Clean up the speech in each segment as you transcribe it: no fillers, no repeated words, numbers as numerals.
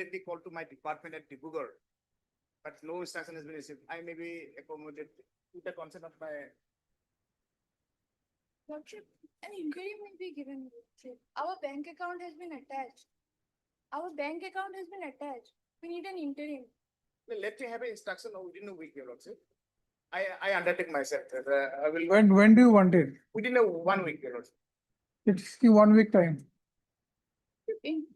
immediately called to my department at Dibrugarh, but no instruction has been received. I may be accommodated with the consent of my. Lordship, an inquiry will be given. Lordship. Our bank account has been attached. Our bank account has been attached. We need an interim. Let me have an instruction within a week, Your Lordship. I undertake myself. I will When do you want it? within a 1 week, Your Lordship. It's the 1 week time. In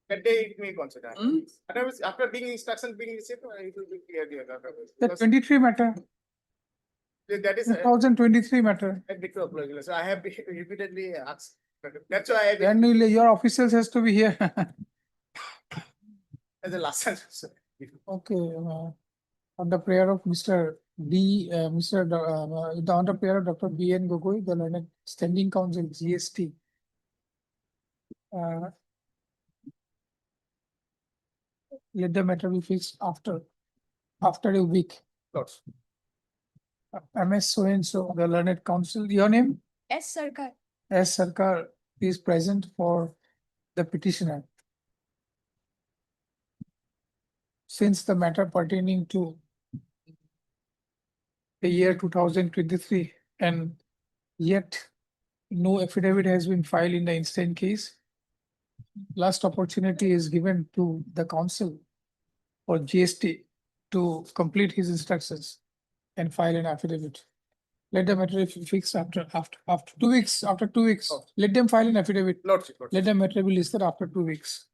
That day it may consider. Hmm? Otherwise, after being instruction being received, it will be clear the other. The 23 matter, That is 2023 matter. a bit of apology. So I have repeatedly asked. That's why I Then your officials has to be here. as a last answer. Okay, on the prayer of Mr. On the prayer of Dr. B.N. Gogoi, the learned standing council GST. Let the matter be fixed after a week. Lords. MS so and so, the learned council, your name? S. Sarkar. S. Sarkar is present for the petitioner. Since the matter pertaining to the year 2023 and yet no affidavit has been filed in the instant case, last opportunity is given to the council or GST to complete his instructions and file an affidavit. Let the matter be fixed after 2 weeks. After 2 weeks, Oh. let them file an affidavit. Lordship. Let the matter be listed after 2 weeks.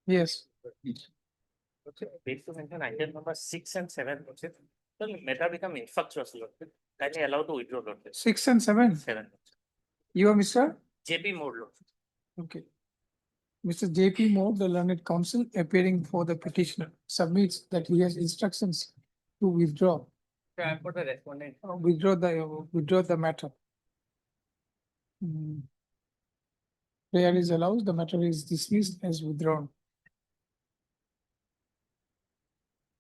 Yes. Based to mention item number 6 and 7, Lordship, the matter become infructuous, Lordship. Kindly allow to withdraw, Lordship. 6 and 7. 7. You are Mr. JP mode, Lordship. Okay. Mr. JP Moore, the learned counsel appearing for the petitioner, submits that he has instructions to withdraw, I am for the respondent. withdraw the matter. Prayer is allowed, the matter is dismissed as withdrawn.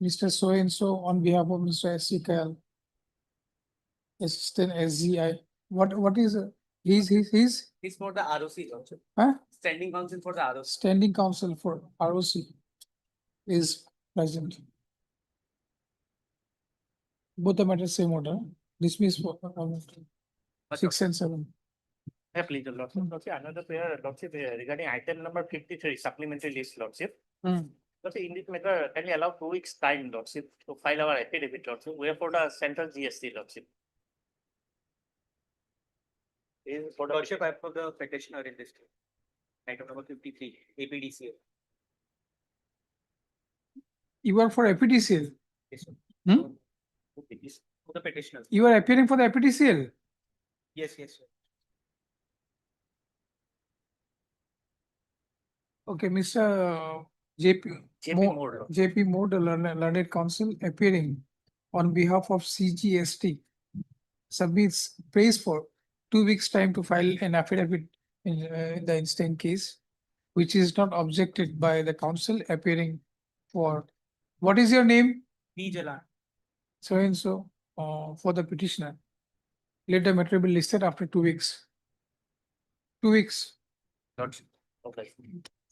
Mr. So and so on behalf of Mr. S.C. Kayal, Assistant SGI, what is, his, This for the ROC, Lordship. huh? Standing counsel for the ROC. Standing counsel for ROC is present. Both the matters same order, dismiss for 6 and 7. Yeah, please, Lordship. Lordship, another prayer, Lordship, regarding item number 53, supplementary list, Lordship. Lordship, in this matter, can we allow 2 weeks time, Lordship, to file our affidavit, Lordship? We are for the central GST, Lordship. Is for the Lordship, I have for the petitioner in this case. Item number 53, APDCL. You are for APTCL. Yes, sir. Hmm? For the petitioner. You are appearing for the APTCL. Yes, yes, sir. Okay, Mr. JP JP mode, Lordship. JP Moore, the learned counsel appearing on behalf of CGST, submits prays for 2 weeks time to file an affidavit in the instant case, which is not objected by the counsel appearing for, what is your name? B. Jalan. So and so, for the petitioner. Let the matter be listed after 2 weeks. 2 weeks. Lordship. Okay.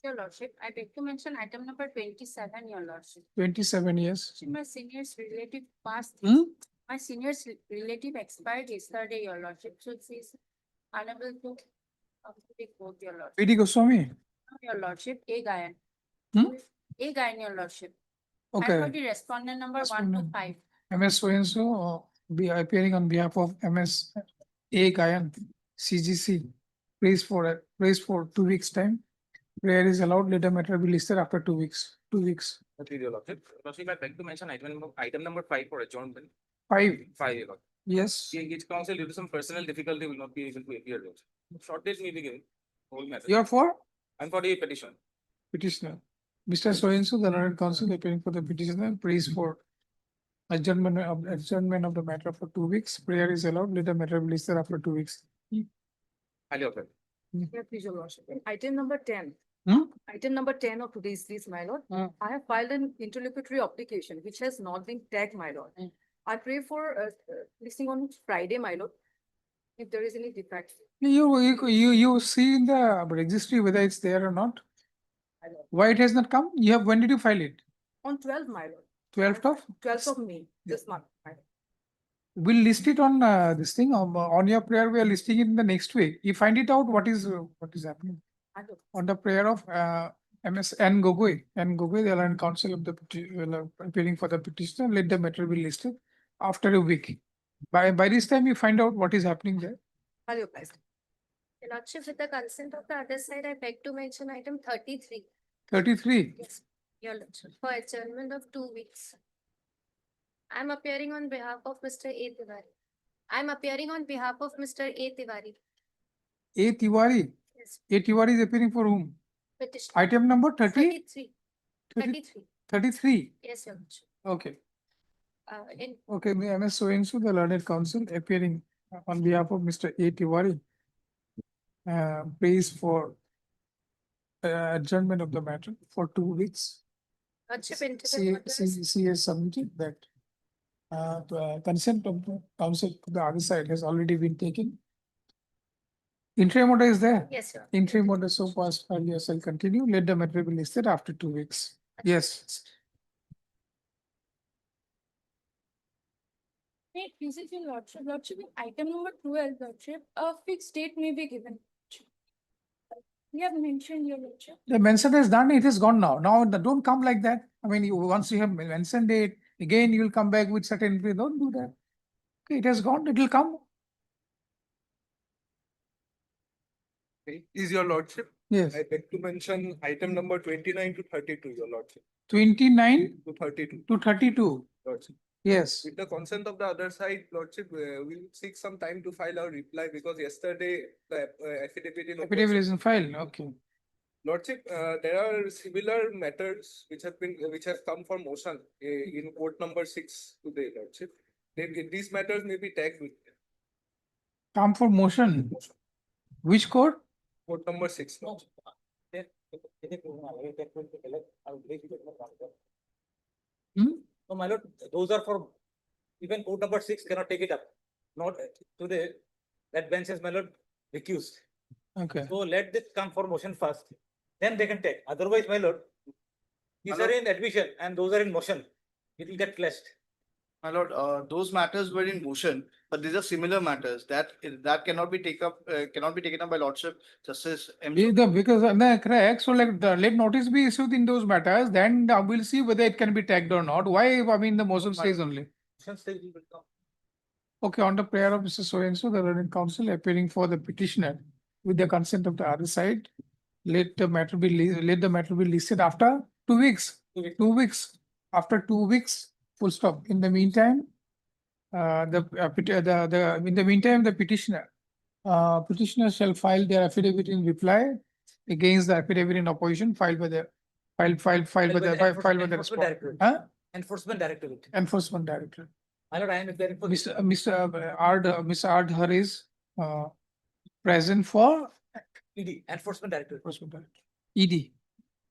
Your Lordship, I beg to mention item number 27, Your Lordship. 27 years. My senior's relative passed. Hmm? My senior's relative expired yesterday, Your Lordship. So she is unable to come to the court, Your Lordship. P.D. Goswami. Your Lordship, A. Gayan. Hmm? A. Gayan, Your Lordship. And Okay. for the respondent number 1 to Respondent. 5. MS so and so be appearing on behalf of MS A Gayan CGC. Praise for 2 weeks time. Prayer is allowed. Let the matter be listed after 2 weeks. 2 weeks. Okay, Your Lordship. Lordship, I beg to mention item number 5 for adjournment. 5. 5, Your Lordship. Yes. Each counsel due to some personal difficulty will not be able to appear, Lordship. Short days may be given. Whole matter. You are for I'm for the petition. petitioner. Mr. So and so, the learned counsel appearing for the petitioner, prays for adjournment of the matter for 2 weeks. Prayer is allowed. Let the matter be listed after 2 weeks. Highly offered. Yeah, please, Your Lordship. Item number 10. Hmm? Item number 10 of today's list, my lord. Hmm. I have filed an interlocutory application which has not been tagged, my lord. Hmm. I pray for listing on Friday, my lord. If there is any defect. You see in the registry whether it's there or not. Why it has not come? You have, when did you file it? On 12th, my lord. 12th of? 12th of May, this month, my lord. We'll list it on this thing, on your prayer, we are listing it in the next week. You find it out what is happening. My lord. On the prayer of MS N. Gogoi, the Allied Council of the appearing for the petitioner, let the matter be listed after a week. By this time, you find out what is happening there. My lord, please. Your Lordship, with the consent of the other side, I beg to mention item 33. 33. Yes, Your Lordship, for adjournment of 2 weeks. I am appearing on behalf of Mr. A. Tiwari. I am appearing on behalf of Mr. A. Tiwari. A. Tiwari. Yes, A. Tiwari is appearing for whom? petitioner. Item number 30? 33. 30 33. 33. Yes, Your Lordship. Okay. In Okay, MS so the Learned Council appearing on behalf of Mr. A. Tiwari. Prays for adjournment of the matter for 2 weeks. Lordship, interim She orders. has submitted that the consent of the council to the other side has already been taken. Interim order is there. Yes, Your. Interim order so passed earlier shall continue. Let the matter be listed after 2 weeks. Yes. Wait, this is your lordship. Lordship, in item number 12, lordship, a fixed date may be given. You have mentioned your lordship. The mention is done, it is gone now. Now, don't come like that. I mean, once you have mentioned it, again, you will come back with certain, don't do that. Okay, it has gone, it will come. Is your lordship? Yes. I beg to mention item number 29 to 32, your lordship. 29 To 32, to 32. lordship. Yes. With the consent of the other side, lordship, we'll seek some time to file our reply because yesterday the affidavit in Affidavit is in file. Okay. Lordship, there are similar matters which have come for motion in court number 6 today, lordship. These matters may be tagged with Come for motion. Which court? court number 6. lordship. Hmm? No, my lord, those are for, even court number 6 cannot take it up. Not today, that bench is, my lord, recused. Okay. So let this come for motion first, then they can take. Otherwise, my lord, these are in admission and those are in motion. It will get clashed. My lord, those matters were in motion, but these are similar matters that cannot be taken up by lordship justice M. Because correct. So let notice be issued in those matters, then we'll see whether it can be tagged or not. Why? I mean, the motion stays only. Motion stage will come. Okay, on the prayer of Mr. So-and-so, the Learned Council appearing for the petitioner with the consent of the other side, let the matter be listed after 2 weeks. 2 weeks. After 2 weeks, full stop. In the meantime, the petitioner shall file their affidavit in reply against the affidavit in opposition filed by the Enforcement directorate. Huh? Enforcement directorate. Enforcement Director. My lord, I am there for. Mr. Ard is present for ED, enforcement directorate. Enforcement Director. ED.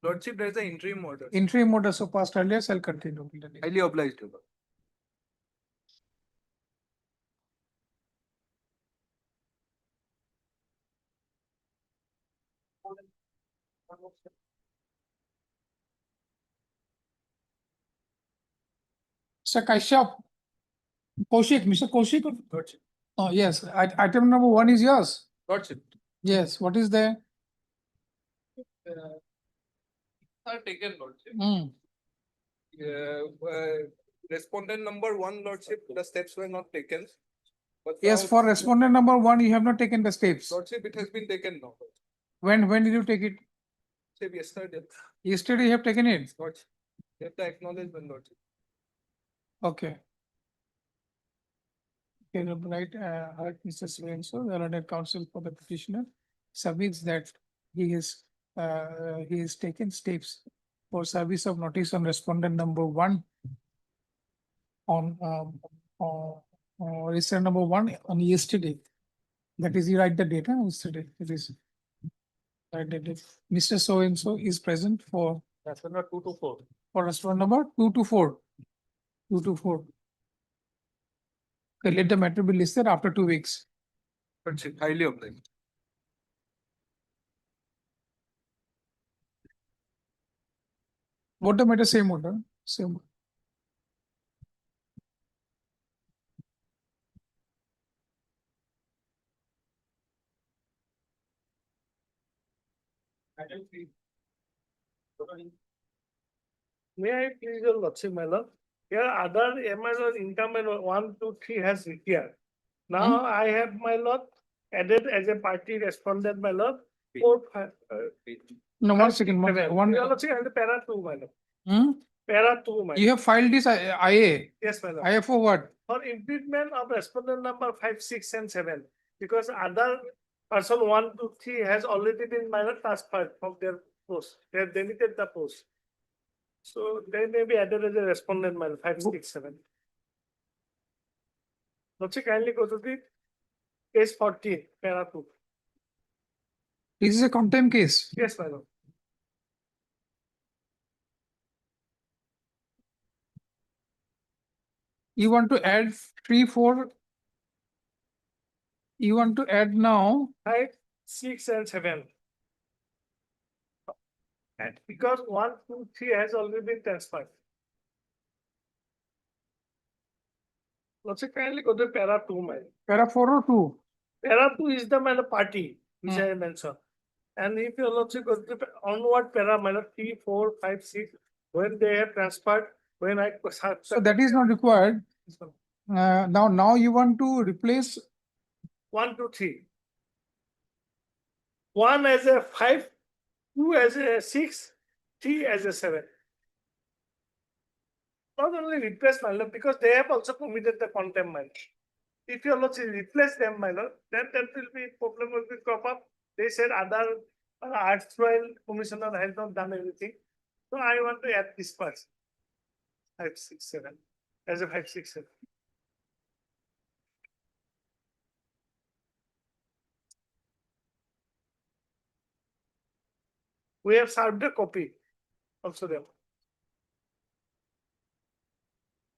Lordship, there is an interim order. Interim order so passed earlier shall continue. Highly obliged. Your lord. Mr. Kashyap. Kaushik, Mr. Kaushik. Lordship. Oh, yes. Item number 1 is yours. Lordship. Yes. What is there? Are taken, lordship. Hmm. Respondent number 1, lordship, the steps were not taken. But Yes, now- for respondent number 1, you have not taken the steps. Lordship, it has been taken now. When did you take it? Lordship, yesterday. Yesterday you have taken it. Lordship. You have to acknowledge when, lordship. Okay. Okay, right, heard Mr. So the Learned Council for the petitioner submits that he has taken steps for service of notice on respondent number 1 on respondent number 1 on yesterday. That is, you write the data yesterday. It is. Right, that is. Mr. So-and-so is present for That's number 2 to 4. respondent number 2 to 4. 2 to 4. Okay, let the matter be listed after 2 weeks. Lordship, highly obliged. Both the matter same order, same. May I please your lordship, my lord? Here other ML income and 1, 2, 3 has retired. Now I have, my lord, added as a party respondent, my lord. 4, 5, No, 5, one second, 6, 7. one. Your lordship, and the para 2, my lord. Hmm? Para 2, my You lord. have filed this IA. Yes, my lord. IA for what? For improvement of respondent number 5, 6, and 7. Because other person 1, 2, 3 has already been, my lord, transferred from their post. They have deleted the post. So they may be added as a respondent, my lord, 5, 6, 7. Lordship, kindly go to the case 14, para 2. This is a contempt case. Yes, my lord. You want to add 3, 4. You want to add now 5, 6, and 7. And because 1, 2, 3 has already been transferred. Lordship, kindly go to para 2, my lord. para 4 or 2. Para 2 is the, my lord, party, which I mentioned. And if your lordship goes to onward para, my lord, 3, 4, 5, 6, when they have transferred, when I. So that is not required. Now you want to replace 1, 2, 3. 1 as a 5, 2 as a 6, 3 as a 7. Not only replace, my lord, because they have also committed the contempt, my lord. If your lordship replace them, my lord, then there will be problem will be crop up. They said other erstwhile commissioner has not done anything. So I want to add this person. 5, 6, 7. As a 5, 6, 7. We have served a copy also there.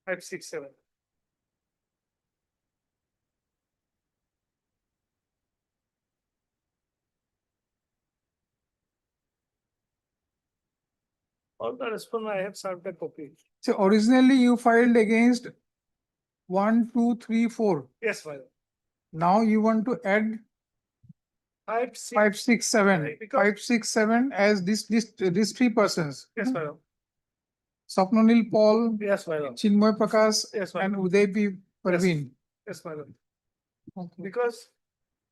5, 6, 7. All the response I have served a copy. So originally you filed against 1, 2, 3, 4. Yes, my lord. Now you want to add 5, 6. 5, 6, 7. Because- 5, 6, 7 as these 3 persons. Yes, my lord. Swapnanil Paul, Yes, my lord. Chinmoy Prakash, Yes, my and lord. Uday P. Parveen. Yes, my lord. Okay. Because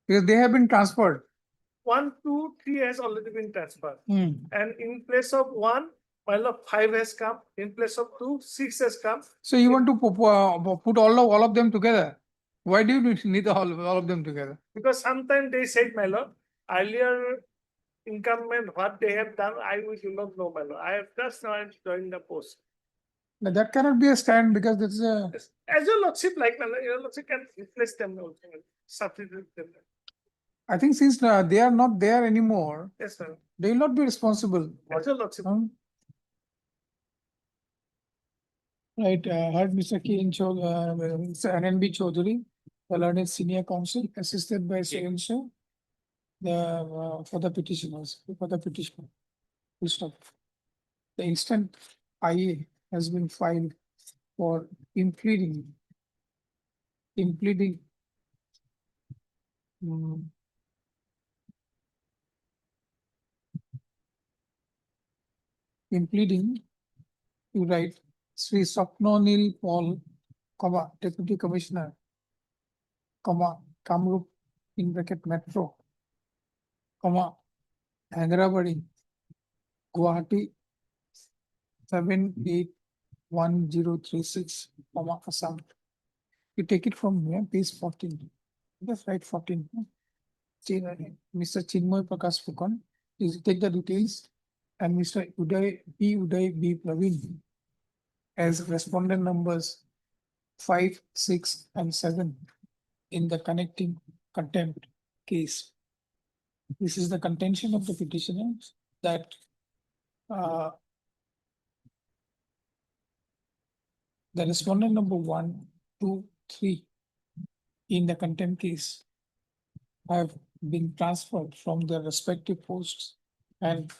Because they have been transferred. 1, 2, 3 has already been transferred. Hmm. And in place of 1, my lord, 5 has come. In place of 2, 6 has come. So you want to put all of them together. Why do you need all of them together? Because sometimes they said, my lord, earlier incumbent, what they have done, I do not know, my lord. I have just now joined the post. Now, that cannot be a stand because this is a. Yes. As your lordship, like, my lord, your lordship can replace them also, substitute them. I think since they are not there anymore, Yes, my lord. they will not be responsible. As your lordship. Right, heard Mr. Mr. NNB Chaudhary, the learned senior counsel, assisted by so for the petitioners, for the petitioner. Full stop. The instant IA has been filed for impleading. mm, Impleading, you write Sri Swapnanil Paul, Deputy Commissioner, Kamrup in bracket Metro, Hyderabad, Gauhati 781036, Assam. You take it from here, page 14. Just write 14. Mr. Chinmoy Prakash Fukan, is take the details, and Mr. Uday B. Praveen as respondent numbers 5, 6, and 7 in the connecting contempt case. This is the contention of the petitioner that the respondent number 1, 2, 3 in the contempt case have been transferred from their respective posts and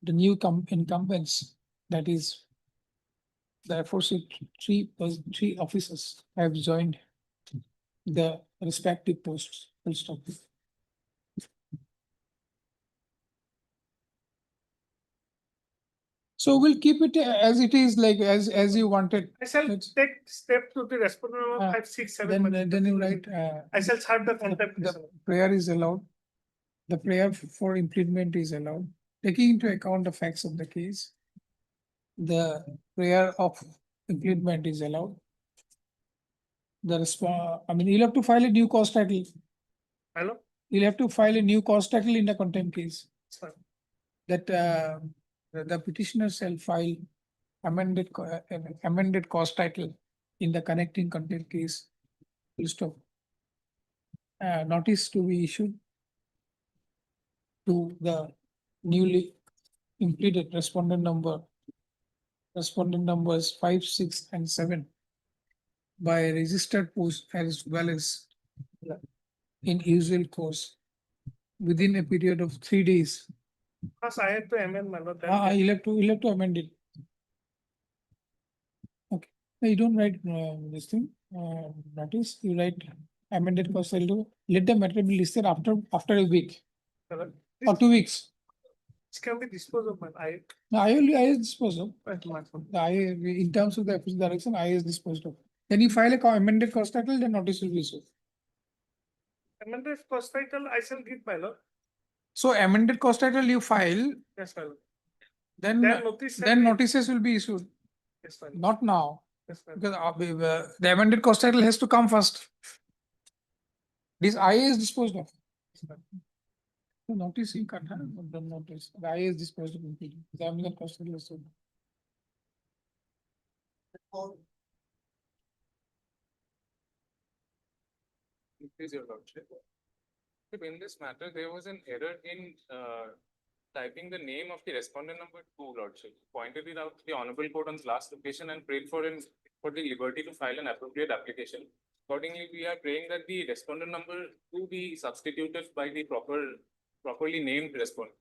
the new incumbents, that is the aforesaid three officers have joined the respective posts. Full stop. So we'll keep it as it is, like as you wanted. I shall Let's- take step to the respondent number 5, 6, 7. Then you write. I shall serve the contempt. The prayer is allowed. The prayer for implement is allowed, taking into account the facts of the case. The prayer of implement is allowed. The you'll have to file a new cause title. Hello? You'll have to file a new cause title in the contempt case. Sir. That the petitioner shall file amended cause title in the connecting contempt case. Full stop. Notice to be issued to the newly implemented respondent numbers 5, 6, and 7 by a registered post as well as in usual course within a period of 3 days. Because I had to amend my lord. You'll have to amend it. Okay, no, you don't write this thing, notice, you write amended cause title. Let the matter be listed after a week or 2 weeks. This can be disposed of, man. No, I is disposed of. Right, my son. The in terms of the official direction, I is disposed of. Then you file a amended cause title, then notice will be issued. Amended cost title, I shall give my lord. So amended cause title you file, Yes, my lord. then notice. notices will be issued, Yes, my lord. not now, Yes, my lord. because the amended cause title has to come first. This IA is disposed of. The notice you can't have, the notice, the IA is disposed of completely. The amended cause title is sold. Increase your lordship. In this matter, there was an error in typing the name of the respondent number 2, lordship. Pointed it out to the honorable court on the last occasion and prayed for the liberty to file an appropriate application. Accordingly, we are praying that the respondent number 2 be substituted by the properly named respondent.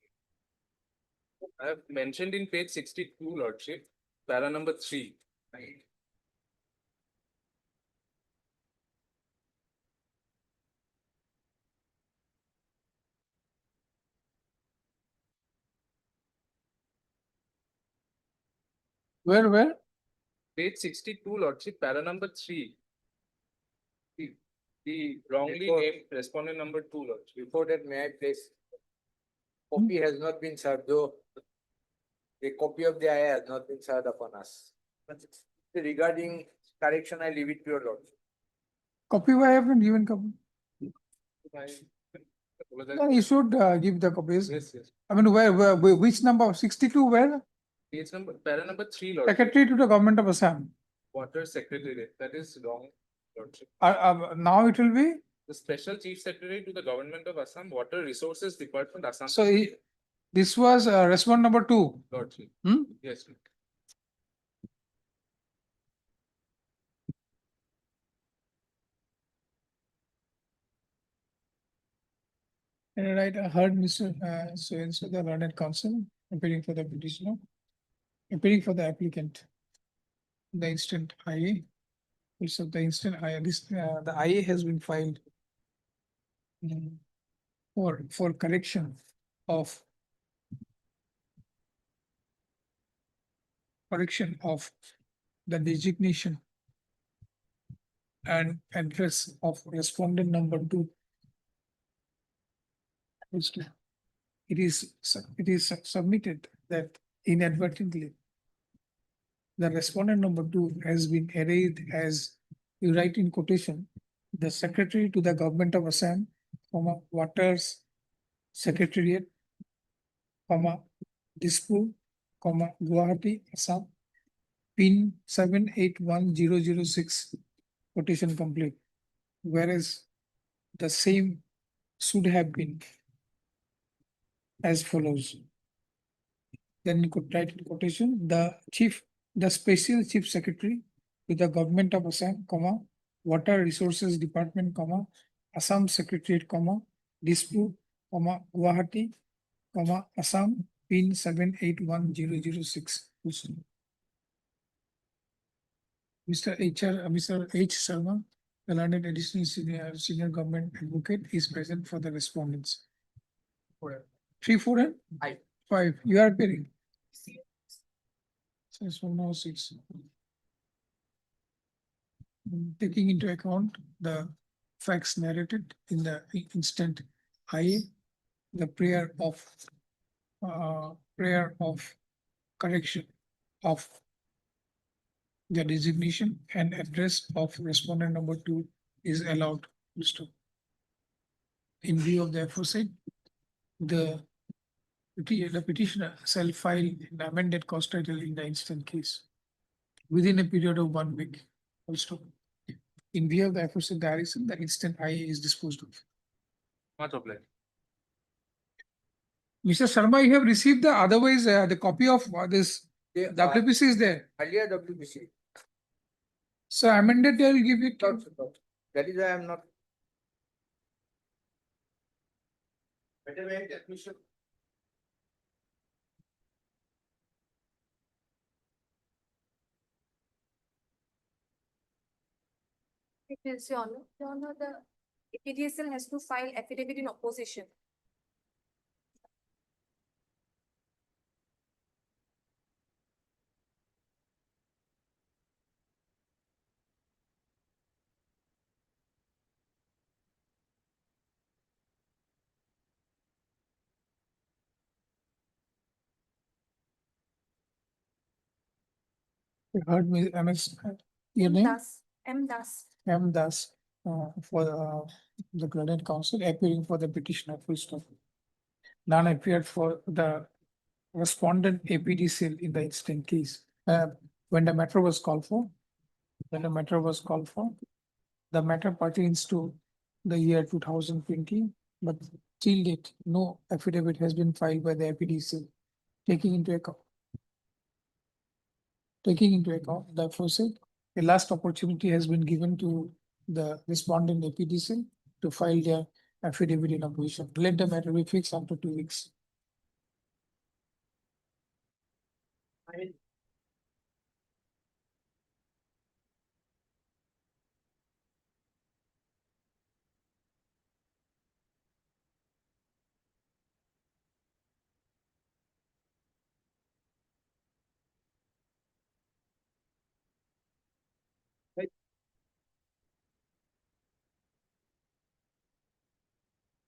I have mentioned in page 62, lordship, para number 3. Where? Page 62, lordship, para number 3. The wrongly Before- named respondent number 2, lordship. Before that, may I place? Copy has not been served, though. A copy of the IA has not been served upon us. Regarding correction, I leave it to your lordship. Copy why haven't given copy? I apologize. No, you should give the copies. Yes, yes. I mean, which number? 62 where? Page number, para number 3, lordship. Secretary to the government of Assam. Water Secretariat, that is wrong, lordship. Now it will be, The Special Chief Secretary to the Government of Assam, Water Resources Department, Assam. so this was respondent number 2. Lordship, Hmm? yes. And right, I heard Mr. So and so the learned counsel appearing for the petitioner, appearing for the applicant. The instant IA, also the instant IA, the IA has been filed for correction of the designation and address of respondent number 2. It is submitted that inadvertently the respondent number 2 has been arrayed as, you write in quotation, the secretary to the government of Assam, Waters Secretariat, Dispur, Gauhati, Assam, PIN 781006, quotation complete. Whereas the same should have been as follows. Then you could write in quotation, the special chief secretary to the government of Assam, Water Resources Department, Assam Secretariat, Dispur, Gauhati, Assam, pin 781006. Mr. H. Sharma, the learned additional senior government advocate is present for the respondents. 3, 4 and? 5. You are appearing. So it's 106. Taking into account the facts narrated in the instant I, the prayer of correction of the designation and address of respondent number 2 is allowed. In view of the aforesaid, the petitioner shall file an amended cause title in the instant case within a period of 1 week. Also, in view of the aforesaid direction, the instant IA is disposed of. Much obliged. Mr. Sharma, you have received the otherwise the copy of this The WPC is there. earlier WBC. So amended, they will give you. That is why I am not. Yes, Your Honor, the PDSL has to file affidavit in opposition. You heard me, MS, your name? M. Das. M. Das, for the Granite Council appearing for the petitioner, full stop. None appeared for the respondent APD cell in the instant case. When the matter was called for, the matter pertains to the year 2020, but till date, no affidavit has been filed by the APD cell. Taking into account the aforesaid, a last opportunity has been given to the respondent APD cell to file their affidavit in opposition. Let the matter be fixed after 2 weeks.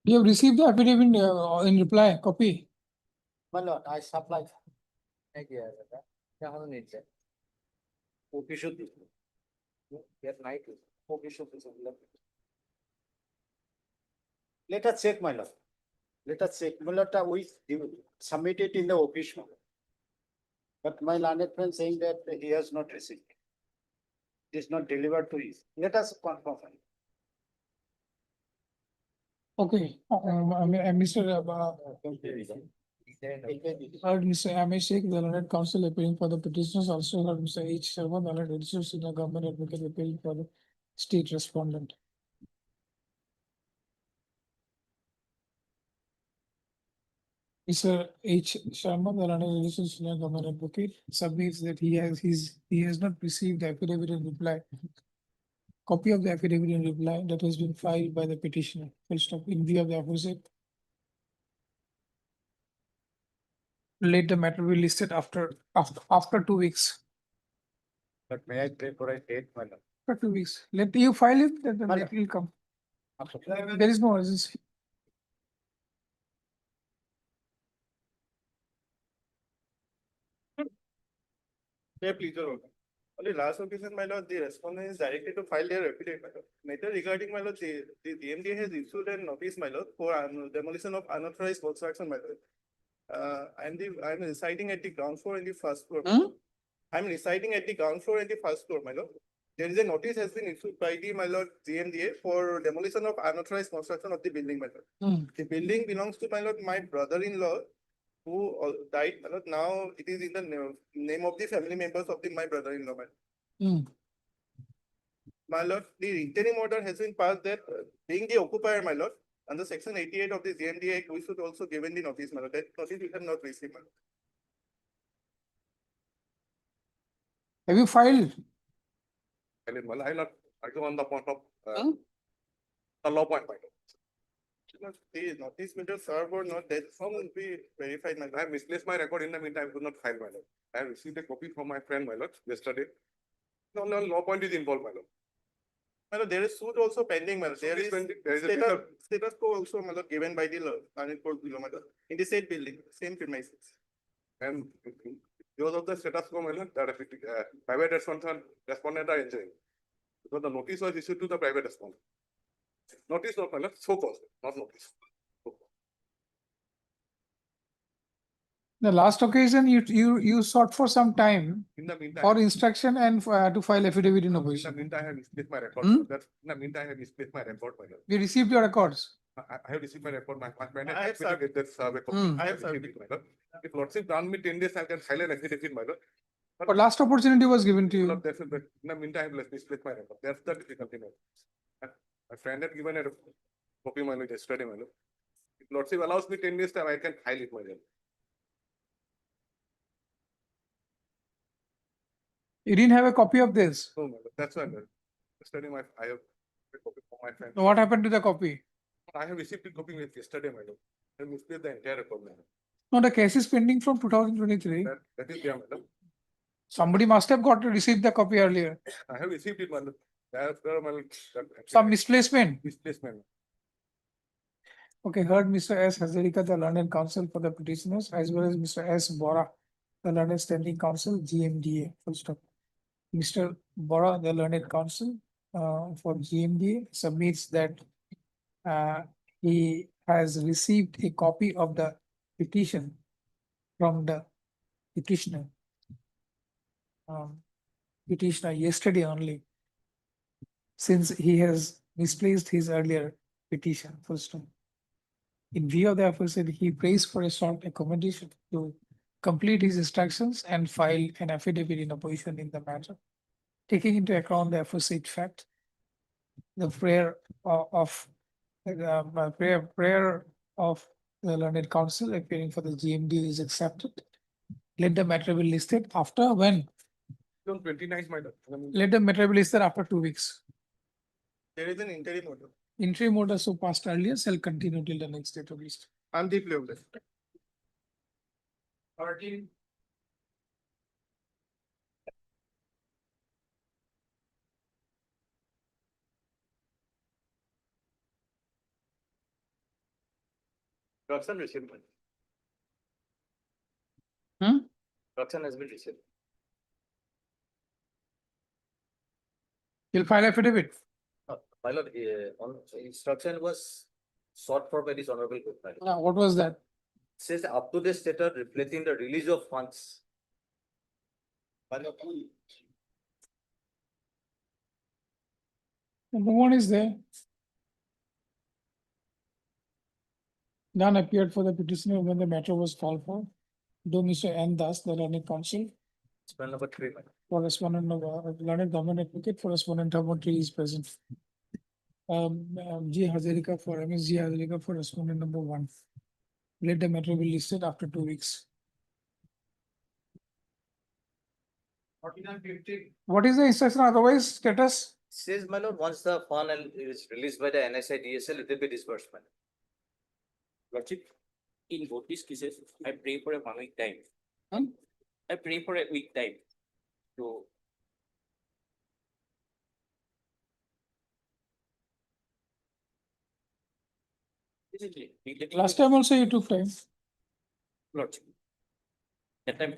You have received the affidavit in reply, copy. My lord, I supply. Thank you. Let us check, my lord. Let us check. My lord, we submit it in the official. But my learned friend saying that he has not received. It is not delivered to his. Let us confirm. Okay, Mr. Heard Mr. Amish Sheikh, the learned counsel appearing for the petitioners, also heard Mr. H. Sharma, the learned additional senior government advocate appearing for the state respondent. Mr. H. Sharma, the learned additional senior government advocate, submits that he has not received the affidavit in reply. Copy of the affidavit in reply that has been filed by the petitioner. Full stop. In view of the aforesaid, let the matter be listed after 2 weeks. But may I pray for a date, my lord? For 2 weeks. Let you file it, then it will come. There is no urgency. Yeah, please, Your Honor. On the last occasion, my lord, the respondent is directed to file their affidavit, my lord. Matter regarding, my lord, the DMDA has issued a notice, my lord, for demolition of unauthorized construction, my lord. I'm residing at the ground floor in the first floor. I'm residing at the ground floor in the first floor, my lord. There is a notice has been issued by the, my lord, DMDA for demolition of unauthorized construction of the building, my lord. The building belongs to, my lord, my brother-in-law, who died, my lord. Now it is in the name of the family members of my brother-in-law, my lord. My lord, the interim order has been passed that being the occupier, my lord, under section 88 of the GMDA Act, we should also given the notice, my lord. That notice we have not received, my lord. Have you filed? I'll not argue on the point of Hmm? the law point, my lord. The notice will serve or not, that will be verified, my I lord. have misplaced my record in the meantime, I could not file, my lord. I have received a copy from my friend, my lord, yesterday. No, law point is involved, my lord. My lord, there is suit also pending, my lord. There Suit is is pending. There is a status, paper. status quo also, my lord, given by the law, Learned Court below, my lord, in the same building, same premises. And because of the status quo, my lord, that private respondent are enjoying. Because the notice was issued to the private respondent. Notice not, my lord, so called, not notice. The last occasion, you sought for some time In the meantime. for instruction and to file affidavit in In the opposition. meantime, I have misplaced my record. Hmm? That's, in the meantime, I have misplaced my record, my lord. We received your records. I have received my record, my friend. I have served. Get that survey copy. Hmm. I have received it, my lord. If lordship grant me 10 days, I can file an affidavit, my lord. But last opportunity was given to you. Lord, that's it, but in the meantime, I have misplaced my record. That's the difficulty, my lord. My friend had given a copy, my lord, yesterday, my lord. If lordship allows me 10 days time, I can file it, my lord. You didn't have a copy of this. No, my lord, that's why, my lord. Yesterday, I have a copy from my friend. What happened to the copy? I have received the copy yesterday, my lord. I misplaced the entire record, my lord. No, the case is pending from 2023. That is there, my lord. Somebody must have got to receive the copy earlier. I have received it, my lord. There, my lord. Some misplacement. Misplacement. Okay, heard Mr. S. Hazarika, the learned counsel for the petitioners, as well as Mr. S. Bora, the learned standing counsel, GMDA, full stop. Mr. Bora, the learned counsel for GMDA, submits that he has received a copy of the petition from the petitioner. Petitioner yesterday only, since he has misplaced his earlier petition, full stop. In view of the aforesaid, he prays for a short accommodation to complete his instructions and file an affidavit in opposition in the matter. Taking into account the aforesaid fact, the prayer of prayer of the learned counsel appearing for the GMD is accepted. Let the matter be listed after when? On 29th, my lord. Let the matter be listed after 2 weeks. There is an interim order. Interim order so passed earlier shall continue till the next date of list. I'm deeply of this. 13. Corruption received. Hmm? Corruption has been received. You'll file affidavit. My lord, on instruction was sought for by this honorable court, my lord. What was that? Says up to the status reflecting the release of funds. No one is there. None appeared for the petitioner when the matter was called for. Though Mr. N. Das, the learned counsel, Spell number 3, my lord. for respondent of learned government advocate for respondent number 3 is present. G. Hazarika for MSG Hazarika for respondent number 1. Let the matter be listed after 2 weeks. What is the instruction otherwise status? Says, my lord, once the fund is released by the NSI DSL, it will be disbursement. Lordship, in both these cases, I pray for a 1 week time. Hmm? I pray for a week time to. Last time also you took time. Lordship. That time.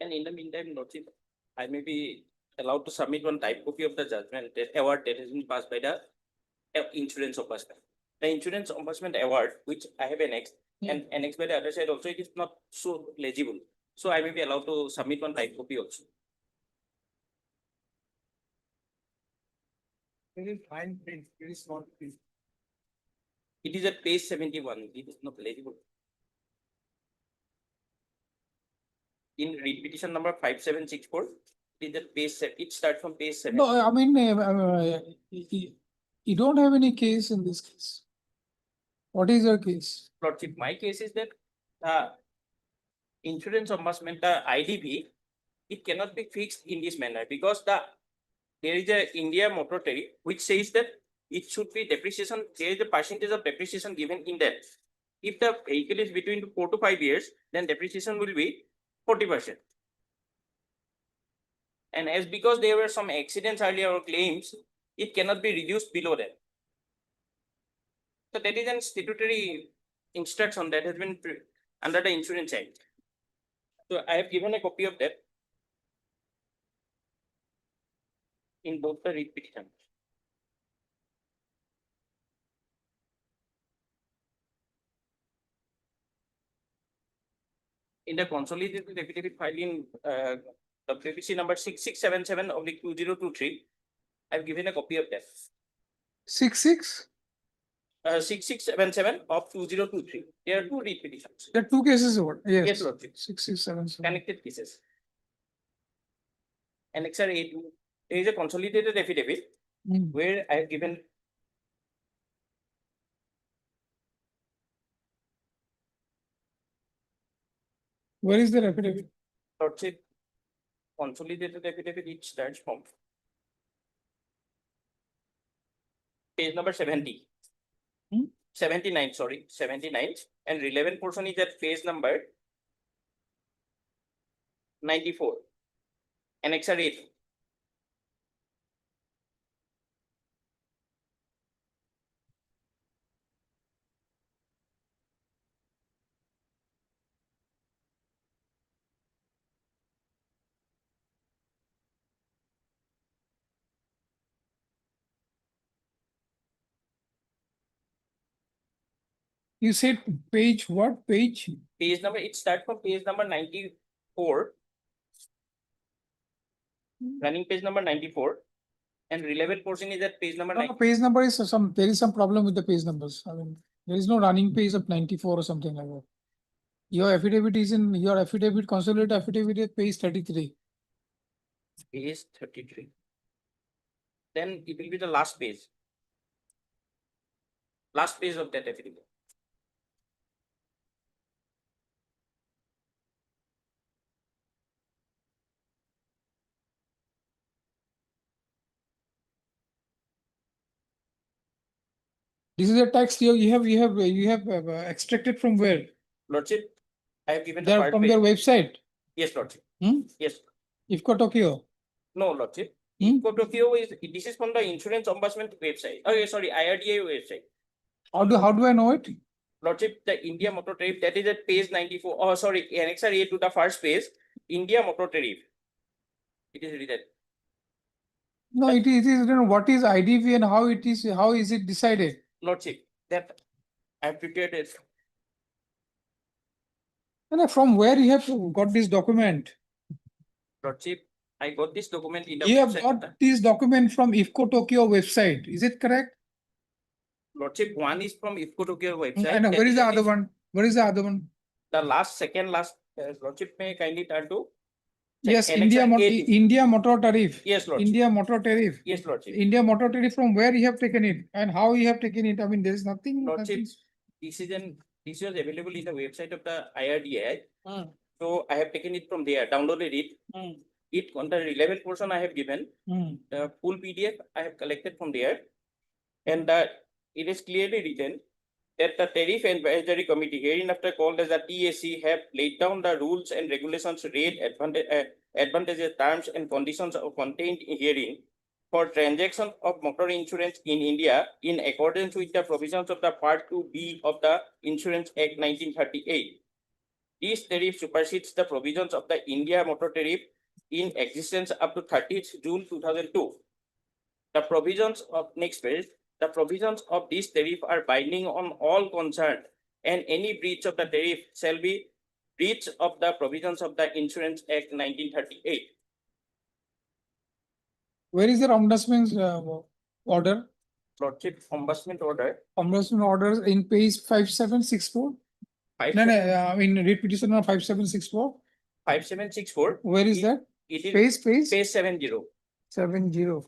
And in the meantime, Lordship, I may be allowed to submit one type copy of the judgment that award that has been passed by the insurance ombudsman. The insurance ombudsman award, which I have annexed, and annexed by the other side also, it is not so legible. So I may be allowed to submit one type copy also. It is fine print, it is not print. It is at page 71. It is not legible. In read petition number 5764, It is the it starts from page 7. No, I mean, you don't have any case in this case. What is your case? Lordship, my case is that insurance ombudsman, the IDV, it cannot be fixed in this manner because there is a India motor tariff which says that it should be depreciation. There is a percentage of depreciation given in that. If the vehicle is between 4 to 5 years, then depreciation will be 40%. And as because there were some accidents earlier or claims, it cannot be reduced below that. So that is a statutory instruction that has been under the Insurance Act. So I have given a copy of that in both the writ petitions. In the consolidated affidavit filed in WPC number 6677 of the 2023, I have given a copy of that. 66? 6677 of 2023. There are two writ petitions, There are two cases over. Yes, Yes. Lordship. 667. connected cases. Annexure 8, there is a consolidated affidavit Hmm. where I have given Where is the affidavit? Lordship consolidated affidavit, it starts from page number 70. Hmm? 79, sorry, 79, and relevant portion is at page number 94. Annexure 8. You said page what? Page? Page number, it starts from page number 94. Running page number 94. And relevant portion is at page number No, 9. no, page number is there is some problem with the page numbers. I mean, there is no running page of 94 or something like that. Your affidavit is in your affidavit, consolidated affidavit at page 33. Page 33. Then it will be the last page. Last page of that affidavit. This is a text you have extracted from where? Lordship, I have given They the are part from page. their website. Yes, Lordship. Hmm? Yes. IFCO Tokyo. No, Lordship. Hmm? Tokyo is, this is from the Insurance Ombudsman website. Okay, sorry, IRDA website. How do I know it? Lordship, the India Motor Tariff, that is at page 94. Oh, sorry, Annexure A to the first page, India Motor Tariff. It is written. No, it is written what is IDV and how is it decided? Lordship, that I have prepared it. And from where you have got this document? Lordship, I got this document in the You have website. got this document from IFCO Tokyo website. Is it correct? Lordship, one is from IFCO Tokyo website. And that where is the at other least one? Where is the other one? The second last, Lordship may kindly turn to. Yes, Annexure A to- India Motor Tariff. Yes, Lordship. India Motor Tariff. Yes, Lordship. India Motor Tariff, from where you have taken it and how you have taken it. I mean, there is nothing. Lordship, nothing- this was available in the website of the IRDA. Hmm. So I have taken it from there, downloaded it. Hmm. It on the relevant portion I have given. Hmm. The full PDF I have collected from there. And it is clearly written that the Tariff Advisory Committee, hereinafter called as the TAC, have laid down the rules and regulations, rate, advantages, terms and conditions contained herein for transaction of motor insurance in India in accordance with the provisions of the Part 2B of the Insurance Act 1938. This tariff supersedes the provisions of the India Motor Tariff in existence up to 30th June 2002. The provisions of next page, the provisions of this tariff are binding on all concerned, and any breach of the tariff shall be breach of the provisions of the Insurance Act 1938. Where is the ombudsman's order? Lordship, ombudsman order. Ombudsman orders in page 5764. Five No, I mean, read petition number 5764. 5764. Where is that? It is Space page 70. 70.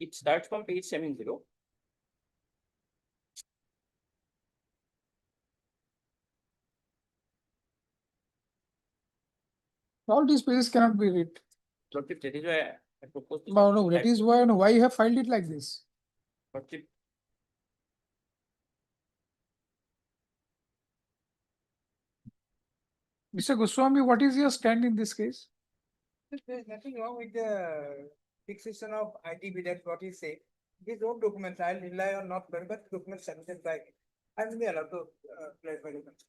It starts from page 70. All these pages cannot be read. Lordship, that is why I propose. to No, that type is why, no, why you have filed it like this? Lordship, Mr. Goswami, what is your stand in this case? There is nothing wrong with the fixation of ITB, that's what he said. These own documents, I'll rely on not member documents submitted by. I may be allowed to clarify the concept.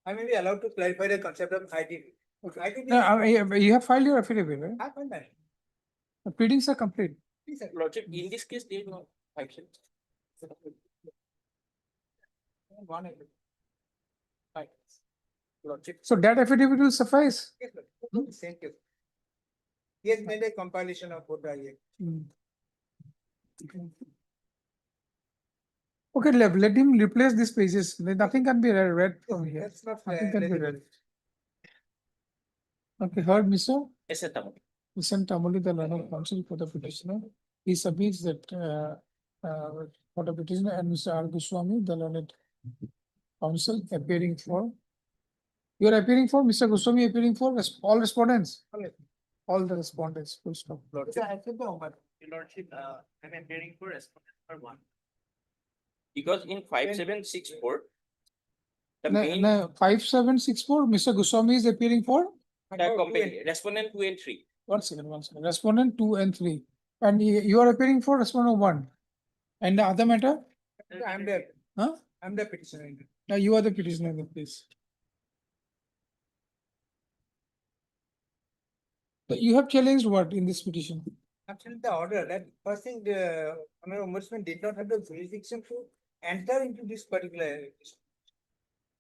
I may be allowed to clarify the concept of ITB. ITB. No, I mean, you have filed your affidavit, right? I find that. The pleadings are complete. Please, sir. Lordship, in this case, there is no action. One minute. Fine. Lordship, So that affidavit will suffice. Yes, sir. Same case. He has made a compilation of both the IA. Okay, let him replace these pages. Nothing can be read from here. That's not Nothing can be legible. read. Okay, heard, Mr. yes, sir, Tamil. Mr. Tamuli, the learned counsel for the petitioner. He submits that for the petitioner, and Mr. R. Goswami, the learned counsel appearing for. You are appearing for, Mr. Goswami appearing for all respondents? All the respondents, full stop. Lordship, Your Lordship, I'm appearing for respondent number 1. Because in 5764, the main 5764, Mr. Goswami is appearing for? the company, respondent 2 and 3. One second. Respondent 2 and 3. And you are appearing for respondent 1. And the other matter? I'm the, Huh? I'm the petitioner. Now you are the petitioner in the case. So you have challenged what in this petition? Actually, the order that first thing, the Honorable Ombudsman did not have the jurisdiction to enter into this particular.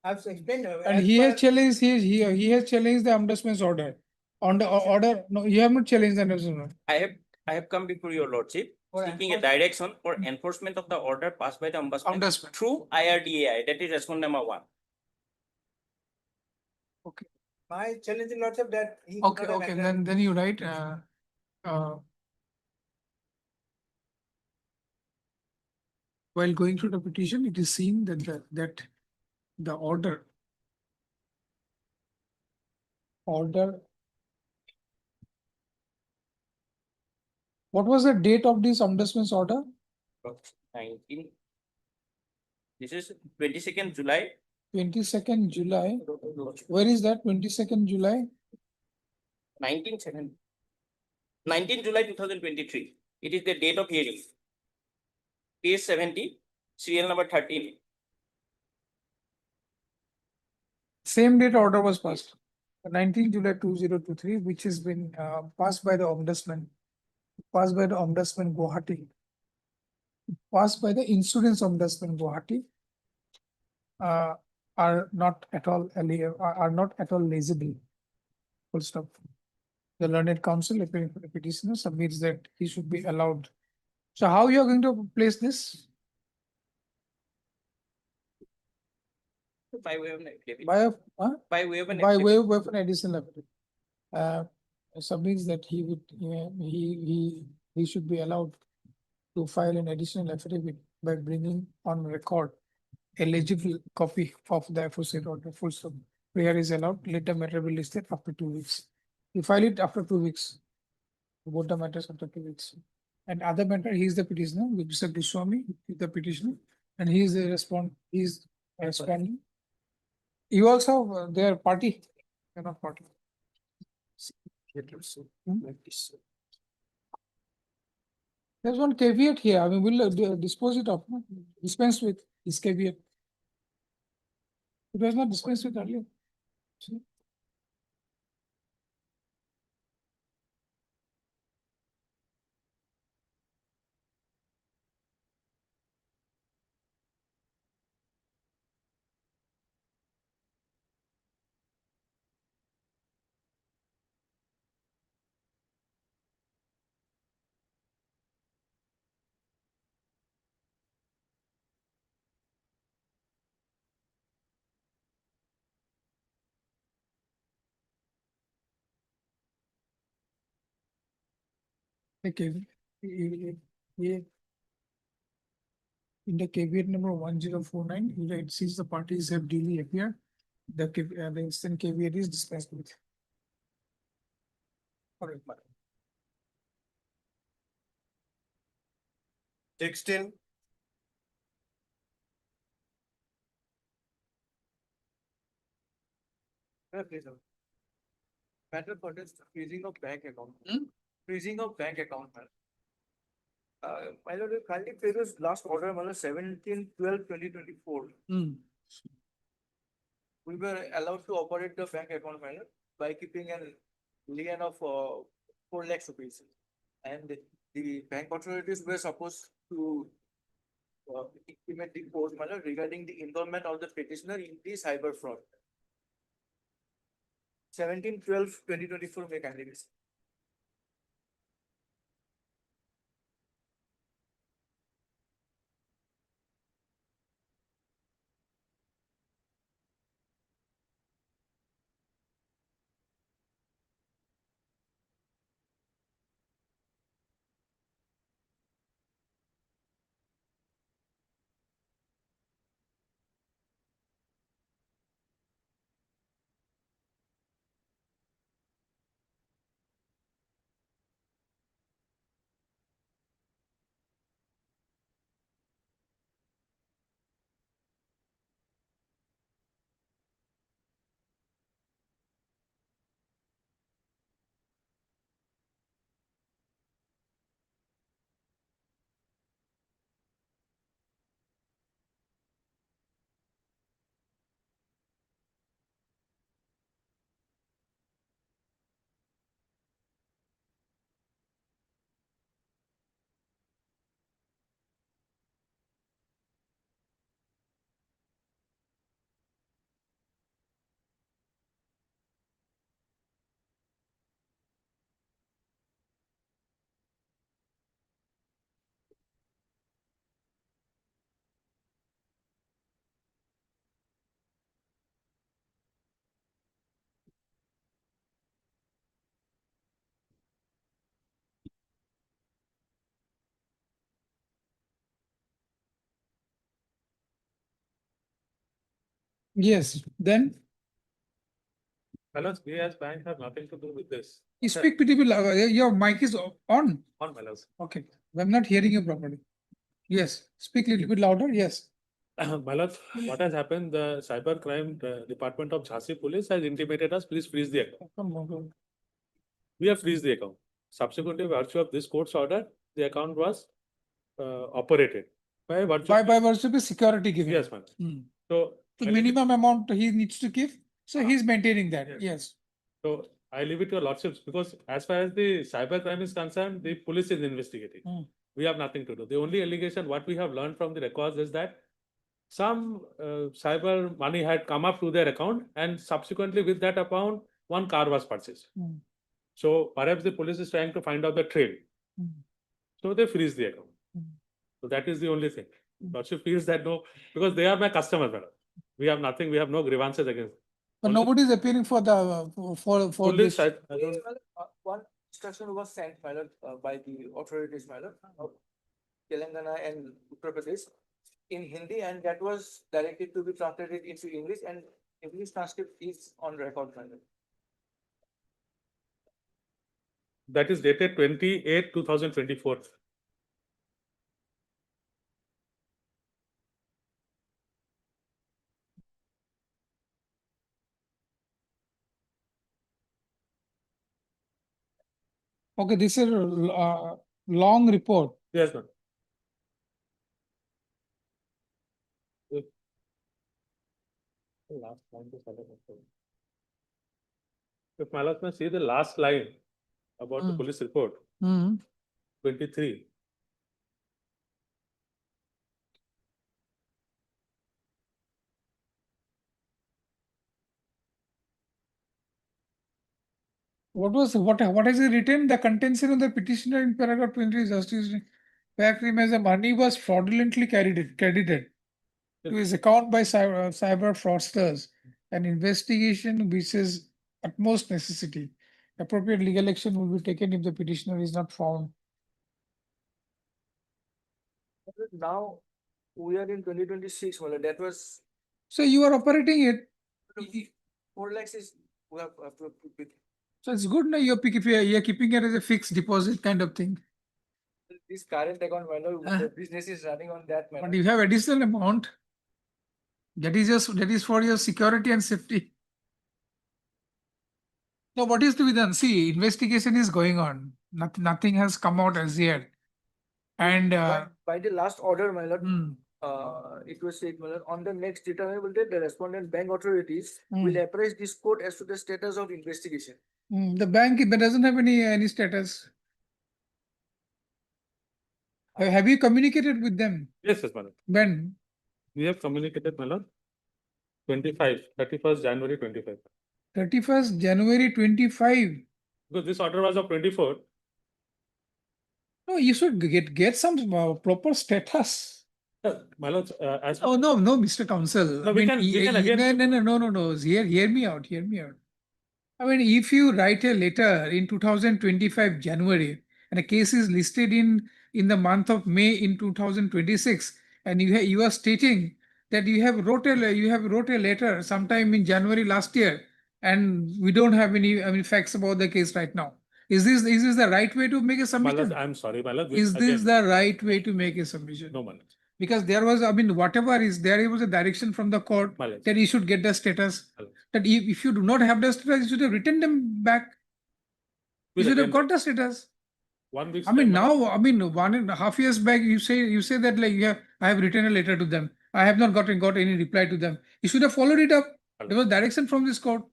I've explained. And as he has per- challenged, he has challenged the ombudsman's order. On the order, no, you have not challenged the ombudsman. I have come before your Lordship, For seeking a direction for enforcement of the order passed by the ombudsman Ombudsman. through IRDAI, that is respondent number 1. My challenge in lots of that. he could Okay, not have okay, entered. then you write, while going through the petition, it is seen that the order what was the date of this ombudsman's order? 19. This is 22nd July. 22nd July. Where is that? 22nd July? 19 July 2023. It is the date of hearing. Page 70, serial number 13. Same date order was passed. 19 July 2023, which has been passed by the ombudsman. Passed by the ombudsman Gauhati. Passed by the insurance ombudsman Gauhati. Are not at all are not at all legible. Full stop. The learned counsel appearing for the petitioner submits that he should be allowed. So how you are going to place this? By way of an affidavit. By By way of an by way affidavit. of an additional affidavit. Submits that he would he should be allowed to file an additional affidavit by bringing on record a legible copy of the aforesaid order. Full stop. Prayer is allowed. Let the matter be listed after 2 weeks. You file it after 2 weeks. Both the matters after 2 weeks. And other matter, he is the petitioner, Mr. Goswami is the petitioner, and he is the responding. You also have their party. You're not party. There's one caveat here. I mean, we'll dispose it of, no? Dispense with this caveat. It was not dispensed with earlier. See? Okay. In the caveat number 1049, it says the parties have duly appeared. The instant caveat is dispensed with. All right, madam. 16. Matter for this freezing of bank account. Hmm? Freezing of bank account. My lord, kindly pay this last order, my lord, 17/12/2024. We were allowed to operate the bank account, my lord, by keeping an lien of 4 lakhs rupees. And the bank authorities were supposed to implement the course, my lord, regarding the involvement of the petitioner in the cyber fraud. 17/12/2024 may kindly be. Yes, then Fellows, we as bank have nothing to do with this. you speak pretty well. Your mic is on. On, fellows. Okay, I'm not hearing you properly. Yes, speak a little bit louder. Yes. My lord, what has happened, the cyber crime department of Jhansi police has intimated us, please freeze the account. We have freezed the account. Subsequently, by virtue of this court's order, the account was operated. By virtue. By virtue of the security given. Yes, madam. Hmm. So. The minimum amount he needs to give, so he's maintaining that, Yes. yes. So I leave it to your lordships because as far as the cyber crime is concerned, the police is investigating. We have nothing to do. The only allegation what we have learned from the records is that some cyber money had come up to their account and subsequently with that account, one car was purchased. So perhaps the police is trying to find out the trail. So they freeze the account. So that is the only thing. Lordship feels that no, because they are my customers, madam. We have nothing, we have no grievances against. But Only- nobody is appearing for the, for Police, this. One instruction was sent, my lord, by the authorities, my lord, of Telangana and Uttar Pradesh in Hindi, and that was directed to be translated into English, and English transcript is on record, my lord. That is dated 28/2024. Okay, this is a long report. Yes, ma'am. Last line to follow up. If my lord may see the last line about the police report, 23. What has he written? The contention of the petitioner in paragraph 20 justice fact remains the money was fraudulently credited to his account by cyber fraudsters. An investigation which is utmost necessity. Appropriate legal action will be taken if the petitioner is not found Now, we are in 2026, well, that was So you are operating it. 4 lakhs is, we have to with So it's good now you're keeping it as a fixed deposit kind of thing. this current account, my lord, Uh, the business is running on that, my But lord. you have additional amount. That is for your security and safety. So what is to be done? See, investigation is going on. Nothing has come out as yet. And By the last order, my lord, hmm, it was said, my lord, on the next determinable date, the respondent bank authorities will Hmm. apprise this court as to the status of investigation. the bank doesn't have any status. Have you communicated with them? Yes, yes, madam. When? We have communicated, my lord. 31st January 25. 31st January 25. Because this order was of 24. No, you should get some proper status. My lord, as. Oh, no, Mr. Counsel. No, we can again. No. Hear me out. I mean, if you write a letter in 2025 January and a case is listed in the month of May in 2026, and you are stating that you have wrote a letter sometime in January last year, and we don't have any facts about the case right now. Is this the right way to make a My submission? lord, I'm sorry, my lord. Is this again, the right way to make a submission? No, my lord. Because there was, whatever is there was a direction from the court My lord. that you should get the status. My lord. That if you do not have the status, you should have written them back. You We'll should have again- got the status. 1 week's I mean, time, my lord. now, 1.5 years back, you say that like I have written a letter to them. I have not got any reply to them. You should have followed it up. There was direction from this court.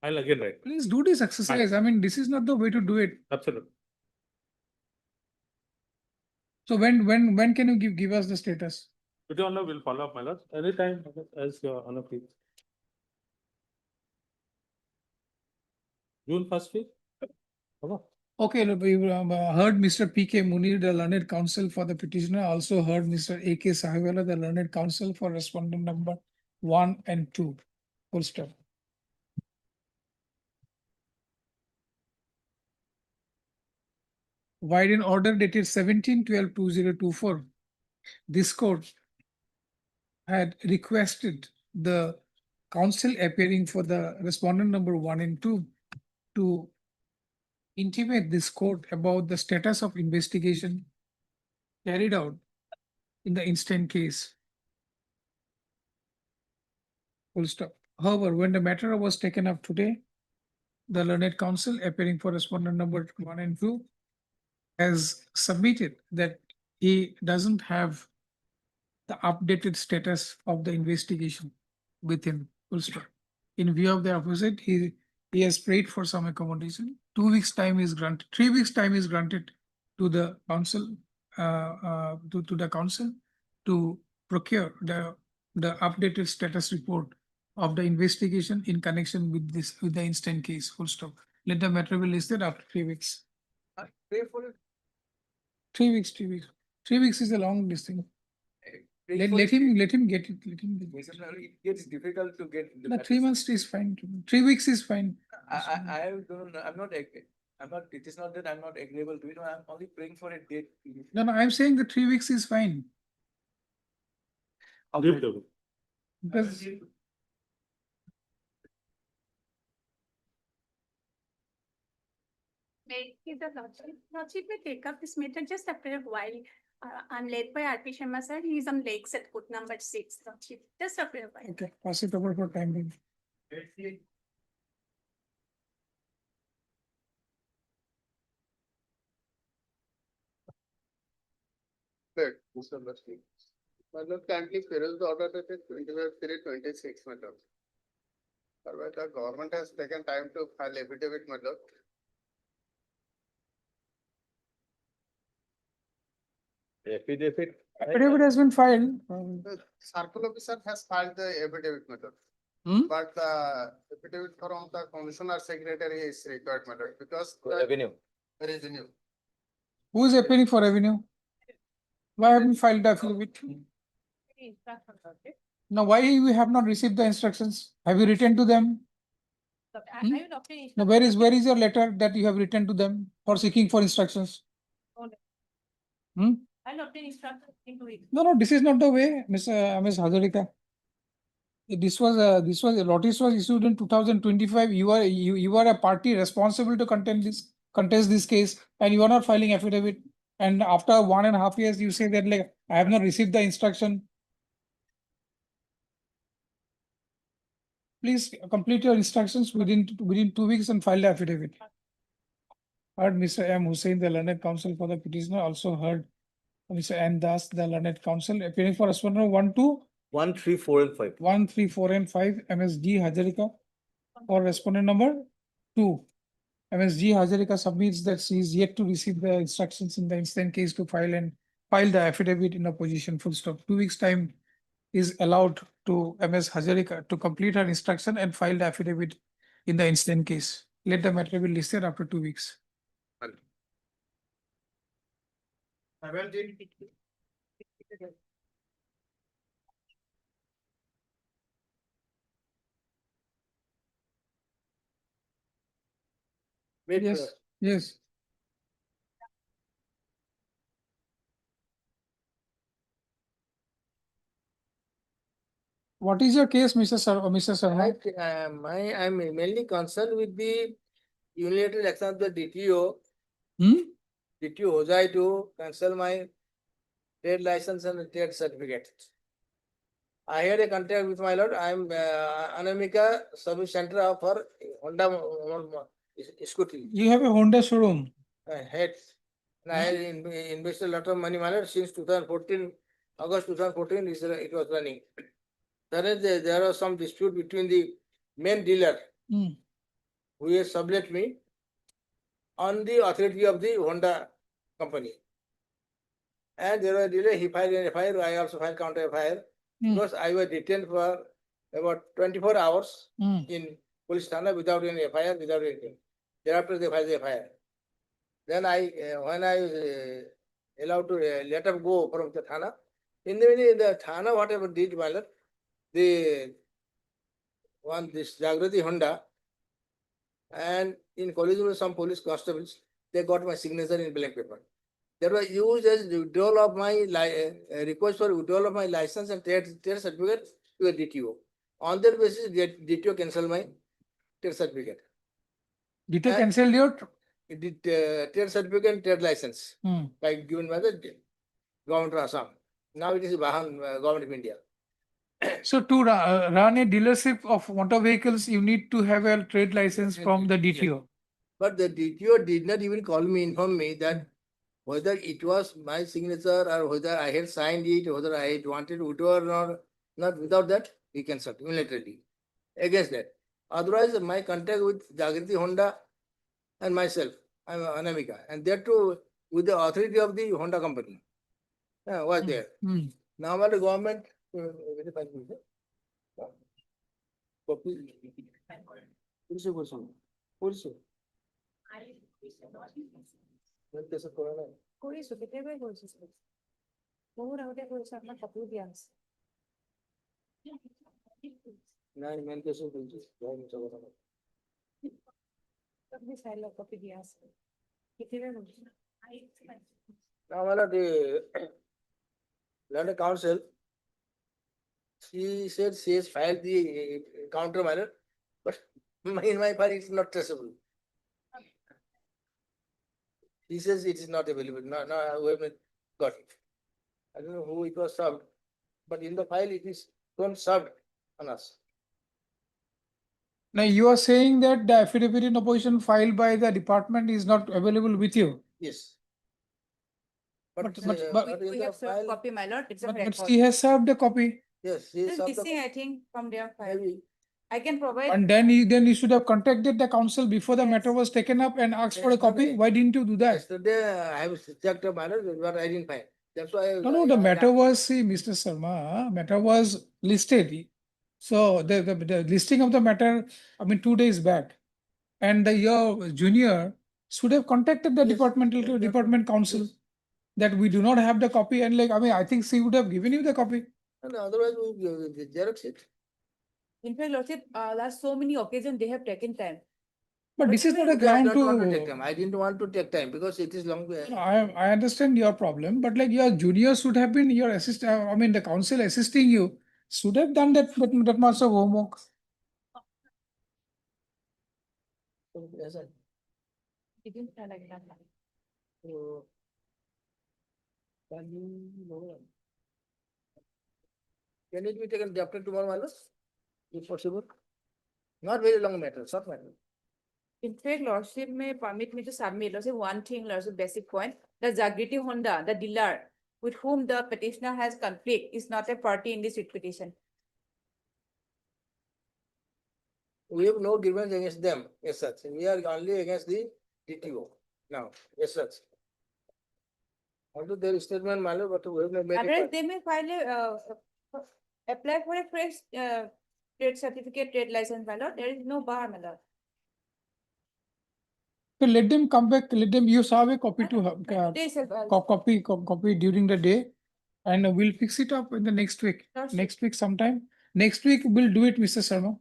I'll again write. Please do this exercise. I mean, this is not the way to do it. Absolutely. So when can you give us the status? Today honor will follow up, my lord. Anytime, my lord, as your honor please. June 1st week. Hello. Okay, look, we heard Mr. P.K. Munir, the learned counsel for the petitioner, also heard Mr. A.K. Sahiwala, the learned counsel for respondent number 1 and 2. Full stop. While in order dated 17/12/2024, this court had requested the counsel appearing for the respondent number 1 and 2 to intimate this court about the status of investigation carried out in the instant case. Full stop. However, when the matter was taken up today, the learned counsel appearing for respondent number 1 and 2 has submitted that he doesn't have the updated status of the investigation with him. Full stop. In view of the opposite, he has prayed for some accommodation. 2 weeks time is granted. 3 weeks time is granted to the council, to the council to procure the updated status report of the investigation in connection with the instant case. Full stop. Let the matter be listed after 3 weeks. Pray for it. 3 weeks. 3 weeks is a long distance. Pray for Let it. him get it. Let him get it. Yes, sir, it gets difficult to get. the No, matters. 3 months is fine. 3 weeks is fine. I don't, I'm not, it is not that I'm not agreeable to it, I'm only praying for a date. No, I'm saying the 3 weeks is fine. Leave the room. Because May the Lordship may take up this matter just after a while. I'm led by R.P. Sharma sir. He is on lakes at put number 6, Lordship, just after a while. okay, pass it over for time being. Correct, Mr. Lusty. Madam, kindly peruse the order dated 25/3/26, madam. Otherwise, the government has taken time to file affidavit, madam. Affidavit. Affidavit has been filed. The circle officer has filed the affidavit, madam. Hmm? But the affidavit from the commissioner secretary is required, madam, because the Revenue. revenue. Who is appearing for revenue? Why haven't you filed the affidavit? Now, why we have not received the instructions? Have you written to them? Hmm? Now, where is your letter that you have written to them for seeking for instructions? Hmm? I'll obtain instruction in 2 weeks. No, this is not the way, Ms. Hazarika. This was a notice was issued in 2025. You are a party responsible to contest this case, and you are not filing affidavit. And after 1.5 years, you say that like I have not received the instruction. Please complete your instructions within 2 weeks and file the affidavit. Heard Mr. M. Hussain, the learned counsel for the petitioner, also heard Mr. N. Das, the learned counsel, appearing for respondent 1, 2, 1, 3, 4, and 5. 1, 3, 4, and 5, MSG Hazarika. For respondent number 2, MSG Hazarika submits that she is yet to receive the instructions in the incident case to file the affidavit in opposition, full stop. 2 weeks time is allowed to MS Hazarika to complete her instruction and file the affidavit in the incident case. Let the matter be listed after 2 weeks. Yes, yes. What is your case, Mr. Sarma? I'm mainly concerned with the unilateral action of the DTO. DTO Hojai to cancel my trade license and trade certificate. I had a contract with my lord. I'm Anamika Service Center for Honda scooty. You have a Honda showroom. I had. And I had invested a lot of money, my lord, since 2014, August 2014, it was running. There was some dispute between the main dealer who has sublet me on the authority of the Honda company. And there was a delay, he filed an FIR, I also filed counter FIR because I was detained for about 24 hours in police thana without any FIR, without anything. Thereafter they filed the FIR. Then when I was allowed to let him go from the thana, in the thana, whatever did, my lord, this Jagrati Honda and in collision with some police constables, they got my signature in blank paper. That was used as withdrawal of my request for withdrawal of my license and trade certificate to a DTO. On that basis, DTO cancelled my trade certificate. DTO cancelled your trade certificate and trade license by given by the government of Assam. Now it is Vahan, government of India. So to run a dealership of motor vehicles, you need to have a trade license from the DTO. But the DTO did not even call me, inform me that whether it was my signature or whether I had signed it, whether I had wanted to withdraw or not, without that, he cancelled unilaterally against that. Otherwise, my contact with Jagrati Honda and myself, I'm Anamika, and that too with the authority of the Honda company was there. Now, the government. কৰিছো কেতিয়াবাই কৰিছো বহুত আগতে কৰিছো আপোনাক কাপোৰ দিয়া আছে আপুনি চাই লওক কপি দিয়া আছে কেতিয়াবাই কৰিছো Now, the London Council, she said she has filed the counter matter, but in my file it's not traceable. He says it is not available. No, we haven't got it. I don't know who it was served, but in the file it is not served on us. Now you are saying that the affidavit in opposition filed by the department is not available with you. Yes. But in we the have served file- copy, my lord. It's a But record. she has served the copy. Yes, she has It's served the missing, I think, from their file. maybe. I can provide. And then you should have contacted the council before the Yes. matter was taken up and asked for a Yesterday- copy. Why didn't you do that? Yesterday, I have checked the matter, but I didn't find. That's why. No, the matter was, see, Mr. Sarma, matter was listed. So the listing of the matter, I mean, 2 days back. And your junior should have contacted the Yes, department council yes. that we do not have the copy, and like, I mean, I think she would have given you the copy. And otherwise, we xerox it. In fact, lordship, last so many occasions, they have taken time. But this is not a I ground don't want to take to. time. I didn't want to take time because it is long. No, I understand your problem, but like your junior should have been your I mean, the council assisting you should have done that much of homework. Yes, sir. So, can it be taken after tomorrow, my lord? If possible? Not very long matter, short matter. In fact, Lordship may permit me to submit, Lordship, one thing, Lordship, basic point, the Jagriti Honda, the dealer with whom the petitioner has conflict is not a party in this writ petition. We have no grievance against them, as such. We are only against the DTO now, as such. Although their statement, my lord, but we have not made Otherwise, it. they may file apply for a fresh trade certificate, trade license, my lord. There is no bar, my lord. So let them come back, let them, you have a copy to have, They itself, copy during the day. And we'll fix it up in the next week, Lordship. next week sometime. Next week we'll do it, Mr. Sharma.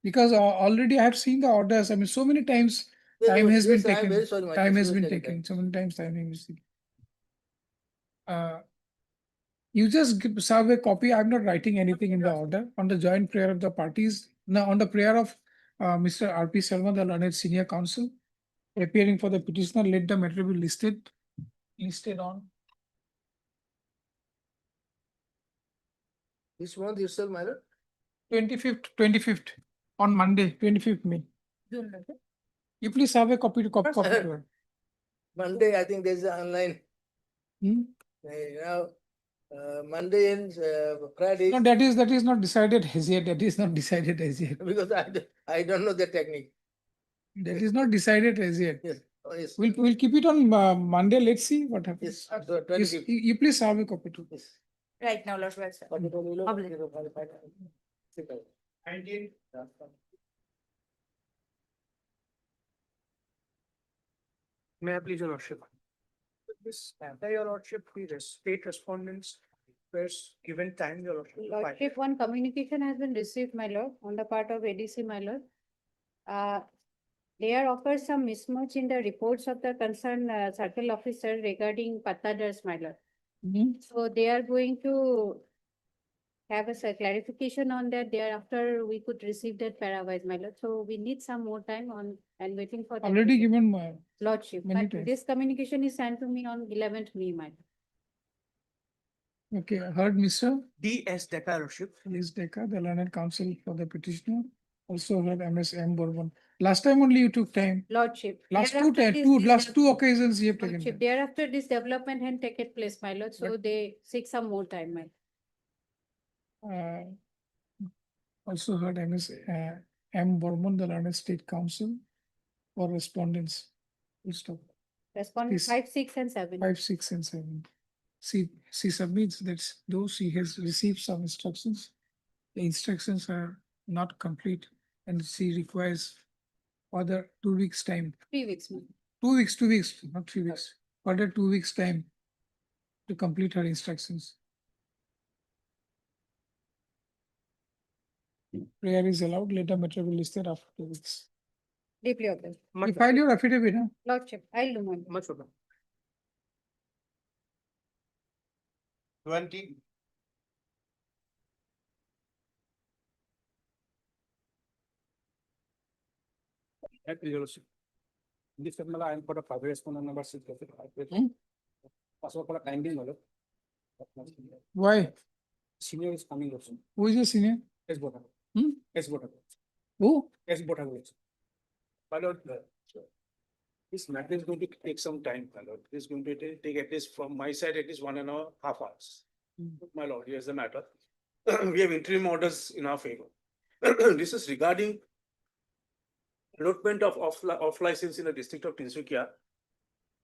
Because already I have seen the orders, I mean, so many times time has been Yes, I am taken. very sorry, my Time lord, has been seriously, taken, so many times time has been taken. You just serve a copy, I'm not writing anything in the order, on the joint prayer of the parties, now on the prayer of Mr. R.P. Sharma, the learned senior counsel, appearing for the petitioner, let the matter be listed on This month itself, my lord. 25th, on Monday, 25th May. June, Lordship. You please have a copy to copy. Yes, sir. Monday, I think there's an online, Hmm? now, Monday and Friday. No, that is not decided as yet, that is not decided as yet. Because I don't know the technique. That is not decided as yet. Yes, oh, yes. We'll keep it on Monday, let's see what happens. Yes, so You, 25th. you please have a copy too. Yes. Right now, Lord, well, sir. Public. May I please, your lordship? This matter, your lordship, the state respondents was given time, your lordship. to file. Lordship, one communication has been received, my lord, on the part of ADC, my lord. They are offered some mismatch in the reports of the concerned circle officer regarding patadars, my lord. Mhm. So they are going to have a clarification on that. Thereafter, we could receive that parawise, my lord. So we need some more time on and waiting for that. Already report. given Lordship, many but times. this communication is sent to me on 11th May, my lord. Okay, I heard Mr. D.S. Decker, lordship. Liz Decker, the learned counsel for the petitioner. Also heard MS.M. Bourbon. Last time only you took time. Lordship. Last thereafter last two occasions you have taken Lordship, time. thereafter this development had taken place, my lord, so they seek some more time, my. Also heard M. Bourbon, the learned state counsel for respondents. Full stop. Respondent Please. 5, 6 and 7. 5, 6 and 7. She submits that though she has received some instructions, the instructions are not complete and she requires further 2 weeks time. 3 weeks, ma'am. 2 weeks, 2 weeks, not 3 weeks. Further 2 weeks time to complete her instructions. Prayer is allowed, later matter will be listed after 2 weeks. Deeply obliged. You file your affidavit, huh? Lordship, I'll do my. Much better. 20. At your lordship. This time, I am for the private respondent number 6. Hmm? Password for the time being, my lord. Why? Senior is coming also. Who is the senior? S. Bota. Hmm? S. Bota. Who? S. Bota. My lord, this matter is going to take some time, my lord. It is going to take at least from my side, at least 1.5 hours. My lord, here's the matter. We have interim orders in our favor. This is regarding allotment of off license in the district of Tinsukia,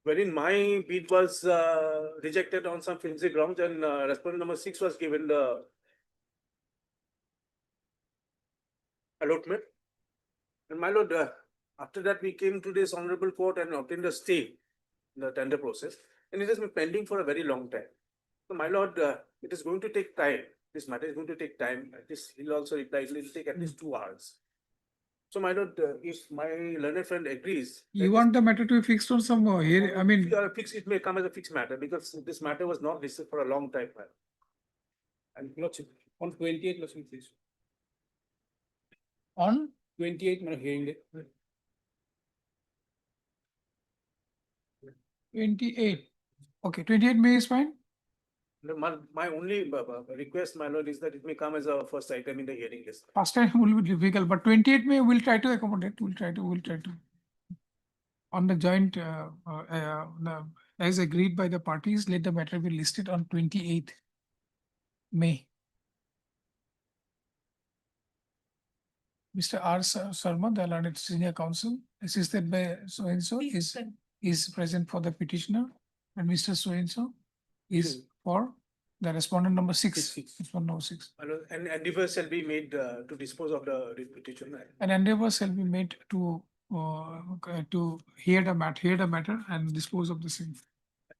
wherein my bid was rejected on some flimsy grounds and respondent number 6 was given the allotment. And my lord, after that we came to this honorable court and obtained a stay in the tender process, and it has been pending for a very long time. So my lord, it is going to take time. This matter is going to take time. This he'll also reply, it will take at least 2 hours. So my lord, if my learned friend agrees. You want the matter to be fixed on some here, I mean, Fix, it may come as a fixed matter because this matter was not listed for a long time. And lordship, on 28th, lordship, please. on 28th, my hearing date. 28. Okay, 28 May is fine. My only request, my lord, is that it may come as a first item in the hearing list. First time will be difficult, but 28 May we'll try to accommodate, we'll try to. On the joint, as agreed by the parties, let the matter be listed on 28th May. Mr. R. Sharma, the learned senior counsel, assisted by so-and-so is present for the petitioner, and Mr. So-and-so is for the respondent number 6. Respondent number 6. My lord, and endeavor shall be made to dispose of the petition. An endeavor shall be made to hear the matter and dispose of the same.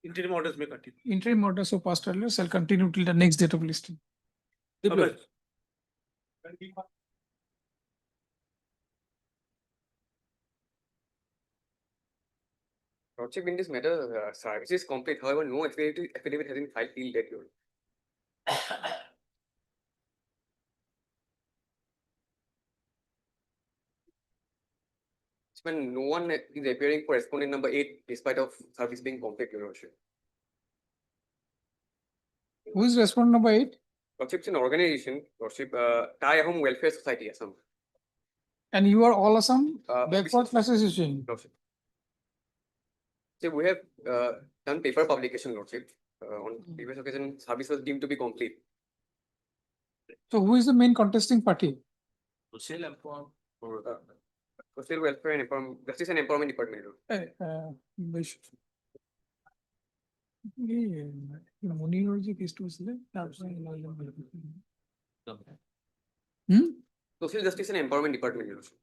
Interim orders may continue. Interim order so passed earlier shall continue till the next date of listing. Okay. Lordship, in this matter, service is complete. However, no affidavit has been filed till date. Your when no one is appearing for respondent number 8 despite of service being complete, Your Lordship. Who is respondent number 8? Lordship, it's an organization, Lordship, Thai Home Welfare Society, Assam. And you are all Assam backward Lordship. class association. Lordship. So we have done paper publication, Lordship. On previous occasion, service was deemed to be complete. So who is the main contesting party? Social welfare and empowerment, justice and empowerment department. Munir ji case to Social justice and empowerment department. Your Lordship.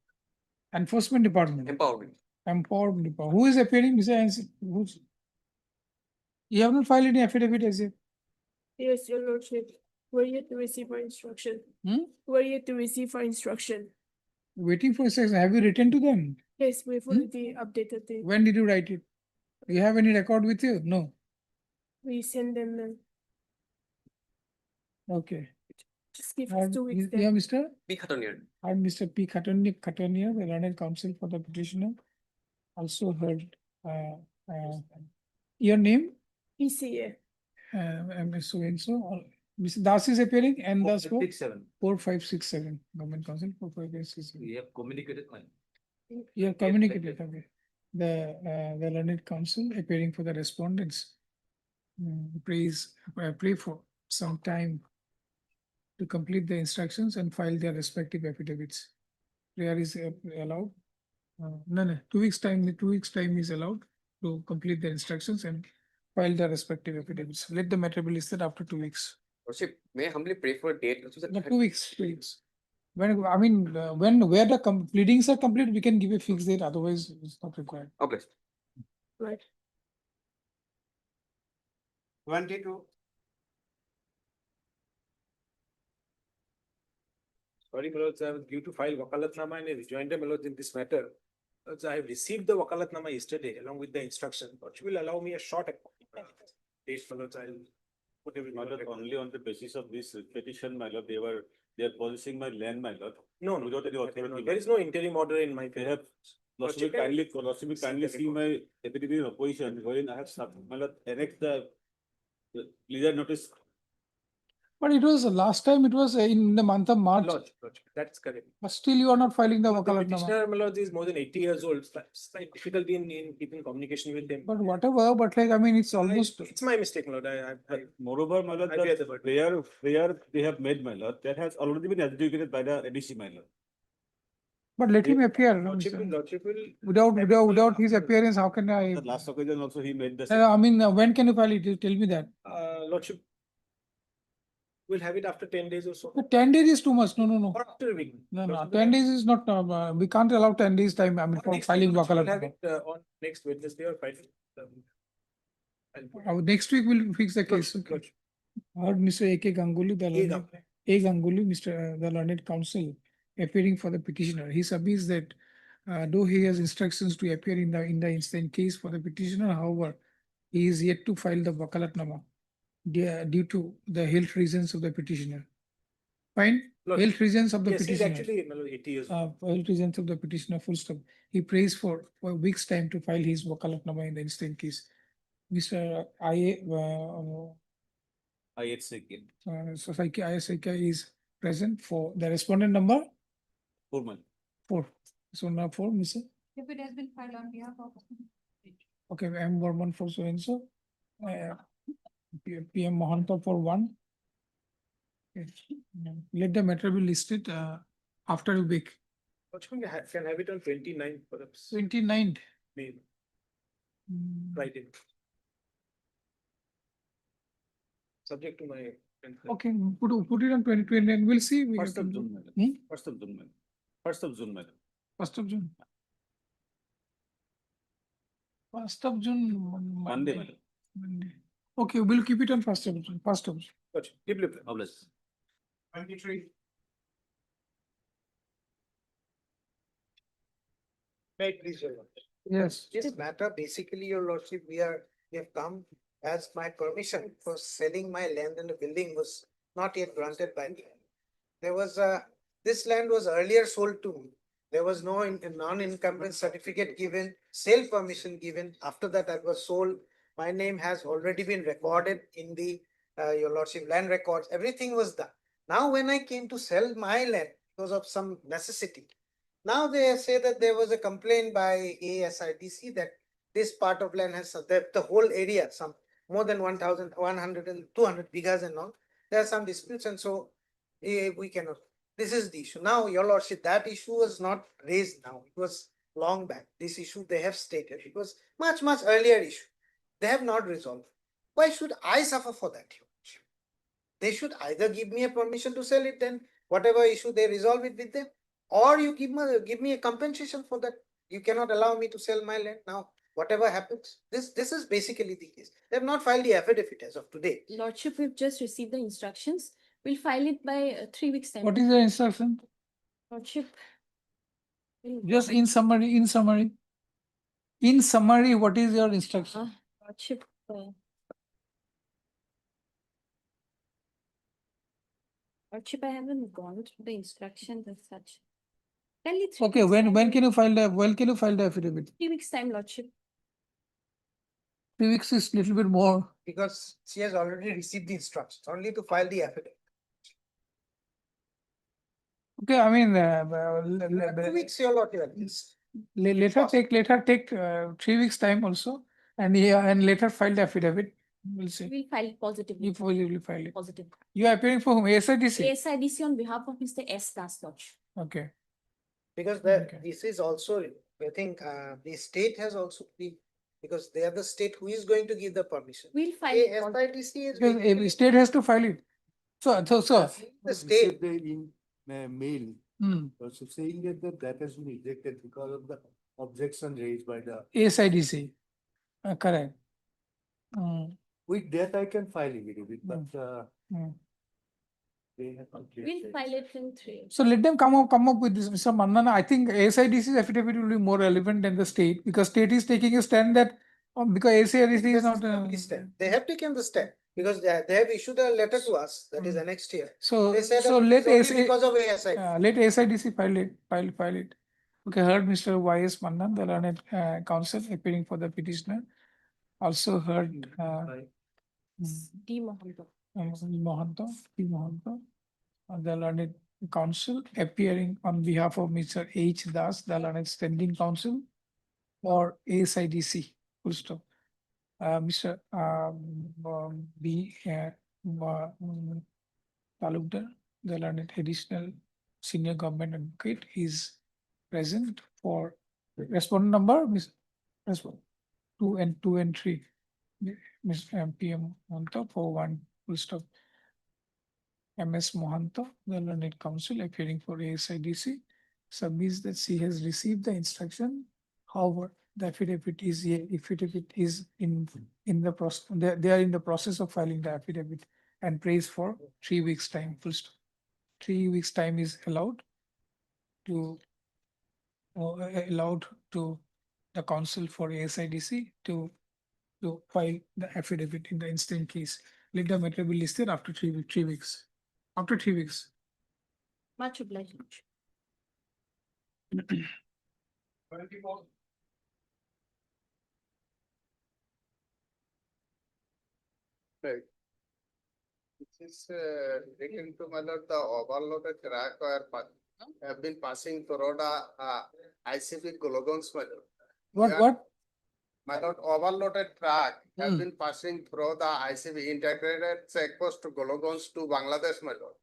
Enforcement department. Empowerment. Empowerment department. Who is appearing? Who's? You have not filed any affidavit as yet. Yes, your lordship. We're yet to receive our instruction. We're yet to receive our instruction. Waiting for a second. Have you written to them? Yes, we've already updated it. When did you write it? Do you have any record with you? No. We send them, Okay. just give us 2 weeks then. Yeah, Mr. P. Khatonier. I'm Mr. P. Khatonier, the learned counsel for the petitioner. Also heard your name? PCA. So and so. Mr. Das is appearing and the scope 6-7. 4567. Government counsel 4567. We have communicated. You have communicated, okay. The learned counsel appearing for the respondents. Pray for some time to complete the instructions and file their respective affidavits. Prayer is allowed. No, 2 weeks time. 2 weeks time is allowed to complete the instructions and file their respective affidavits. Let the matter be listed after 2 weeks. Lordship, may I humbly pray for a date? No, 2 weeks, 2 weeks. When where the pleadings are complete, we can give a fixed date. Otherwise, it's not required. Okay. Right. 22. Sorry, my lords, I was due to file wakalatnama and a rejoinder, my lords, in this matter. Lords, I have received the wakalatnama yesterday along with the instruction, which will allow me a short date, my lords. I'll put everything. My lord, only on the basis of this petition, my lord, they are possessing my land, my lord. No, Without any authority. there is no interim order in my They favor. have, Lordship will kindly see my affidavit in opposition, wherein I have, my lord, annexed the legal notice. But it was last time, it was in the month of March. Lodge, that's correct. But still you are not filing the The wakalatnama. petitioner, my lord, is more than 80 years old. Slight difficulty in keeping communication with them. But whatever, but like, I mean, it's almost. It's my mistake, my lord. Moreover, my lord, I bear the the prayer they have made, my lord, that has already been adjudicated by the ADC, my lord. But let him appear. no, Lordship sir. will. Without his appearance, how can I? The last occasion also he made the. I mean, when can you file it? You tell me that. Lordship. We'll have it after 10 days or so. But 10 days is too much. No. Or after a week. No. 10 days is not, we can't allow 10 days time, I mean, for filing We'll have wakalatnama. it on next Wednesday or Friday. Next week we'll fix the case. Okay. Heard Mr. A.K. Ganguly, the learned, A. Ganguly, Mr. The learned counsel, appearing for the petitioner. He submits that though he has instructions to appear in the instant case for the petitioner, however, he is yet to file the wakalatnama due to the health reasons of the petitioner. Fine, health reasons of the Yes, he's petitioner. actually 80 years. Health reasons of the petitioner, full stop. He prays for a week's time to file his wakalatnama in the instant case. Mr. IHC Society ISIK is present for the respondent number 4 months. 4. So now 4, Mr. If it has been filed on behalf of. Okay, M. Burman for so and so. PM Mohanta for 1. Okay. Let the matter be listed after a week. Can have it on 29th perhaps. 29th. May. Mm. Friday. Subject to my. Okay, put it on 2020 and we'll see. We 1st of can do- June, madam. Hmm? 1st of June, madam. 1st of June, madam. 1st of June. 1st of June. Monday, madam. Monday. Okay, we'll keep it on 1st of June. 1st of June. Gotcha. Keep it. Obvious. 23. May I please, Your Lordship? Yes. This matter, basically, Your Lordship, we have come as my permission for selling my land and the building was not yet granted by me. There was this land was earlier sold to me. There was no non-incumbent certificate given, sale permission given. After that, that was sold. My name has already been recorded in the, Your Lordship, land records. Everything was done. Now, when I came to sell my land because of some necessity, now they say that there was a complaint by ASIDC that this part of land has, the whole area, some more than 1,100 and 200 bighas and all. There are some disputes and so we cannot. This is the issue. Now, Your Lordship, that issue was not raised now. It was long back. This issue they have stated. It was much earlier issue. They have not resolved. Why should I suffer for that? Your Lordship? They should either give me a permission to sell it, then whatever issue they resolve it with them, or you give me a compensation for that. You cannot allow me to sell my land now. Whatever happens, this is basically the case. They have not filed the affidavit as of today. Lordship, we've just received the instructions. We'll file it by 3 weeks time. What is the instruction? Lordship. Just in summary, what is your instruction? Lordship. Lordship, I haven't gone through the instructions as such. Tell me 3 Okay, weeks when time. can you file the affidavit? 3 weeks time, Lordship. 3 weeks is little bit more. Because she has already received the instructions, only to file the affidavit. Okay, I mean, 2 weeks, Your Lordship, at least. let her take 3 weeks time also, and let her file the affidavit. We'll see. We'll file it positively. You will file it. Positive. You are appearing for whom? ASIDC? ASIDC on behalf of Mr. S. Das Lodge. Okay. Because Okay. this is also, I think, the state has also because they are the state who is going to give the permission. We'll file it. ASIDC is Because every state has to file it. So, the state. In mail, hmm, also saying that has been rejected because of the objection raised by the. ASIDC. Correct. Hmm, With that, I can file immediately, but hmm. they have. We'll file it in 3. So let them come up with this, Mr. Mannana. I think ASIDC's affidavit will be more relevant than the state, because state is taking a stand that because ASIDC is not. They have taken the step because they have issued a letter to us that is annexed here. So They said so that let it's only because of ASI. let ASIDC file it. Okay, heard Mr. Y.S. Mannan, the learned counsel appearing for the petitioner. Also heard D. Mohanto. P. Mohanto, the learned counsel appearing on behalf of Mr. H. Das, the learned standing counsel, or ASIDC, full stop. Mr. B. Talukdar, the learned additional senior government advocate, is present for respondent number, Miss 2 and 3. Ms. PM Mohanto for 1, full stop. MS Mohanto, the learned counsel appearing for ASIDC, submits that she has received the instruction. However, the affidavit is in the process. They are in the process of filing the affidavit and prays for 3 weeks time. Full stop. 3 weeks time is allowed. to allowed to the counsel for ASIDC to file the affidavit in the instant case. Let the matter be listed after 3 weeks. After 3 weeks. Much obliged. Right. This is taken to my lord, the overloaded track have been passing through the ICP Gologons, my lord. What? My lord, overloaded track have Hmm. been passing through the ICP integrated checkpost to Gologons to Bangladesh, my lord.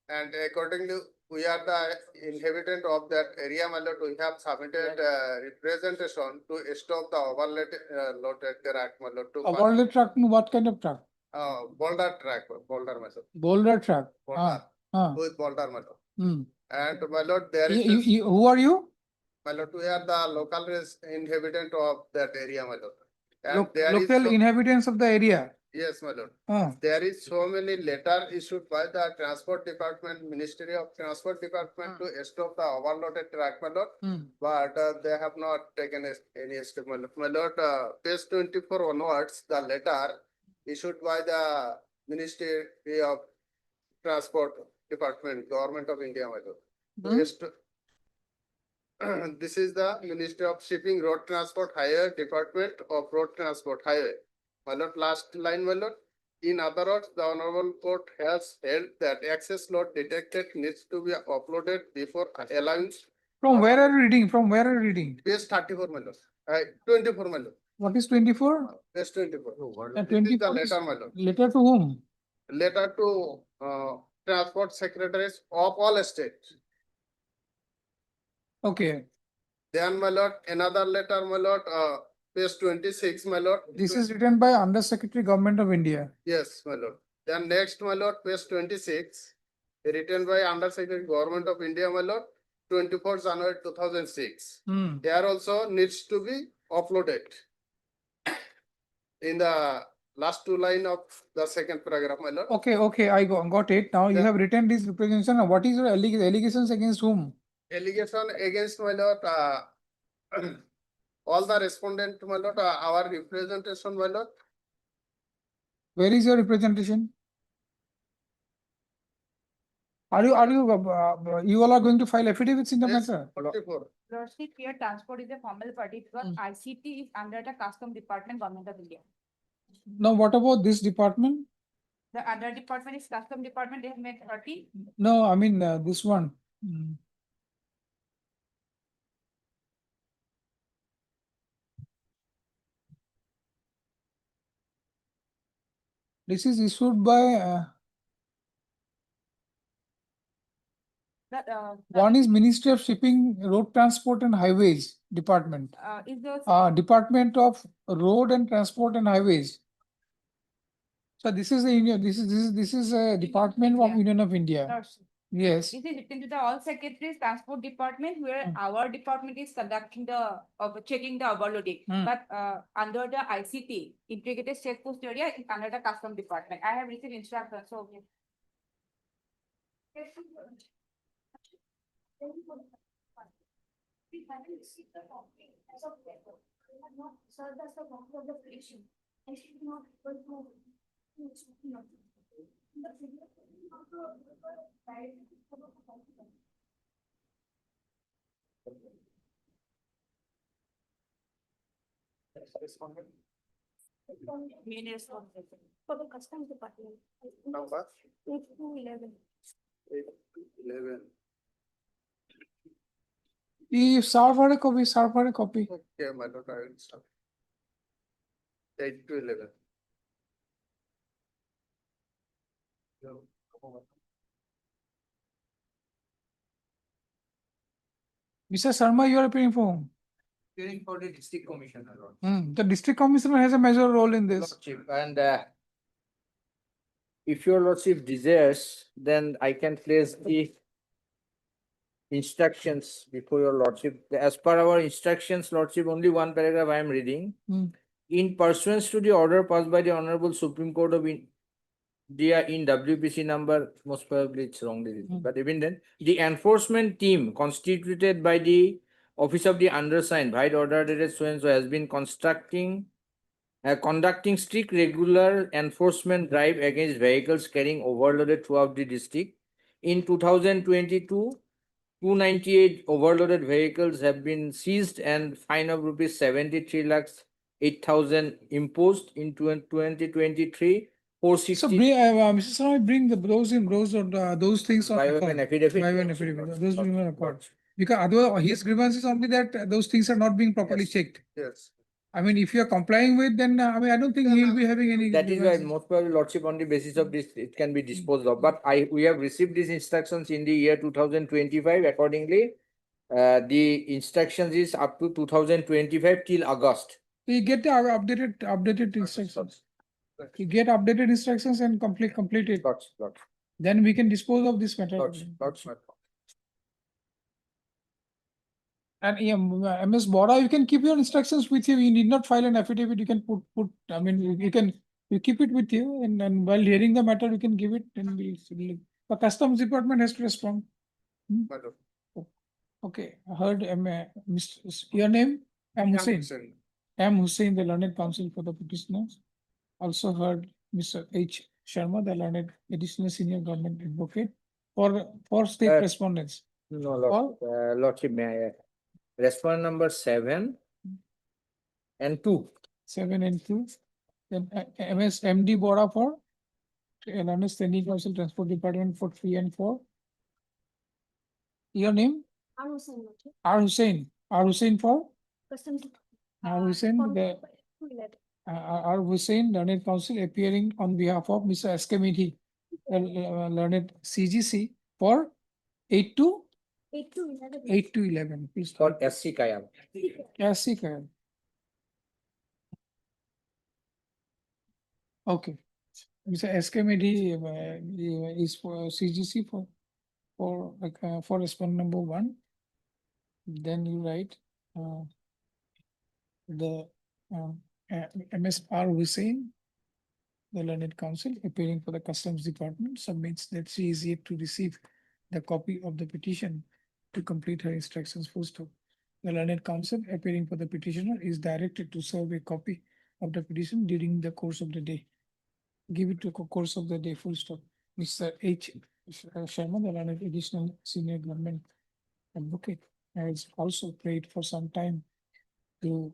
And accordingly, we are the inhabitant of that area, my lord. We have submitted representation to stop the overloaded loaded track, my lord. To Overload truck, what kind of truck? boulder track, boulder, my lord. Boulder truck. Boulder. Ah. With boulder, my lord. Hmm. And my lord, there is. Who are you? My lord, we are the local inhabitant of that area, my lord. And there is Local inhabitants of the area. yes, my lord. Ah. There is so many letter issued by the Transport Department, Ministry of Transport Department to stop the overloaded track, my lord. Hmm. But they have not taken any step, my lord. My lord, page 24 onwards, the letter issued by the Ministry of Transport Department, Government of India, my lord. This is the Ministry of Shipping, Road Transport, Highway, Department of Road Transport, Highway. My lord, last line, my lord. In other words, the Honorable Court has held that excess load detected needs to be uploaded before allowing. From where are you reading? From where are you reading? Page 34, my lord. 24, my lord. What is 24? Page 24. And This is the 24 is letter, my lord. letter to whom? Letter to Transport Secretaries of all states. Okay. Then, my lord, another letter, my lord, page 26, my lord. This is written by Under Secretary Government of India. Yes, my lord. Then next, my lord, page 26, written by Under Secretary Government of India, my lord, 24 January 2006. Hmm. There also needs to be uploaded in the last two line of the second paragraph, my lord. Okay, I got it. Now you have written this representation. What is your allegations against whom? Allegation against, my lord, all the respondent, my lord, our representation, my lord. Where is your representation? You all are going to file affidavits in the Yes, matter? 44. Lordship, here transport is a formal party because ICT is under the Custom Department, Government of India. Now, what about this department? The other department is Custom Department, they have made 30. No, I mean this one. This is issued by one is Ministry of Shipping, Road Transport and Highways Department. Is the Department of Road and Transport and Highways. So this is a Department of Union of India. Lordship. Yes. This is written to the all secretaries transport department where our department is conducting the checking the overloading. But under the ICT integrated checkpost area is under the custom department. I have received instructions. So main responsible For the customs department. Number 8 to 11. 11. You serve her a copy. Okay, my lord, I will start. 8 to 11. Mr. Sharma, you are appearing for whom? Hearing for the district commissioner. The district commissioner has a major role in this. Lordship, and if your lordship desires, then I can place the instructions before your lordship. As per our instructions, lordship, only one paragraph I am reading. In pursuance to the order passed by the Honorable Supreme Court of they are in WPC number, most probably it's wrongly written, Mm. but even then, the enforcement team constituted by the office of the undersigned, Bhai order dated so and so has been conducting strict regular enforcement drive against vehicles carrying overloaded throughout the district. In 2022, 298 overloaded vehicles have been seized and fine of rupees 73 lakhs 8,000 imposed in 2023. So 460 bring, Mrs. Roy, bring those things on by way of record. an affidavit. By way of an affidavit, those will be on record. Because otherwise, his grievance is only that those things are not being properly checked. Yes. I mean, if you are complying with, then, I mean, I don't think he will be having any. That is why grievances. most probably lordship on the basis of this, it can be disposed of. But we have received these instructions in the year 2025. Accordingly, the instructions is up to 2025 till August. We get the updated instructions. You get updated instructions and complete it. Lots. Then we can dispose of this matter. Lots. And MS Bora, you can keep your instructions with you. You need not file an affidavit. You can put. I mean, you keep it with you, and while hearing the matter, you can give it, and the customs department has to respond. Okay, I heard your name? M. Hussain. M. Hussain, the learned counsel for the petitioners. Also heard Mr. H. Sharma, the learned additional senior government advocate for state respondents. No, lordship, may I? Respondent number 7 and 2. 7 and 2. Then MS MD Bora for learned standing counsel transport department for 3 and 4. Your name? R. Hussain. R. Hussain for? R. Hussain, the R. Hussain, learned counsel appearing on behalf of Mr. S. Committee, learned CGC for 8 to 11. Please. For SC Kayam. SC Kayam. Okay. Mr. S. Committee is for CGC for respondent number 1. Then you write the MS R. Hussain, the learned counsel appearing for the customs department, submits that she is yet to receive the copy of the petition to complete her instructions full stop. The learned counsel appearing for the petitioner is directed to serve a copy of the petition during the course of the day. Give it to course of the day full stop. Mr. H. Sharma, the learned additional senior government advocate, has also prayed for some time to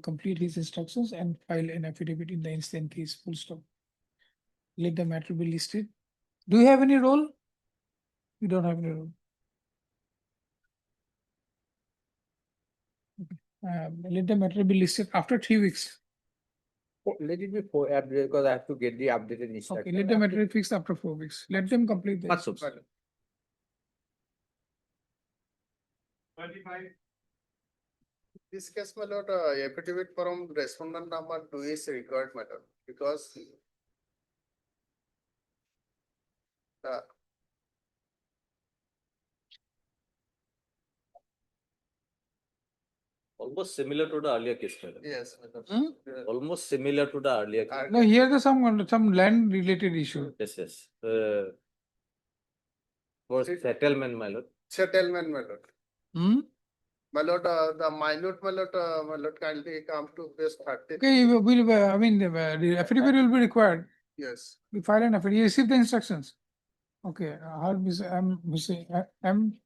complete his instructions and file an affidavit in the instant case full stop. Let the matter be listed. Do you have any role? You don't have any role. Let the matter be listed after 3 weeks. Let it be 4 because I have to get the updated instruction. Okay, let the matter be fixed after 4 weeks. Let them complete this. This case, my lord, affidavit from respondent number 2 is required, my lord, because Almost similar to the earlier case, madam. yes, my lord. Almost similar to the earlier case. No, here there's some land related issue. Yes. For settlement, my lord. Settlement, my lord. Hmm? My lord, the minute, my lord, kindly come to this 30. Okay, I mean, the affidavit will be required. Yes. We file an affidavit. You receive the instructions. Okay, M. Hussain, M.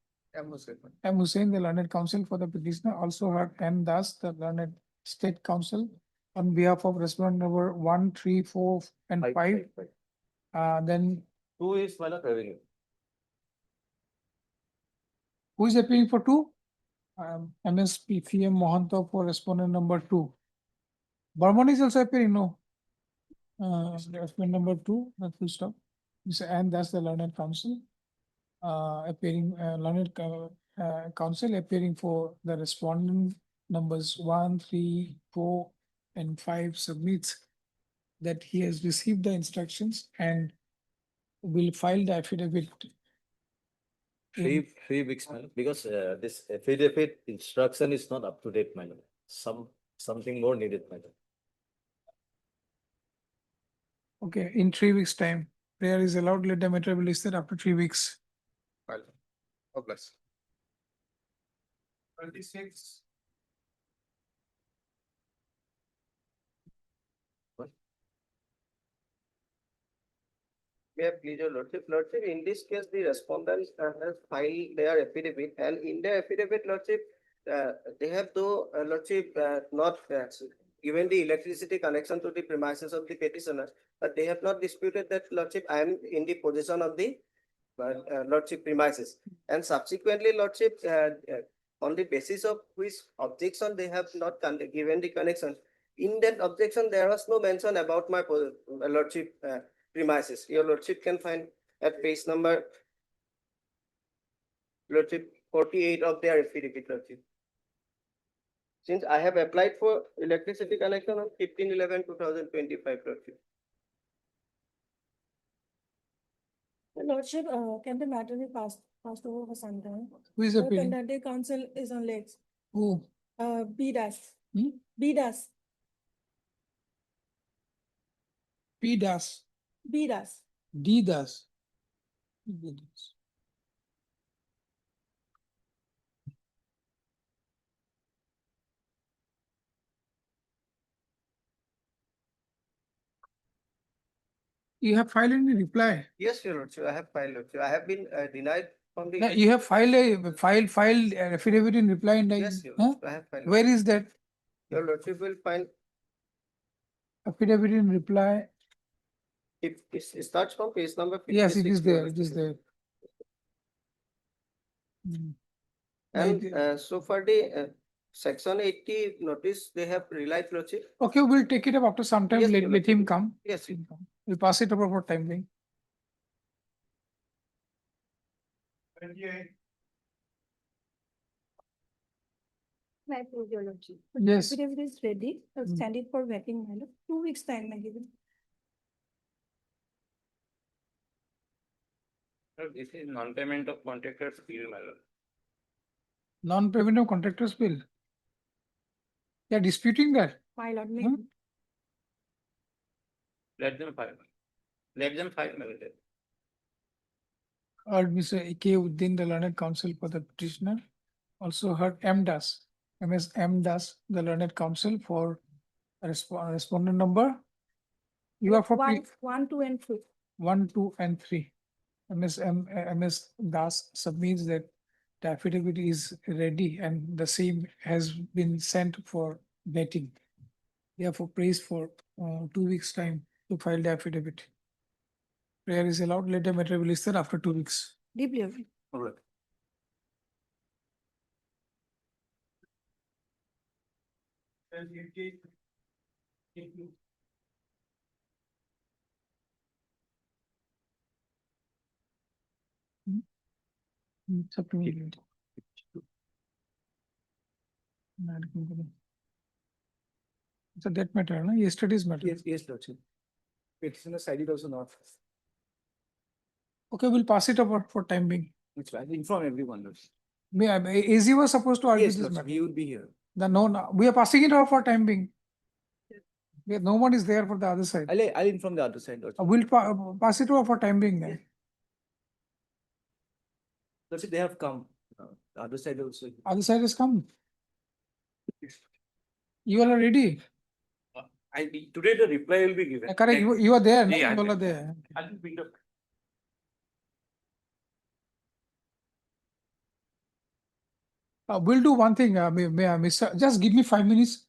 Hussain, the learned counsel for the petitioner, also heard M. Das, the learned state counsel, on behalf of respondent number 1, 3, 4, and 5. Then 2 is my lord revenue. who is appearing for 2? MSP PM Mohanto for respondent number 2. Burman is also appearing, no? Respondent number 2, that will stop. And that's the learned counsel. Appearing, learned counsel appearing for the respondent numbers 1, 3, 4, and 5 submits that he has received the instructions and will file the affidavit. 3 weeks, my lord, because this affidavit instruction is not up to date, my lord. Something more needed, my lord. Okay, in 3 weeks' time, prayer is allowed, let the matter be listed after 3 weeks. File. God bless. 26. May I please your lordship, lordship, in this case, the respondent has filed their affidavit and in their affidavit, lordship, they have though, lordship, not given the electricity connection to the premises of the petitioner, but they have not disputed that, lordship, I am in the possession of the lordship premises. And subsequently, lordship, on the basis of which objection they have not given the connection. In that objection, there was no mention about my lordship premises. Your lordship can find at page number lordship 48 of their affidavit, lordship. Since I have applied for electricity connection on 15/11/2025, lordship. Lordship, can the matter be passed over for some time? Who is The appealing? contending counsel is on legs. Who? B dash. Hmm? B dash. P das, B dash. D das. D das. You have filed any reply? Yes, your lordship, I have filed, lordship. I have been denied from the. No, you have filed an affidavit in reply and Yes, your huh? lordship, I have filed. Where is that Your lordship will find, affidavit in reply? if it starts from page number 56. Yes, it is your there, it is lordship. there. Hmm. And Right. so for the section 80 notice, they have relied, lordship. Okay, we'll take it up after some time, Yes, let, your let him lordship. come. Yes, Let him come. We'll pass it over for time being. 28. My approve your lordship. Yes. Affidavit is ready. I'll Hmm. send it for vetting, my lord. 2 weeks time I given. This is non-payment of contractor's bill, my lord. Non-payment of contractor's bill. They are disputing that. My lord, Hmm? Let them file. Let them file, my lord. Heard Mr. A.K. within the learned counsel for the petitioner. Also heard M. Das, MS M. Das, the learned counsel for respondent number. You are for one, 2, and 3. 1, 2, and 3. MS Das submits that the affidavit is ready and the same has been sent for vetting. Therefore, prays for 2 weeks' time to file the affidavit. Prayer is allowed, let the matter be listed after 2 weeks. Deeply agree. All right. It's up to me. It's a debt matter, no? Yesterday's matter. Yes, lordship. Petitioner cited also not. Okay, we'll pass it over for time being. Which I inform everyone, lordship. AZ was supposed to argue Yes, this lordship, matter. he would be here. No, we are passing it over for time being. No one is there for the other side. I'll inform the other side, lordship. We'll pass it over for time being then. Lordship, they have come. The other side also. Other side has come. You all are ready. Today the reply will be given. Correct, you are there, no? Yeah, You all are there. I'll be picked up. We'll do one thing, Mr. Just give me 5 minutes.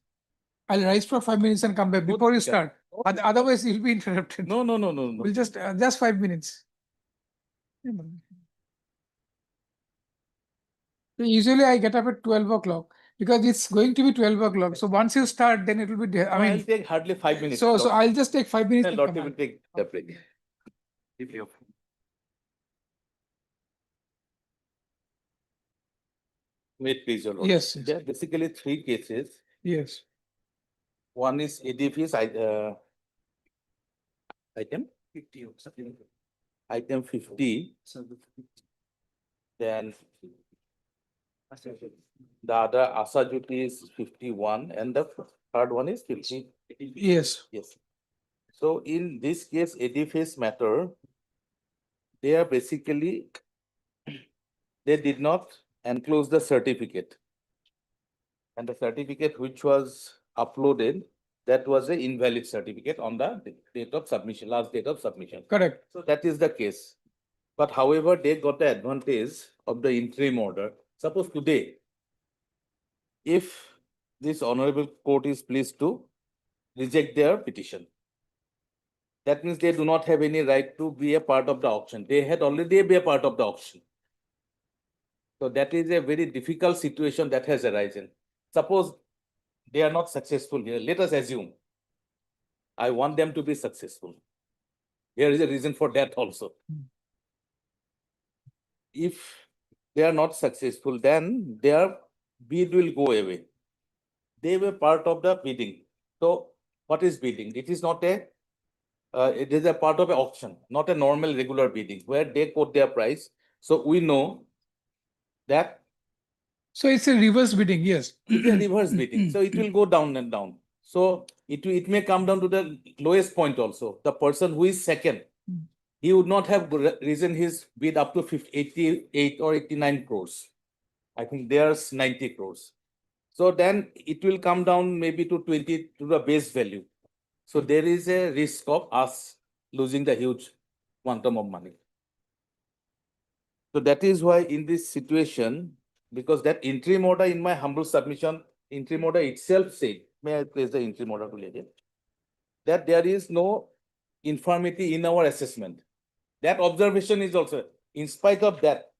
I'll rise for 5 minutes and come back before you start. Otherwise, you'll be interrupted. No. We'll just 5 minutes. Usually I get up at 12 o'clock because it's going to be 12 o'clock. So once you start, then it will be, I I'll mean, take hardly 5 minutes. so I'll just take 5 minutes. and Lordship come will back. take the break. Deeply okay. Wait, please, your lordship. Yes, There are basically 3 cases. yes. One is ADP's item 50 or something. Item 50, then the other Asa duty is 51 and the third one is 50. Yes. Yes. So in this case, edifice matter, they are basically, they did not enclose the certificate. And the certificate which was uploaded, that was an invalid certificate on the date of submission, last date of submission. Correct. So that is the case. But however, they got the advantage of the interim order. Suppose today, if this honorable court is pleased to reject their petition, that means they do not have any right to be a part of the auction. They had already been a part of the auction. So that is a very difficult situation that has arisen. Suppose they are not successful here. Let us assume. I want them to be successful. There is a reason for that also. If they are not successful, then their bid will go away. They were part of the bidding. So what is bidding? It is not a, it is a part of an auction, not a normal regular bidding where they quote their price. So we know that. So it's a reverse bidding, yes. It's a reverse bidding. So it will go down and down. So it may come down to the lowest point also. The person who is second, he would not have risen his bid up to 88 or 89 crores. I think there's 90 crores. So then it will come down maybe to 20 to the base value. So there is a risk of us losing the huge quantum of money. So that is why in this situation, because that interim order in my humble submission, interim order itself said, may I place the interim order to lady, that there is no infirmity in our assessment. That observation is also, in spite of that,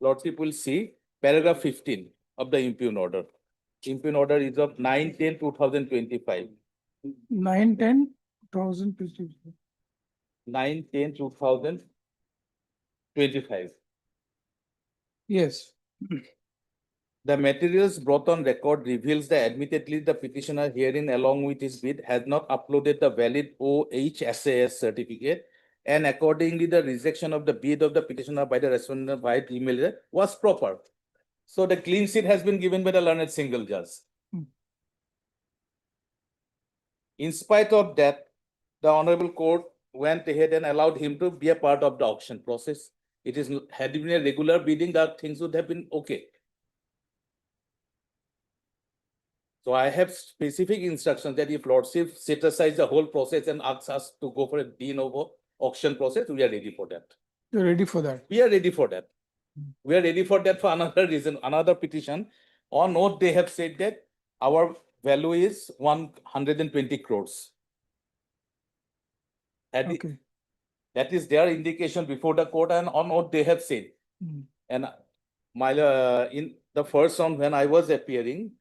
Lordship will see paragraph 15 of the impugn order. Impugn order is of 9/10/2025. 9/10/2025. 9/10/2025. Yes. The materials brought on record reveals that admittedly the petitioner herein along with his bid has not uploaded the valid OHSAS certificate, and accordingly the rejection of the bid of the petitioner by the respondent by email was proper. So the clean sheet has been given by the learned single judge. In spite of that, the Honorable Court went ahead and allowed him to be a part of the auction process. It is, had it been a regular bidding, that things would have been okay. So I have specific instructions that if Lordship set aside the whole process and asks us to go for a de novo auction process, we are ready for that. You're ready for that? We are ready for that. We are ready for that for another reason, another petition. On note, they have said that our value is 120 crores. Okay. That is their indication before the court, and on what they have said. And my in the first round when I was appearing,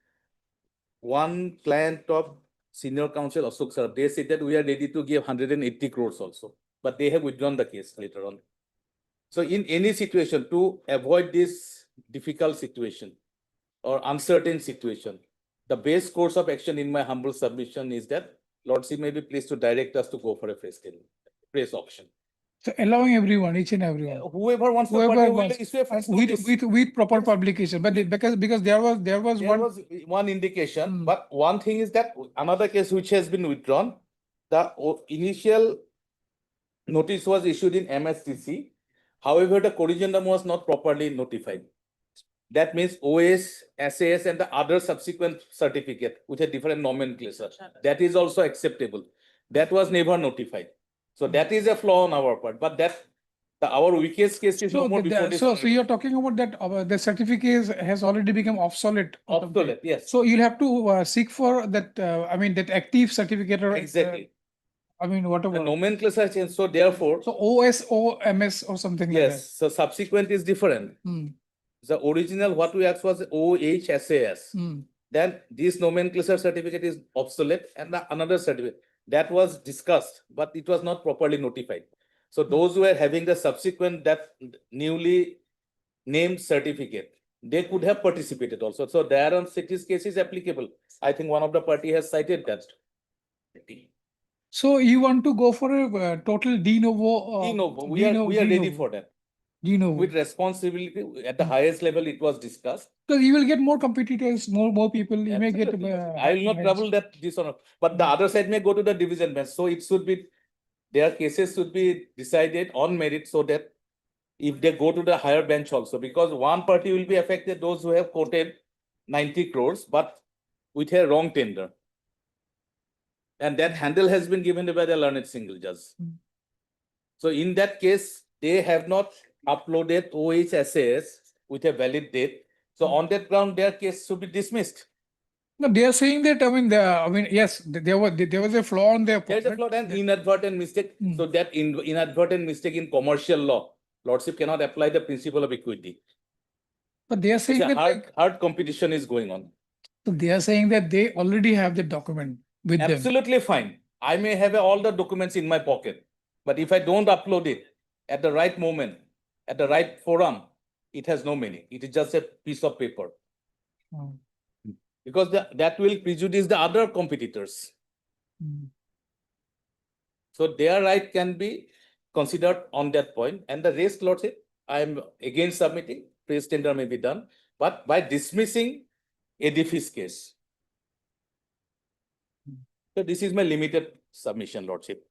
one client of senior counsel Ashok sir, they said that we are ready to give 180 crores also, but they have withdrawn the case later on. So in any situation, to avoid this difficult situation or uncertain situation, the best course of action in my humble submission is that Lordship may be pleased to direct us to go for a press auction. So allowing everyone, each and everyone. Whoever wants to Whoever wants, issue a press notice. with proper publication, but because there was one indication, but one thing is that another case which has been withdrawn, the initial notice was issued in MSTC. However, the corrigendum was not properly notified. That means OS, SAS, and the other subsequent certificate, which are different nomenclature, that is also acceptable. That was never notified. So that is a flaw on our part, but that our weakest case is no more before this. So you're talking about that the certificate has already become obsolete. Obsolete, yes. So you'll have to seek for that. I mean that active certificate or exactly. I mean whatever. The nomenclature changed. So therefore. So OS or MS or something like that. Yes. So subsequent is different. The original what we asked was OHSAS. Then this nomenclature certificate is obsolete, and another certificate that was discussed, but it was not properly notified. So those who are having the subsequent that newly named certificate, they could have participated also. So there on city's case is applicable. I think one of the party has cited that. So you want to go for a total de novo? De novo. We are ready for that. Do you know? with responsibility at the highest level, it was discussed. Because you will get more competitors, more people, you may get. Absolutely. I will not trouble that this or not, but the other side may go to the division bench. So it should be, their cases should be decided on merit so that if they go to the higher bench also, because one party will be affected, those who have quoted 90 crores, but with a wrong tender. And that handle has been given by the learned single judge. So in that case, they have not uploaded OHSAS with a valid date. So on that ground, their case should be dismissed. No, they are saying that, yes, there was a flaw on their There is a part. flaw and inadvertent mistake. So that inadvertent mistake in commercial law, Lordship cannot apply the principle of equity. But they are saying It's a that, hard competition is going on. so they are saying that they already have the document with them. Absolutely fine. I may have all the documents in my pocket, but if I don't upload it at the right moment, at the right forum, it has no meaning. It is just a piece of paper. Because that will prejudice the other competitors. So their right can be considered on that point. And the rest, Lordship, I am again submitting, praise tender may be done, but by dismissing edifice case. So this is my limited submission, Lordship.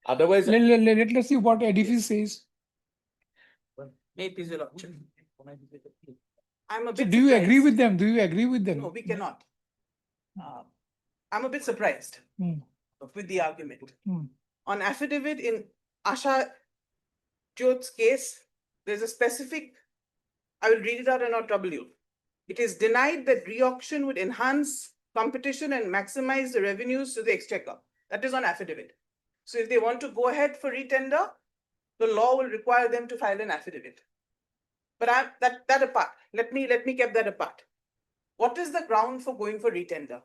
Otherwise, Let's see what edifice says. I'm a So bit do you agree surprised. with them? Do you agree with them? No, we cannot. I'm a bit surprised with the argument. On affidavit in Asha Jyot's case, there's a specific, I will read it out and not trouble you. It is denied that re-auction would enhance competition and maximize the revenues to the exchequer. That is on affidavit. So if they want to go ahead for retender, the law will require them to file an affidavit. But that apart, let me keep that apart. What is the ground for going for retender?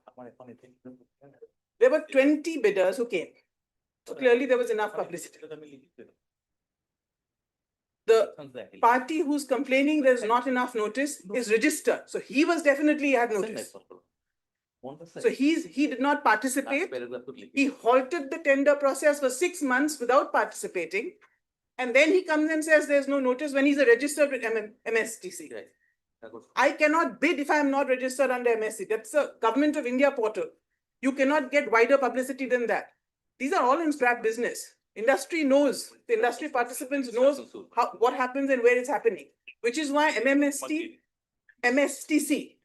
There were 20 bidders who came. So clearly there was enough publicity. The party who's complaining there's not enough notice is registered. So he was definitely had notice. So he did not participate. He halted the tender process for 6 months without participating. And then he comes and says there's no notice when he's a registered with MSTC. I cannot bid if I am not registered under MSC. That's a Government of India portal. You cannot get wider publicity than that. These are all in scrap business. Industry knows, the industry participants knows what happens and where it's happening, which is why MSTC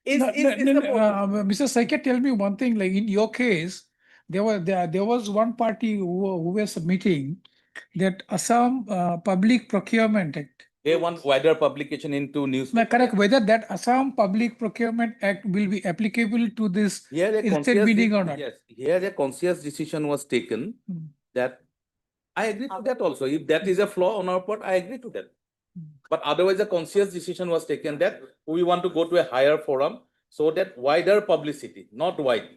is the portal. Mr. Saikat, tell me one thing, like in your case, there was one party who were submitting that Assam Public Procurement Act. They want wider publication into newspaper. Correct, whether that Assam Public Procurement Act will be applicable to this instant bidding or not. Yes, here a conscious decision was taken that I agree to that also. If that is a flaw on our part, I agree to that. But otherwise, a conscious decision was taken that we want to go to a higher forum so that wider publicity, not wide.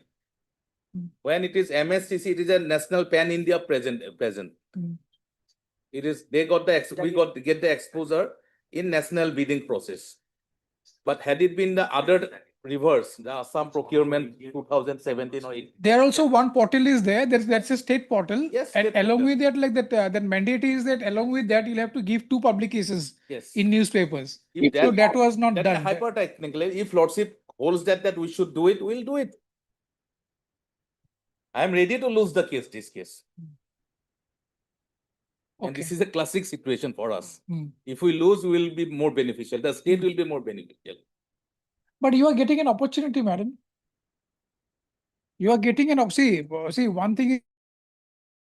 When it is MSTC, it is a national pan-India present. It is, we got to get the exposure in national bidding process. But had it been the other reverse, the Assam procurement 2017 or 18. There also one portal is there, that's a state portal. Yes, And state along portal. with that, like that mandate is that along with that, you'll have to give 2 publications Yes. in newspapers. If So that was not that done. is hyper-technical. If Lordship holds that we should do it, we'll do it. I am ready to lose this case. And this is a classic situation for us. If we lose, we will be more beneficial. The state will be more beneficial. But you are getting an opportunity, madam. You are getting an see, one thing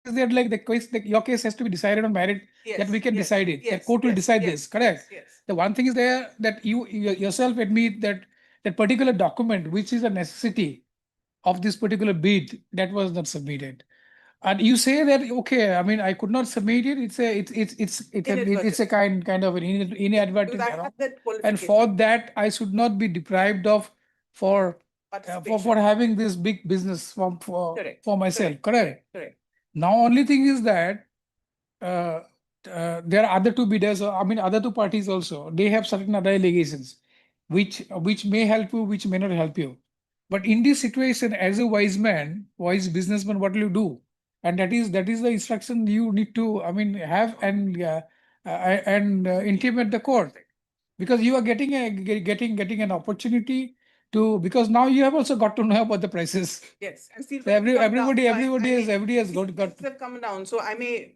is that like the case, your case has to be decided on merit, that we can decide it. The court will decide this, correct? Yes. The one thing is there that you yourself admit that that particular document, which is a necessity of this particular bid, that was not submitted. And you say that, okay, I mean, I could not submit it. It's a kind of an inadvertent Because I error. have that And qualification. for that, I should not be deprived of for having this big business for myself. Correct. Now, only thing is that there are other 2 bidders, other 2 parties also. They have certain other allegations, which may help you, which may not help you. But in this situation, as a wise man, wise businessman, what will you do? And that is the instruction you need to, have and and intimate the court. Because you are getting an opportunity to, because now you have also got to know about the prices. Yes, and steel So prices come down. everybody has got. Prices have come down, so I may,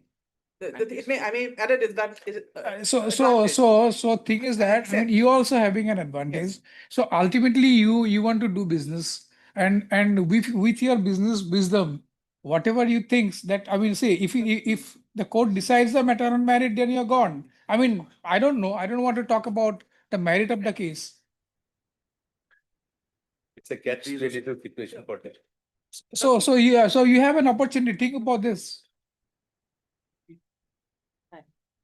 I may add a disadvantage. So thing is that, I mean, you also having an advantage. So ultimately, you want to do business, and with your business wisdom, whatever you think that, I mean, say if the court decides the matter on merit, then you're gone. I mean, I don't know. I don't want to talk about the merit of the case. It's a catch-22 situation for them. So you have an opportunity. Think about this.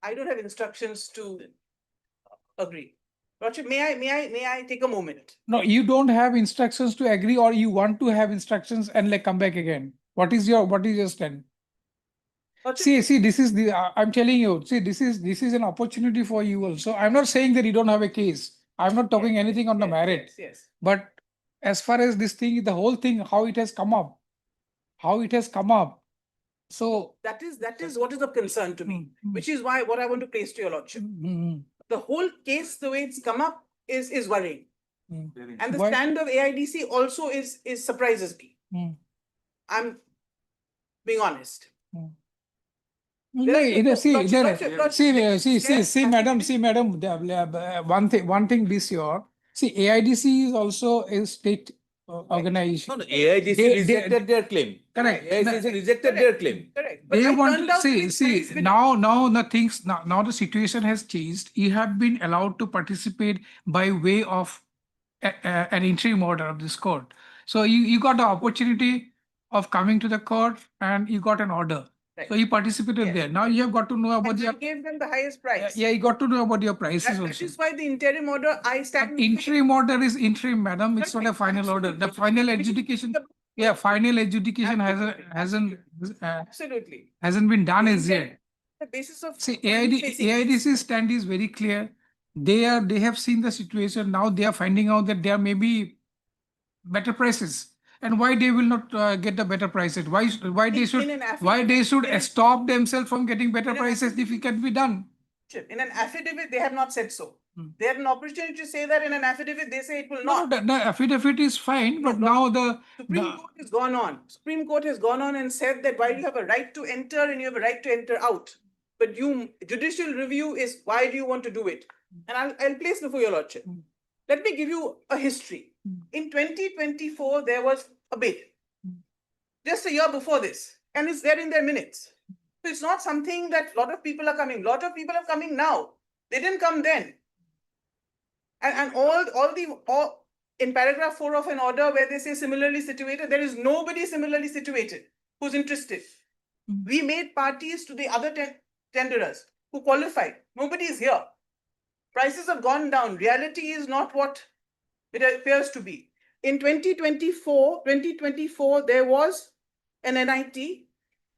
I don't have instructions to agree. Lordship, may I take a moment? No, you don't have instructions to agree, or you want to have instructions and like come back again. What is your stand? Lordship, See, this is I'm telling you, see, this is an opportunity for you also. I'm not saying that you don't have a case. I'm not talking anything on the merit. yes. But as far as this thing, the whole thing, how it has come up. So That is what is of concern to me, which is why what I want to place to your Lordship. The whole case, the way it's come up, is worrying. And the stand of AIDC also is surprises me. I'm being honest. See, madam, one thing be sure. See, AIDC is also a state organization. No, AIDC rejected their claim. Correct. AIDC rejected their claim. Correct. They want to see now the situation has changed. You have been allowed to participate by way of an interim order of this court. So you got the opportunity of coming to the court and you got an order. Right. So you participated there. Now you have got to know about And your. I gave them the highest price. Yeah, you got to know about your prices That also. is why the interim order I stand. Interim order is interim, madam. It's not a final order. The final adjudication. Yeah, final adjudication hasn't Absolutely. hasn't been done as yet. The basis of See, AIDC stand is very clear. They have seen the situation. Now they are finding out that there may be better prices. And why they will not get the better prices? Why they should stop themselves from getting better prices if it can be done? In an affidavit, they have not said so. They have an opportunity to say that in an affidavit, they say it will not. No, the affidavit is fine, but now the Supreme Court has gone on. Supreme Court has gone on and said that while you have a right to enter and you have a right to enter out, but judicial review is why do you want to do it? And I'll place before your Lordship. Let me give you a history. In 2024, there was a bid. Just a year before this, and it's there in their minutes. So it's not something that a lot of people are coming. A lot of people are coming now. They didn't come then. And all in paragraph 4 of an order where they say similarly situated, there is nobody similarly situated who's interested. We made parties to the other tenderers who qualified. Nobody is here. Prices have gone down. Reality is not what it appears to be. In 2024, there was an NIT.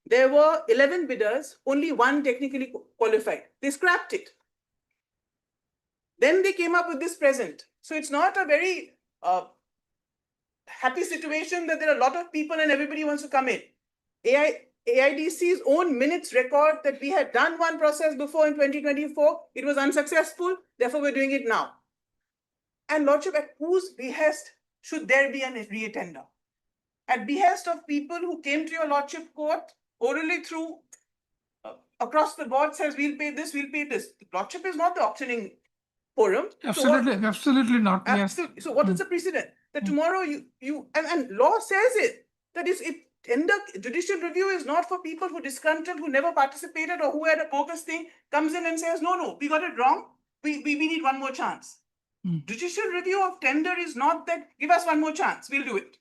There were 11 bidders, only one technically qualified. They scrapped it. Then they came up with this present. So it's not a very happy situation that there are a lot of people and everybody wants to come in. AIDC's own minutes record that we had done one process before in 2024. It was unsuccessful. Therefore, we're doing it now. And Lordship, at whose behest should there be a re-tender? At behest of people who came to your Lordship court orally through across the board says we'll pay this, we'll pay this. The Lordship is not the auctioning forum. Absolutely not. Absolutely. Yes. So what is the precedent? That tomorrow and law says it, that is, if tender judicial review is not for people who disgruntled, who never participated or who had a bogus thing, comes in and says, no, we got it wrong. We need one more chance. Judicial review of tender is not that, give us one more chance, we'll do it.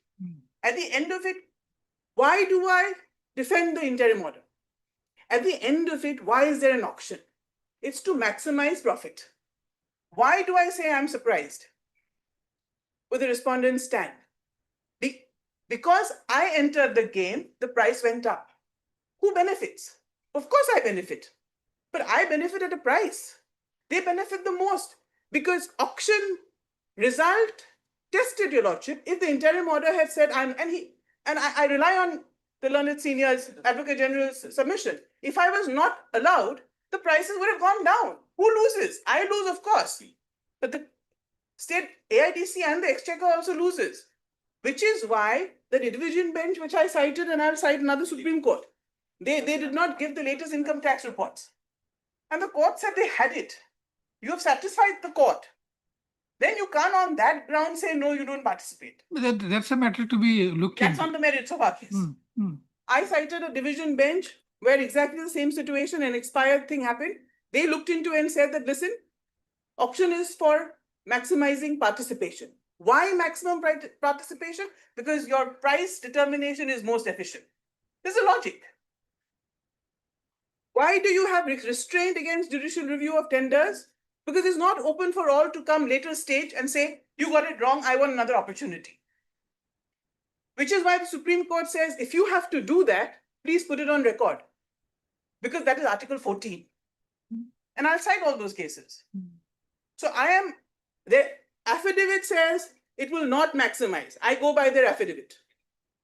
At the end of it, why do I defend the interim order? At the end of it, why is there an auction? It's to maximize profit. Why do I say I'm surprised with the respondent's stand? Because I entered the game, the price went up. Who benefits? Of course I benefit, but I benefit at a price. They benefit the most because auction result tested, your Lordship. If the interim order had said, I rely on the learned senior's Advocate General's submission. If I was not allowed, the prices would have gone down. Who loses? I lose, of course. But the state AIDC and the Exchequer also loses, which is why the division bench, which I cited, and I'll cite another Supreme Court, they did not give the latest income tax reports. And the court said they had it. You have satisfied the court. Then you can't on that ground say, no, you don't participate. That's a matter to be looked That's into. on the merits of our case. I cited a division bench where exactly the same situation, an expired thing happened. They looked into and said that, listen, auction is for maximizing participation. Why maximum participation? Because your price determination is most efficient. There's a logic. Why do you have restraint against judicial review of tenders? Because it's not open for all to come later stage and say, you got it wrong, I want another opportunity. Which is why the Supreme Court says, if you have to do that, please put it on record. Because that is Article 14. And I'll cite all those cases. So the affidavit says it will not maximize. I go by their affidavit.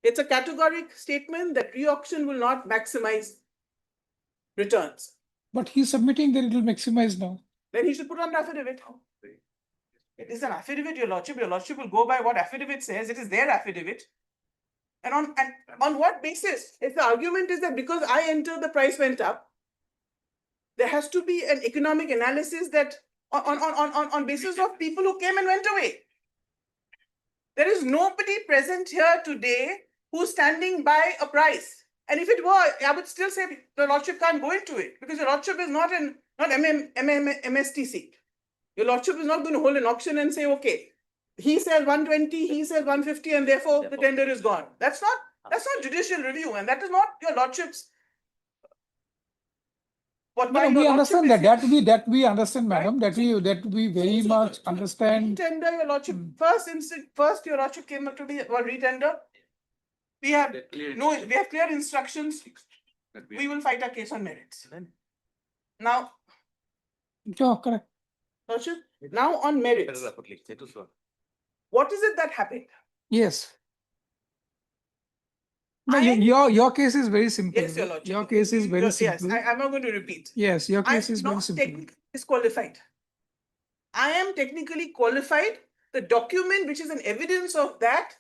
It's a categoric statement that re-auction will not maximize returns. But he's submitting that it will maximize now. Then he should put on the affidavit. It is an affidavit, your lordship. Your lordship will go by what affidavit says. It is their affidavit. And on what basis? If the argument is that because I entered, the price went up, there has to be an economic analysis that on basis of people who came and went away. There is nobody present here today who's standing by a price. And if it were, I would still say the lordship can't go into it because your lordship is not MSTC. Your lordship is not going to hold an auction and say, okay, he says 120, he says 150, and therefore the tender is gone. That's not judicial review, and that is not your lordship's. We understand that we understand, madam, that we very much understand. Retender, your lordship, first your lordship came up to me about retender. We have clear instructions. We will fight our case on merits. Now, Correct. lordship, now on merits. What is it that happened? Yes. No, your case is very simple. Yes, your lordship. Your case is very simple. Yes, I'm not going to repeat. Yes, your case is very I'm not simple. technically disqualified. I am technically qualified. The document which is an evidence of that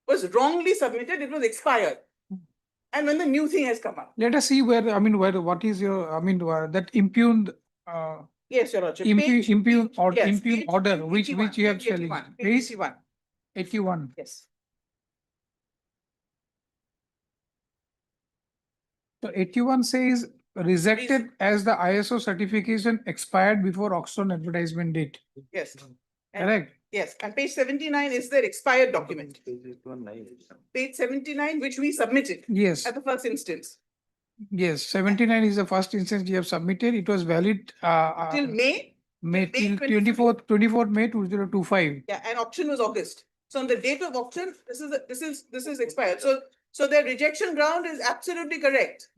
was wrongly submitted. It was expired. And when the new thing has come up. Let us see what is your, that impugned, Yes, your lordship. impugned Page order, which 81, you have page challenged. 81, Page page 81. 81. Yes. So 81 says rejected as the ISO certification expired before auction advertisement date. Yes. Correct. Yes, and page 79 is the expired document. Page 79, which we submitted. Yes. At the first instance. Yes, 79 is the first instance you have submitted. It was valid Till May? till 24th May 2025. Yeah, and auction was August. So on the date of auction, this is expired. So their rejection ground is absolutely correct.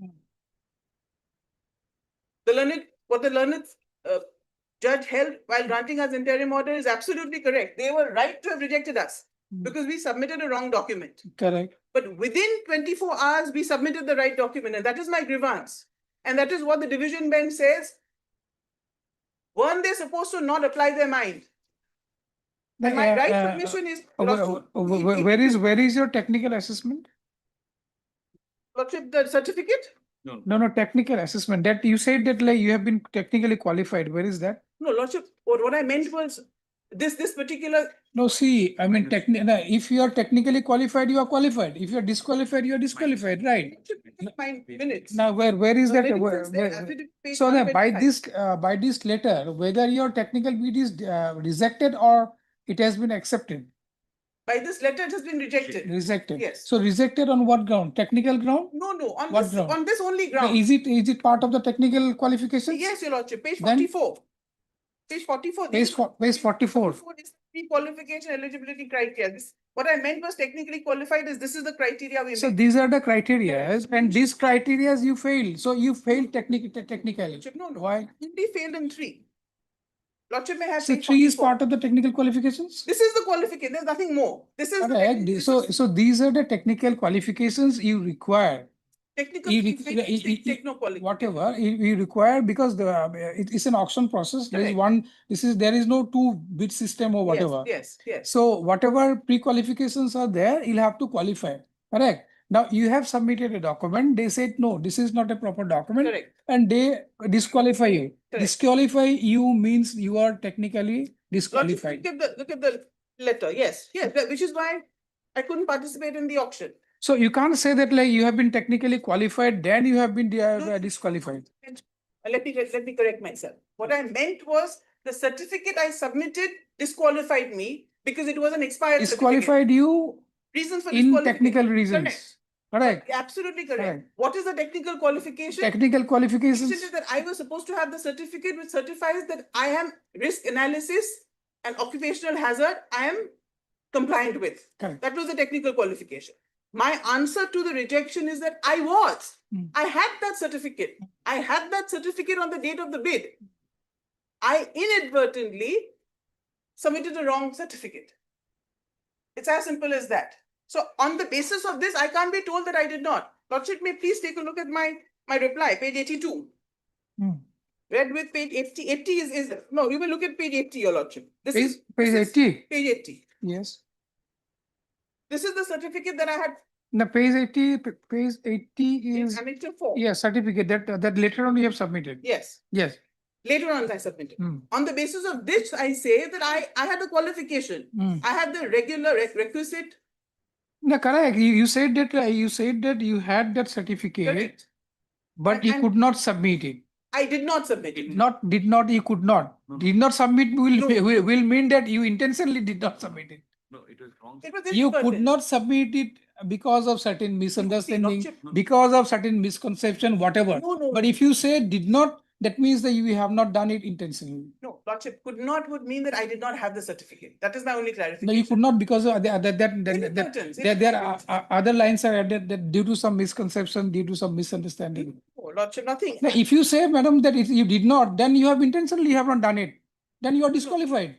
What the learned judge held while granting us interim order is absolutely correct. They were right to have rejected us because we submitted a wrong document. Correct. But within 24 hours, we submitted the right document, and that is my grievance. And that is what the division bench says. Weren't they supposed to not apply their mind? And my right submission is. Where is your technical assessment? Lordship, the certificate? No, technical assessment. That you said that you have been technically qualified. Where is that? No, Lordship, what I meant was this particular. No, see, if you are technically qualified, you are qualified. If you are disqualified, you are disqualified, right? Minutes. Now, where is that? So that by 125. this letter, whether your technical bid is rejected or it has been accepted. By this letter, it has been rejected. Rejected. Yes. So rejected on what ground? Technical ground? No, on What this ground? on this only ground. Is it part of the technical qualifications? Yes, your lordship. Page Then- 44. Page 44. Page 44. Is pre-qualification eligibility criteria. What I meant was technically qualified is this is the criteria we So made. these are the criteria, and these criteria you failed. So you failed technically. No. Why? Only failed in 3. Lordship may have So page 3 is 44. part of the technical qualifications? This is the qualification. There's nothing more. This is the Correct. technical- So these are the technical qualifications you require Technical, You things re- which you- you- take no qualification. whatever, we require because it's an auction process. There is Correct. there is no two bid system or Yes, whatever. yes, yes. So whatever pre-qualifications are there, you'll have to qualify, correct? Now you have submitted a document, they said, no, this is not a proper document. Correct. And they disqualify you. Correct. Disqualify you means you are technically Lordship, disqualified. look at the letter, yes, yes, which is why I couldn't participate in the auction. So you can't say that like you have been technically qualified, then you have been disqualified. Let me correct myself. What I meant was the certificate I submitted disqualified me because it was an expired certificate. Disqualified you Reasons for in disqualification. technical reasons. Correct. Correct. Absolutely correct. Correct. What is the technical qualification? Technical qualifications. Isn't it that I was supposed to have the certificate which certifies that I am risk analysis and occupational hazard, I am compliant with. Correct. That was the technical qualification. My answer to the rejection is that I was. I had that certificate. I had that certificate on the date of the bid. I inadvertently submitted a wrong certificate. It's as simple as that. So on the basis of this, I can't be told that I did not. Lordship, may please take a look at my reply, page 82. Read with page 80. 80 is no, you will look at page 80, Your Lordship. This is Page 80. Page 80. Yes. This is the certificate that I had The page 80 in is, Annexure 4. yeah, certificate that later on you have submitted. Yes. Yes. Later on, I submitted. On the basis of this, I say that I had the qualification. I had the regular requisite. No, correct. You said that you had that certificate, Correct. but you could not submit it. I did not submit it. You could not. Did not submit will mean that you intentionally did not submit it. No, it was wrong. It was You could inadvertent. not submit it because of certain misunderstanding, Lordship. because of certain misconception, whatever. No. But if you say did not, that means that you have not done it intentionally. No, Lordship, could not would mean that I did not have the certificate. That is my only clarification. No, you could not because of Inadvertence. there are other lines are added that due to some misconception, due to some misunderstanding. Oh, Lordship, nothing. Now, if you say, madam, that if you did not, then you have intentionally have not done it. Then you are disqualified.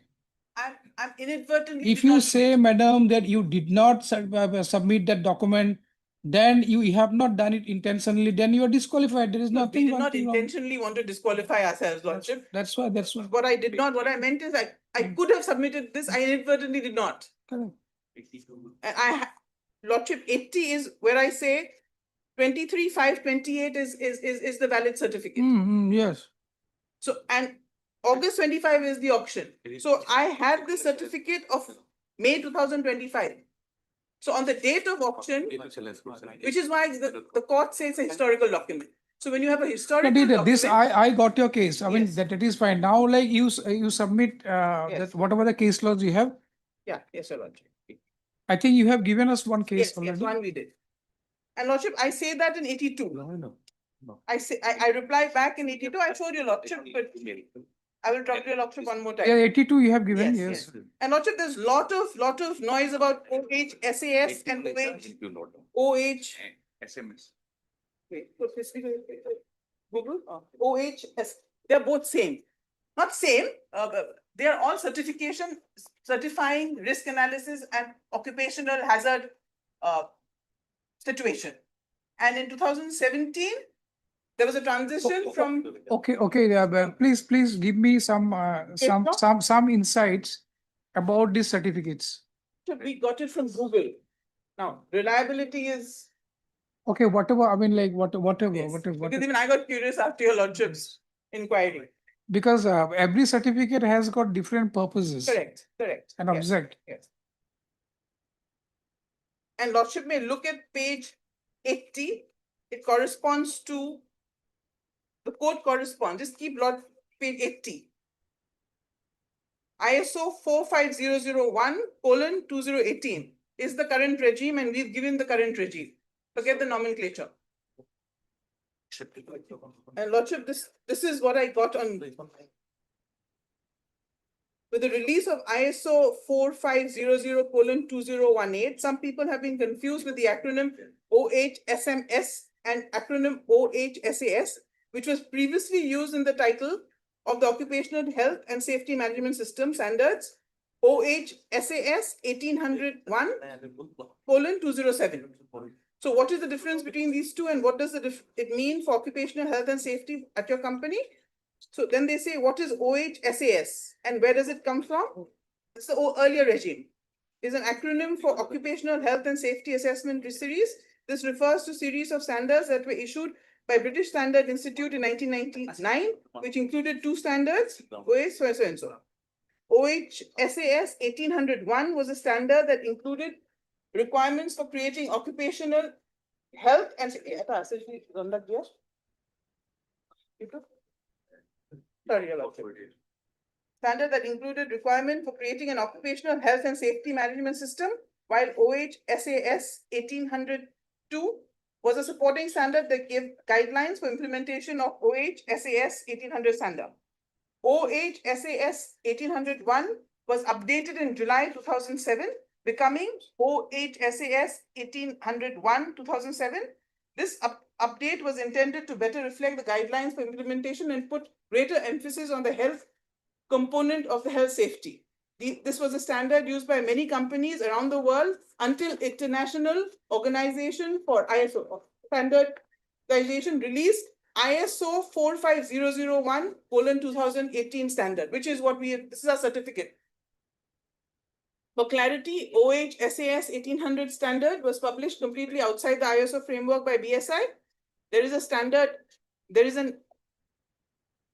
I'm inadvertently. If you say, madam, that you did not submit that document, then you have not done it intentionally, then you are disqualified. There is No, nothing. we did not nothing wrong. intentionally want to disqualify ourselves, Lordship. That's why. What I did not, what I meant is I could have submitted this, I inadvertently did not. Correct. And Lordship, 80 is where I say 23/5/28 is the valid certificate. Yes. So, and August 25 is the auction. So I had the certificate of May 2025. So on the date of auction, which is why the court says a historical document. So when you have a historical document. This I got your case. I mean Yes. that it is fine. Now like you submit that whatever the case laws you have. Yeah, yes, Your Lordship. I think you have given us one case Yes, already. one we did. And Lordship, I say that in 82. I say, I reply back in 82. I showed you, Lordship, but I will drop your Lordship one more time. Yeah, 82 you have given, yes. And Lordship, there's lot of noise about OH, SAS and OH. SMS. Wait, Google, OHS, they're both same. Not same, but they are all certifying risk analysis and occupational hazard situation. And in 2017, there was a transition from. Okay, but please give me some insights about these certificates. We got it from Google. Now, reliability is. Okay, whatever, I mean like whatever. Because even I got curious after your Lordship's inquiry. Because every certificate has got different purposes. Correct. And object. Yes. And Lordship may look at page 80. It corresponds to, the code corresponds, just keep page 80. ISO 45001:2018 is the current regime, and we've given the current regime. Forget the nomenclature. And Lordship, this is what I got on. With the release of ISO 4500:2018, some people have been confused with the acronym OHSMS and acronym OHSAS, which was previously used in the title of the Occupational Health and Safety Management System Standards, OHSAS 1801:207. So what is the difference between these two and what does it mean for occupational health and safety at your company? So then they say, what is OHSAS and where does it come from? It's the earlier regime. It's an acronym for Occupational Health and Safety Assessment Series. This refers to series of standards that were issued by British Standard Institute in 1999, which included 2 standards, OH, so and so. OHSAS 1801 was a standard that included requirements for creating occupational health and standard that included requirement for creating an occupational health and safety management system, while OHSAS 1802 was a supporting standard that gave guidelines for implementation of OHSAS 1800 standard. OHSAS 1801 was updated in July 2007, becoming OHSAS 1801-2007. This update was intended to better reflect the guidelines for implementation and put greater emphasis on the health component of the health safety. This was a standard used by many companies around the world until International Organization for ISO Standardization released ISO 45001:2018 standard, which is what this is our certificate. For clarity, OHSAS 1800 standard was published completely outside the ISO framework by BSI. There is a standard, there is an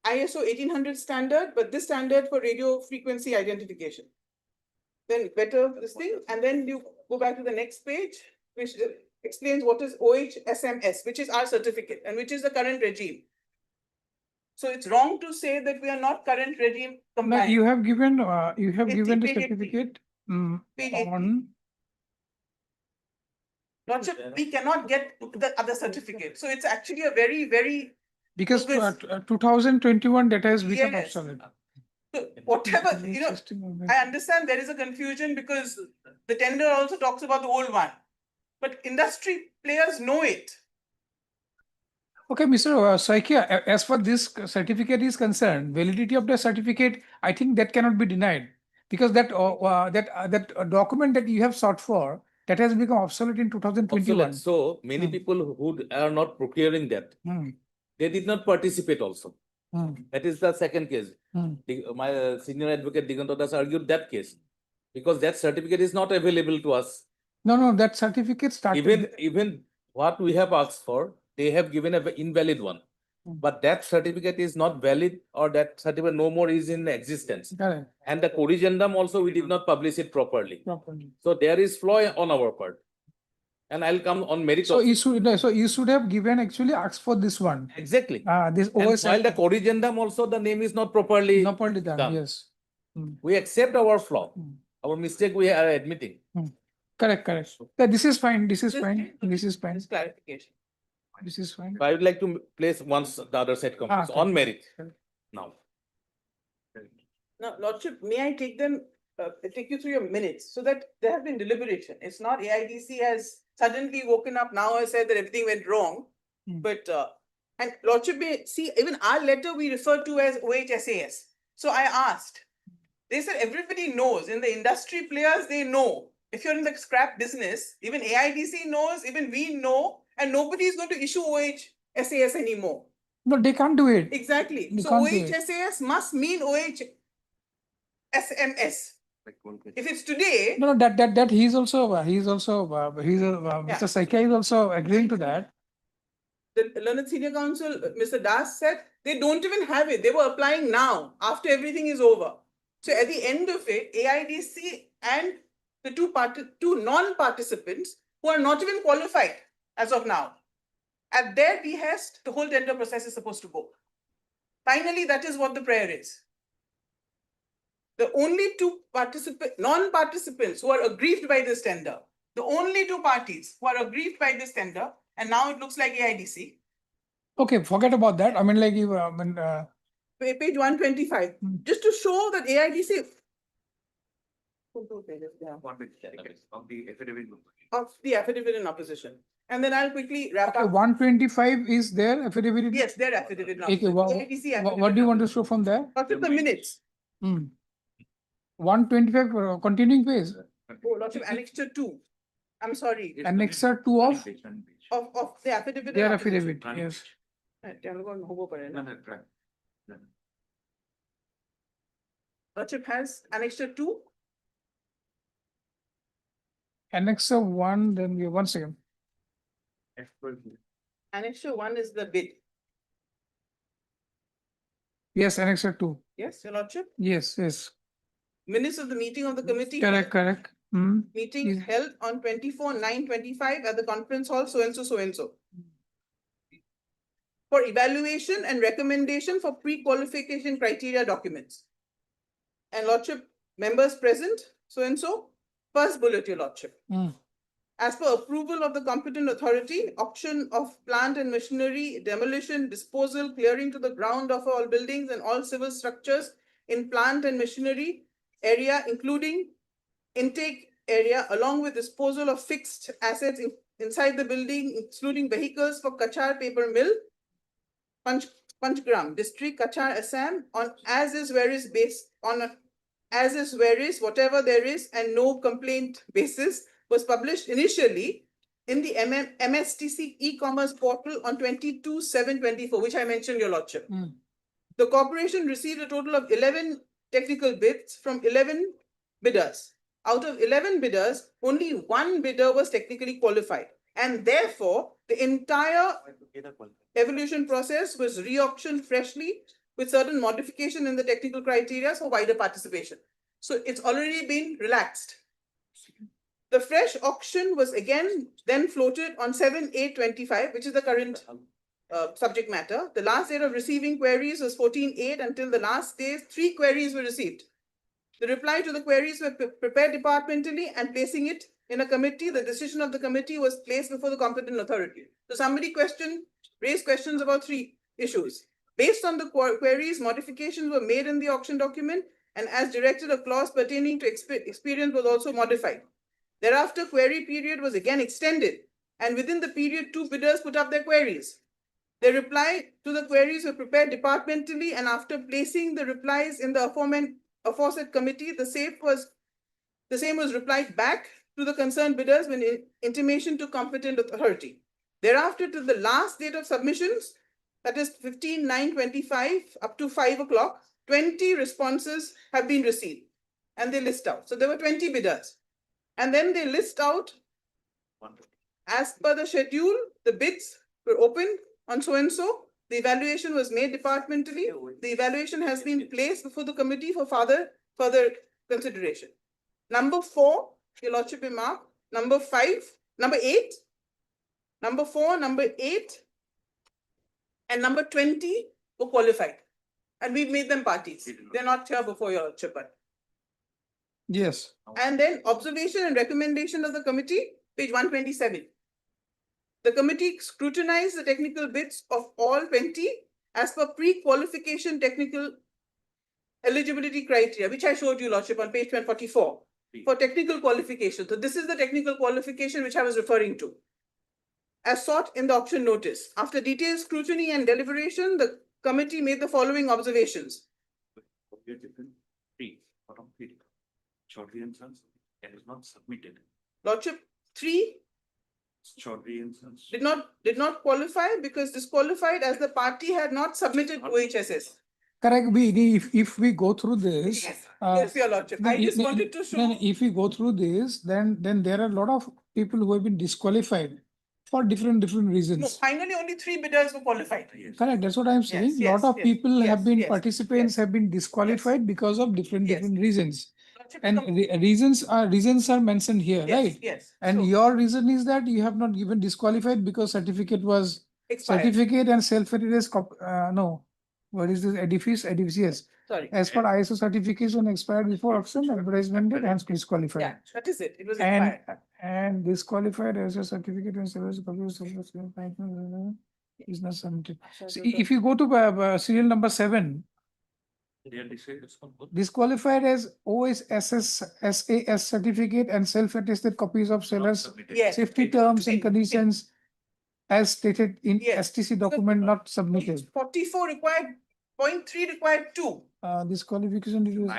ISO 1800 standard, but this standard for radio frequency identification. Then better this thing, and then you go back to the next page, which explains what is OHSMS, which is our certificate and which is the current regime. So it's wrong to say that we are not current regime No, compliant. you have given, the page 80. certificate Page 80. on, Not just, we cannot get the other certificate. So it's actually a very, very because Because- 2021 data has become Yes. obsolete. So whatever, I understand there is a confusion because the tender also talks about the old one. But industry players know it. Okay, Mr. Saikia, as far this certificate is concerned, validity of the certificate, I think that cannot be denied. Because that document that you have sought for, that has become obsolete in 2021. Obsolete. So many people who are not procuring that, they did not participate also. That is the second case. My senior advocate Digant Das argued that case because that certificate is not available to us. No, that certificate started. Even what we have asked for, they have given an invalid one. But that certificate is not valid, or that certificate no more is in existence. Correct. And the corrigendum also, we did not publish it properly. So there is flaw on our part. And I'll come on merit. So you should have given, actually asked for this one. Exactly. This And OS. while the corrigendum also, the name is not properly done, yes. We accept our flaw. Our mistake we are admitting. Correct. Yeah, this is fine, this is fine. This clarification. This is fine. I would like to place once the other side comes okay. on merit Correct. now. Now, Lordship, may I take you through your minutes so that there have been deliberation. It's not AIDC has suddenly woken up now and said that everything went wrong. But, and Lordship may see, even our letter we refer to as OHSAS. So I asked, they said everybody knows, in the industry players, they know. If you're in the scrap business, even AIDC knows, even we know, and nobody is going to issue OHSAS anymore. No, they can't do it. Exactly. They So can't do it. OHSAS must mean OHSMS. If it's today, No, that he's also, Mr. Saikia is also agreeing to that. the Learned Senior Counsel, Mr. Das said, they don't even have it. They were applying now, after everything is over. So at the end of it, AIDC and the two non-participants who are not even qualified as of now, at their behest, the whole tender process is supposed to go. Finally, that is what the prayer is. The only two non-participants who are aggrieved by this tender, the only two parties who are aggrieved by this tender, and now it looks like AIDC. Okay, forget about that. I mean, like, Page 125, just to show that AIDC of the affidavit in opposition. And then I'll quickly wrap okay, up. 125 is there affidavit? Yes, their affidavit in Okay, opposition. AIDC affidavit what do you in want to show from there? opposition. Look at the minutes. 125 continuing page. Oh, lots of annexure 2. I'm sorry, Annexure two of of the affidavit. their and opposition. affidavit, yes. তেওঁলোকৰ নহ'ব পাৰে ন? Lordship has annexure 2. Annexure one, then we, one second. Annexure 1 is the bid. Yes, annexure two. Yes, your lordship. Yes, yes. Minutes of the meeting of the committee. Correct, correct. Hmm. Meeting Yes. held on 24/9/25 at the conference hall so and so, so and so. For evaluation and recommendation for pre-qualification criteria documents. And lordship, members present, so and so, first bullet, your lordship. Hmm. As per approval of the competent authority, auction of plant and machinery, demolition, disposal, clearing to the ground of all buildings and all civil structures in plant and machinery area, including intake area, along with disposal of fixed assets inside the building, including vehicles for Kachar paper mill, Panchgram district, Kachar, Assam, on as is where is based on as is where is whatever there is and no complaint basis, was published initially in the MSTC e-commerce portal on 22/7/24, which I mentioned, your lordship. The corporation received a total of 11 technical bids from 11 bidders. Out of 11 bidders, only one bidder was technically qualified. And therefore, the entire evolution process was re-auctioned freshly with certain modification in the technical criteria for wider participation. So it's already been relaxed. The fresh auction was again then floated on 7/8/25, which is the current subject matter. The last date of receiving queries was 14/8. Until the last day, 3 queries were received. The reply to the queries were prepared departmentally and placing it in a committee. The decision of the committee was placed before the competent authority. So somebody raised questions about 3 issues. Based on the queries, modifications were made in the auction document, and as directed, a clause pertaining to experience was also modified. Thereafter, query period was again extended, and within the period, 2 bidders put up their queries. The reply to the queries were prepared departmentally, and after placing the replies in the aforesaid committee, the same was replied back to the concerned bidders when intimation to competent authority. Thereafter, to the last date of submissions, that is 15/9/25 up to 5 o'clock, 20 responses have been received, and they list out. So there were 20 bidders. And then they list out, as per the schedule, the bids were opened on so and so. The evaluation was made departmentally. The evaluation has been placed before the committee for further consideration. Number 4, your lordship remark. Number 5, number 8, number 4, number 8, and number 20 were qualified. And we've made them parties. They're not here before your lordship. Yes. And then observation and recommendation of the committee, page 127. The committee scrutinized the technical bids of all 20 as per pre-qualification technical eligibility criteria, which I showed you, lordship, on page 144 for technical qualification. So this is the technical qualification which I was referring to, as sought in the auction notice. After detailed scrutiny and deliberation, the committee made the following observations. Chaudhary and Sons is not submitted. Lordship, 3 Chaudhary and Sons did not qualify because disqualified as the party had not submitted OHSS. Correct. If we go through this. Yes, your lordship. I just wanted to show. If we go through this, then there are a lot of people who have been disqualified for different reasons. No, finally only 3 bidders were qualified. Correct. That's what I'm saying. Yes, Lot of people have been, yes, participants have been disqualified because of different reasons. And reasons are mentioned here, right? Yes. And your reason is that you have not given disqualified because certificate was Expired. certificate and self-attested no. What is this? Edifice, yes. Sorry. As per ISO certification expired before auction, advertisement date, hence disqualified. Yeah, that is it. It was expired. And disqualified as a certificate and service is not submitted. So if you go to serial number 7, disqualified as OSSS SAS certificate and self-attested copies of sellers safety terms and conditions as stated in STC document not submitted. 44 required, 0.3 required 2. Disqualification due to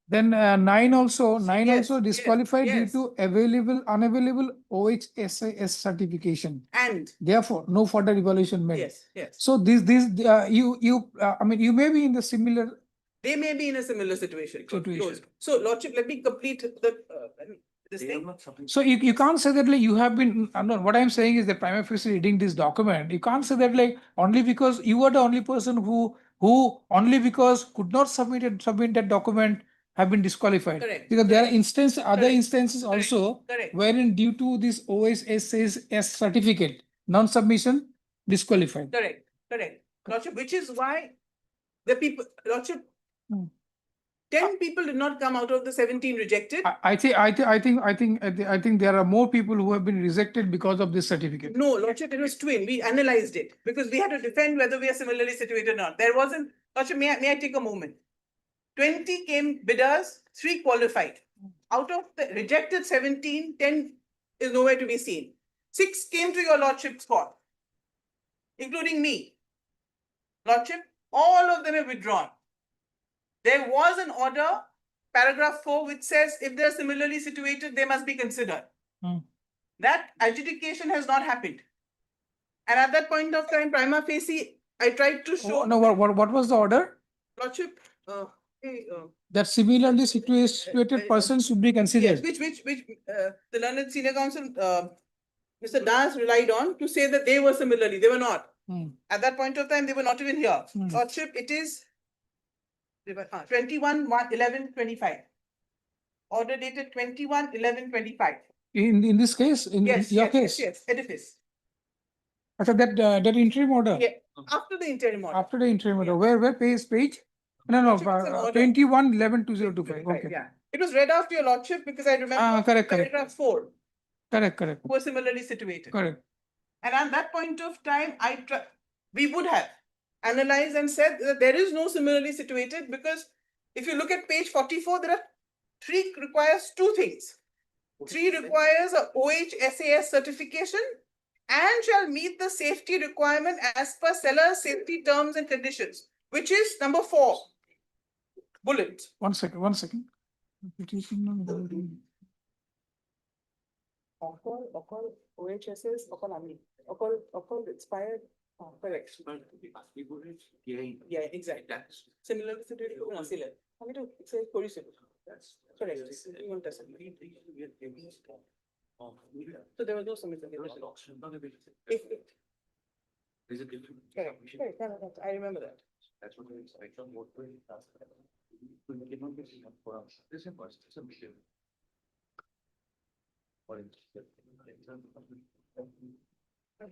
Then nine also Yes, yes, disqualified due yes. to unavailable OHSAS certification. And, Therefore, no further evaluation made. yes, yes. So I mean, you may be in the similar They may be in a similar situation. Situation. So Lordship, let me complete the, this They have thing. not submitted. So you can't say that like you have been, no, what I'm saying is that prima facie reading this document, you can't say that like only because you are the only person who only because could not submit that document have been disqualified. Correct, Because there are correct. other Correct, instances correct, also correct. wherein due to this OSSAS certificate, non-submission disqualified. Correct, correct. Lordship, which is why the people, Lordship, 10 people did not come out of the 17 rejected. I think there are more people who have been rejected because of this certificate. No, Lordship, it was twin. We analyzed it because we had to defend whether we are similarly situated or not. There wasn't, Lordship, may I take a moment? 20 came bidders, 3 qualified. Out of the rejected 17, 10 is nowhere to be seen. 6 came to your Lordship's court, including me. Lordship, all of them have withdrawn. There was an order, paragraph 4, which says if they're similarly situated, they must be considered. That adjudication has not happened. And at that point of time, prima facie, I tried to show. No, what was the order? Lordship, That similarly situated persons should be considered. yes, which the learned senior counsel, Mr. Das relied on to say that they were similarly, they were not. At that point of time, they were not even here. Lordship, it is 21/11/25. Order dated 21/11/25. In this case, in Yes, your yes, case. yes, edifice. After that interim order. Yeah, after the interim order. After the interim order, where page? No, Lordship, it's an order. 21/11/2025. Okay. Yeah, it was read after your Lordship because I remember Correct. paragraph 4 Correct. were similarly situated. Correct. And at that point of time, we would have analyzed and said that there is no similarly situated because if you look at page 44, there are 3 requires 2 things. 3 requires a OHSAS certification and shall meet the safety requirement as per seller safety terms and conditions, which is number 4. Bullet. One second. OHSAS, expired. Correct. Yeah, exactly. Similar situated to concealer. I mean, it's a correction. That's correct. So there was no submission. Is it different? Correct. I remember that. That's what it's like. It cannot be seen for us. This is a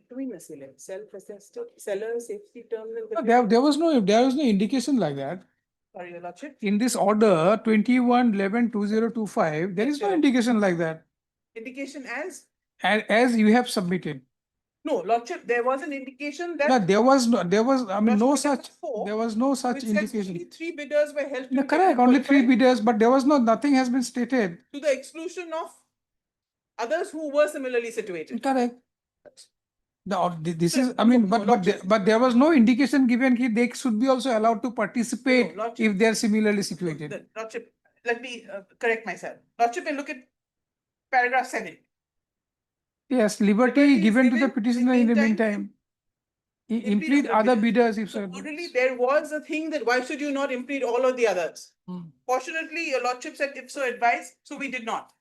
Doing a self-assessed seller safety terms and There was no indication like that. Sorry, Your Lordship. In this order 21/11/2025, there is no indication like that. Indication as? As you have submitted. No, Lordship, there was an indication that. No, there was no such Which says indication. only 3 bidders were held. No, correct, only 3 bidders, but there was nothing has been stated. To the exclusion of others who were similarly situated. Correct. This is, I mean, but there was no indication given that they should be also allowed to participate if they are similarly situated. Lordship, let me correct myself. Lordship, and look at paragraph 7. Yes, liberty given to the petitioner in the meantime. Implead other bidders if so. Already there was a thing that why should you not implead all of the others? Fortunately, Your Lordship said if so advise, so we did not.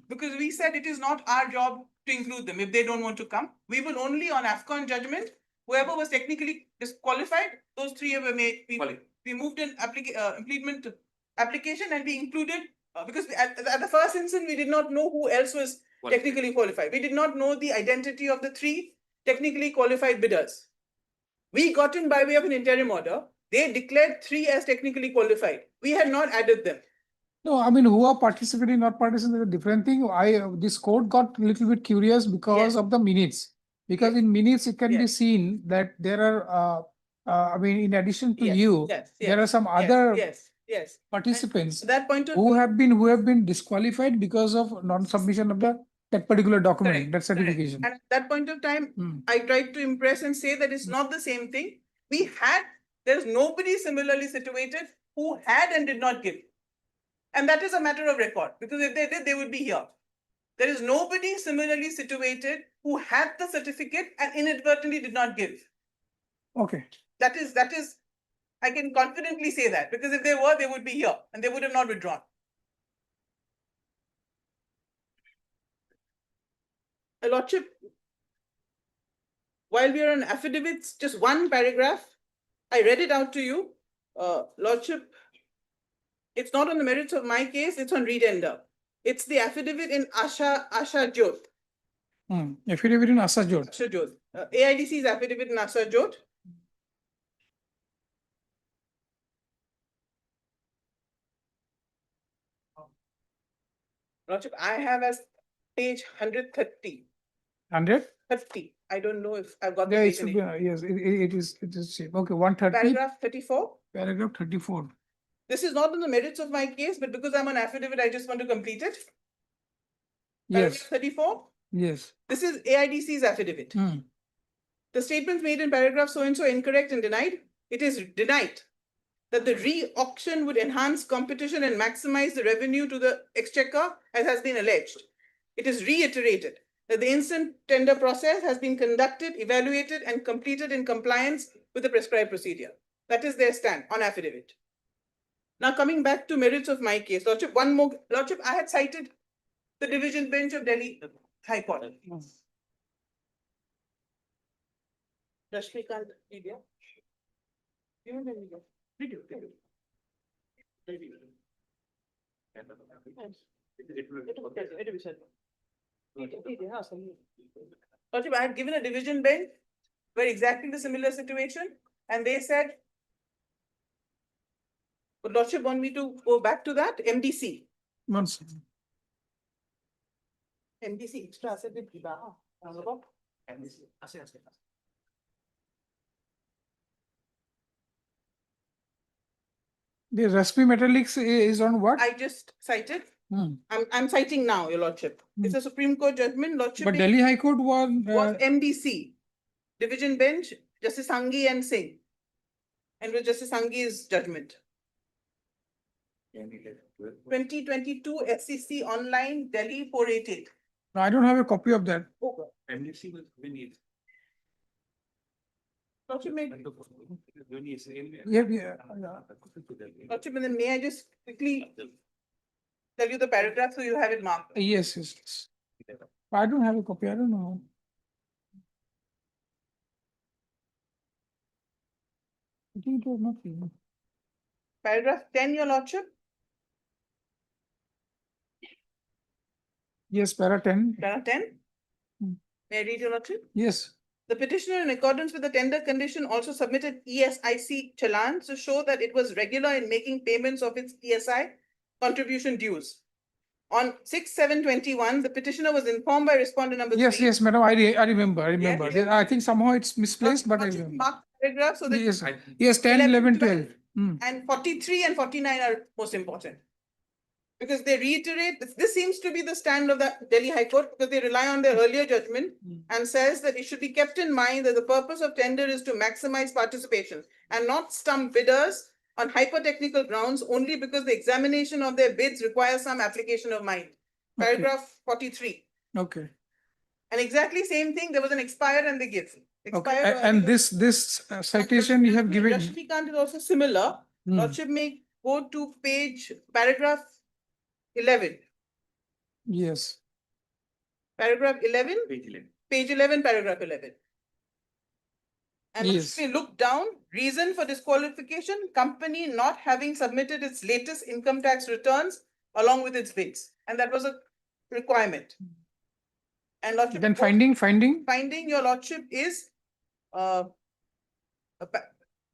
Because we said it is not our job to include them. If they don't want to come, we will only on AFCON judgment, whoever was technically disqualified, those 3 were made. We moved an implement application and we included, because at the first instance, we did not know who else was technically qualified. We did not know the identity of the 3 technically qualified bidders. We got in by way of an interim order. They declared 3 as technically qualified. We had not added them. No, I mean, who are participating, not participating is a different thing. This court got a little bit curious because of the minutes. Because in minutes, it can be seen that there are, I mean, in addition to you, there are some other participants That point of who have been disqualified because of non-submission of that particular document, that certification. And at that point of time, I tried to impress and say that it's not the same thing. There's nobody similarly situated who had and did not give. And that is a matter of record, because if they did, they would be here. There is nobody similarly situated who had the certificate and inadvertently did not give. Okay. That is, I can confidently say that, because if they were, they would be here and they would have not withdrawn. Lordship, while we are on affidavits, just one paragraph, I read it out to you. Lordship, it's not on the merits of my case, it's on redender. It's the affidavit in Asha Jyot. Affidavit in Asha Jyot. Asha Jyot. AIDC's affidavit in Asha Jyot. Lordship, I have as page 130. 130. I don't know if I've got the Yeah, it date should in be, it. it is same. Okay, 130. Paragraph 34. Paragraph 34. This is not on the merits of my case, but because I'm an affidavit, I just want to complete it. Yes. Paragraph 34. Yes. This is AIDC's affidavit. The statements made in paragraph so-and-so incorrect and denied. It is denied that the re-auction would enhance competition and maximize the revenue to the exchequer, as has been alleged. It is reiterated that the instant tender process has been conducted, evaluated, and completed in compliance with the prescribed procedure. That is their stand on affidavit. Now coming back to merits of my case, Lordship, one more. Lordship, I had cited the division bench of Delhi High Court. Rashmikant, media. Lordship, I had given a division bench where exactly the similar situation, and they said, would Lordship want me to go back to that? MDC. One second. MDC, extra asset with Vivaha. The Raspi Metallics is on what? I just cited. I'm citing now, Your Lordship. It's a Supreme Court judgment, Lordship. But Delhi High Court was MDC, division bench, Justice Sangi and Singh. And with Justice Sangi's judgment. 2022 FCC online, Delhi 488. I don't have a copy of that. Okay. MDC will be Lordship, may I just quickly tell you the paragraph so you have it marked? Yes. I don't have a copy. I don't know. I think it was not here. Paragraph 10, Your Lordship. Yes, para 10. Para 10. May I read, Your Lordship? Yes. The petitioner, in accordance with the tender condition, also submitted ESIC challans to show that it was regular in making payments of its ESI contribution dues. On 6/7/21, the petitioner was informed by respondent number 3. Yes, madam. I remember. Yes. I think somehow it's misplaced, but I remember. Mark paragraph so that Yes, 10, 11, 12. And 43 and 49 are most important. Because they reiterate, this seems to be the stand of the Delhi High Court, because they rely on their earlier judgment and says that it should be kept in mind that the purpose of tender is to maximize participation and not stump bidders on hyper-technical grounds only because the examination of their bids requires some application of mind. Paragraph 43. Okay. And exactly same thing, there was an expire and they give. Okay. And this citation you have given. Rashmikant is also similar. Lordship may go to paragraph 11. Yes. Paragraph 11. Page 11, paragraph 11. And yes. we look down, reason for disqualification, company not having submitted its latest income tax returns along with its bids. And that was a requirement. And Lordship, then finding, Your Lordship, is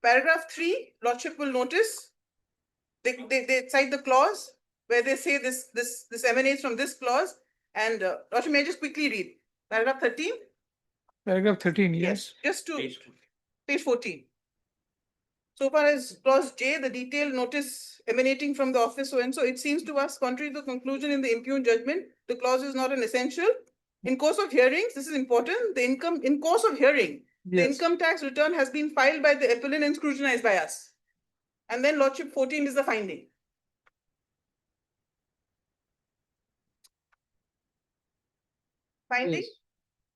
paragraph 3, Lordship will notice, they cite the clause where they say this emanates from this clause. And Lordship, may I just quickly read paragraph 13? Paragraph 13, yes. Just to page 14. So far as clause J, the detailed notice emanating from the office so-and-so, it seems to us, contrary to the conclusion in the impugned judgment, the clause is not an essential. In course of hearings, this is important, in course of hearing, the income tax return has been filed by the appellant and scrutinized by us. And then Lordship 14 is the finding. finding? Yes.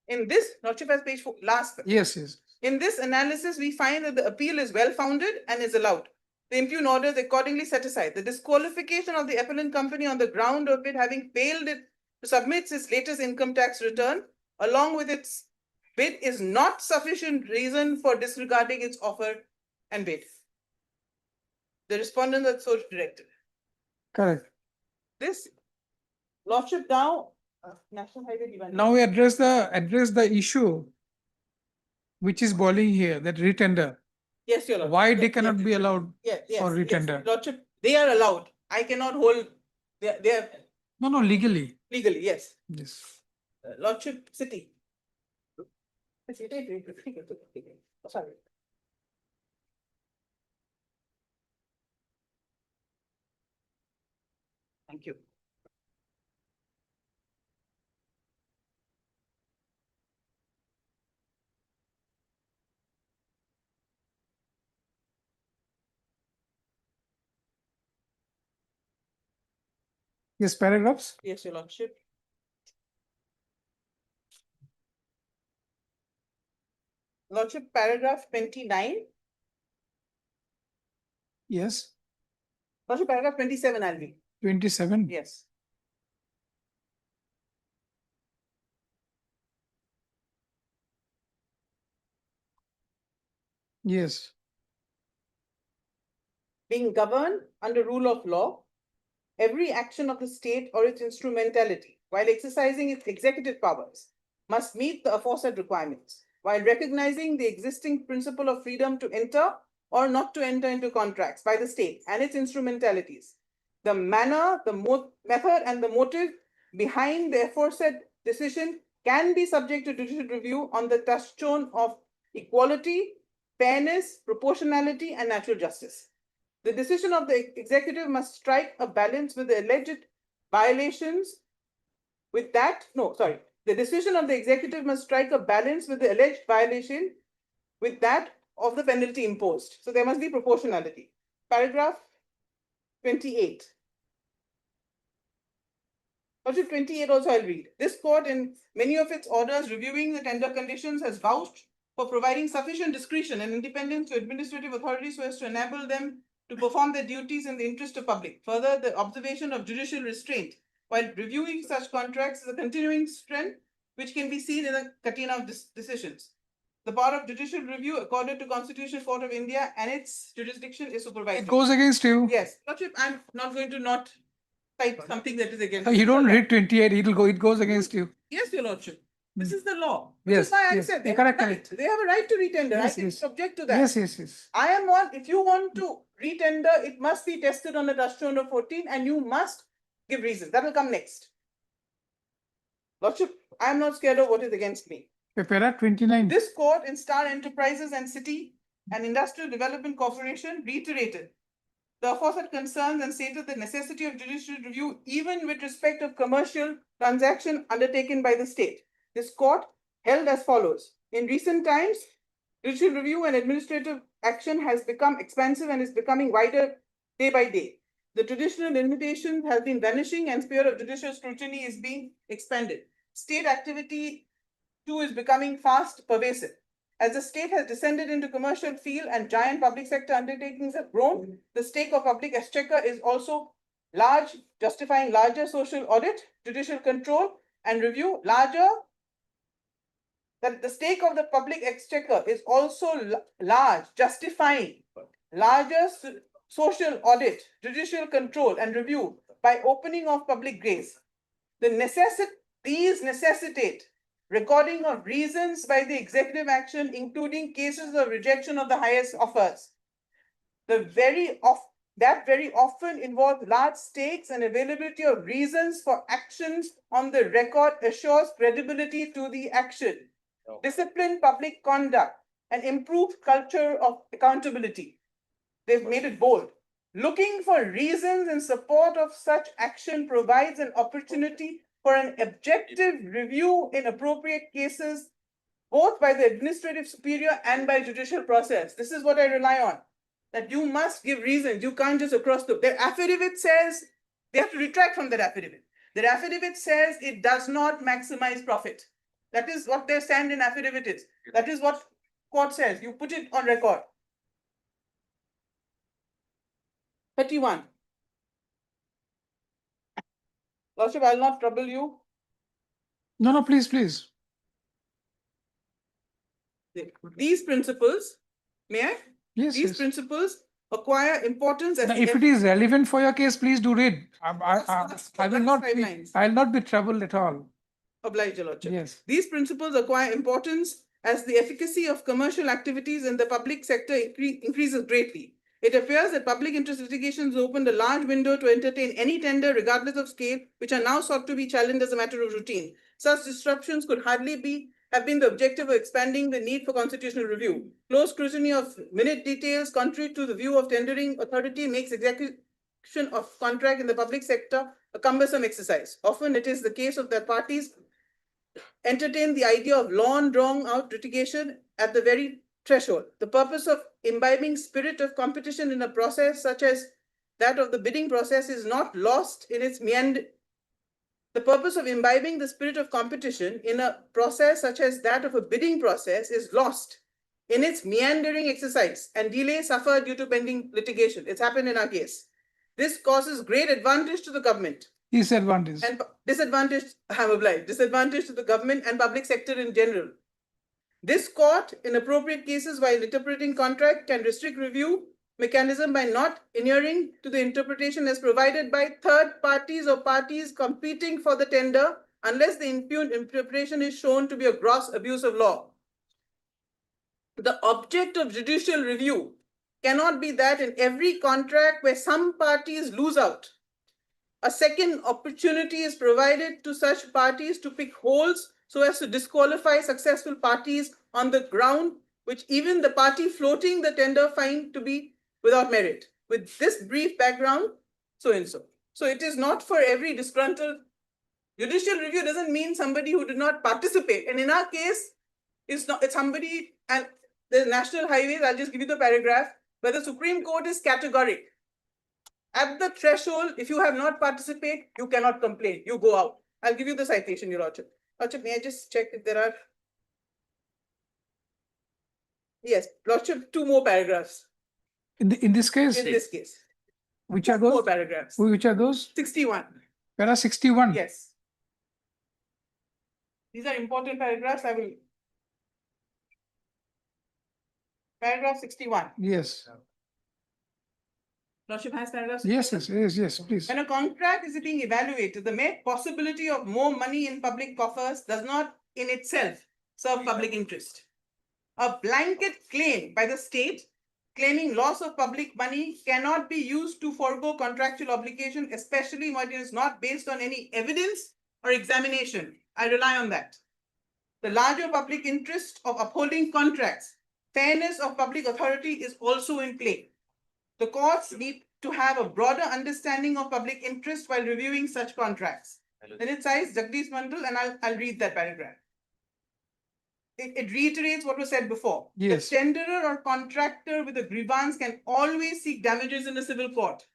In this, Lordship has page 4, last. Yes, yes. In this analysis, we find that the appeal is well-founded and is allowed. The impugn order is accordingly set aside. The disqualification of the appellant company on the ground of it having failed it to submit its latest income tax return along with its bid is not sufficient reason for disregarding its offer and bid. The respondent has so directed. Correct. This Lordship now, National Highway Division. Now we address the issue which is boiling here, that retender. Yes, Your Lordship. Why they Yes, cannot yes. be allowed Yes, yes, for yes. retender? Lordship, they are allowed. I cannot hold, they are No, legally. legally, yes. Yes. Lordship, city. Sorry. Thank you. Yes, paragraphs. Yes, Your Lordship. Lordship, paragraph 29. Yes. Lordship, paragraph 27, I'll read. 27. Yes. Yes. Being governed under rule of law, every action of the state or its instrumentality, while exercising its executive powers, must meet the aforesaid requirements, while recognizing the existing principle of freedom to enter or not to enter into contracts by the state and its instrumentalities. The manner, the method, and the motive behind the aforesaid decision can be subject to judicial review on the touchstone of equality, fairness, proportionality, and natural justice. The decision of the executive must strike a balance with the alleged violations with that, no, sorry. The decision of the executive must strike a balance with the alleged violation with that of the penalty imposed. So there must be proportionality. Paragraph 28. Lordship, 28 also I'll read. This court in many of its orders reviewing the tender conditions has vouched for providing sufficient discretion and independence to administrative authorities so as to enable them to perform their duties in the interest of public. Further, the observation of judicial restraint while reviewing such contracts is a continuing strength which can be seen in the catena of decisions. The power of judicial review accorded to Constitutional Court of India and its jurisdiction is supervisory. It goes against you. Yes, Lordship, I'm not going to not cite something that is against. You don't read 28, it goes against you. Yes, Your Lordship. This is the law. Which Yes, is why I yes. said they Correct, have a right. correct. They have a right to retender. Yes, I can yes. object to that. Yes, yes, yes. I am one. If you want to retender, it must be tested on the touchstone of 14 and you must give reasons. That will come next. Lordship, I am not scared of what is against me. Para 29. This court in Star Enterprises and City and Industrial Development Corporation reiterated the aforesaid concerns and stated the necessity of judicial review even with respect of commercial transaction undertaken by the state. This court held as follows. In recent times, judicial review and administrative action has become expansive and is becoming wider day by day. The traditional limitation has been vanishing and sphere of judicial scrutiny is being expanded. State activity too is becoming fast pervasive. As the state has descended into commercial field and giant public sector undertakings have grown, the stake of public exchequer is also large, justifying larger social audit, judicial control, and review. That the stake of the public exchequer is also large, justifying larger social audit, judicial control, and review by opening of public grace. These necessitate recording of reasons by the executive action, including cases of rejection of the highest offers. That very often involves large stakes and availability of reasons for actions on the record assures credibility to the action. Disciplined public conduct and improved culture of accountability. They've made it bold. Looking for reasons in support of such action provides an opportunity for an objective review in appropriate cases, both by the administrative superior and by judicial process. This is what I rely on, that you must give reasons. You can't just across the affidavit says they have to retract from that affidavit. Their affidavit says it does not maximize profit. That is what their stand in affidavit is. That is what court says. You put it on record. 31. Lordship, I'll not trouble you. No, please, please. These principles, may I? Yes, These yes. principles acquire importance as Now, the if it is relevant for your case, please do read. I will not Five be, lines. I will not be troubled at all. Oblige, Your Lordship. Yes. These principles acquire importance as the efficacy of commercial activities in the public sector increases greatly. It appears that public interest litigations opened a large window to entertain any tender, regardless of scale, which are now sought to be challenged as a matter of routine. Such disruptions could hardly have been the objective of expanding the need for constitutional review. Close scrutiny of minute details, contrary to the view of tendering authority, makes execution of contract in the public sector a cumbersome exercise. Often it is the case of that parties entertain the idea of long drawn out litigation at the very threshold. The purpose of imbibing spirit of competition in a process such as that of the bidding process is not lost in its meander. The purpose of imbibing the spirit of competition in a process such as that of a bidding process is lost in its meandering exercise, and delay suffered due to pending litigation. It's happened in our case. This causes great advantage to the government. Disadvantage. And disadvantage, I'm obliged, disadvantage to the government and public sector in general. This court, in appropriate cases while interpreting contract, can restrict review mechanism by not adhering to the interpretation as provided by third parties or parties competing for the tender, unless the impugned interpretation is shown to be a gross abuse of law. The object of judicial review cannot be that in every contract where some parties lose out, a second opportunity is provided to such parties to pick holes so as to disqualify successful parties on the ground which even the party floating the tender find to be without merit. With this brief background, so and so. So it is not for every disgruntled. Judicial review doesn't mean somebody who did not participate. And in our case, it's somebody, and the national highways, I'll just give you the paragraph, where the Supreme Court is categoric. At the threshold, if you have not participated, you cannot complain. You go out. I'll give you the citation, Your Lordship. Lordship, may I just check if there are? Yes, Lordship, 2 more paragraphs. In this case? In this case. Which are those? 4 paragraphs. Which are those? 61. Para 61? Yes. These are important paragraphs. I will. Paragraph 61. Yes. Lordship has paragraph 61? Yes, please. When a contract is being evaluated, the mere possibility of more money in public coffers does not in itself serve public interest. A blanket claim by the state claiming loss of public money cannot be used to forego contractual obligation, especially when it is not based on any evidence or examination. I rely on that. The larger public interest of upholding contracts, fairness of public authority is also in play. The courts need to have a broader understanding of public interest while reviewing such contracts. Then it cites Jagdish Mandal, and I'll read that paragraph. It reiterates what was said before. Yes. The tenderer or contractor with a grievance can always seek damages in a civil court.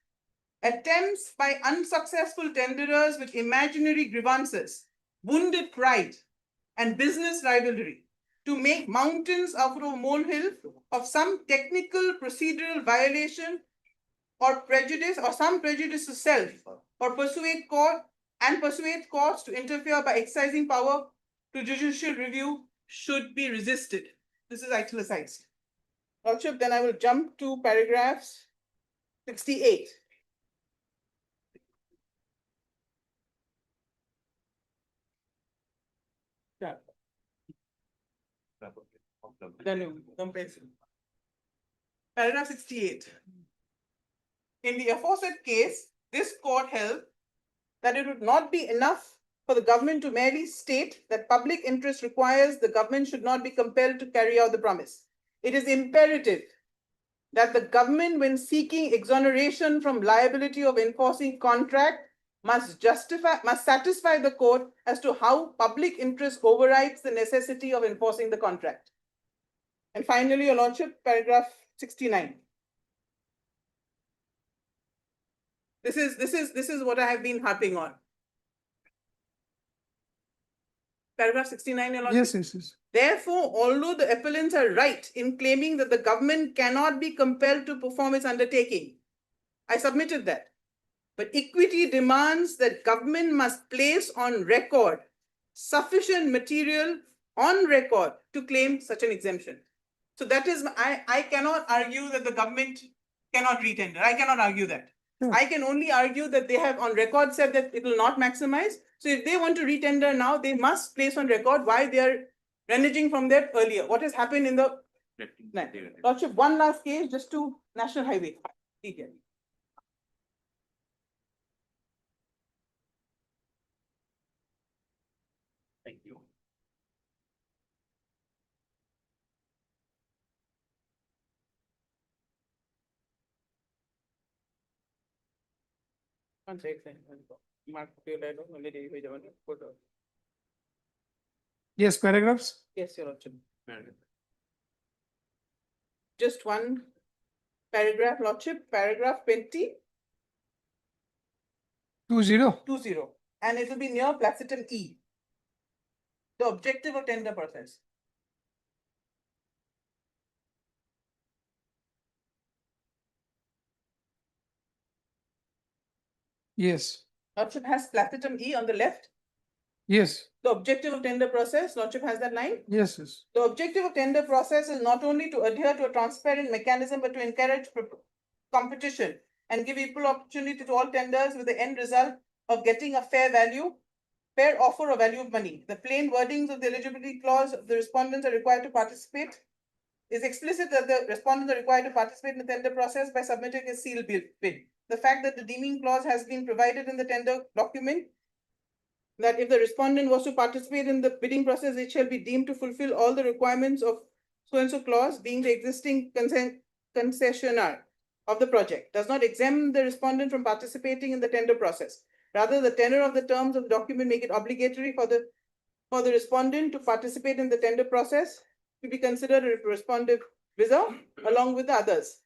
Attempts by unsuccessful tenderers with imaginary grievances, wounded pride, and business rivalry to make mountains out of a molehill of some technical procedural violation or prejudice or some prejudice to self, or persuade courts to interfere by exercising power to judicial review should be resisted. This is italicized. Lordship, then I will jump to paragraphs 68. Yeah. Paragraph 68. In the aforesaid case, this court held that it would not be enough for the government to merely state that public interest requires the government should not be compelled to carry out the promise. It is imperative that the government, when seeking exoneration from liability of enforcing contract, must satisfy the court as to how public interest overrides the necessity of enforcing the contract. And finally, Your Lordship, paragraph 69. This is what I have been harping on. paragraph 69, your Yes, lordship. yes. Therefore, although the appellants are right in claiming that the government cannot be compelled to perform its undertaking, I submitted that. But equity demands that government must place on record sufficient material on record to claim such an exemption. So that is, I cannot argue that the government cannot retender. I cannot argue that. I can only argue that they have on record said that it will not maximize. So if they want to retender now, they must place on record why they are reneging from that earlier. What has happened in the Lordship, one last case just to National Highway. Detail. Thank you. One second. Mark, Yes, paragraphs? yes, your lordship. Just one paragraph, lordship, paragraph 20. 20. And it will be near placetum E. The objective of tender process. Yes, Lordship has placetum E on the left. yes, The objective of tender process, Lordship has that line. yes, yes. The objective of tender process is not only to adhere to a transparent mechanism, but to encourage competition and give equal opportunity to all tenders with the end result of getting a fair offer or value of money. The plain wordings of the eligibility clause of the respondents are required to participate is explicit that the respondents are required to participate in the tender process by submitting a sealed bid. The fact that the deeming clause has been provided in the tender document that if the respondent was to participate in the bidding process, it shall be deemed to fulfill all the requirements of so-and-so clause, being the existing concessionaire of the project, does not exempt the respondent from participating in the tender process. Rather, the tenor of the terms of the document make it obligatory for the respondent to participate in the tender process to be considered a responsive bidder along with the others.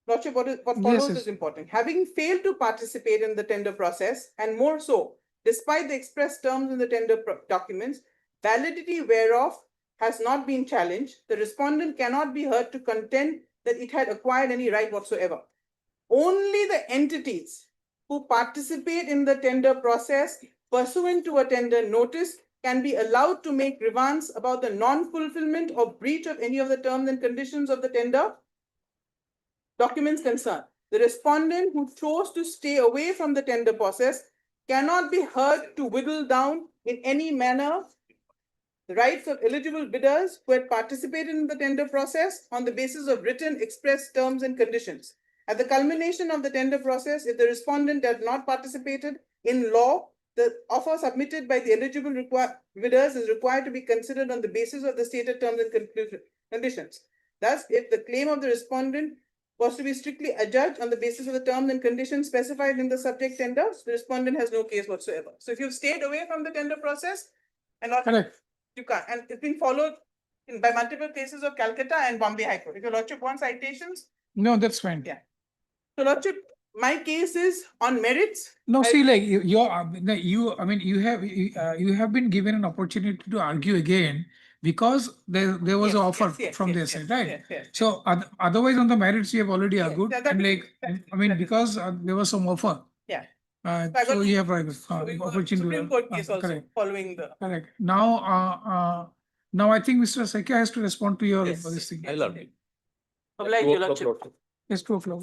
Lordship, what follows is important. Having failed to participate in the tender process, and more so, despite the express terms in the tender documents, validity whereof has not been challenged, the respondent cannot be heard to contend that it had acquired any right whatsoever. Only the entities who participate in the tender process pursuant to a tender notice can be allowed to make grievance about the non-fulfillment or breach of any of the terms and conditions of the tender documents concerned. The respondent who chose to stay away from the tender process cannot be heard to whittle down in any manner the rights of eligible bidders who had participated in the tender process on the basis of written express terms and conditions. At the culmination of the tender process, if the respondent had not participated in law, the offer submitted by the eligible bidders is required to be considered on the basis of the stated terms and conditions. Thus, if the claim of the respondent was to be strictly adjudged on the basis of the terms and conditions specified in the subject tenders, the respondent has no case whatsoever. So if you've stayed away from the tender process and not you can't, and it's been followed by multiple cases of Calcutta and Bombay High Court. If your lordship wants citations, No, that's fine. yeah. So lordship, my case is on merits. No, see, like you have been given an opportunity to argue again because there was an offer from their side, right? Yes. So otherwise on the merits you have already Yes, argued, that and is- like, I mean, because there was some offer. Yeah. So you have Supreme opportunity. Court case also Correct. following the. Correct. Now I think Mr. Sakya has to respond to your Yes. this thing. I love it. Oblige, your lordship. It's 2 o'clock.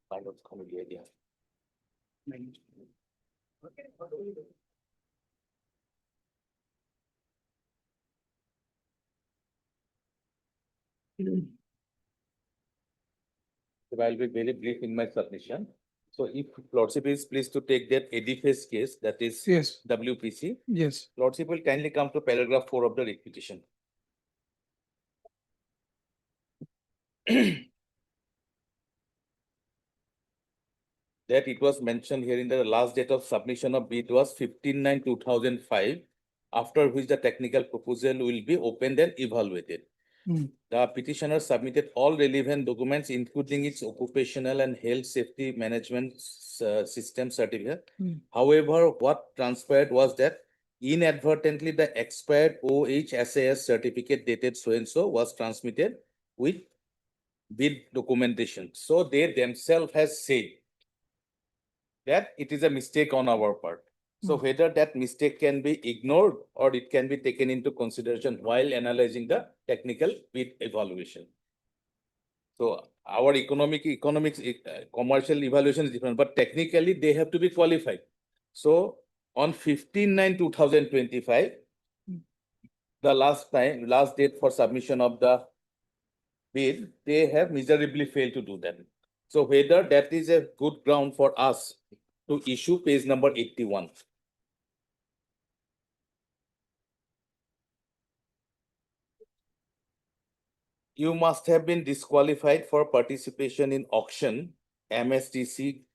Pilots comedy idea. So I'll be very brief in my submission. So if Lordship is pleased to take that edifice case, that is Yes. WPC, Yes. Lordship will kindly come to paragraph 4 of the requisition. That it was mentioned here in the last date of submission of bid was 15/9/2005, after which the technical proposal will be opened and evaluated. The petitioner submitted all relevant documents, including its occupational and health safety management system certificate. However, what transpired was that inadvertently the expired OHSAS certificate dated so-and-so was transmitted with documentation. So they themselves has said that it is a mistake on our part. So whether that mistake can be ignored or it can be taken into consideration while analyzing the technical bid evaluation. So our commercial evaluation is different, but technically they have to be qualified. So on 15/9/2025, the last date for submission of the bid, they have miserably failed to do that. So whether that is a good ground for us to issue page number 81. You must have been disqualified for participation in auction, MSTC,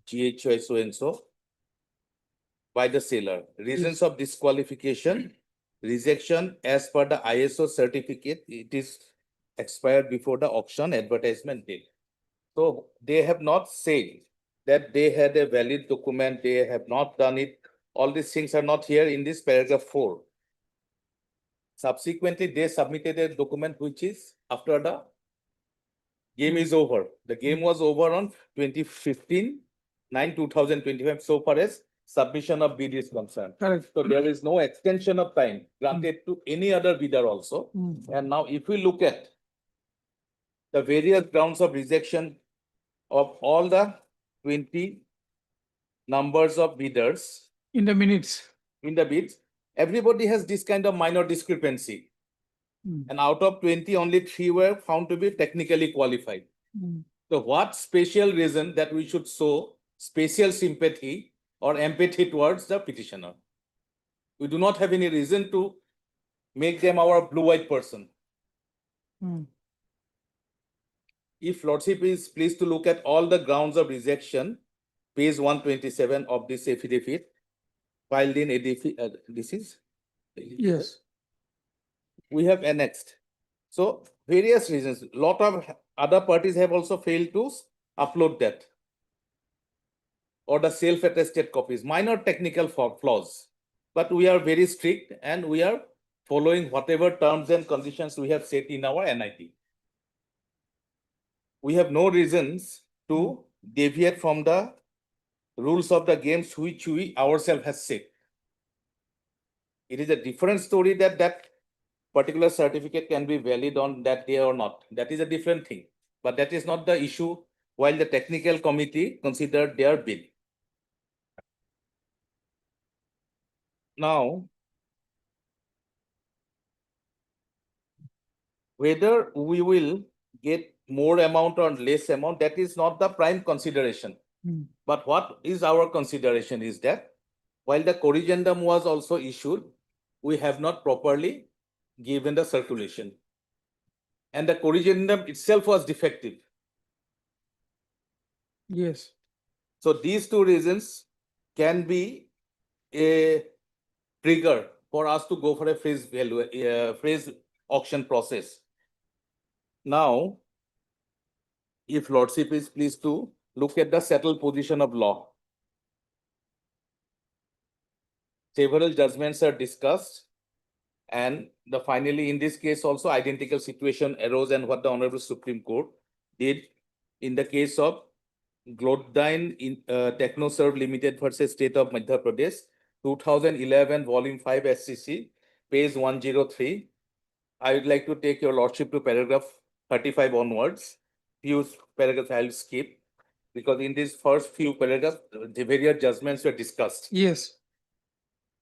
GHI so-and-so, by the seller. Reasons of disqualification, rejection as per the ISO certificate, it is expired before the auction advertisement date. So they have not said that they had a valid document, they have not done it. All these things are not here in this paragraph 4. Subsequently, they submitted a document which is after the game is over. The game was over on 2015/9/2025 so far as submission of bid is concerned. Correct. So there is no extension of time granted to any other bidder also. And now if we look at the various grounds of rejection of all the 20 numbers of bidders In the minutes. in the bids, everybody has this kind of minor discrepancy. And out of 20, only 3 were found to be technically qualified. So what special reason that we should show special sympathy or empathy towards the petitioner? We do not have any reason to make them our blue-white person. If Lordship is pleased to look at all the grounds of rejection, page 127 of this affidavit, filed in this is? Yes. We have annexed. So various reasons, lot of other parties have also failed to upload that. Or the self-attested copies, minor technical flaws. But we are very strict and we are following whatever terms and conditions we have set in our NIT. We have no reasons to deviate from the rules of the games which we ourselves have set. It is a different story that particular certificate can be valid on that day or not. That is a different thing. But that is not the issue while the technical committee considered their bid. Now, whether we will get more amount or less amount, that is not the prime consideration. But what is our consideration is that while the corrigendum was also issued, we have not properly given the circulation. And the corrigendum itself was defective. Yes. So these two reasons can be a trigger for us to go for a phrase auction process. Now, if Lordship is pleased to look at the settled position of law. Several judgments are discussed and finally in this case also identical situation arose and what the Honorable Supreme Court did in the case of Glodine in TechnoServe Limited versus State of Madhya Pradesh, 2011 volume 5 SCC, page 103. I would like to take your Lordship to paragraph 35 onwards. Few paragraphs I'll skip because in these first few paragraphs, the various judgments were discussed. Yes.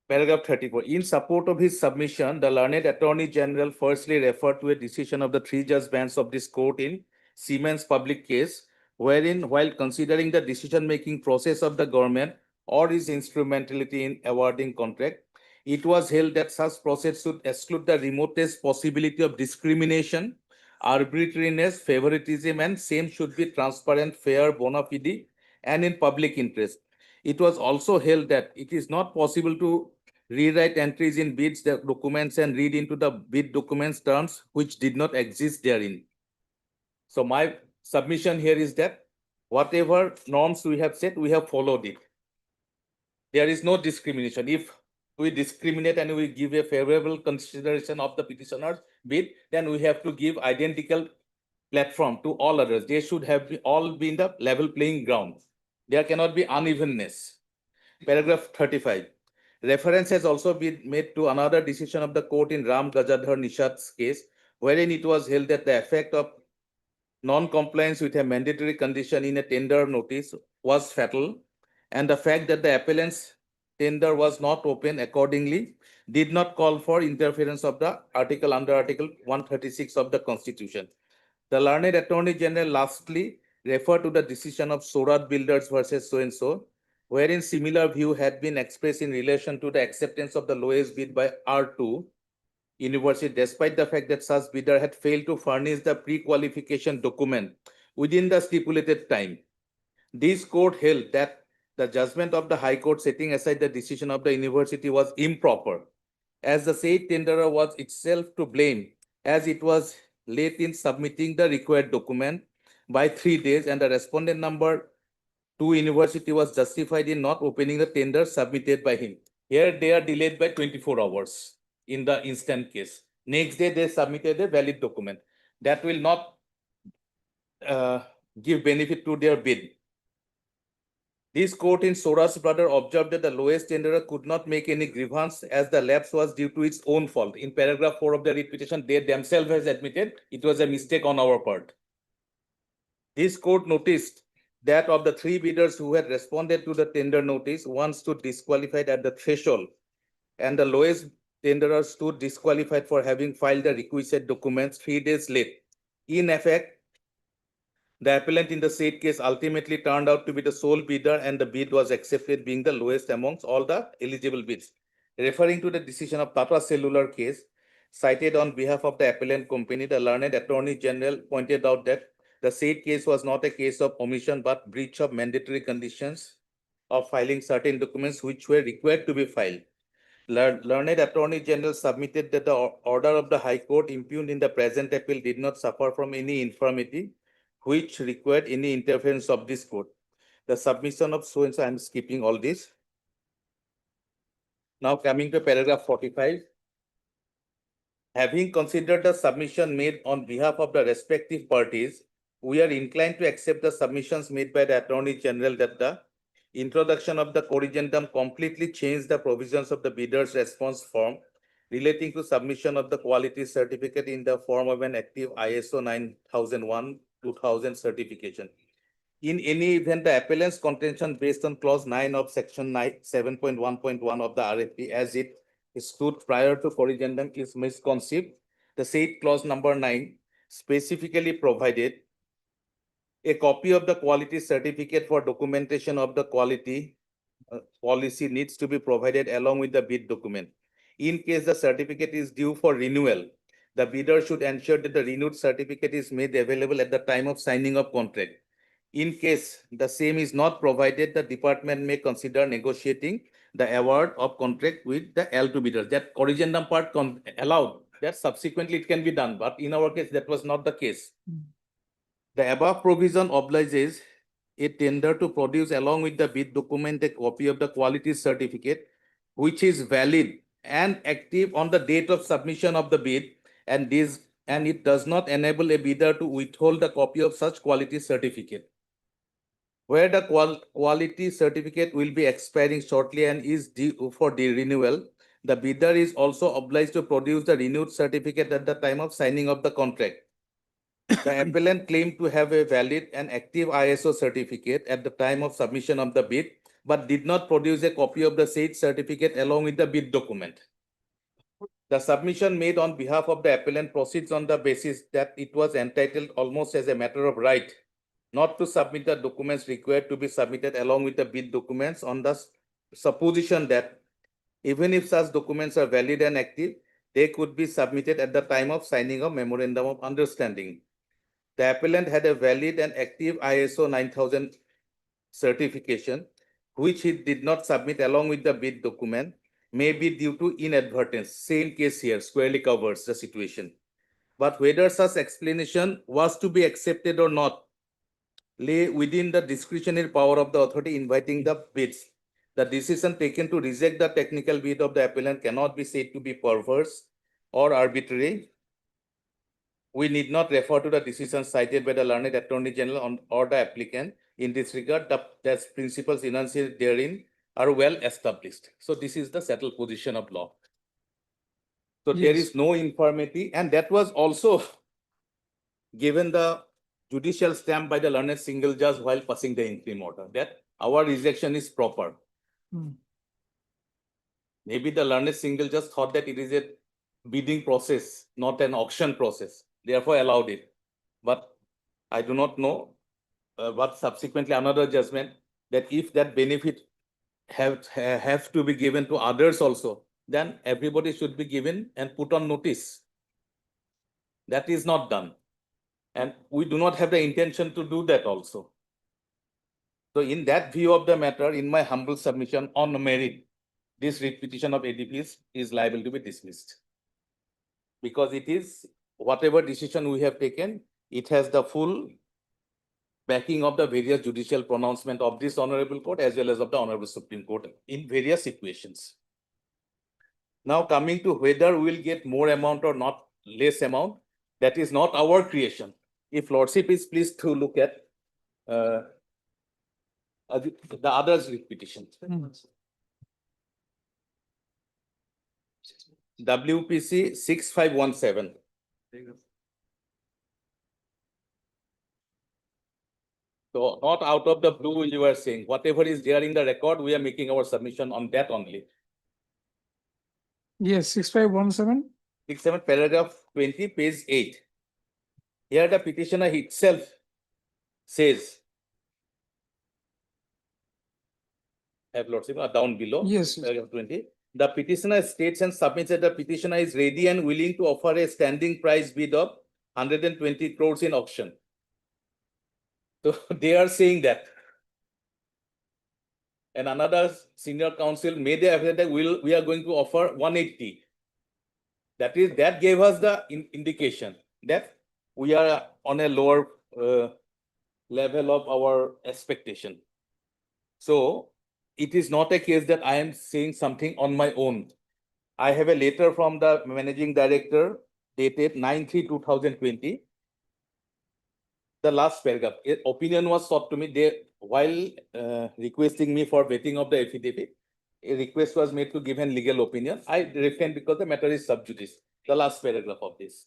Paragraph 34. In support of his submission, the learned Attorney General firstly referred to a decision of the 3 judge bench of this court in Siemens public case, wherein while considering the decision-making process of the government or its instrumentality in awarding contract, it was held that such process should exclude the remotest possibility of discrimination, arbitrariness, favoritism, and same should be transparent, fair, bona fide, and in public interest. It was also held that it is not possible to rewrite entries in bids documents and read into the bid documents terms which did not exist therein. So my submission here is that whatever norms we have set, we have followed it. There is no discrimination. If we discriminate and we give a favorable consideration of the petitioner's bid, then we have to give identical platform to all others. They should have all been the level playing ground. There cannot be unevenness. Paragraph 35. Reference has also been made to another decision of the court in Ram Gajadhar Nishad's case, wherein it was held that the effect of non-compliance with a mandatory condition in a tender notice was fatal, and the fact that the appellant's tender was not open accordingly did not call for interference of the article under Article 136 of the Constitution. The learned Attorney General lastly referred to the decision of Sorat Builders versus so-and-so, wherein similar view had been expressed in relation to the acceptance of the lowest bid by R2 University, despite the fact that such bidder had failed to furnish the pre-qualification document within the stipulated time. This court held that the judgment of the High Court setting aside the decision of the university was improper, as the said tenderer was itself to blame, as it was late in submitting the required document by 3 days, and the respondent number 2 university was justified in not opening the tender submitted by him. Here they are delayed by 24 hours in the instant case. Next day they submitted a valid document. That will not give benefit to their bid. This court in Soras Brother observed that the lowest tenderer could not make any grievance as the lapse was due to its own fault. In paragraph 4 of the writ petition, they themselves has admitted it was a mistake on our part. This court noticed that of the 3 bidders who had responded to the tender notice, one stood disqualified at the threshold, and the lowest tenderer stood disqualified for having filed the requisite documents 3 days late. In effect, the appellant in the said case ultimately turned out to be the sole bidder, and the bid was accepted, being the lowest amongst all the eligible bids. Referring to the decision of Tata Cellular case, cited on behalf of the appellant company, the learned Attorney General pointed out that the said case was not a case of omission but breach of mandatory conditions of filing certain documents which were required to be filed. Learned Attorney General submitted that the order of the High Court impugned in the present appeal did not suffer from any infirmity which required any interference of this court. The submission of so-and-so, I'm skipping all this. Now coming to paragraph 45. Having considered the submission made on behalf of the respective parties, we are inclined to accept the submissions made by the Attorney General that the introduction of the corrigendum completely changed the provisions of the bidder's response form relating to submission of the quality certificate in the form of an active ISO 9001-2000 certification. In any event, the appellant's contention based on clause 9 of section 7.1.1 of the RFP as it stood prior to corrigendum is misconceived. The said clause number 9 specifically provided a copy of the quality certificate for documentation of the quality policy needs to be provided along with the bid document. In case the certificate is due for renewal, the bidder should ensure that the renewed certificate is made available at the time of signing of contract. In case the same is not provided, the department may consider negotiating the award of contract with the L2 bidders. That corrigendum part allowed, that subsequently it can be done, but in our case, that was not the case. The above provision obliges a tender to produce along with the bid document a copy of the quality certificate, which is valid and active on the date of submission of the bid, and it does not enable a bidder to withhold the copy of such quality certificate. Where the quality certificate will be expiring shortly and is due for the renewal, the bidder is also obliged to produce the renewed certificate at the time of signing of the contract. The appellant claimed to have a valid and active ISO certificate at the time of submission of the bid, but did not produce a copy of the said certificate along with the bid document. The submission made on behalf of the appellant proceeds on the basis that it was entitled almost as a matter of right not to submit the documents required to be submitted along with the bid documents on the supposition that even if such documents are valid and active, they could be submitted at the time of signing a memorandum of understanding. The appellant had a valid and active ISO 9000 certification, which he did not submit along with the bid document, may be due to inadvertence. Same case here squarely covers the situation. But whether such explanation was to be accepted or not lay within the discretionary power of the authority inviting the bids. The decision taken to reject the technical bid of the appellant cannot be said to be perverse or arbitrary. We need not refer to the decision cited by the learned Attorney General or the applicant. In this regard, the principles enunciated therein are well established. So this is the settled position of law. So there Yes. is no infirmity, and that was also given the judicial stamp by the learned single judge while passing the interim order, that our rejection is proper. Hmm. Maybe the learned single judge thought that it is a bidding process, not an auction process, therefore allowed it. But I do not know, but subsequently another judgment that if that benefit have to be given to others also, then everybody should be given and put on notice. That is not done. And we do not have the intention to do that also. So in that view of the matter, in my humble submission on merit, this writ petition of ADPs is liable to be dismissed. Because it is, whatever decision we have taken, it has the full backing of the various judicial pronouncement of this Honorable Court as well as of the Honorable Supreme Court in various situations. Now coming to whether we will get more amount or not less amount, that is not our creation. If Lordship is pleased to look at the others writ petitions. WPC 6517. So not out of the blue you are saying, whatever is there in the record, we are making our submission on that only. Yes, 6517. 67 paragraph 20, page 8. Here the petitioner itself says, have Lordship, down below. Yes. Paragraph 20. The petitioner states and submits that the petitioner is ready and willing to offer a standing price bid of 120 crores in auction. So they are saying that. And another senior counsel made the affidavit that we are going to offer 180. That gave us the indication that we are on a lower level of our expectation. So it is not a case that I am saying something on my own. I have a letter from the managing director dated 9/3/2020. The last paragraph, opinion was sought to me while requesting me for vetting of the affidavit. A request was made to give an legal opinion. I refrained because the matter is sub judice. The last paragraph of this.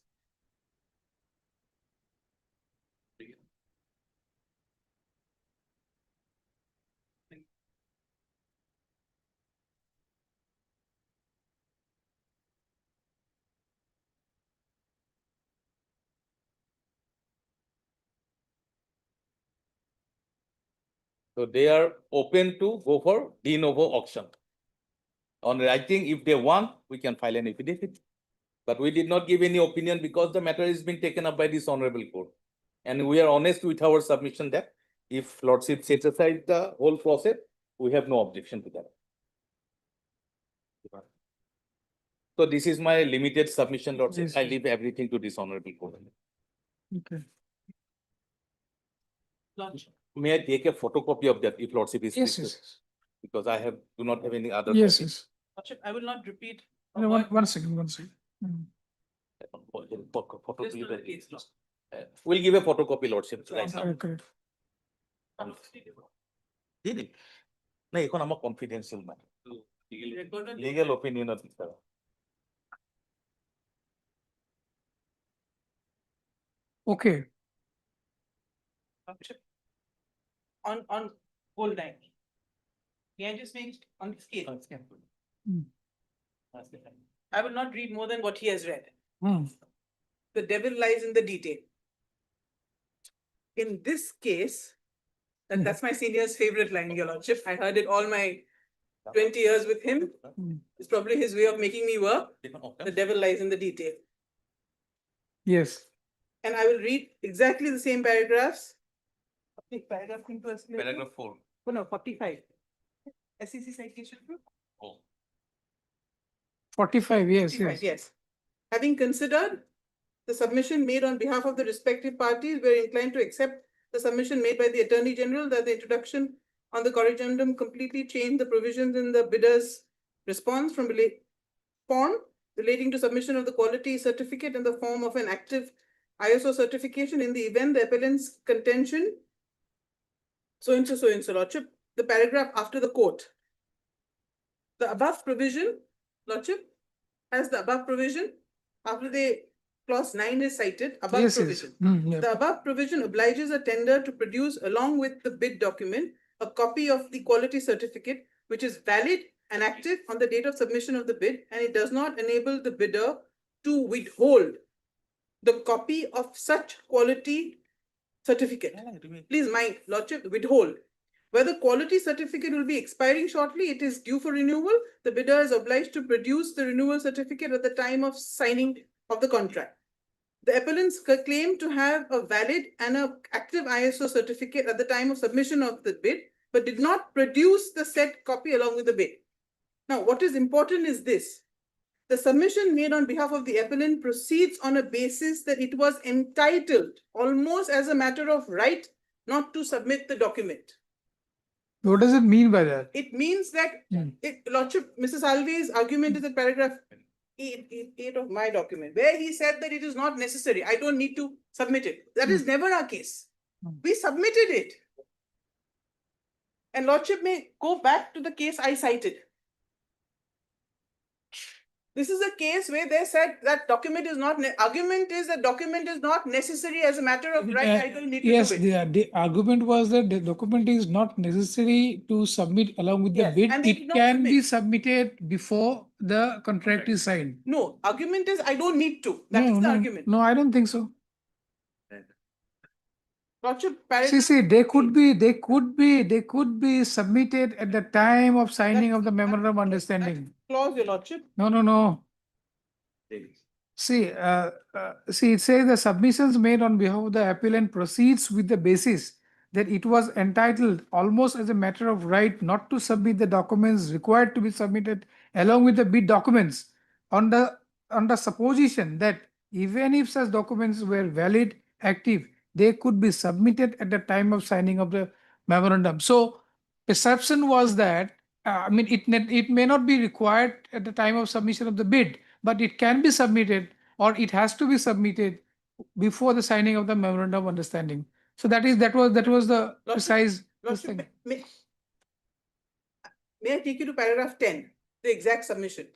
So they are open to go for de novo auction. On writing, if they want, we can file an affidavit. But we did not give any opinion because the matter is being taken up by this Honorable Court. And we are honest with our submission that if Lordship sets aside the whole process, we have no objection to that. So this is my limited submission, Lordship. Yes, I yes. leave everything to this Honorable Court. Okay. May I take a photocopy of that if Lordship is Yes, pleased? yes. Because I do not have any other. Yes, copy. yes. I will not repeat. No, one second, one second. We'll give a photocopy, Lordship, right now. Okay. না এখন আমার confidential matter. Legal opinion of this. Okay. On whole time. Can I just make on the scale? I will not read more than what he has read. The devil lies in the detail. In this case, and that's my senior's favorite line, Your Lordship. I heard it all my 20 years with him. It's probably his way of making me work. The devil lies in the detail. Yes. And I will read exactly the same paragraphs. Paragraph 4. Oh, no, 45. SEC citation. 45, yes, 55, yes. yes. Having considered the submission made on behalf of the respective parties, we are inclined to accept the submission made by the Attorney General that the introduction on the corrigendum completely changed the provisions in the bidder's response from form relating to submission of the quality certificate in the form of an active ISO certification in the event the appellant's contention so and so, Lordship, the paragraph after the quote. The above provision, Lordship, has the above provision after the clause 9 is cited, above Yes, yes. provision. Yeah. The above provision obliges a tender to produce along with the bid document a copy of the quality certificate which is valid and active on the date of submission of the bid, and it does not enable the bidder to withhold the copy of such quality certificate. Please mind, Lordship, withhold. Where the quality certificate will be expiring shortly, it is due for renewal. The bidder is obliged to produce the renewal certificate at the time of signing of the contract. The appellants claim to have a valid and an active ISO certificate at the time of submission of the bid, but did not produce the said copy along with the bid. Now, what is important is this. The submission made on behalf of the appellant proceeds on a basis that it was entitled, almost as a matter of right, not to submit the document. What does it mean by that? It means that, Lordship, Mrs. Alve's argument is in paragraph 8 of my document, where he said that it is not necessary. I don't need to submit it. That is never our case. We submitted it. And Lordship may go back to the case I cited. This is a case where they said that document is not, argument is that document is not necessary as a matter of right. I don't need to Yes, do it. the argument was that the document is not necessary to submit along with the Yes, bid. and they did It not can submit. be submitted before the contract is signed. No, argument is I don't need to. That is the argument. No, I don't think so. Lordship, See, they could be submitted at the time of signing of the memorandum of understanding. Clause, Your Lordship. No. See, it says the submissions made on behalf of the appellant proceeds with the basis that it was entitled almost as a matter of right not to submit the documents required to be submitted along with the bid documents on the supposition that even if such documents were valid, active, they could be submitted at the time of signing of the memorandum. So perception was that, it may not be required at the time of submission of the bid, but it can be submitted or it has to be submitted before the signing of the memorandum of understanding. So that was the precise Lordship, may I take you to paragraph 10, the exact submission?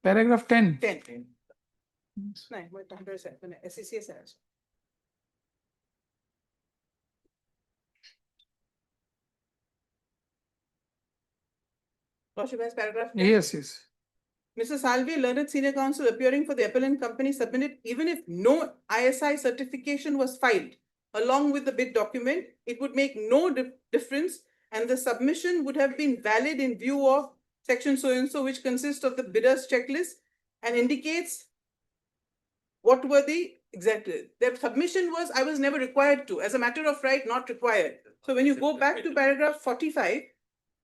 Paragraph 10. 10. No, what time is it? SEC says. Lordship has paragraph 10. Yes. Mrs. Salvi, learned senior counsel appearing for the appellant company, submitted even if no ISI certification was filed along with the bid document, it would make no difference and the submission would have been valid in view of section so and so, which consists of the bidder's checklist and indicates what were the exactly. Their submission was, I was never required to, as a matter of right, not required. So when you go back to paragraph 45,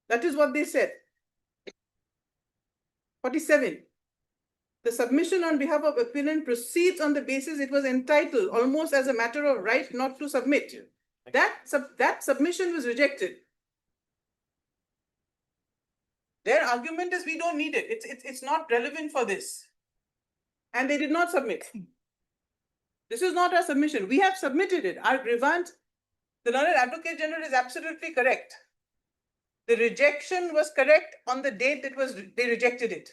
that is what they said. 47. The submission on behalf of appellant proceeds on the basis it was entitled almost as a matter of right not to submit. That submission was rejected. Their argument is we don't need it. It's not relevant for this. And they did not submit. This is not our submission. We have submitted it. Our grievance, the learned advocate general is absolutely correct. The rejection was correct on the date they rejected it.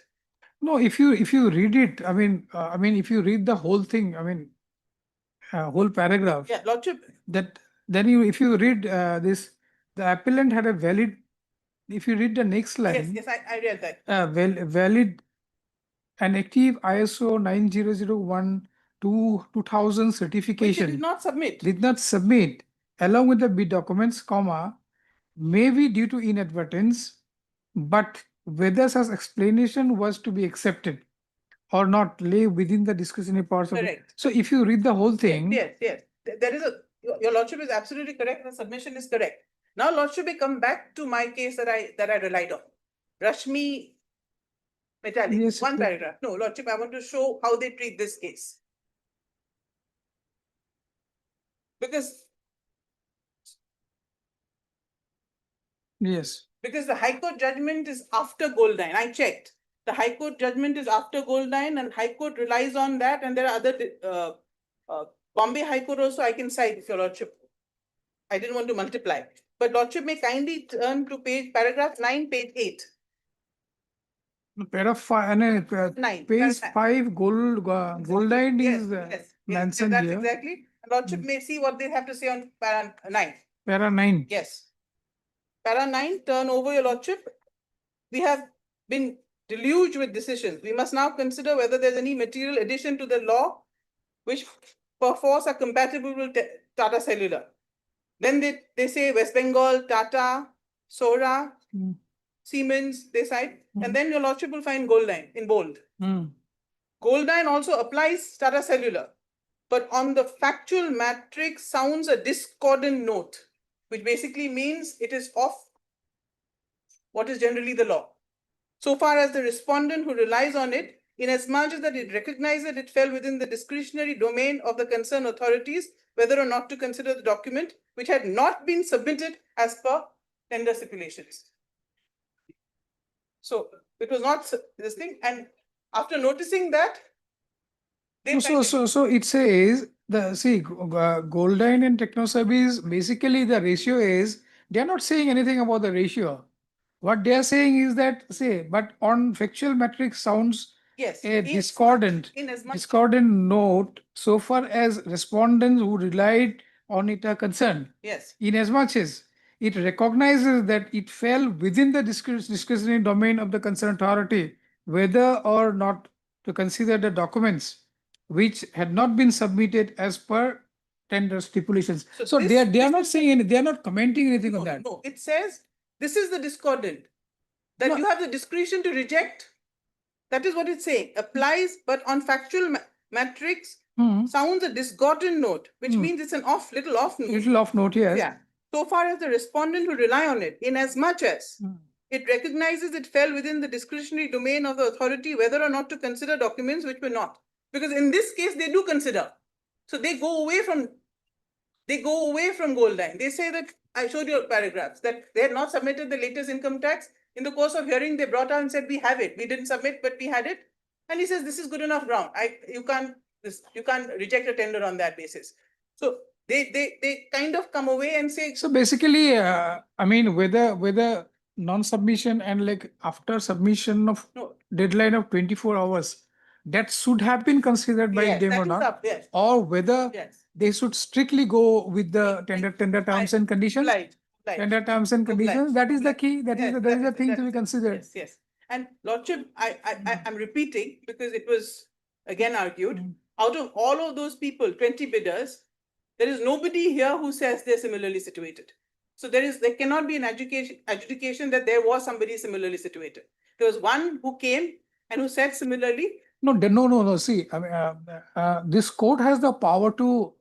No, if you read it, if you read the whole thing, whole paragraph. Yeah, Lordship. If you read this, the appellant had a valid. If you read the next line. Yes, I read that. Valid and active ISO 9001 2000 certification. Which it did not submit along with the bid documents, may be due to inadvertence, but whether such explanation was to be accepted or not lay within the discretionary powers of it. Correct. So if you read the whole thing. Yes. There is your Lordship is absolutely correct. The submission is correct. Now, Lordship, we come back to my case that I relied on. Rashmi Metallic, Yes, one the- paragraph. No, Lordship, I want to show how they treat this case. Because Yes. the High Court judgment is after Goldine. I checked. The High Court judgment is after Goldine and High Court relies on that, and there are other Bombay High Court also I can cite if your Lordship. I didn't want to multiply. But Lordship may kindly turn to paragraph 9, page 8. Para five, Nine. page Para- 5, Goldine Yes, is yes, mentioned that's here. exactly. Lordship may see what they have to say on para 9. Para 9. Yes. Para 9, turn over your Lordship. We have been deluged with decisions. We must now consider whether there's any material addition to the law which perforce are compatible with Tata Cellular. Then they say West Bengal, Tata, Sora, Siemens, they cite, and then your Lordship will find Goldine in bold. Goldine also applies Tata Cellular, but on the factual matrix sounds a discordant note, which basically means it is off what is generally the law. So far as the respondent who relies on it, inasmuch as that it recognized that it fell within the discretionary domain of the concerned authorities, whether or not to consider the document, which had not been submitted as per tender stipulations. So it was not this thing, and after noticing that, they So it says Goldine and Technosub basically the ratio is, they are not saying anything about the ratio. What they are saying is that, but on factual metrics sounds yes, a discordant note so far as respondents who relied on it are concerned. Yes. In as much as it recognizes that it fell within the discretionary domain of the concerned authority, whether or not to consider the documents which had not been submitted as per tender stipulations. So they are not saying they are not commenting anything on that. No, it says this is the discordant, that you have the discretion to reject. That is what it's saying. Applies, but on factual matrix sounds a discordant note, which means it's an little off note. Little off note, yes. Yeah. So far as the respondent who rely on it, in as much as it recognizes it fell within the discretionary domain of the authority, whether or not to consider documents which were not. Because in this case, they do consider. So they go away from Goldine. They say that, I showed you paragraphs, that they had not submitted the latest income tax. In the course of hearing, they brought out and said, we have it. We didn't submit, but we had it. And he says, this is good enough ground. You can't reject a tender on that basis. So they kind of come away and say. So basically, whether non-submission and like after submission of deadline of 24 hours, that should have been considered by them or not, yes. or whether Yes. they should strictly go with the tender terms and conditions. Tender terms and conditions, that is the key, that is the thing to be considered. Yes. And Lordship, I'm repeating because it was again argued. Out of all of those people, 20 bidders, there is nobody here who says they're similarly situated. So there cannot be an adjudication that there was somebody similarly situated. There was one who came and who said similarly. No. See, this court has the power to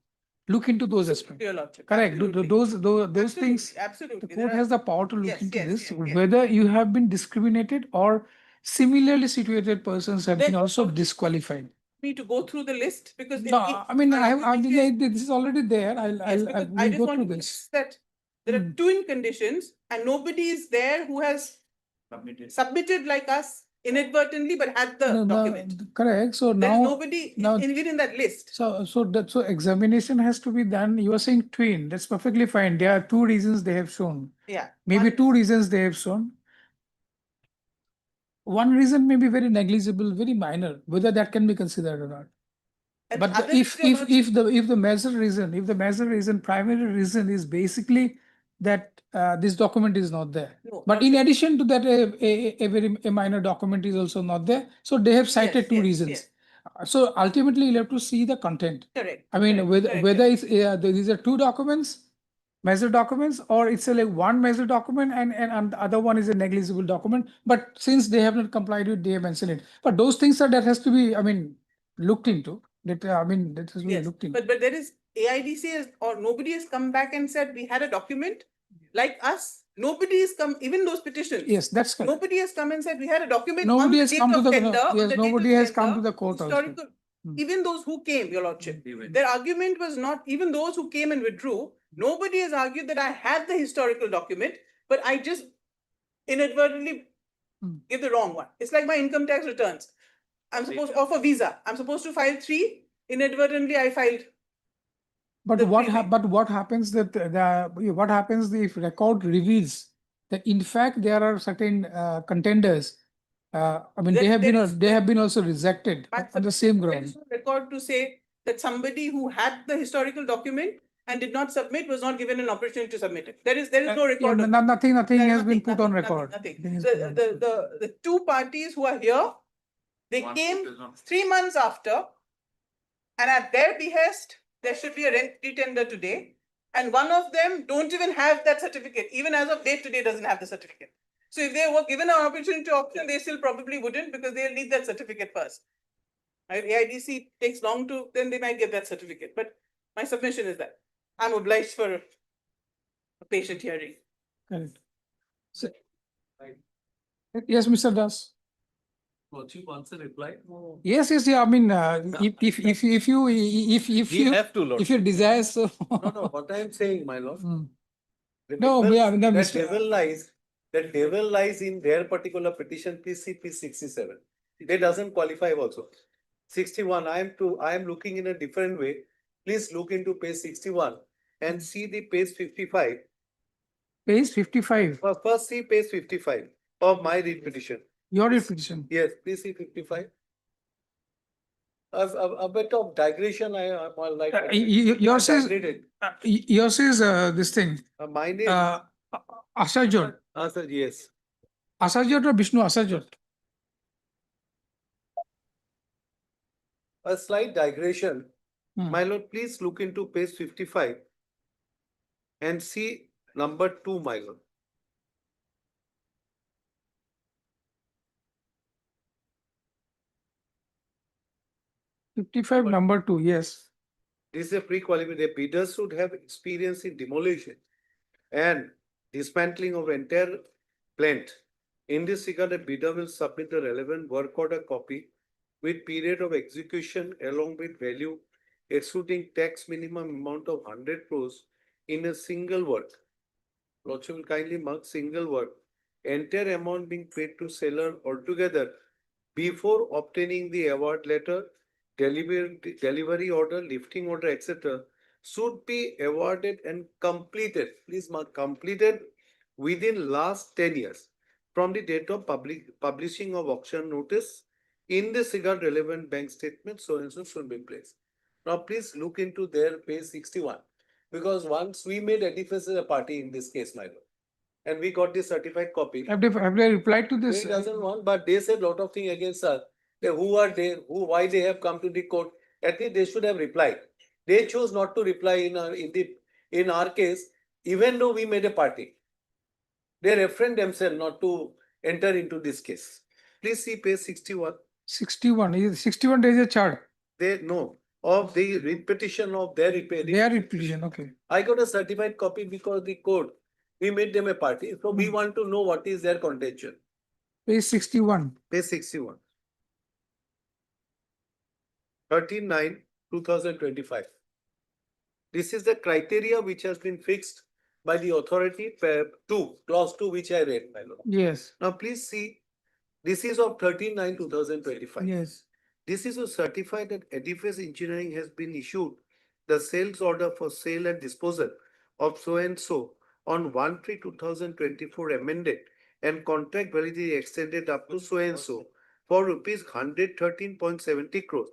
look into those aspects. Your Lordship, Correct. absolutely. Those things. Absolutely. The court has the power to look into this, yes. whether you have been discriminated or similarly situated persons have been also disqualified. Me to go through the list because No, this is already there. I'll go through this. That there are two conditions and nobody is there who has submitted like us inadvertently but had the document. Correct. So There is now nobody in that list. So examination has to be done. You are saying twin. That's perfectly fine. There are two reasons they have shown. Yeah. Maybe two reasons they have shown. One reason may be very negligible, very minor, whether that can be considered or not. And But other if reasons the major reason, primary reason is basically that this document is not there. No, But in addition to that, a minor document is also not there. So they have cited two reasons. So ultimately, you'll have to see the content. Correct. I mean, correct, whether it's these are two documents, major documents, or it's like one major document and the other one is a negligible document. But since they have not complied with, they have mentioned it. But those things that has to be, looked into. That has to be looked into. But there is AIDC or nobody has come back and said we had a document like us Nobody has come, even those petitions. Yes, that's correct. Nobody has come and said, we had a document Nobody on the has date come to of the, tender. on yes, the date of nobody has come to tender, the court also. historical. Even those who came, Your Lordship, their argument was not, even those who came and withdrew, nobody has argued that I had the historical document, but I just inadvertently give the wrong one. It's like my income tax returns. I'm supposed, or for visa, I'm supposed to file 3, inadvertently I filed. But what happens that what happens if record reveals that in fact there are certain contenders. I mean, they have been also rejected on the same There ground. is no record to say that somebody who had the historical document and did not submit was not given an opportunity to submit it. There is no record. Yeah, of that. nothing There has is been put on nothing, record. nothing. Nothing is put on record. The 2 parties who are here, they came 3 months after, and at their behest, there should be a rent retender today. And one of them don't even have that certificate. Even as of date today doesn't have the certificate. So if they were given an opportunity to auction, they still probably wouldn't because they'll need that certificate first. Right? AIDC takes long to, then they might get that certificate. But my submission is that I'm obliged for a patient hearing. Correct. So, yes, Mr. Das. What you answer reply? Yes, yeah. I mean, if you have to, Lord. if you desire so. No, what I am saying, my lord. No, we are The devil lies in their particular petition, PCP 67. They doesn't qualify also. 61, I am looking in a different way. Please look into page 61 and see the page 55. Page 55. First see page 55 of my read petition. Your read petition. Yes, please see 55. A bit of digression I like. Yours is this thing. Mine is Asajot. yes. Asajot or Vishnu Asajot? A slight digression. My lord, please look into page 55 and see number 2, my lord. Number 2, yes. This is a pre-qualified. The bidders should have experience in demolition and dismantling of entire plant. In this regard, a bidder will submit the relevant work order copy with period of execution along with value excluding tax minimum amount of 100 crores in a single work. Lordship will kindly mark single work. Entire amount being paid to seller altogether before obtaining the award letter, delivery order, lifting order, etc. should be awarded and completed. Please mark completed within last 10 years from the date of publishing of auction notice. In this regard, relevant bank statement, so and so should be placed. Now, please look into their page 61 because once we made edifice as a party in this case, my lord, and we got the certified copy. Have they replied to this? They doesn't want, but they said a lot of things against us. Who are they? Why they have come to the court? At least they should have replied. They chose not to reply in our case, even though we made a party. They refrained themselves not to enter into this case. Please see page 61. 61. 61 days a chart. Of the repetition of their repair. Their repetition, okay. I got a certified copy because the court, we made them a party. So we want to know what is their contention. Page 61. Page 61. 13/9/2025. This is the criteria which has been fixed by the authority, clause 2, which I read, my lord. Yes. Now please see, this is of 13/9/2025. Yes. This is to certify that Edifice Engineering has been issued the sales order for sale and disposal of so and so on 1/3/2024 amended and contract validity extended up to so and so for rupees 113.70 crores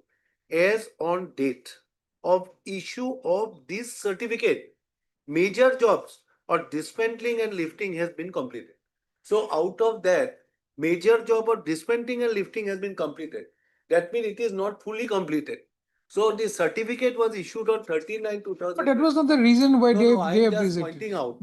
as on date of issue of this certificate. Major jobs or dismantling and lifting has been completed. So out of that, major job or dismantling and lifting has been completed. That means it is not fully completed. So the certificate was issued on 13/9/2000. But that was not the reason why they have have just pointing out,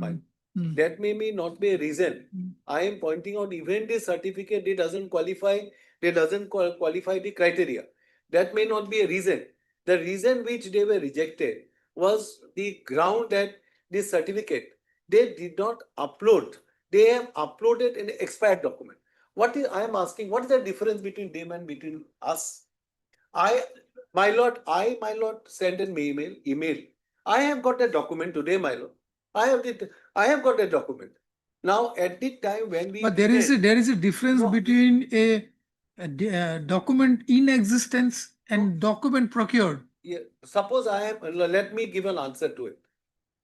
that may not be a reason. I am pointing out even this certificate, it doesn't qualify, qualify the criteria. That may not be a reason. The reason which they were rejected was the ground that this certificate, they did not upload they have uploaded an expired document. I am asking, what is the difference between them and between us? My lord, sent an email. I have got a document today, my lord. I have got a document. Now, at the time when we. But there is a difference between a document in existence and document procured. Yeah, suppose let me give an answer to it.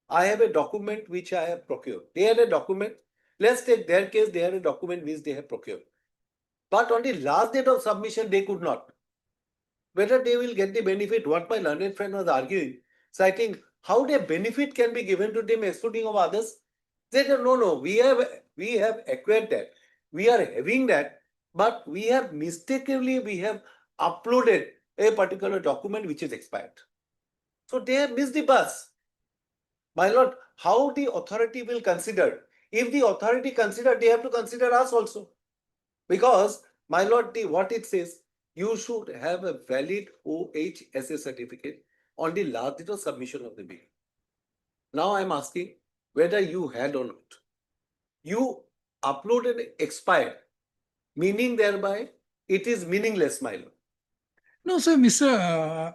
I have a document which I have procured. They had a document. Let's take their case, they had a document which they have procured. But on the last date of submission, they could not. Whether they will get the benefit, what my learned friend was arguing, citing how the benefit can be given to them excluding of others. They said, no, we have acquired that. We are having that, but we have uploaded a particular document which is expired. So they have missed the bus. My lord, how the authority will consider? If the authority consider, they have to consider us also. Because, my lord, what it says, you should have a valid OHSA certificate on the last date of submission of the bill. Now I am asking whether you had or not. You uploaded expired, meaning thereby it is meaningless, my lord. No, so Mr.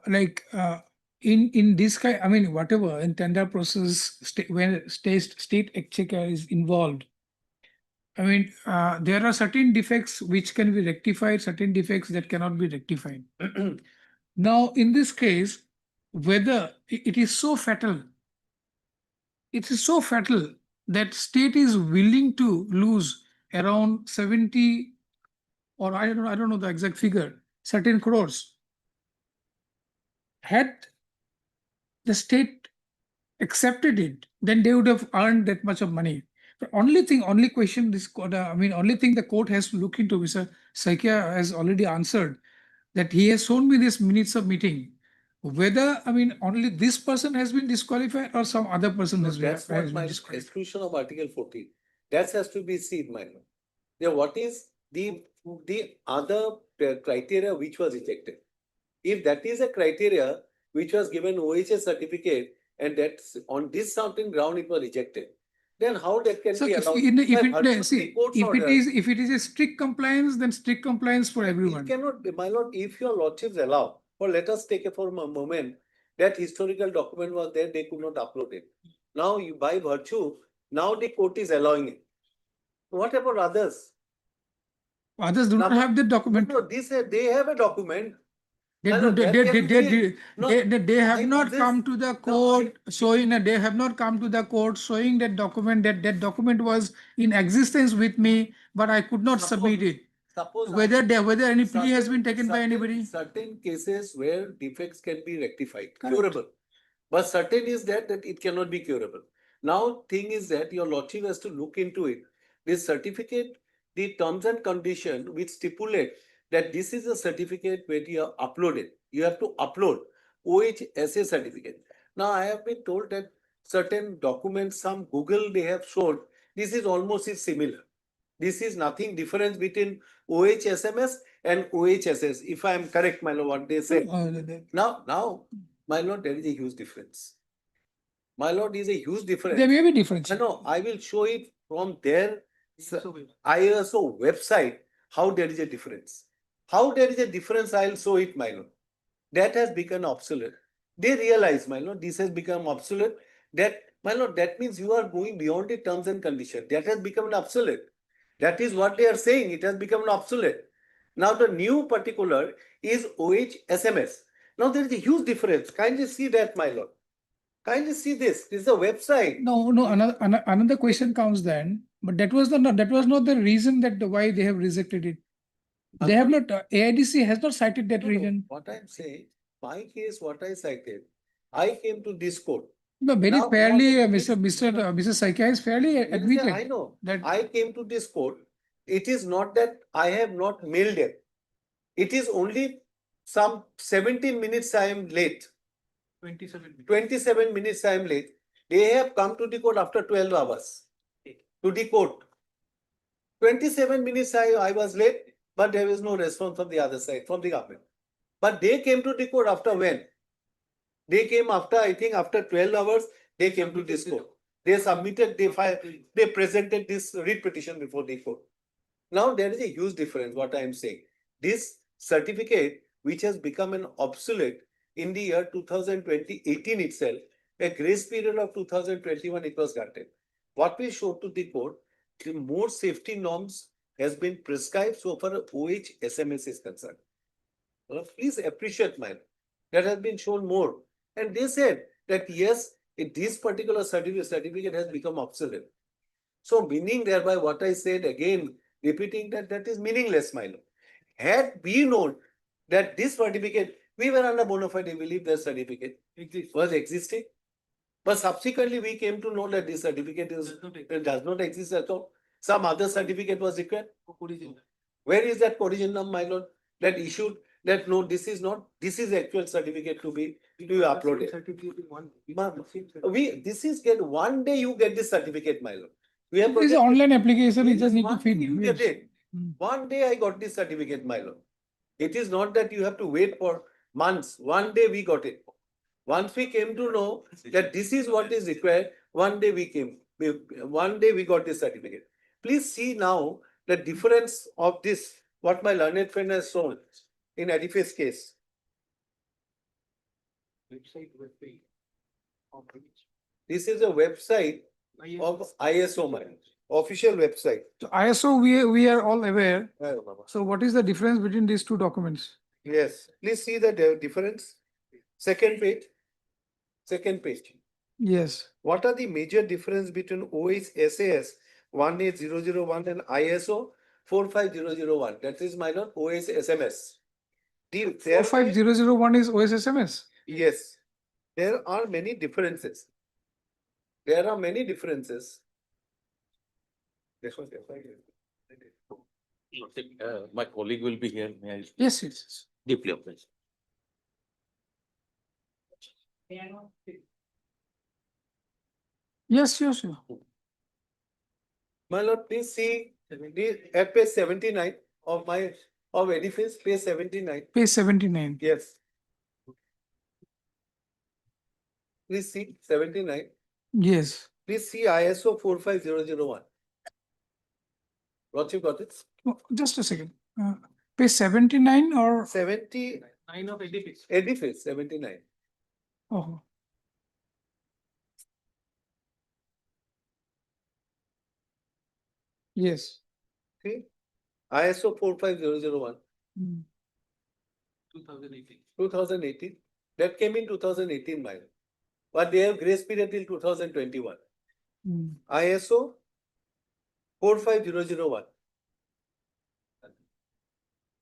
In this kind, I mean, whatever in tender process, when state exchequer is involved, I mean, there are certain defects which can be rectified, certain defects that cannot be rectified. Now, in this case, whether it is so fatal, that state is willing to lose around 70, or I don't know the exact figure, certain crores. Had the state accepted it, then they would have earned that much of money. The only question only thing the court has to look into, Mr. Saikia has already answered, that he has shown me this minutes of meeting. Whether, only this person has been disqualified or some other person has been disqualified. Exclusion of Article 14. That has to be seen, my lord. Now, what is the other criteria which was rejected? If that is a criteria which was given OHS certificate and that's on this certain ground it was rejected, then how that can be allowed? If it is a strict compliance, then strict compliance for everyone. It cannot be, my lord, if your lordships allow, or let us take it for a moment, that historical document was there, they could not upload it. Now, by virtue, now the court is allowing it. What about others? Others do not have the document. No, they have a document. They have not come to the court showing that they have not come to the court showing that document, that document was in existence with me, but I could not submit it. Whether any plea has been taken by anybody. Certain cases where defects can be rectified, curable. But certain is that it cannot be curable. Now, thing is that your lordship has to look into it. This certificate, the terms and condition which stipulate that this is a certificate where you are uploaded. You have to upload OHSA certificate. Now, I have been told that certain documents, some Google they have shown, this is almost similar. This is nothing difference between OHSMS and OHSS. If I am correct, my lord, what they say. Now, my lord, there is a huge difference. My lord, is a huge difference. There may be difference. No, I will show it from their ISO website how there is a difference. How there is a difference, I will show it, my lord. That has become obsolete. They realize, my lord, this has become obsolete. That, my lord, that means you are going beyond the terms and conditions. That has become an obsolete. That is what they are saying. It has become an obsolete. Now, the new particular is OHSMS. Now, there is a huge difference. Kindly see that, my lord. Kindly see this. This is a website. No, another question comes then. But that was not the reason that why they have rejected it. They have not. AIDC has not cited that reason. What I'm saying, my case, what I cited, I came to this court. No, very fairly, Mr. Saikia is fairly admitted. I know that I came to this court. It is not that I have not mailed it. It is only some 17 minutes I am late. 27 minutes I am late. They have come to the court after 12 hours. To the court. 27 minutes I was late, but there was no response from the other side, from the government. But they came to the court after when? They came after, I think, after 12 hours, they came to this court. They submitted, they presented this writ petition before the court. Now there is a huge difference, what I am saying. This certificate, which has become an obsolete in the year 2018 itself, a grace period of 2021 it was granted. What we showed to the court, the more safety norms has been prescribed so far OH SMS is concerned. Please appreciate mine. That has been shown more. And they said that yes, this particular certificate has become obsolete. So meaning thereby what I said again, repeating that is meaningless, my lord. Had we known that this certificate, we were under bona fide belief that certificate was existing. But subsequently we came to know that this certificate does not exist at all. Some other certificate was required. Where is that original, my lord, that issued that no, this is actual certificate to be uploaded. This is get one day you get this certificate, my lord. We have It's an online application, you just need to one fill. day you get it. One day I got this certificate, my lord. It is not that you have to wait for months. One day we got it. Once we came to know that this is what is required, one day we got this certificate. Please see now the difference of this, what my learned friend has shown in Edifice case. This is a website of ISO, my official website. So ISO, we are all aware. So what is the difference between these two documents? Yes, please see the difference. Second page. Yes. What are the major difference between OHSAS 18001 and ISO 45001? That is my lord OS SMS. 45001 is OSSMS. Yes, there are many differences. My colleague will be here. May I Yes, yes. deeply obliged. Yes, yes, sure. My lord, please see at page 79 of Edifice, page 79. Page 79. Yes. Please see 79. Yes. Please see ISO 45001. What you got it? Oh, just a second. Page 79 or? 79 of Edifice. Edifice 79. Oh. Yes. See? ISO 45001. 2018. That came in 2018, my lord. But they have grace period till 2021. ISO 45001.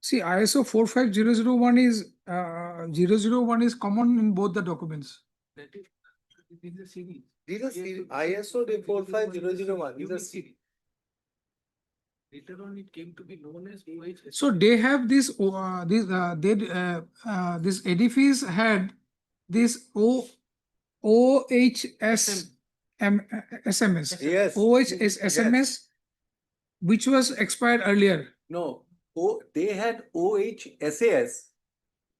See, ISO 45001 is 001 is common in both the documents. These are series. ISO 45001 is a series. Later on, it came to be known as OHS. So they have this. This Edifice had this OHS SMS. Yes. OHS SMS, which was expired earlier. No. They had OHSAS.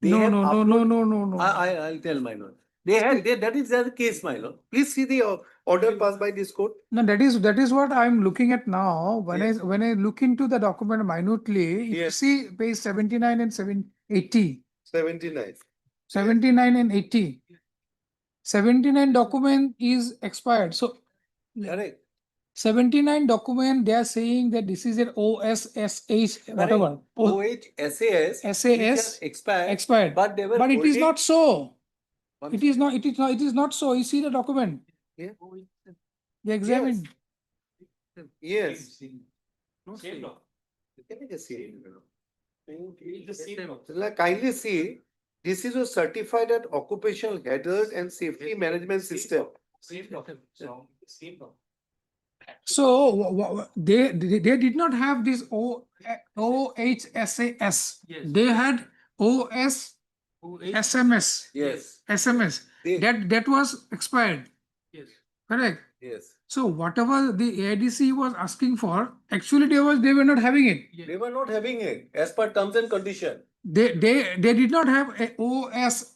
No. I'll tell my lord. That is the case, my lord. Please see the order passed by this court. No, that is what I'm looking at now. When I look into the document minutely, if you see page 79 and 80. 79. 79 and 80. 79 document is expired. So Correct. 79 document, they are saying that this is an OSSH, whatever. OHSAS. Which has Expired. But they were But it is not so. One It is not so. You see the document. Yeah. They examined. Yes. Same law. Can you just see? Kindly see, this is a certified at occupational hazard and safety management system. Same law. Same law. So they did not have this OHSAS. They had SMS. Yes. SMS. That was expired. Yes. Correct. Yes. So whatever the AIDC was asking for, actually they were not having it. They were not having it as per terms and condition. They did not have a OHSAS,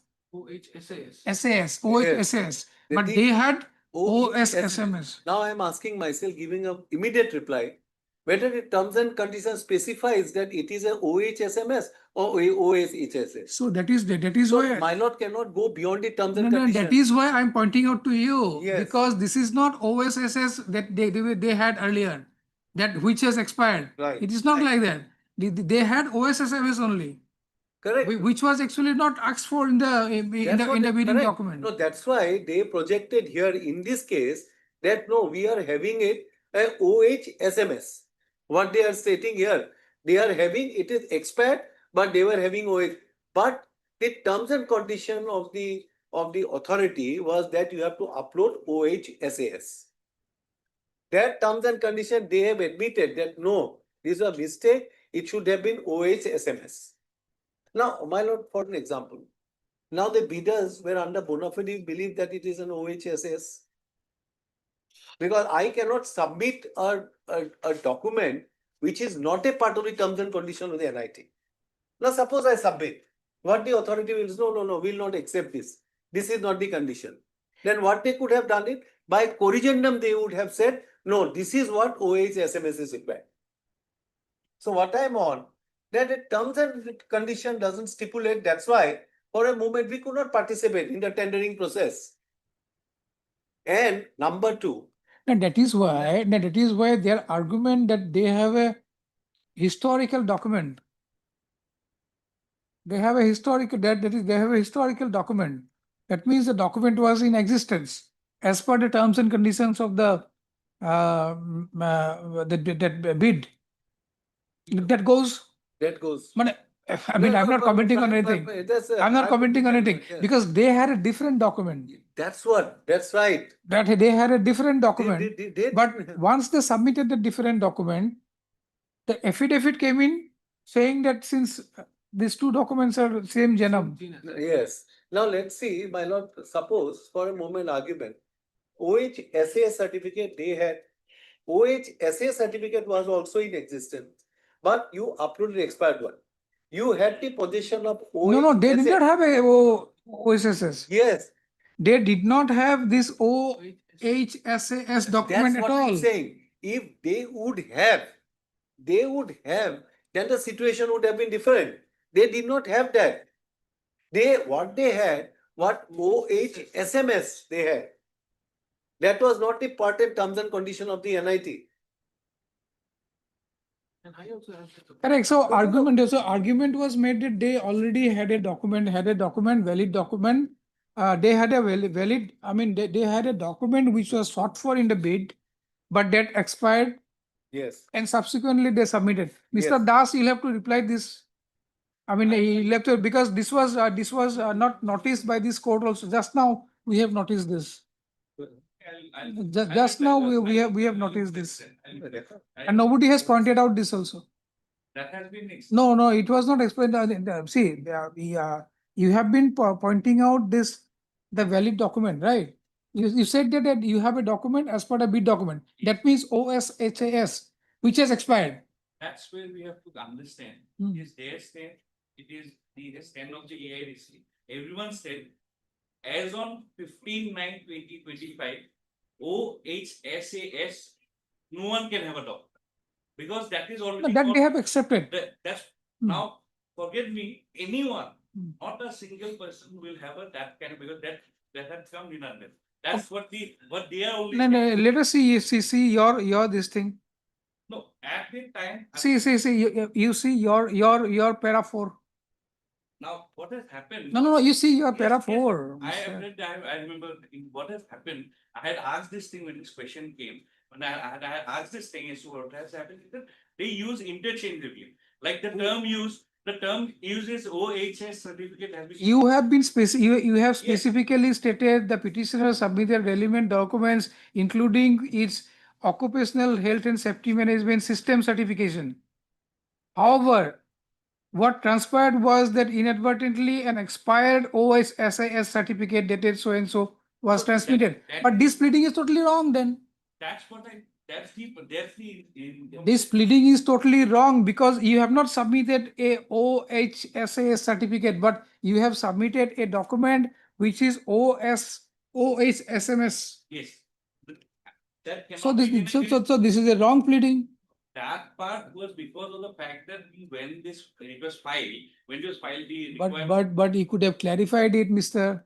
Yes. but they had OSSMS. Now I am asking myself, giving a immediate reply, whether the terms and conditions specifies that it is a OHSMS or OSHSS. So that is So why. my lord cannot go beyond the terms No, and no, conditions. that is why I'm pointing out to you. Yes. Because this is not OSSS that they had earlier, that which has expired. Right. It is not like that. They had OSSMS only, Correct. which was actually not asked for in the bidding Correct. document. No, that's why they projected here in this case that no, we are having it a OHSMS. What they are stating here, they are having it is expired, but they were having OH. But the terms and condition of the authority was that you have to upload OHSAS. That terms and condition they have admitted that no, this is a mistake. It should have been OHSMS. Now, my lord, for an example, now the bidders were under bona fide belief that it is an OHSS. Because I cannot submit a document which is not a part of the terms and conditions of the NIT. Now, suppose I submit, what the authority will say, no, we will not accept this. This is not the condition. Then what they could have done it, by corrigendum they would have said, no, this is what OHSMS is required. So what I am on, that the terms and condition doesn't stipulate, that's why for a moment we could not participate in the tendering process. And number two. And that is why their argument that they have a historical document. They have a historical they have a historical document. That means the document was in existence as per the terms and conditions of the bid. That goes. I mean, I'm not commenting on anything. I'm not commenting on anything because they had a different document. That's right. That they had a different document. But once they submitted the different document, the affidavit came in saying that since these two documents are same genome. Yes. Now let's see, my lord, suppose for a moment argument, OHSA certificate they had, OHSA certificate was also in existence, but you uploaded expired one. You had the possession of OHSA. No, they did not have a OSSS. Yes. They did not have this OHSAS document That's at what all. I'm saying. If they would have, then the situation would have been different. They did not have that. What they had, what OHSMS they had. That was not the part and terms and condition of the NIT. Correct. So argument was made that they already had a document, valid document. They had a valid, I mean, they had a document which was sought for in the bid, but that expired. Yes. And subsequently they submitted. Mr. Yes. Das, you'll have to reply this. I mean, he'll have to, because this was not noticed by this court also. Just now we have noticed this. Just now we have noticed this. And nobody has pointed out this also. That has been explained. No, it was not explained. See, you have been pointing out this, the valid document, right? You said that you have a document as per the bid document. That means OSHAS, which has expired. That's where we have to understand. Hmm. Is their stand, it is the stand of the AIDC. Everyone said, as on 15/9/2025, OHSAS, no one can have a document. Because that is already. That they have accepted. That's Hmm. now, forget me, anyone, Hmm. not a single person will have that kind of, because that has come in under. That's what they are only. No, let us see your this thing. No, at the time. See, you see your para 4. Now, what has happened? No, you see your Yes, para yes, 4. I have read, I remember what has happened. I had asked this thing when this question came. When I had asked this thing as to what has happened, they use interchangeably. Like the term uses OHS certificate has been. You have specifically stated the petitioner submitted relevant documents, including its occupational health and safety management system certification. However, what transpired was that inadvertently an expired OSSIS certificate dated so and so was transmitted. But this pleading is totally wrong then. That's the. This pleading is totally wrong because you have not submitted a OHSAS certificate, but you have submitted a document which is OHSMS. Yes. That So cannot be this, given so this is a wrong pleading. That part was because of the fact that when it was filed, when it was filed, the But, requirement. but you could have clarified it, mister.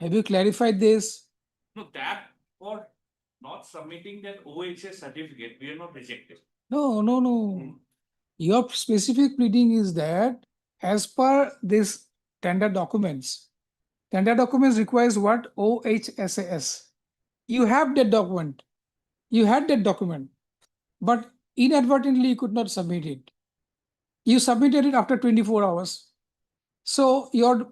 Have you clarified this? No, that for not submitting that OHS certificate, we are not rejected. No, no, no. Your specific pleading is that as per this tender documents requires what? OHSAS. You have that document. You had that document, but inadvertently you could not submit it. You submitted it after 24 hours. So your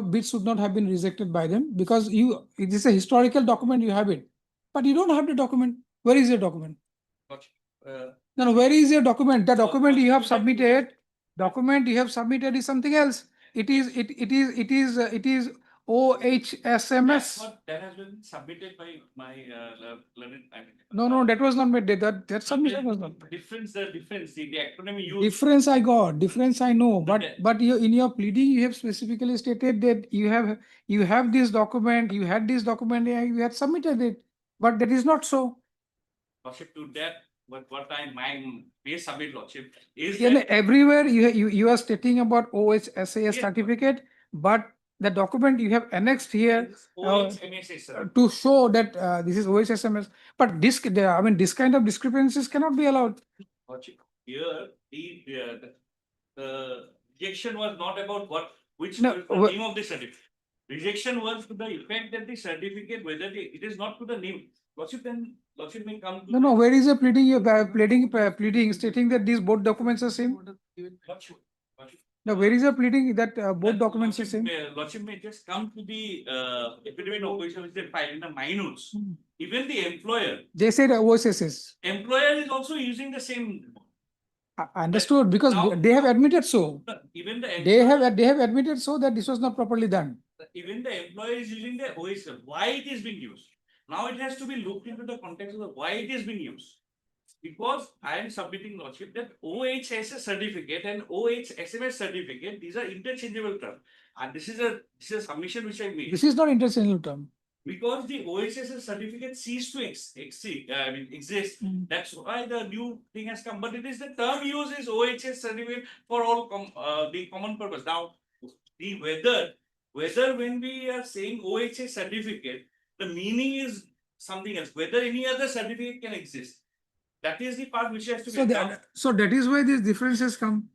bid should not have been rejected by them because it is a historical document, you have it. But you don't have the document. Where is your document? No, where is your document? The document you have submitted, is something else. It is OHSMS. That has been submitted by my learned. No, that was not made. That submission was not made. The difference, the acronym you use. Difference I got, difference I know, but you in your pleading, you have specifically stated that you have this document, you had this document, you had submitted it, but that is not so. Lordship, to that, but what my base submit, Lordship, is Yeah, that everywhere you are stating about OHSAS certificate, but the document you have annexed here OHMSS. to show that this is OHSMS, but this kind of discrepancies cannot be allowed. Lordship, here, the rejection was not about which No, was the name of the certificate. Rejection was to the effect that the certificate, whether it is not to the name. Lordship, then Lordship may come to. No, where is the pleading? You pleading stating that these both documents are same. Lordship. Now, where is the pleading that both documents are same? Lordship may just come to the affidavit of opposition which they filed in the minutes. Even the employer. They said OSSS. Employer is also using the same. I understood because Now- they have admitted so. Even the They have admitted so that this was not properly done. even the employer is using the OSS. Why it is being used? Now it has to be looked into the context of why it is being used. Because I am submitting, Lordship, that OHSS certificate and OHSMS certificate, these are interchangeable terms. And this is a submission which I made. This is not interchangeable term. Because the OHSS certificate ceased to exist. That's why the new thing has come. But it is the term used is OHS certificate for all the common purpose. Now, the whether when we are saying OHS certificate, the meaning is something else. Whether any other certificate can exist. That is the part which has to be done. So that is why these differences come.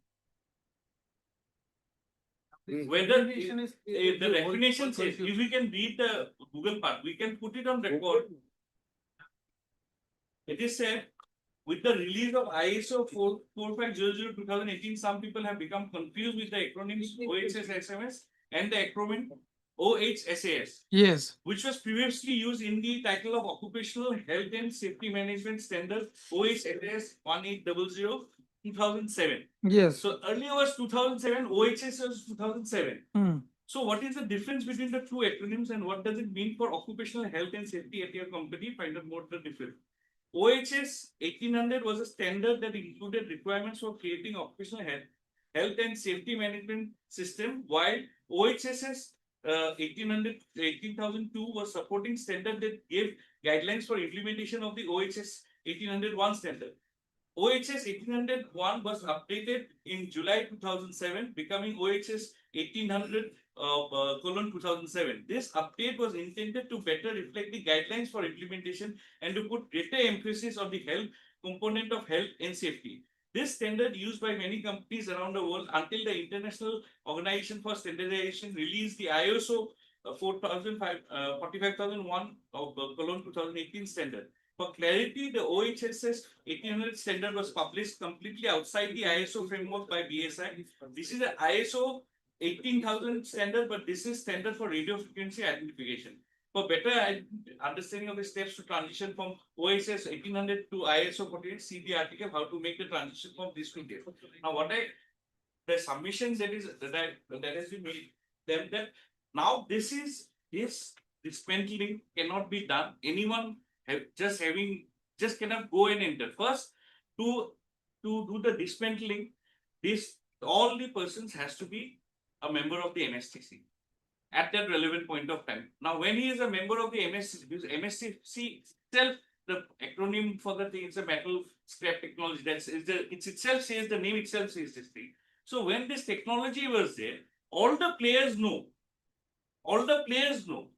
Whether the definition says, if we can read the Google part, we can put it on record. It is said, with the release of ISO 4500-2018, some people have become confused with the acronyms OHSSMS and the acronym OHSAS. Yes. Which was previously used in the title of Occupational Health and Safety Management Standard OHSAS 1800-2007. Yes. So earlier was 2007, OHS was 2007. So what is the difference between the two acronyms and what does it mean for occupational health and safety at your company? Find out more the difference. OHS 1800 was a standard that included requirements for creating occupational health and safety management system, while OHSS 18,002 was supporting standard that gave guidelines for implementation of the OHS 1801 standard. OHS 1801 was updated in July 2007, becoming OHS 1800:2007. This update was intended to better reflect the guidelines for implementation and to put greater emphasis on the health component of health and safety. This standard used by many companies around the world until the International Organization for Standardization released the ISO 45001:2018 standard. For clarity, the OHSS 1800 standard was published completely outside the ISO framework by BSI. This is the ISO 18,000 standard, but this is standard for radio frequency identification. For better understanding of the steps to transition from OHS 1800 to ISO 48, see the article how to make the transition from these two days. Now, the submission that has been made, that now this dismantling cannot be done. Anyone just cannot go and enter. First, to do the dismantling, all the persons has to be a member of the MSTC at that relevant point of time. Now, when he is a member of the MSTC, because MSTC itself the acronym for the thing, it's a metal scrap technology. It itself says, the name itself says this thing. So when this technology was there, all the players know. All the players know.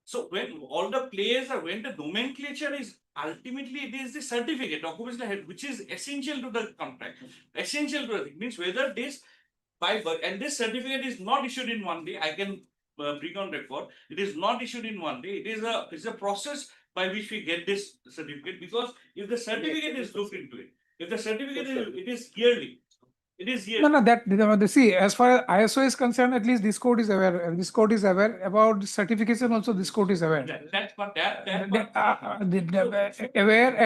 So when all the players are, when the nomenclature is ultimately it is the certificate, occupational head, which is essential to the contract. Essential to it means whether this and this certificate is not issued in one day. I can bring on record. It is not issued in one day. It's a process by which we get this certificate, because if the certificate is looked into it, if the certificate is, it is yearly. It is yearly. No, see, as far as ISO is concerned, at least this code is aware. This code is aware about certification. Also, this code is aware. Aware,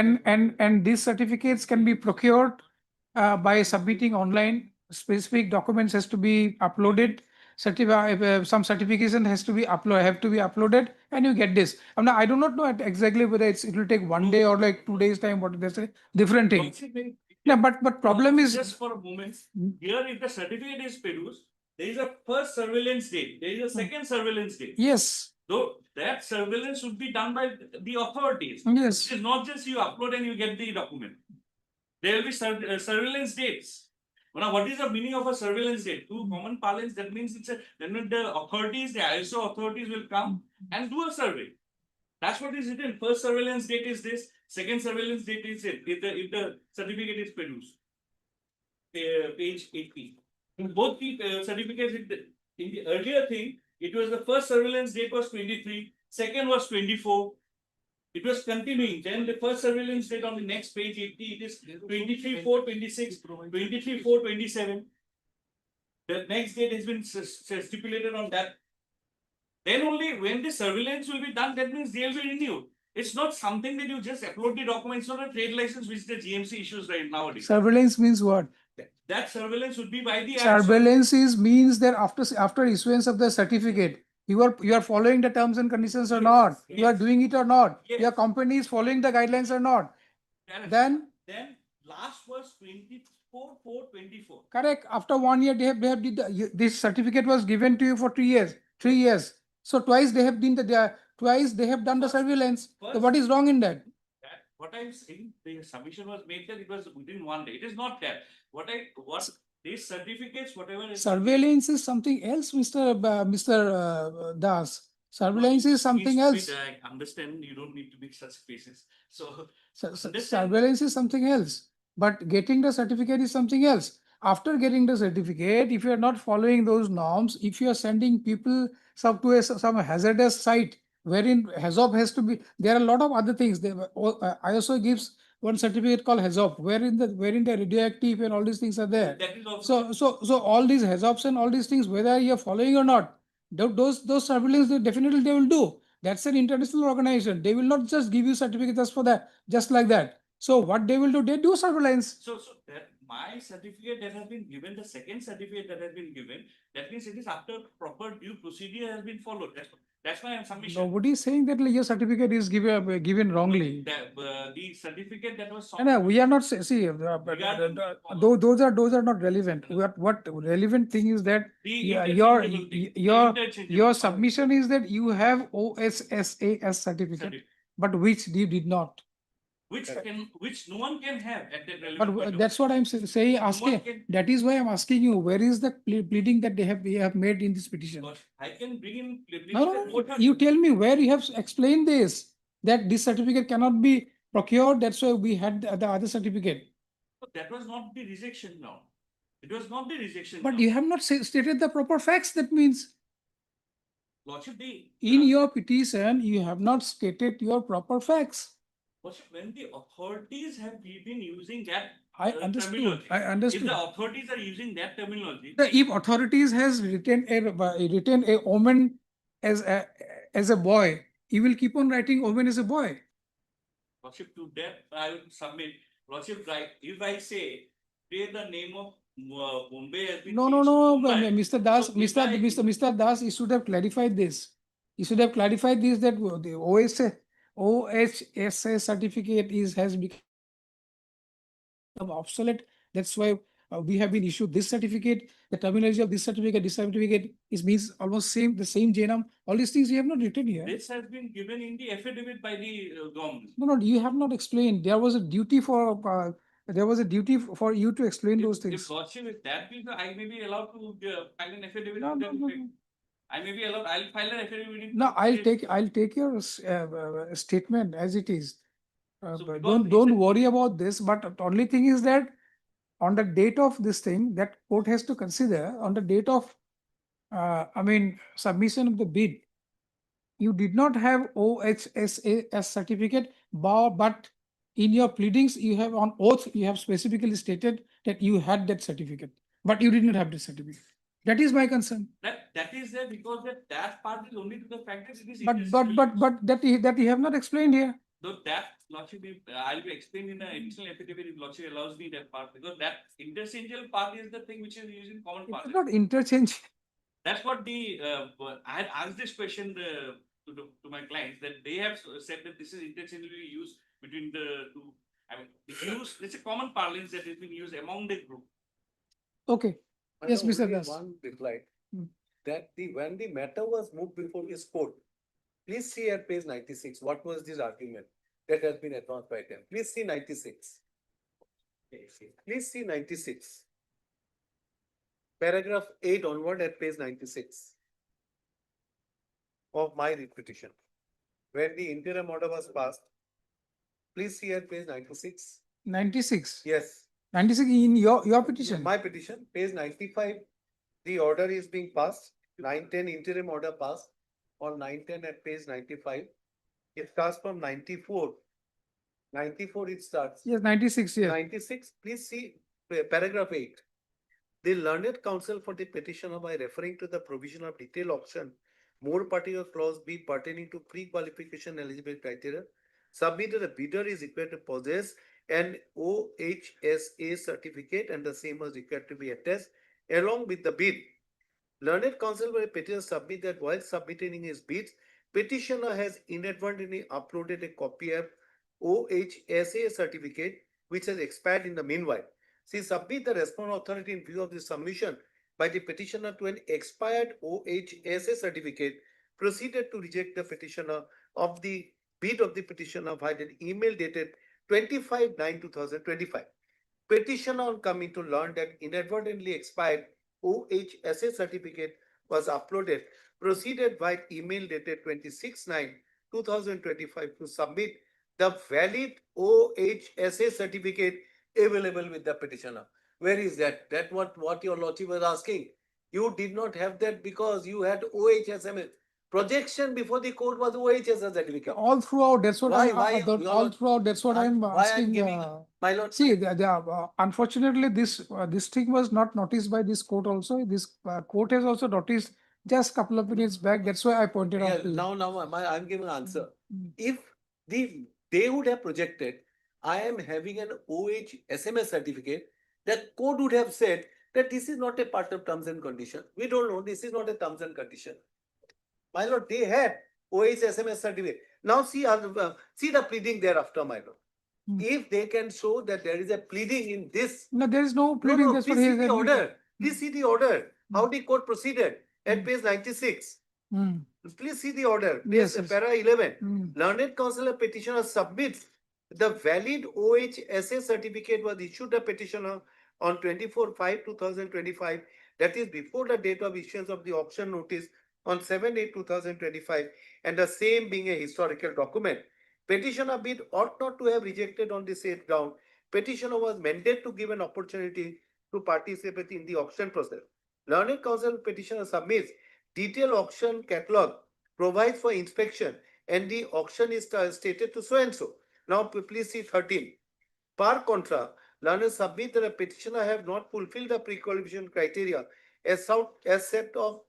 and these certificates can be procured by submitting online. Specific documents has to be uploaded. Some certification has to be uploaded, and you get this. I do not know exactly whether it will take 1 day or like 2 days time. What they say, different thing. Yeah, but problem is just for a moment. Here, if the certificate is produced, there is a first surveillance date. There is a second surveillance date. Yes. Though that surveillance should be done by the authorities. Yes. It is not just you upload and you get the document. There will be surveillance dates. Now, what is the meaning of a surveillance date? To common parlance, that means then the authorities, the ISO authorities will come and do a survey. That's what is written. First surveillance date is this. Second surveillance date is it. If the certificate is produced. Page 80. In both the certificates, in the earlier thing, it was the first surveillance date was 23, second was 24. It was continuing. Then the first surveillance date on the next page 80, it is 23/4/26, 23/4/27. The next date has been stipulated on that. Then only when the surveillance will be done, that means they will be renewed. It's not something that you just upload the documents on a trade license which the GMC issues right nowadays. Surveillance means what? That surveillance would be by the Surveillance means that after issuance of the certificate, you are following the terms and conditions or not. You are doing it or not. Yes. Your company is following the guidelines or not. Then last was 24/4/24. correct. After 1 year, they have this certificate was given to you for 3 years. 3 years. So twice they have done the surveillance. So what is wrong in that? What I'm saying, the submission was made that it was within 1 day. It is not that. What these certificates, whatever. Surveillance is something else, Mr. Das. Surveillance is something else. I understand you don't need to make such faces. So Surveillance is something else, but getting the certificate is something else. After getting the certificate, if you are not following those norms, if you are sending people to some hazardous site wherein HAZOP has to be, there are a lot of other things. ISO gives one certificate called HAZOP, wherein the radioactive and all these things are there. that is also So all these HAZOPs and all these things, whether you are following or not, those surveillance definitely they will do. That's an international organization. They will not just give you certificate just for that, just like that. So what they will do, they do surveillance. So that my certificate that has been given, the second certificate that has been given, that means it is after proper due procedure has been followed. That's why I'm submission. Nobody is saying that your certificate is given wrongly. The certificate that was No, we are not those are not relevant. What relevant thing is that your submission is that you have OSSAS certificate, but which you did not. Which no one can have at that relevant But point that's what I'm saying. Asking. That is why I'm asking you. Where is the pleading that they have made in this petition? But I can bring in. No. You tell me where you have explained this, that this certificate cannot be procured. That's why we had the other certificate. But that was not the rejection now. It was not the rejection. But you have not stated the proper facts. That means Lordship, in your petition, you have not stated your proper facts. When the authorities have been using that I understood. terminology, I understood. if the authorities are using that terminology, If authorities has written a omen as a boy, you will keep on writing omen as a boy. Lordship, to that I will submit. Lordship, right? If I say the name of Bombay has been No, Mr. Das, Mr. Das, you should have clarified this. You should have clarified this, that the OHSA certificate has become obsolete. That's why we have been issued this certificate, the terminology of this certificate is means almost the same JNAM. All these things we have not written here. This has been given in the affidavit by the government. No, you have not explained. There was a duty for you to explain those If things. lordship, if that be, I may be allowed to file an affidavit. No, to no, that no, effect. no. I may be allowed, I'll file an affidavit. in No, 2 days. I'll take your statement as it is. So But because it's don't a- worry about this, but the only thing is that on the date of this thing, that court has to consider on the date of, submission of the bid. You did not have OHSAS certificate, but in your pleadings, you have on oath, you have specifically stated that you had that certificate, but you did not have the certificate. That is my concern. That is there because that part is only to the fact that it is. But interchangeable. that you have not explained here. So that lordship, I'll be explaining in an additional affidavit if lordship allows me that part, because that interchangeable part is the thing which is used in common It is parlance. not interchange. That's what I had asked this question to my clients, that they have said that this is interchangeably used between the two. I mean, it's a common parlance that has been used among the group. Okay. I Yes, know Mr. only Das. One reply, Hmm. that when the matter was moved before this court, please see at page 96, what was this argument that has been advanced by them. Please see 96. Please see 96. Paragraph 8 onward at page 96 of my petition. When the interim order was passed, please see at page 96. 96. Yes. 96 in your petition. My petition, page 95, the order is being passed, 910 interim order passed on 910 at page 95. It starts from 94. 94 it starts. Yes, 96, yes. 96, please see paragraph 8. The learned counsel for the petitioner, by referring to the provision of detailed auction, more particular clause B pertaining to pre-qualification eligibility criteria, submitted a bidder is required to possess an OHSA certificate and the same was required to be attached along with the bid. Learned counsel by petitioner submit that while submitting his bids, petitioner has inadvertently uploaded a copy of OHSA certificate which has expired in the meanwhile. She submit the response authority in view of the submission by the petitioner to an expired OHSA certificate, proceeded to reject the petitioner of the bid of the petitioner via an email dated 25/9/2025. Petitioner on coming to learn that inadvertently expired OHSA certificate was uploaded, proceeded by email dated 26/9/2025 to submit the valid OHSA certificate available with the petitioner. Where is that? That what your lordship was asking. You did not have that because you had OHSMS. Projection before the court was OHSS certificate. All throughout, that's what all throughout, that's what I'm asking. My lord. See, unfortunately, this thing was not noticed by this court also. This court has also noticed just couple of minutes back. That's why I pointed out to you. Now I'm giving an answer. If they would have projected, I am having an OHSMS certificate, that court would have said that this is not a part of terms and condition. We don't know. This is not a terms and condition. My lord, they had OHSMS certificate. Now see the pleading thereafter, my lord. If they can show that there is a pleading in this. No, there is no pleading. Please see the order. Please see the order. How the court proceeded at page 96. Please see the order. Yes, Para 11. Learned counsel petitioner submits the valid OHSA certificate was issued to petitioner on 24/5/2025. That is before the date of issuance of the auction notice on 7/8/2025, and the same being a historical document. Petitioner bid ought not to have rejected on the said ground. Petitioner was mandated to give an opportunity to participate in the auction process. Learned counsel petitioner submits detailed auction catalog, provides for inspection, and the auction is stated to so and so. Now please see 13. Par contra, learned submit that a petitioner have not fulfilled the pre-qualification criteria as set out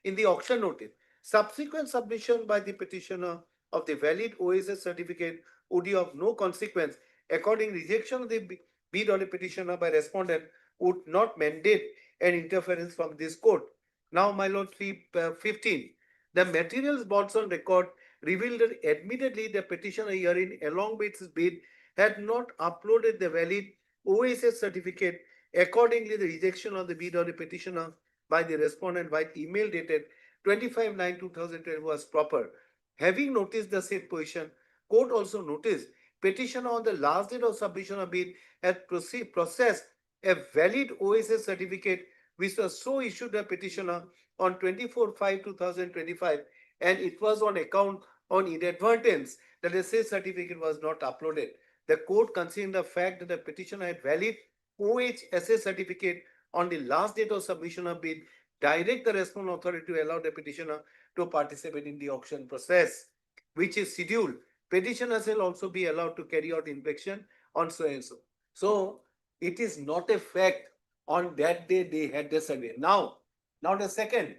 in the auction notice. Subsequent submission by the petitioner of the valid OHSA certificate would be of no consequence. According, rejection of the bid on a petitioner by respondent would not mandate an interference from this court. Now, my lord, 315. The materials brought on record revealed that admittedly the petitioner herein along with his bid had not uploaded the valid OHSA certificate Accordingly, the rejection of the bid or the petitioner by the respondent by email dated 25/9/2012 was proper. Having noticed the said position, court also noticed petitioner on the last date of submission of bid had processed a valid OSS certificate which was so issued to the petitioner on 24/5/2025, and it was on account on inadvertence that the said certificate was not uploaded. The court considered the fact that the petitioner had valid OHSS certificate on the last date of submission of bid, direct the respondent authority to allow the petitioner to participate in the auction process, which is scheduled. Petitioners will also be allowed to carry out inspection on so and so. So it is not a fact on that day they had the survey. Now the second,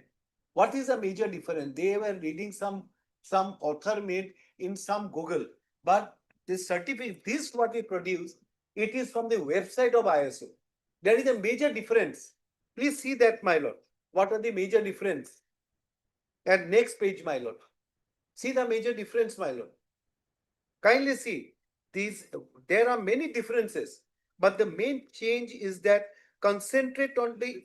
what is the major difference? They were reading some author made in some Google, but this certificate, this what we produce, it is from the website of ISO. There is a major difference. Please see that, my lord. What are the major difference? And next page, my lord. See the major difference, my lord. Kindly see these. There are many differences, but the main change is that concentrate on the.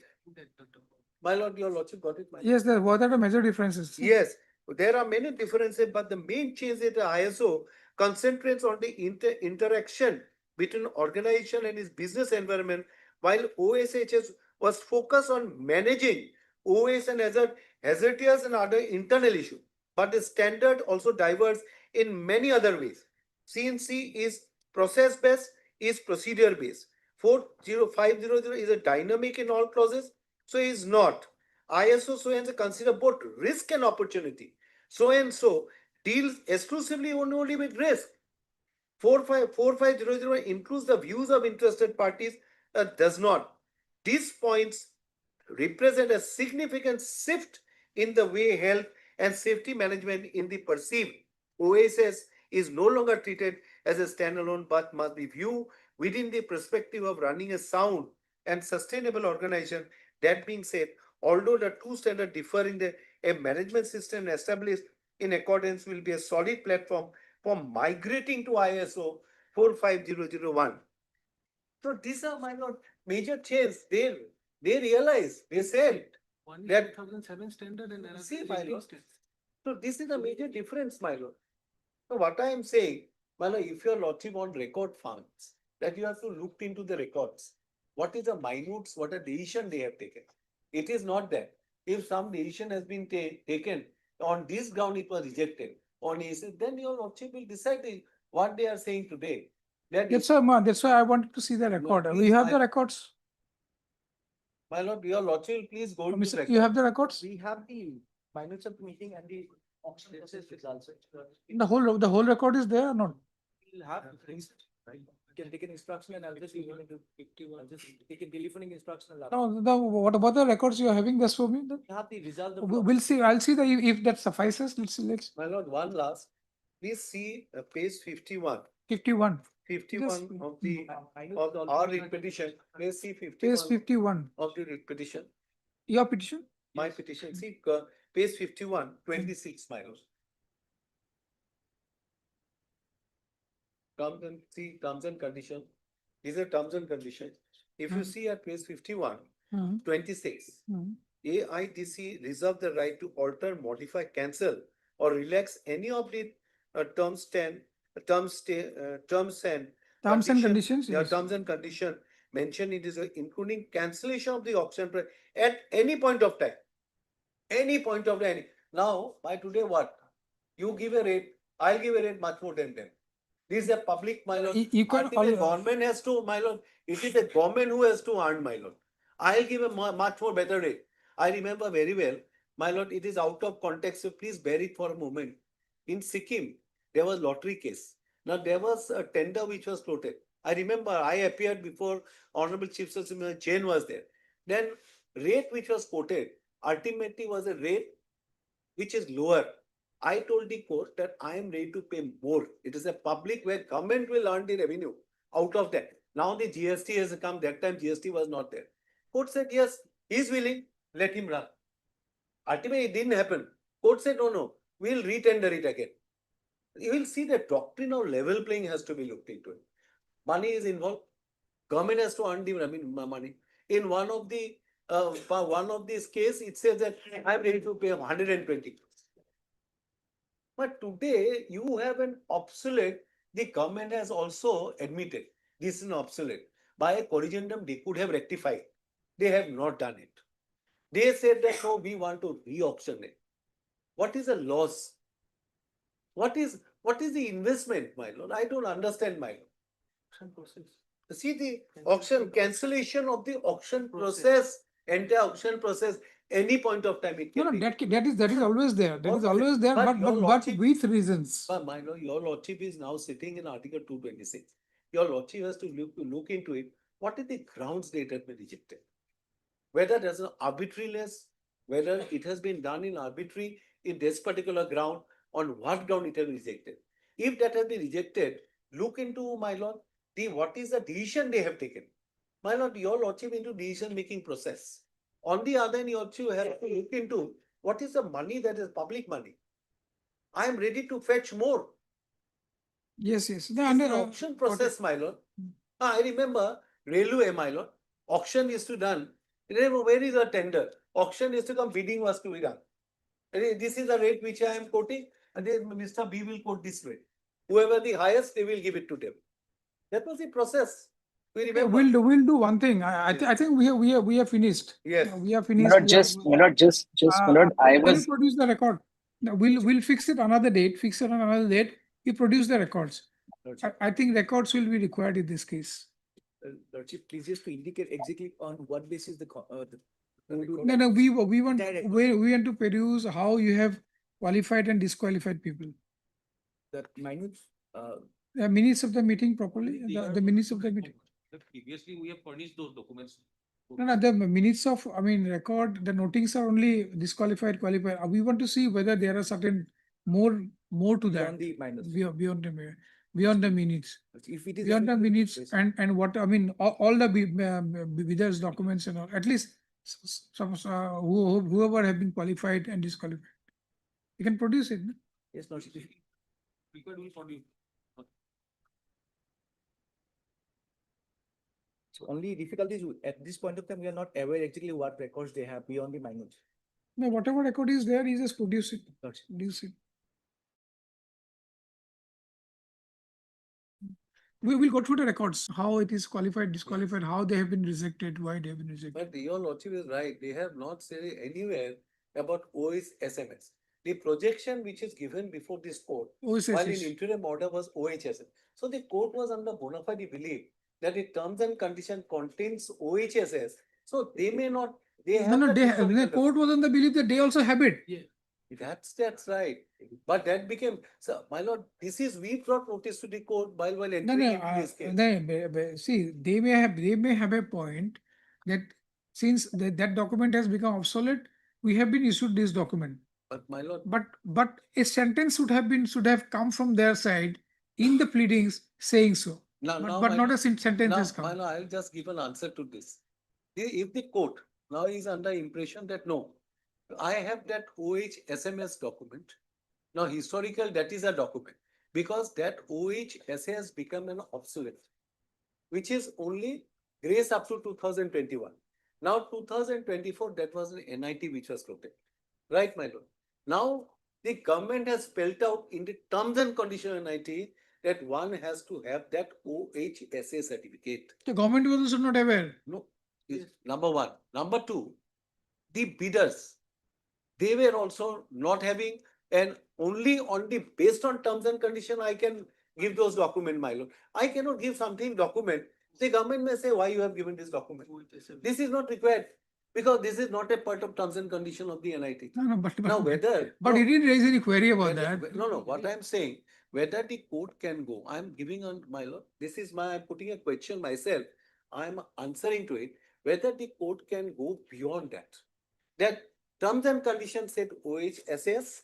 My lord, your lordship got it. My lord. Yes, what are the major differences? Yes, there are many differences, but the main change is the ISO concentrates on the interaction between organization and its business environment, while OSHS was focused on managing OS and hazardous and other internal issues. But the standard also diverges in many other ways. CNC is process-based, is procedure-based. 40500 is a dynamic in all clauses, so is not. ISO so and so consider both risk and opportunity. So and so deals exclusively only with risk. 4500 includes the views of interested parties, does not. These points represent a significant shift in the way health and safety management in the perceived. OSS is no longer treated as a standalone but must be viewed within the perspective of running a sound and sustainable organization. That being said, although the two standards differ in a management system established in accordance will be a solid platform for migrating to ISO 45001. So these are my lord major changes. They realize, they said that 2007 standard and see, my lord. So this is a major difference, my lord. So what I am saying, my lord, if your lordship on record funds, that you have to look into the records. What is the minutes, what a decision they have taken? It is not that. If some decision has been taken on this ground, it was rejected. On ACS, then your lordship will decide what they are saying today. That's why I wanted to see the record. No, We please, have the records. My lord, your lordship, please go to the record. You have the records? We have the minutes of the meeting and the auction process results. The whole record is there or not? We'll have things, right? You can take an instruction and I'll just email it to 51. I'll just take a telephonic instruction. What about the records you are having this for me? You have the result. We'll see. I'll see if that suffices. Let's see. My lord, one last. Please see page 51. 51. 51 of the of our petition. Please see 51. Page 51. Of the petition. Your petition? My petition. See page 51, 26, my lord. Terms and conditions. These are terms and conditions. If you see at page 51, 26, AIDC reserve the right to alter, modify, cancel, or relax any of the terms and conditions. Yeah, terms and conditions mentioned it is including cancellation of the auction price at any point of time. Any point of time. Now, by today, what? You give a rate, I'll give a rate much more than them. This is a public, my lord. Government has to, my lord. It is the government who has to earn, my lord. I'll give a much more better rate. I remember very well, my lord. It is out of context, so please bear it for a moment. In Sikkim, there was lottery case. Now there was a tender which was floated. I remember I appeared before Honorable Chief Justice Jain was there. Then rate which was quoted ultimately was a rate which is lower. I told the court that I am ready to pay more. It is a public where government will earn the revenue out of that. Now the GST has come. That time GST was not there. Court said yes, he is willing. Let him run. Ultimately, it didn't happen. Court said no, we'll retender it again. You will see the doctrine of level playing has to be looked into. Money is involved. Government has to earn the, money. In one of these case, it says that I am ready to pay 120 crores. But today you have an obsolete, the government has also admitted this is an obsolete. By a corrigendum, they could have rectified. They have not done it. They said that no, we want to re-auction it. What is a loss? What is the investment, my lord? I don't understand, my lord. See the auction, cancellation of the auction process, entire auction process, any point of time it No, can no, be. that is always there. That is Okay. always there, But but your but lordship- with reasons. But my lord, your lordship is now sitting in Article 226. Your lordship has to look into it. What are the grounds that have been rejected? Whether there's an arbitrariness, whether it has been done in arbitrary in this particular ground, on what ground it has been rejected. If that has been rejected, look into, my lord, what is the decision they have taken. My lord, your lordship into decision making process. On the other hand, your lordship have to look into what is the money that is public money. I am ready to fetch more. Yes. The It's under an auction process, my lord. I remember railway, my lord. Auction is to done. Remember, where is the tender? Auction is to come, bidding was to be done. This is the rate which I am quoting, and then Mr. B will quote this rate. Whoever the highest, they will give it to them. That was the process. We Okay, remember. we'll do one thing. I think we have finished. Yes. We have finished. Can you produce the record? No, we'll fix it another date. Fix it on another date. We produce the records. I think records will be required in this case. Lordship, please just to indicate exactly on what basis No, we want we want to produce how you have qualified and disqualified people. the minute, The minutes of the meeting properly. The minutes of the meeting. Previously, we have furnished those documents. No, the minutes of, record, the notings are only disqualified, qualified. We want to see whether there are certain more to that. beyond the minus. Beyond the minutes. If it is Beyond the minutes yes. and what, all the bidders documents and all, at least some, whoever have been qualified and disqualified. You can produce it. No? Yes, Lordship. Record will produce. So only difficulties at this point of time, we are not aware exactly what records they have beyond the minute. No, whatever record is there, you just produce it. Lordship. Produce it. We will go through the records, how it is qualified, disqualified, how they have been rejected, why they have been rejected. But your lordship is right. They have not said anywhere about OS SMS. The projection which is given before this court, while in interim order was OHSS. So the court was under bona fide belief that the terms and condition contains OHSS. So they may not. They have the court was on the belief that they also have it. Yeah. That's right. But that became, so my lord, we brought notice to the court while entering into this case. See, they may have a point that since that document has become obsolete, we have been issued this document. But my lord. But a sentence should have come from their side in the pleadings saying so. But not a sentence has come. My lord, I'll just give an answer to this. If the court now is under impression that no, I have that OHSMS document. Now, historical, that is a document because that OHSS has become an obsolete, which is only grace up to 2021. Now, 2024, that was an NIT which was floated. Right, my lord. Now, the government has spelled out in the terms and conditions NIT that one has to have that OHSA certificate. The government was also not aware. No, number one. Number two, the bidders, they were also not having, and only based on terms and condition, I can give those documents, my lord. I cannot give something document. The government may say, why you have given this document? This is not required because this is not a part of terms and condition of the NIT. No, but he didn't raise any query about that. No. What I'm saying, whether the court can go, I'm giving on my lord. This is I'm putting a question myself. I'm answering to it. Whether the court can go beyond that. That terms and conditions said OHSS,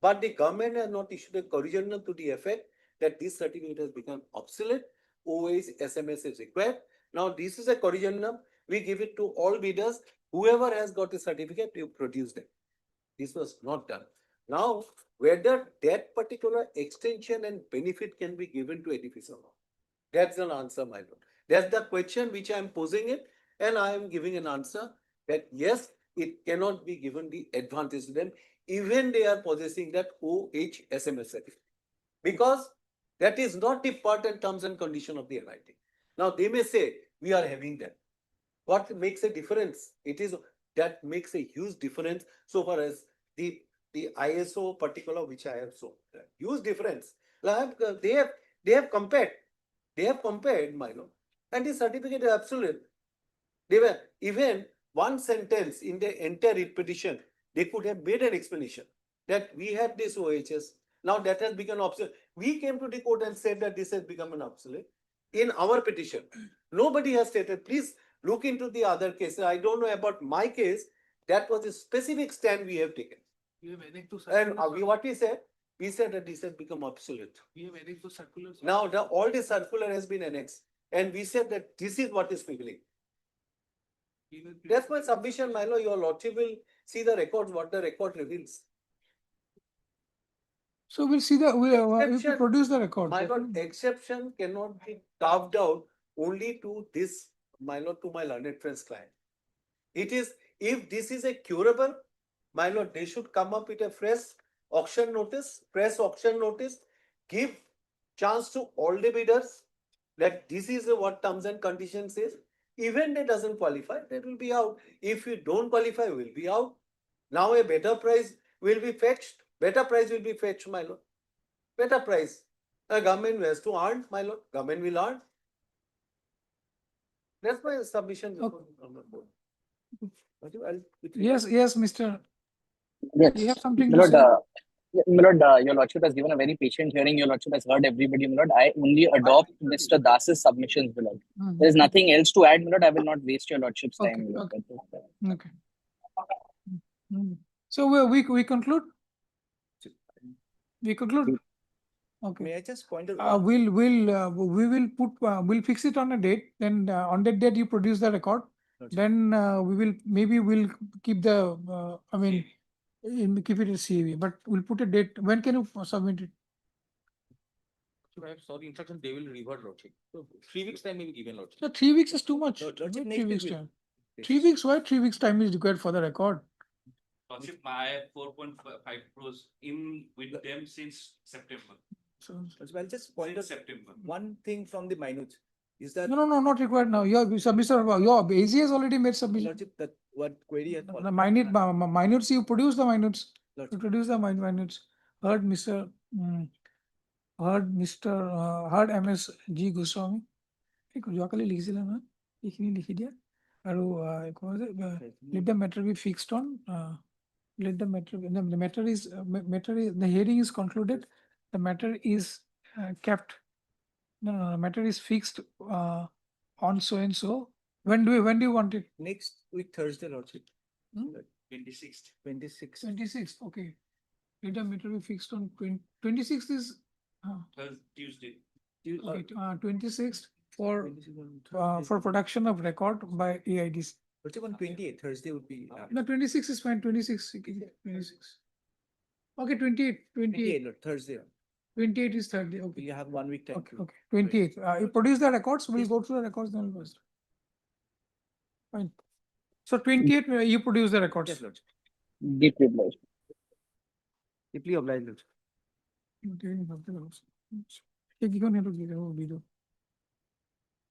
but the government has not issued a corrigendum to the effect that this certificate has become obsolete. OHSMS is required. Now, this is a corrigendum. We give it to all bidders. Whoever has got a certificate, you produce them. This was not done. Now, whether that particular extension and benefit can be given to edifice or not, that's an answer, my lord. That's the question which I am posing it, and I am giving an answer that yes, it cannot be given the advantage to them, even they are possessing that OHSMS certificate. Because that is not the part and terms and condition of the NIT. Now they may say, we are having that. What makes a difference? It is that makes a huge difference so far as the ISO particular which I have shown. Huge difference. Like, they have compared. They have compared, Milo, and the certificate is absolute. They were even one sentence in the entire petition, they could have made an explanation that we had this OHS. Now that has become obsolete. We came to the court and said that this has become an obsolete. In our petition, nobody has stated, please look into the other cases. I don't know about my case. That was a specific stand we have taken. We have added to And what we said that this has become obsolete. We have added to circulars. Now all the circular has been annexed, and we said that this is what is prevailing. That's my submission, Milo. Your lordship will see the records, what the record reveals. So we'll see the, we will Exception. produce the record. My lord, exception cannot be carved out only to this, my lord, to my learned friend's client. It is, if this is a curable, my lord, they should come up with a fresh auction notice, press auction notice, give chance to all the bidders that this is what terms and conditions says. Even they doesn't qualify, that will be out. If you don't qualify, will be out. Now a better price will be fetched. Better price will be fetched, my lord. Better price. The government has to earn, my lord. Government will earn. That's my submission. Yes, yes, Mr. Yes. You have something My to lord, say? my lord, your lordship has given a very patient hearing. Your lordship has heard everybody. My lord, I only adopt Mr. Das's submissions, my lord. There is nothing else to add, my lord. I will not waste your lordship's time. My lord. Okay. So we conclude? We conclude? Okay. May I just point out? We will put, we'll fix it on a date, then on that date you produce the record. Then we'll keep the, keep it as CAV, but we'll put a date. When can you submit it? So I have sought instruction, they will revert lordship. So 3 weeks time may be given lordship. So 3 weeks is too much. Lordship, Why next 3 weeks week. time. 3 weeks, why 3 weeks time is required for the record? Lordship, I have 4.5 crores in with them since September. So I'll just point out September. one thing from the minutes. Is that no, not required now. Your submission, your AZ has already made submission. Lordship, that what query has The minutes, you produce the minutes. You Lordship. produce the minutes. Heard Mr. Heard MS G Goswami. যোৱাকালি লিখিছিলে নহয় এইখিনি লিখি দিয়া আৰু let the matter be fixed on let the matter is the hearing is concluded, the matter is kept, no, matter is fixed on so and so. When do you want it? next week Thursday, Lordship. 26th. 26th. Okay. Let the matter be fixed on 26th is Tuesday. okay, 26th for production of record by AIDC. Lordship, on 28th, Thursday would be. No, 26 is fine. 26. 26. Okay, 28. 28. Lord, Thursday. 28 is Thursday. Okay. We have 1 week time. Okay. Okay. 28. You produce the records. We'll go through the records then first. Fine. So 28, you produce the records. Yes, Lordship. Deeply obliged. Deeply obliged, Lordship.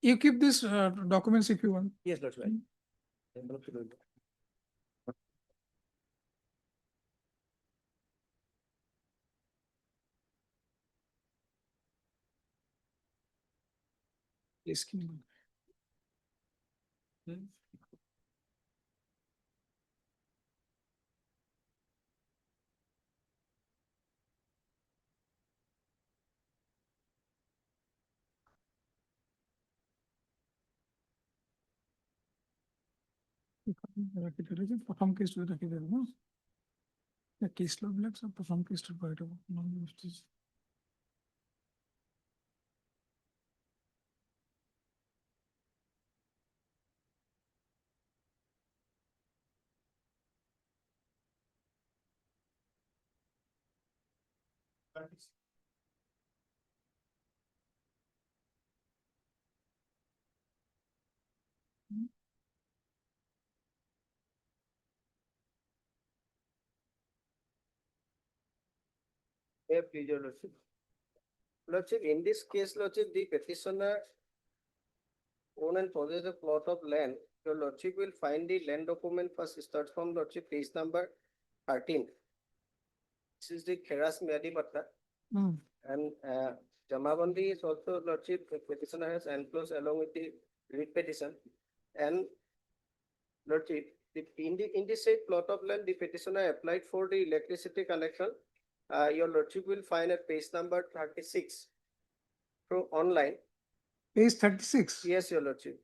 You keep these documents if you want. Yes, Lordship. Envelope to Lordship. Yes, can you- প্ৰথম কেছটো ৰাখি দিব ন case বিলাক চব প্ৰথম কেছটো ভৰাই থব Please, your lordship. Lordship, in this case, lordship, the petitioner own and possess a plot of land. Your lordship will find the land document first start from lordship page number 13. This is the Kheras Miadi Patta. And Jamabandi is also lordship, the petitioner has enclosed along with the writ petition. And lordship, in the said plot of land, the petitioner applied for the electricity connection. Your lordship will find at page number 36 through online. Page 36. Yes, your lordship.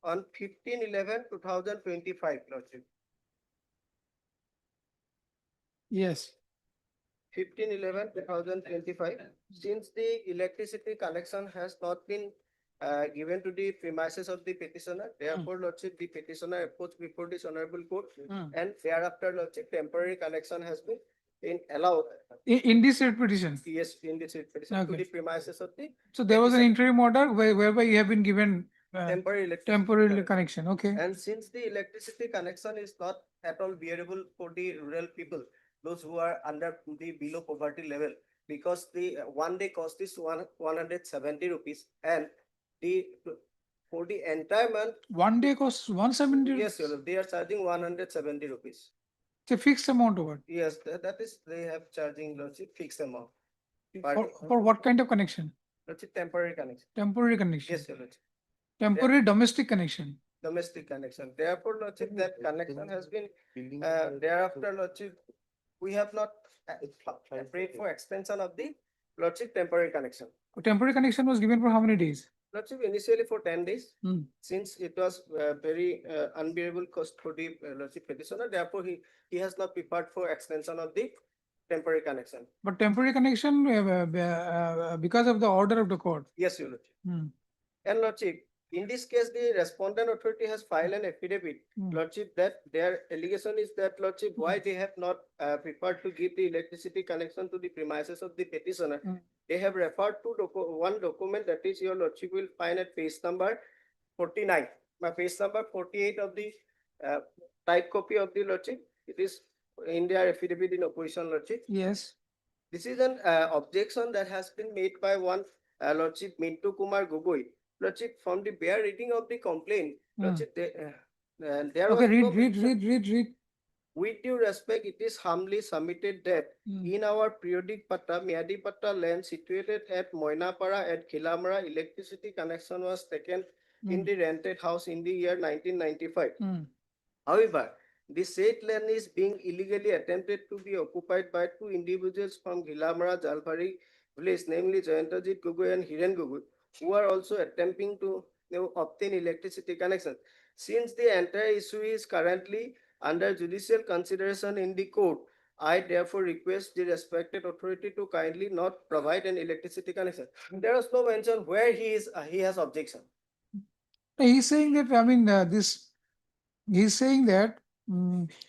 On 15/11/2025, lordship. Yes. 15/11/2025. Since the electricity connection has not been given to the premises of the petitioner, therefore, lordship, the petitioner approached before this honorable court, and thereafter, lordship, temporary connection has been allowed. In this writ petition. Yes, in this writ petition to the premises of the. So there was an interim order whereby you have been given Temporary electricity temporary connection. Okay. And since the electricity connection is not at all bearable for the rural people, those who are under the below poverty level, because the 1 day cost is 170 rupees, and for the entire month. 1 day costs 170. Yes, sir, they are charging 170 rupees. It's a fixed amount over. Yes, that is, they have charging lordship fixed amount. For what kind of connection? Lordship, temporary connection. Temporary connection. Yes, sir, lordship. Temporary domestic connection. Domestic connection. Therefore, lordship, that connection has been thereafter, lordship, we have not prayed for extension of the lordship temporary connection. Temporary connection was given for how many days? Lordship, initially for 10 days, since it was very unbearable cost for the lordship petitioner, therefore he has not prepared for extension of the temporary connection. But temporary connection because of the order of the court. Yes, your lordship. And lordship, in this case, the respondent authority has filed an affidavit, lordship, that their allegation is that, lordship, why they have not prepared to give the electricity connection to the premises of the petitioner. They have referred to one document, that is, your lordship will find at page number 49, page number 48 of the type copy of the lordship. It is in their affidavit in opposition, lordship. Yes. This is an objection that has been made by one lordship Mintu Kumar Gogoi. Lordship, from the bare reading of the complaint, lordship, there okay, read. With due respect, it is humbly submitted that in our periodic patta, Miadi Patta land situated at Moinapara at Khilamara, electricity connection was taken in the rented house in the year 1995. However, the said land is being illegally attempted to be occupied by two individuals from Khilamara, Jalpari village, namely Jayantajit Gogoi and Hiren Gogoi, who are also attempting to obtain electricity connection. Since the entire issue is currently under judicial consideration in the court, I therefore request the respected authority to kindly not provide an electricity connection. There is no mention where he has objection. He's saying that, I mean, he's saying that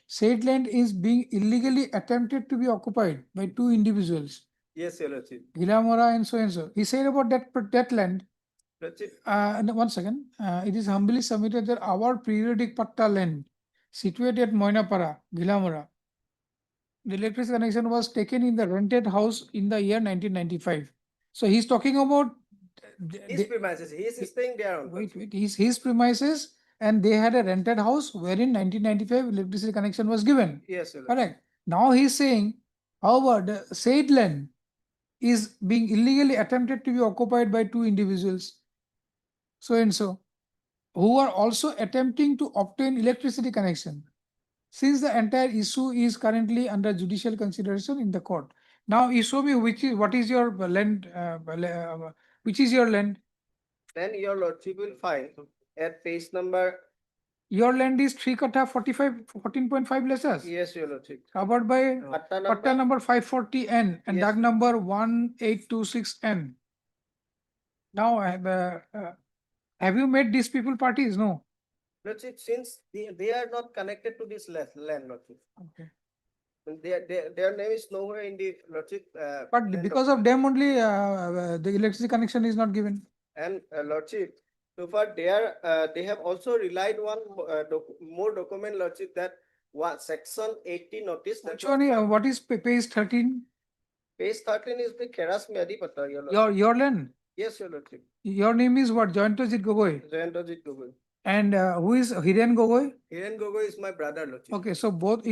said land is being illegally attempted to be occupied by two individuals. Yes, your lordship. Gilamora and so and so. He said about that land. Lordship. One second. It is humbly submitted that our periodic patta land situated at Moinapara, Gilamora, the electricity connection was taken in the rented house in the year 1995. So he's talking about his premises. He is staying there. Wait. His premises, and they had a rented house wherein 1995 electricity connection was given. Yes, sir. Correct. Now he's saying, however, the said land is being illegally attempted to be occupied by two individuals, so and so, who are also attempting to obtain electricity connection. Since the entire issue is currently under judicial consideration in the court. Now you show me what is your land, which is your land? Then your lordship will find at page number. Your land is 3 kata 14.5 lesses. Yes, your lordship. Covered by patta number 540N and Yes. DAG number 1826N. Now, have you met these people parties? No. Lordship, since they are not connected to this land, lordship. Okay. Their name is nowhere in the lordship. But because of them only, the electricity connection is not given. And lordship, So far, they have also relied one more document, Lordship, that one section 80 notice. that Which was one, filed- what is page 13? Page 13 is the Keras Miadi Pata, Your Lordship. Your land? Yes, Your Lordship. Your name is what? Jayantojit Gogoi? Jayantojit Gogoi. And who is Hiren Gogoi? Hiren Gogoi is my brother, Lordship. Okay, so both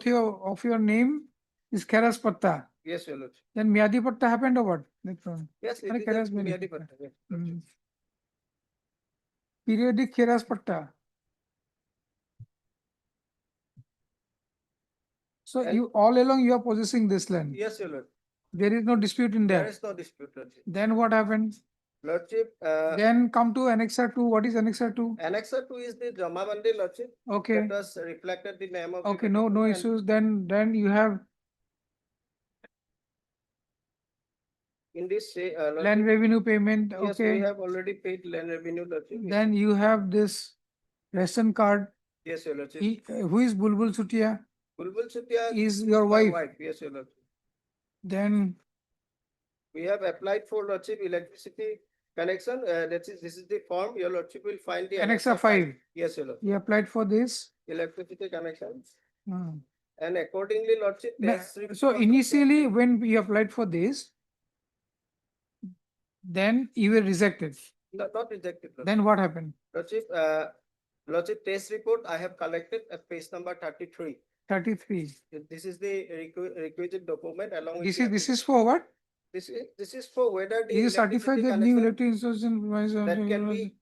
of your name is Keras Patta. Yes, Your Lordship. Then Miadi Patta happened or what? Later on. Yes, it Are is Keras a Miadi Miadi Patta. Pata. Yes, Lordship. Periodic Keras Patta. So And- you all along you are possessing this land. Yes, Your Lordship. There is no dispute in There there. is no dispute, Lordship. Then what happened? Lordship, Then come to Annexer 2. What is Annexer 2? Annexer 2 is the Jamabandi, Lordship. Okay. That was reflected the name of. the Okay, no document. issues. Then you have In this, Lordship, land revenue payment. yes, we Okay. have already paid land revenue, Lordship. Then you have this ration card. Yes, Your Lordship. Who is Bulbul Sutia? Bulbul Chutia Is your my wife. Yes, Your Lordship. Then We have applied for Lordship electricity connection. This is the form. Your Lordship will find the. Annexer 5. Yes, Your Lordship. You applied for this. Electricity connection. Hmm. And accordingly, Lordship. So initially, when we applied for this, then you were rejected. Not rejected. Lordship. Then what happened? Lordship test report I have collected at page number 33. 33. This is the requisite document along with. This is for what? This is for whether the. You certify electricity that new connection electric installation that can be.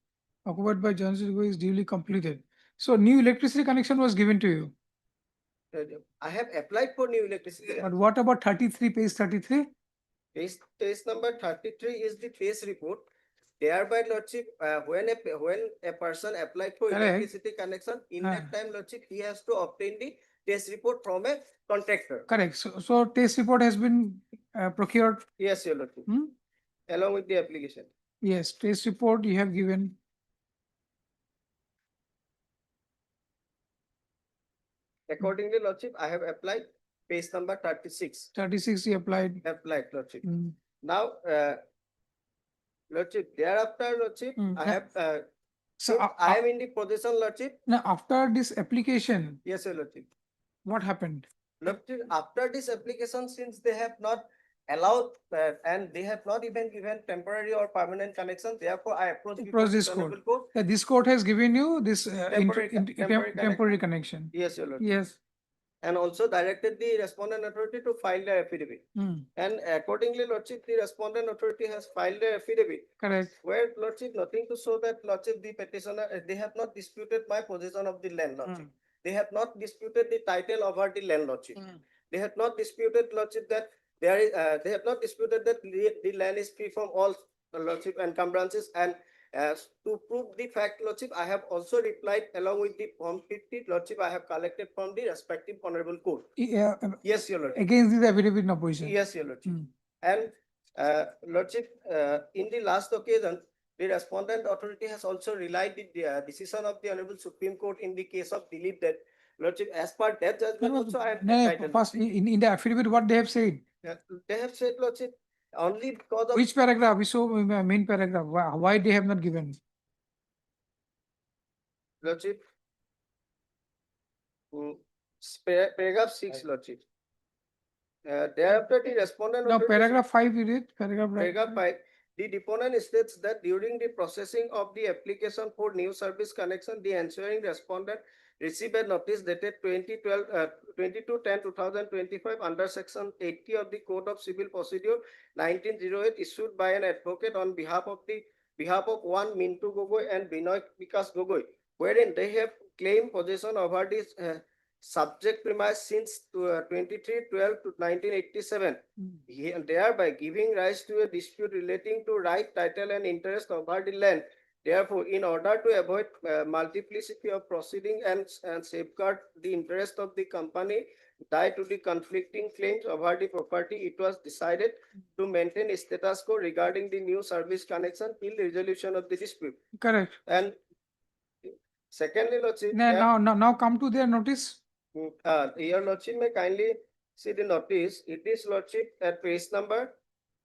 occupied by Johnson is duly completed. So new electricity connection was given to you. I have applied for new electricity. But what about 33, page 33? Page number 33 is the test report. Thereby, Lordship, when a person applied for Correct. electricity connection, in that time, Lordship, he has to obtain the test report from a contractor. Correct. So test report has been procured. Yes, Your Lordship. Along with the application. Yes, test report you have given. Accordingly, Lordship, I have applied page number 36. 36 you applied. Applied, Lordship. Hmm. Now, Lordship, thereafter, Lordship, I have, So I am in the possession, Lordship. now after this application, Yes, Your Lordship. what happened? Lordship, after this application, since they have not allowed and they have not even given temporary or permanent connection, therefore I approached. Approach this Honorable court. This court has given you this temporary connection. Yes, Your Lordship. Yes. And also directed the respondent authority to file the affidavit. And accordingly, Lordship, the respondent authority has filed the affidavit. Correct. Where, Lordship, nothing to show that, Lordship, the petitioner, they have not disputed my possession of the land, Lordship. They have not disputed the title over the land, Lordship. They have not disputed, Lordship, that there is, they have not disputed that the land is free from all, Lordship, encumbrances. And to prove the fact, Lordship, I have also replied along with the Form 50, Lordship, I have collected from the respective honorable court. Yeah, Yes, Your Lordship. against this affidavit in opposition. Yes, Your Lordship. And Lordship, in the last occasion, the respondent authority has also relied the decision of the Honorable Supreme Court in the case of Dilip that, Lordship, as per that judgment also I have entitled. First, in the affidavit, what they have said? They have said, Lordship, only because of. Which paragraph? We saw main paragraph. Why they have not given? Lordship. Paragraph 6, Lordship. Thereafter, the respondent. No, authority- paragraph 5 you read. Paragraph 5. The deponent states that during the processing of the application for new service connection, the ensuing respondent received a notice dated 22/10/2025 under section 80 of the Code of Civil Procedure 1908 issued by an advocate on behalf of one Mintu Gogoi and Binoy Vikas Gogoi, wherein they have claimed possession over this subject premise since 23/12/1987, thereby giving rise to a dispute relating to right, title, and interest over the land. Therefore, in order to avoid multiplicity of proceeding and safeguard the interest of the company tied to the conflicting claims over the property, it was decided to maintain a status quo regarding the new service connection till resolution of the dispute. Correct. And secondly, Lordship. Now come to their notice. Your Lordship may kindly see the notice. It is, Lordship, at page number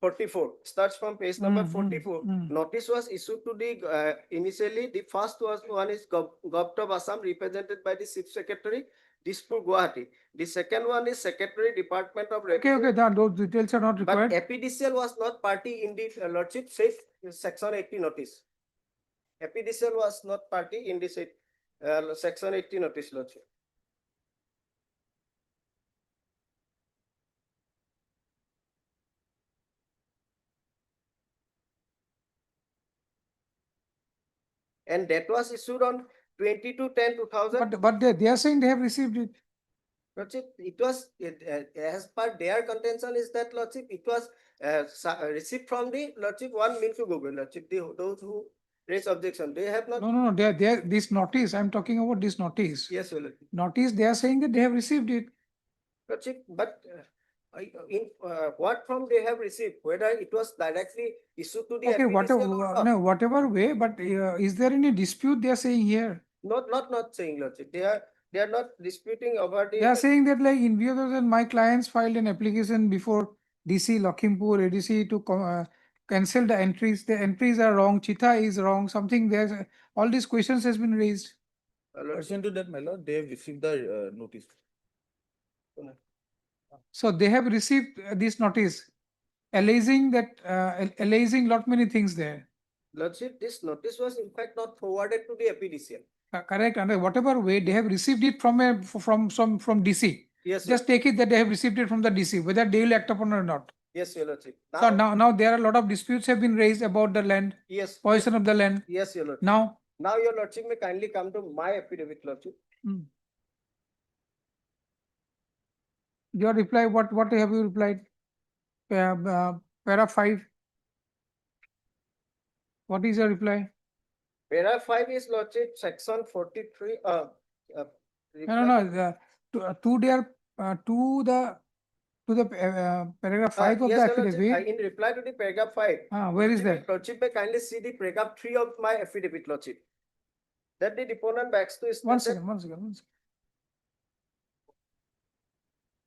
44, starts from page number 44. Notice was issued to the, initially, the first one is Govt of Assam, represented by the Chief Secretary, Dispur Gauhati. The second one is Secretary, Department of Revenue. Okay, those details are not But required. APDCL was not party in the Lordship said section 80 notice. APDCL was not party in this section 80 notice, Lordship. And that was issued on 22/10/2000. But they are saying they have received it. Lordship, it was, as per their contention is that, Lordship, it was received from the Lordship one Mintu Google, Lordship, those who raise objection, they have not. No, they are this notice, I'm talking about this notice. Yes, Lordship. Notice, they are saying that they have received it. Lordship, but in what form they have received, whether it was directly issued to the Okay, APDCL or whatever, not. no, whatever way, but is there any dispute they are saying here? Not saying, Lordship, they are not disputing over the. They are saying that, like, in view of that, my clients filed an application before DC Lakhimpur ADC to cancel the entries. The entries are wrong, Chita is wrong, something there. All these questions has been raised. Pursuant to that, my lord, they have received the notice. So they have received this notice, alleging that, alleging lot many things there. Lordship, this notice was in fact not forwarded to the APDCL. Correct, and whatever way they have received it from DC. Yes, Just take it that they have received it from the DC, whether they will act upon or not. yes, Your Lordship. So now there are a lot of disputes have been raised about the land, Yes. possession of the land. Yes, Your Lordship. Now, Your Lordship may kindly come to my affidavit, Lordship. your reply, what have you replied? Para 5. What is your reply? Para 5 is, Lordship, section 43. No. To the paragraph 5 of yes, the Your Lordship, affidavit. in reply to the paragraph 5. Where is that? Lordship may kindly see the paragraph 3 of my affidavit, Lordship. That the deponent backs to. One second.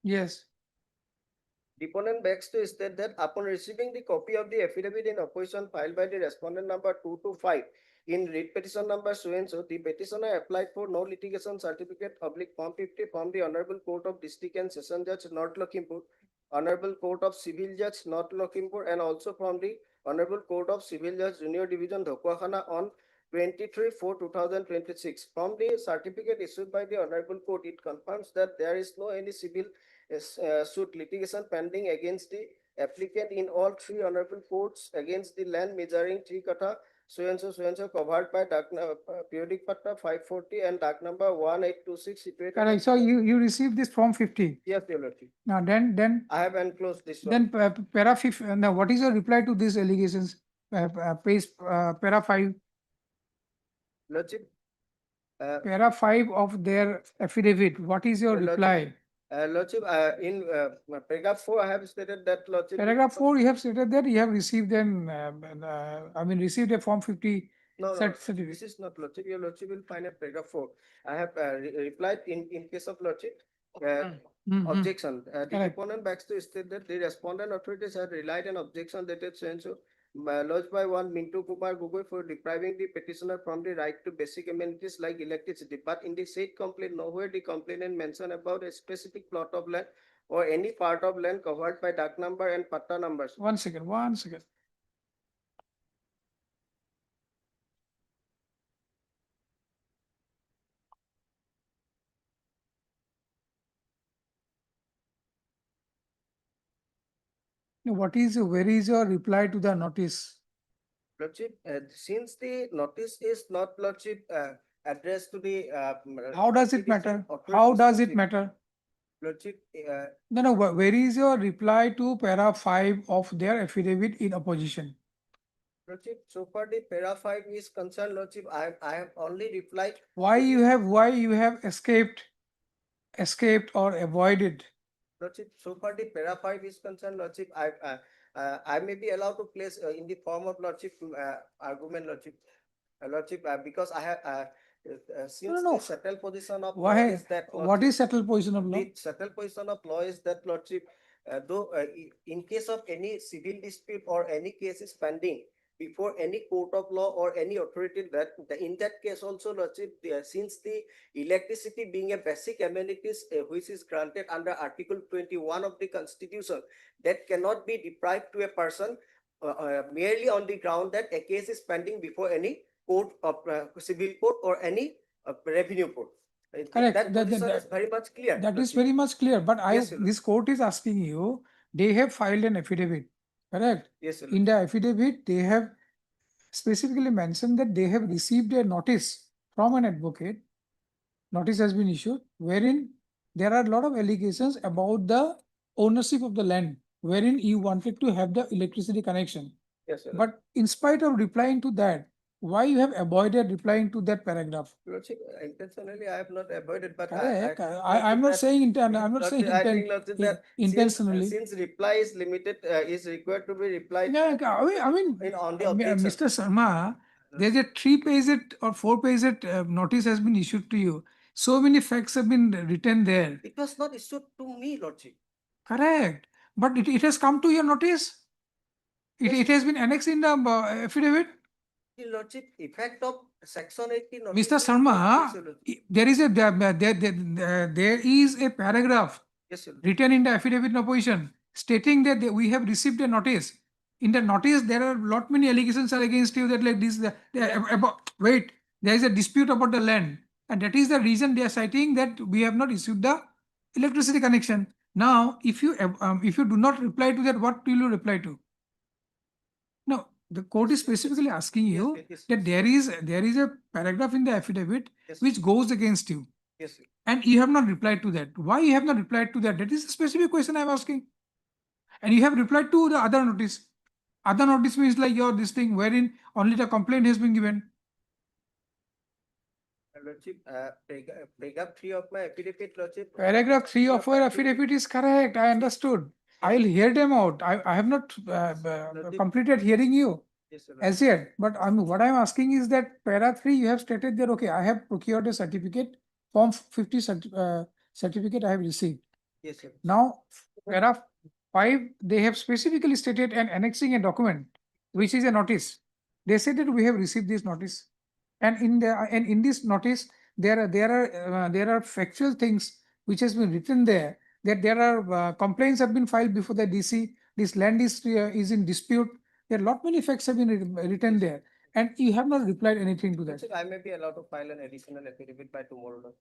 Yes. Deponent begs to state that upon receiving the copy of the affidavit in opposition filed by the respondent number 225 in read petition number so and so, the petitioner applied for no litigation certificate Form 50 from the Honorable Court of District and Session Judge North Lakhimpur, Honorable Court of Civil Judge North Lakhimpur, and also from the Honorable Court of Civil Judge Junior Division Dhokwakhana on 23/4/2026. From the certificate issued by the Honorable Court, it confirms that there is no any civil suit litigation pending against the applicant in all three honorable courts against the land measuring 3 kata so and so covered by periodic patta 540 and doc number 1826 situated. Correct. So you received this Form 50. Yes, Your Lordship. Now then I have enclosed this one. Then para 5. Now what is your reply to these allegations? Page para 5. Lordship. Para 5 of their affidavit. What is your reply? Lordship, in paragraph 4, I have stated that, Lordship. Paragraph 4, you have stated that you have received received a Form 50 certificate. This is not, Lordship. Your Lordship will find a paragraph 4. I have replied in case of Lordship. Objection. The deponent backs to state that the respondent authorities have relied on objection dated so and so lodged by one Mintu Kumar Gugoi for depriving the petitioner from the right to basic amenities like electricity. But in the said complaint, nowhere the complainant mentioned about a specific plot of land or any part of land covered by doc number and patta numbers. One second. Where is your reply to the notice? Lordship, since the notice is not, Lordship, addressed to the. How does it matter? How does it matter? Lordship. No. Where is your reply to para 5 of their affidavit in opposition? Lordship, so far the para 5 is concerned, Lordship, I have only replied. Why you have escaped or avoided? Lordship, so far the para 5 is concerned, Lordship, I may be allowed to place in the form of, Lordship, argument, Lordship, because I have since the settled position of law is that. What is settled position of law? The settled position of law is that, Lordship, though in case of any civil dispute or any case is pending before any court of law or any authority, that in that case also, Lordship, since the electricity being a basic amenities which is granted under Article 21 of the Constitution, that cannot be deprived to a person merely on the ground that a case is pending before any court of civil court or any revenue court. Correct. That position is very much clear. That is Lordship. very much clear, but Yes, Your this court is asking you, they have filed an affidavit, correct? Yes, Your In the affidavit, they have specifically mentioned that they have received a notice from an advocate. Notice has been issued wherein there are a lot of allegations about the ownership of the land, wherein you wanted to have the electricity connection. Yes, Your But in spite of replying to that, why you have avoided replying to that paragraph? Lordship, intentionally I have not avoided, but Correct. I'm not saying I'm not saying I think Lordship, that intentionally. since reply is limited, is required to be replied. Yeah, I mean, on the Mr. Sharma, there's a 3-page or 4-page notice has been issued to you. So many facts have been written there. It was not issued to me, Lordship. Correct. But it has come to your notice. It has been annexed in the affidavit. Lordship, effect of section 80. Mr. Sharma, there is a paragraph Yes, sir. written in the affidavit in opposition stating that we have received a notice. In the notice, there are lot many allegations are against you that like this, wait, there is a dispute about the land. And that is the reason they are citing that we have not issued the electricity connection. Now, if you do not reply to that, what will you reply to? No, the court is specifically asking you that there is a paragraph in the affidavit which goes against you. Yes, sir. And you have not replied to that. Why you have not replied to that? That is a specific question I am asking. And you have replied to the other notice. Other notice means like your this thing wherein only the complaint has been given. Lordship, paragraph 3 of my affidavit, Lordship. Paragraph 3 of your affidavit is correct. I understood. I'll hear them out. I have not completed hearing you Yes, sir. as yet. But what I'm asking is that paragraph 3, you have stated that, okay, I have procured a certificate, form 50 certificate I have received. Yes, sir. Now, paragraph 5, they have specifically stated and annexing a document, which is a notice. They said that we have received this notice. And in this notice, there are factual things which has been written there, that there are complaints have been filed before the DC. This land is in dispute. There are lot many facts have been written there, and you have not replied anything to that. Lordship, I may be allowed to file an additional affidavit by tomorrow. Lord.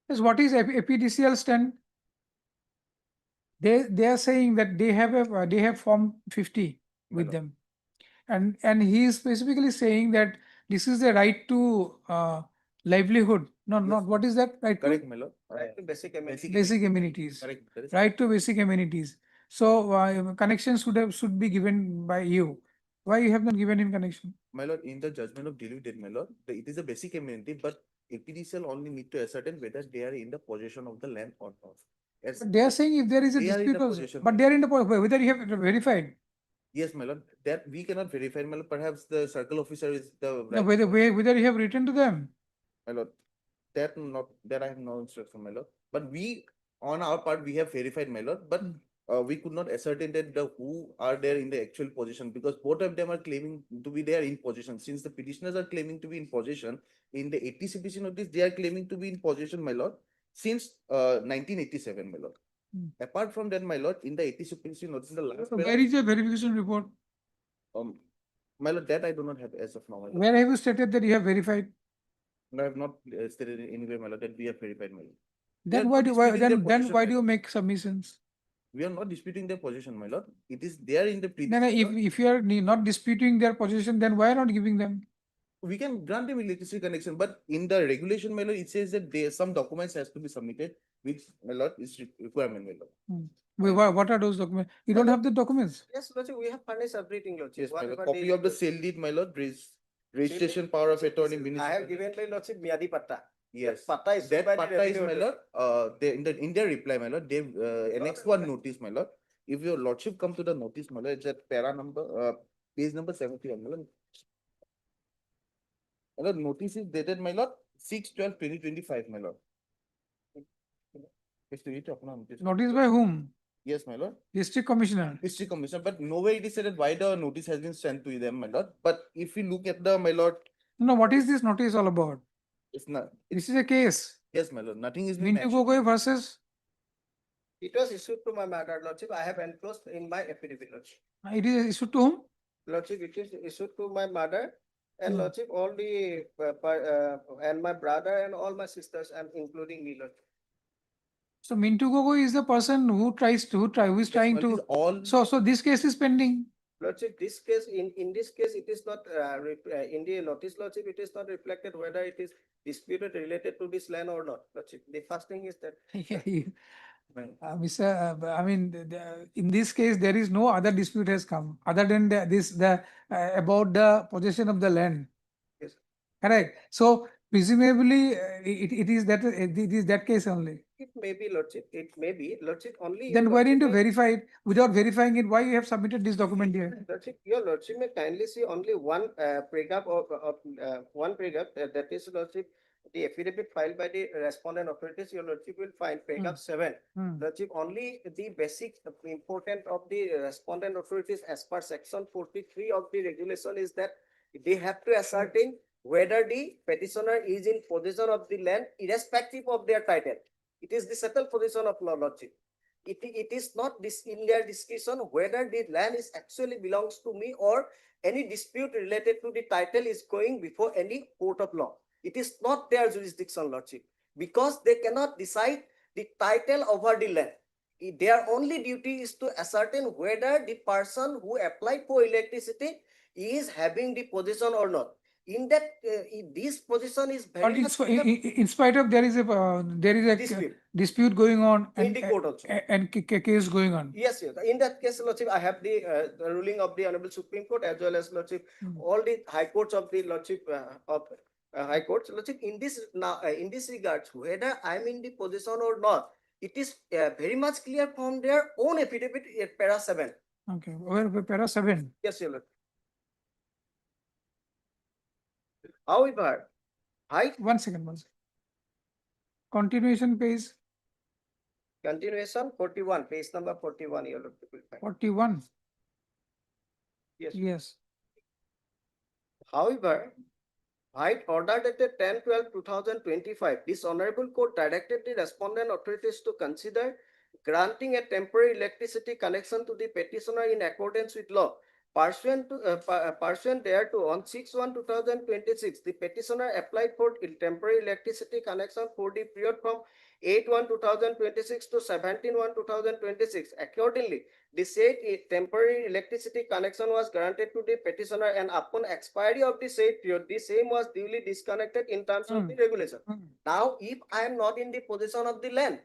Yes, what is APDCL stand? They are saying that they have form 50 with them, and he is specifically saying that this is the right to livelihood. Not what is that right? Correct, my lord. Right to basic amenities. Basic amenities. Correct. That is Right to basic amenities. So connection should be given by you. Why you have not given him connection? My lord, in the judgment of delivery date, my lord, it is a basic amenity, but APDCL only need to ascertain whether they are in the possession of the land or not. As But they are saying if there is a they are in dispute, the also, possession. but they are in the whether you have verified. Yes, my lord, that we cannot verify, my lord. Perhaps the circle officer is the No, right. whether you have written to them. My lord, that I have no instruction, my lord. But we, on our part, we have verified, my lord. But we could not ascertain that who are there in the actual position, because both of them are claiming to be there in possession. Since the petitioners are claiming to be in possession, in the 80 CPC notice, they are claiming to be in possession, my lord, since 1987, my lord. Apart from that, my lord, in the 80 CPC notice, the last Where is the verification report? my lord, that I do not have as of now, my lord. Where have you stated that you have verified? No, I have not stated anywhere, my lord, that we have verified, my lord. Then why do you make submissions? We are not disputing their possession, my lord. It is there in the No, if you are not disputing their position, then why not giving them? We can grant them electricity connection, but in the regulation, my lord, it says that some documents has to be submitted, which, my lord, is requirement, my lord. What are those documents? You don't have the documents. Yes, Lordship, we have furnished everything, Lordship. Yes, my lord. Whatever Copy they- of the sale deed, my lord, registration power of attorney. I have given my Lordship Miadi Patta. Yes. That patta is That by the patta is, my revenue lord, in their reply, my lord, they annexed one notice, my lord. If your lordship come to the notice, my lord, it's at page number 71, my lord. My lord, notice is dated, my lord, 6/12/2025, my lord. Notice by whom? Yes, my lord. District Commissioner. District Commissioner, but nowhere it is said why the notice has been sent to them, my lord. But if you look at the, my lord, No, what is this notice all about? it's not, This is a case. yes, my lord, nothing is been Mintu mentioned. Gogoi versus, It was issued to my matter, Lordship. I have enclosed in my affidavit, Lordship. it is issued to whom? Lordship, it is issued to my mother and Hmm. Lordship, all the, and my brother and all my sisters and including me, Lordship. So Mintu Gogoi is the person who who is trying Well, it is to, all, so this case is pending. Lordship, this case, in this case, it is not, in the notice, Lordship, it is not reflected whether it is disputed related to this land or not, Lordship. The first thing is that. Yeah, Mr. I mean, in this case, there is no other dispute has come other than about the possession of the land. Yes. Correct. So presumably, it is that case only. It may be, Lordship, it may be, Lordship, only. Then your why didn't you Lordship may- verify it? Without verifying it, why you have submitted this document here? Lordship, your Lordship may kindly see only one paragraph of one paragraph, that is, Lordship, the affidavit filed by the respondent authorities, your Lordship will find paragraph 7. Hmm. Lordship, only the basic important of the respondent authorities as per section 43 of the regulation is that they have to ascertain whether the petitioner is in possession of the land irrespective of their title. It is the settled position of law, Lordship. It is not this in their discussion whether the land is actually belongs to me or any dispute related to the title is going before any court of law. It is not their jurisdiction, Lordship, because they cannot decide the title over the land. Their only duty is to ascertain whether the person who applied for electricity is having the possession or not. In that, this position is But very much in spite of there is a dispute going on in the court also. and case going on. Yes, yes. In that case, Lordship, I have the ruling of the Honorable Supreme Court as well as Lordship, all the high courts of the Lordship of high courts. Lordship, in this now, in this regards, whether I am in the position or not, it is very much clear from their own affidavit at para 7. Okay, where para 7? Yes, your Lord. However, One second. Continuation page continuation 41, page number 41, your Lord. 41. Yes. Yes. However, order dated 10/12/2025, this honorable court directed the respondent authorities to consider granting a temporary electricity connection to the petitioner in accordance with law. Pursuant thereto, on 6/1/2026, the petitioner applied for temporary electricity connection for the period from 8/1/2026 to 17/1/2026. Accordingly, the said temporary electricity connection was granted to the petitioner, and upon expiry of the said period, the same was duly disconnected in terms of the regulation. Now, if I am not in the possession of the land,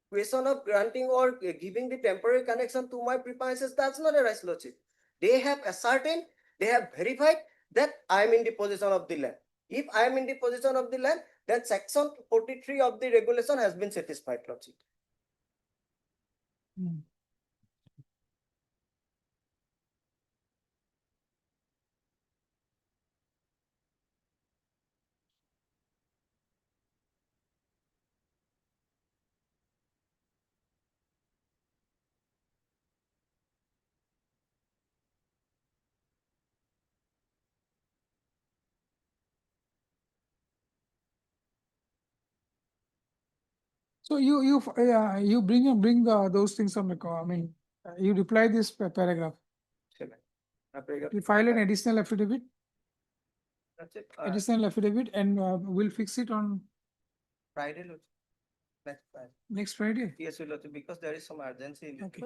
question of granting or giving the temporary connection to my premises, that's not a right, Lordship. They have ascertained, they have verified that I am in the possession of the land. If I am in the possession of the land, then section 43 of the regulation has been satisfied, Lordship. So you bring those things on the I mean, you reply this paragraph. You file an additional affidavit. That's it. Additional affidavit, and we'll fix it on Friday, Lordship. Next Friday. next Friday. Yes, Lordship, because there is some urgency. Okay.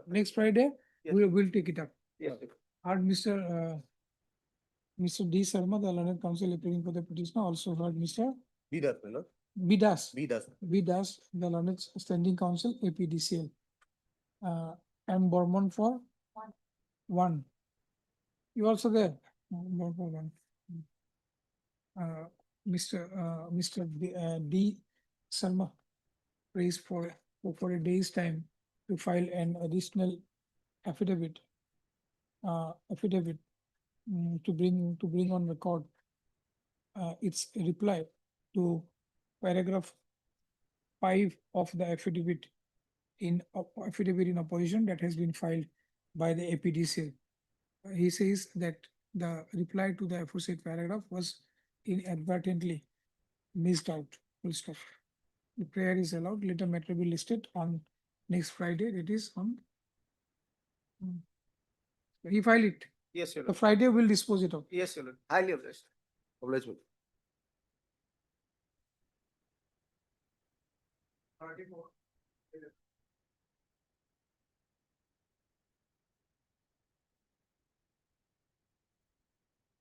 Next Friday, Yes. we'll take it up. Yes. Heard Mr. D. Sharma, the learned counsel appearing for the petitioner, also heard Mr. Vidas, my lord. Vidas. Vidas. The learned standing counsel, APDCL. M. Bormon for 1. You also there? Bormon for 1. Mr. D. Sharma praised for a day's time to file an additional affidavit. To bring on record its reply to paragraph 5 of the affidavit in opposition that has been filed by the APDC. He says that the reply to the aforesaid paragraph was inadvertently missed out. Full stop. The prayer is allowed. Later matter will be listed on next Friday. It is on. He filed it. Yes, Your The Lord. Friday will dispose it of. Yes, Your Lord. Highly obliged. Obligement.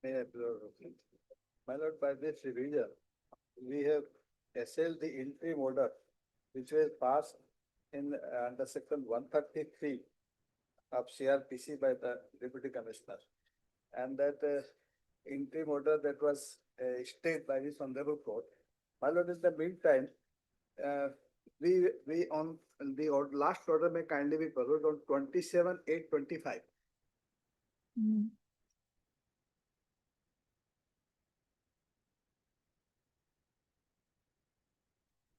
May I applaud? My lord, by this revision, we have assailed the interim order which was passed in under section 133 of CRPC by the Deputy Commissioner. And that interim order that was stayed by this honorable court. My lord, in the meantime, we on the last order may kindly be followed on 27/8/25.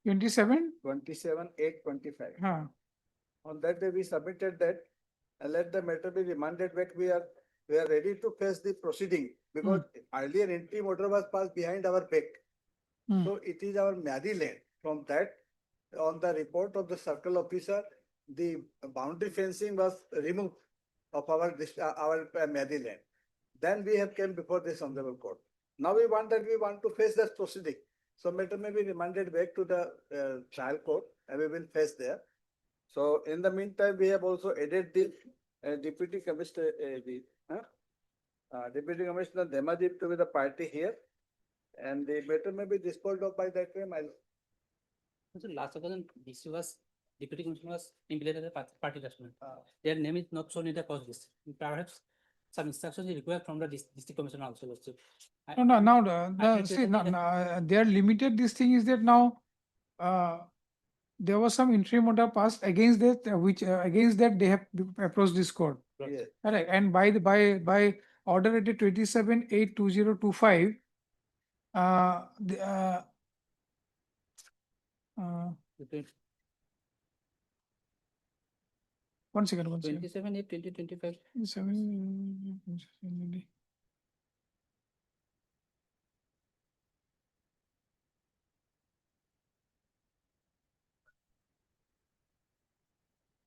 27? 27/8/25. Huh. On that day, we submitted that, let the matter be remanded back. We are ready to face the proceeding because earlier interim order was passed behind our back. So it is our Madi land. From that, on the report of the circle officer, the boundary fencing was removed of our Madi land. Then we have came before this honorable court. Now we want to face this proceeding. So matter may be remanded back to the trial court and we will face there. So in the meantime, we have also added the Deputy Commissioner, Deputy Commissioner Demadip to be the party here. And the matter may be disposed of by that time. So last occasion, DC was, Deputy Commissioner was implemented as a party judgment. Their name is not shown in the cause list. Perhaps some instructions is required from the district commissioner also. No, no, now, see, they are limited. This thing is that now, there was some interim order passed against that, which against that they have approached this court. Yes. Correct. And by order at 27/8/2025, one second. 27/8/2025. 27.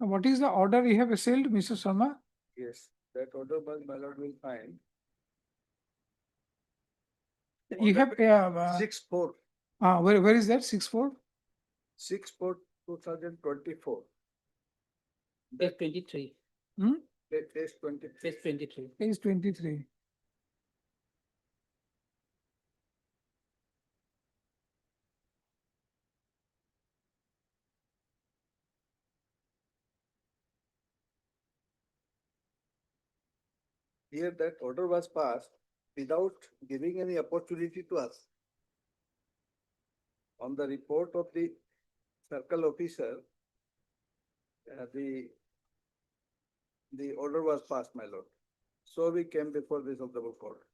What is the order you have assailed, Mr. Sharma? Yes, that order by my lord will find. You have 6/4. Where is that? 6/4? 6/4/2024. Page 23. Page 23. Page 23. Page 23. Here that order was passed without giving any opportunity to us. On the report of the circle officer, the order was passed, my lord. So we came before this honorable court.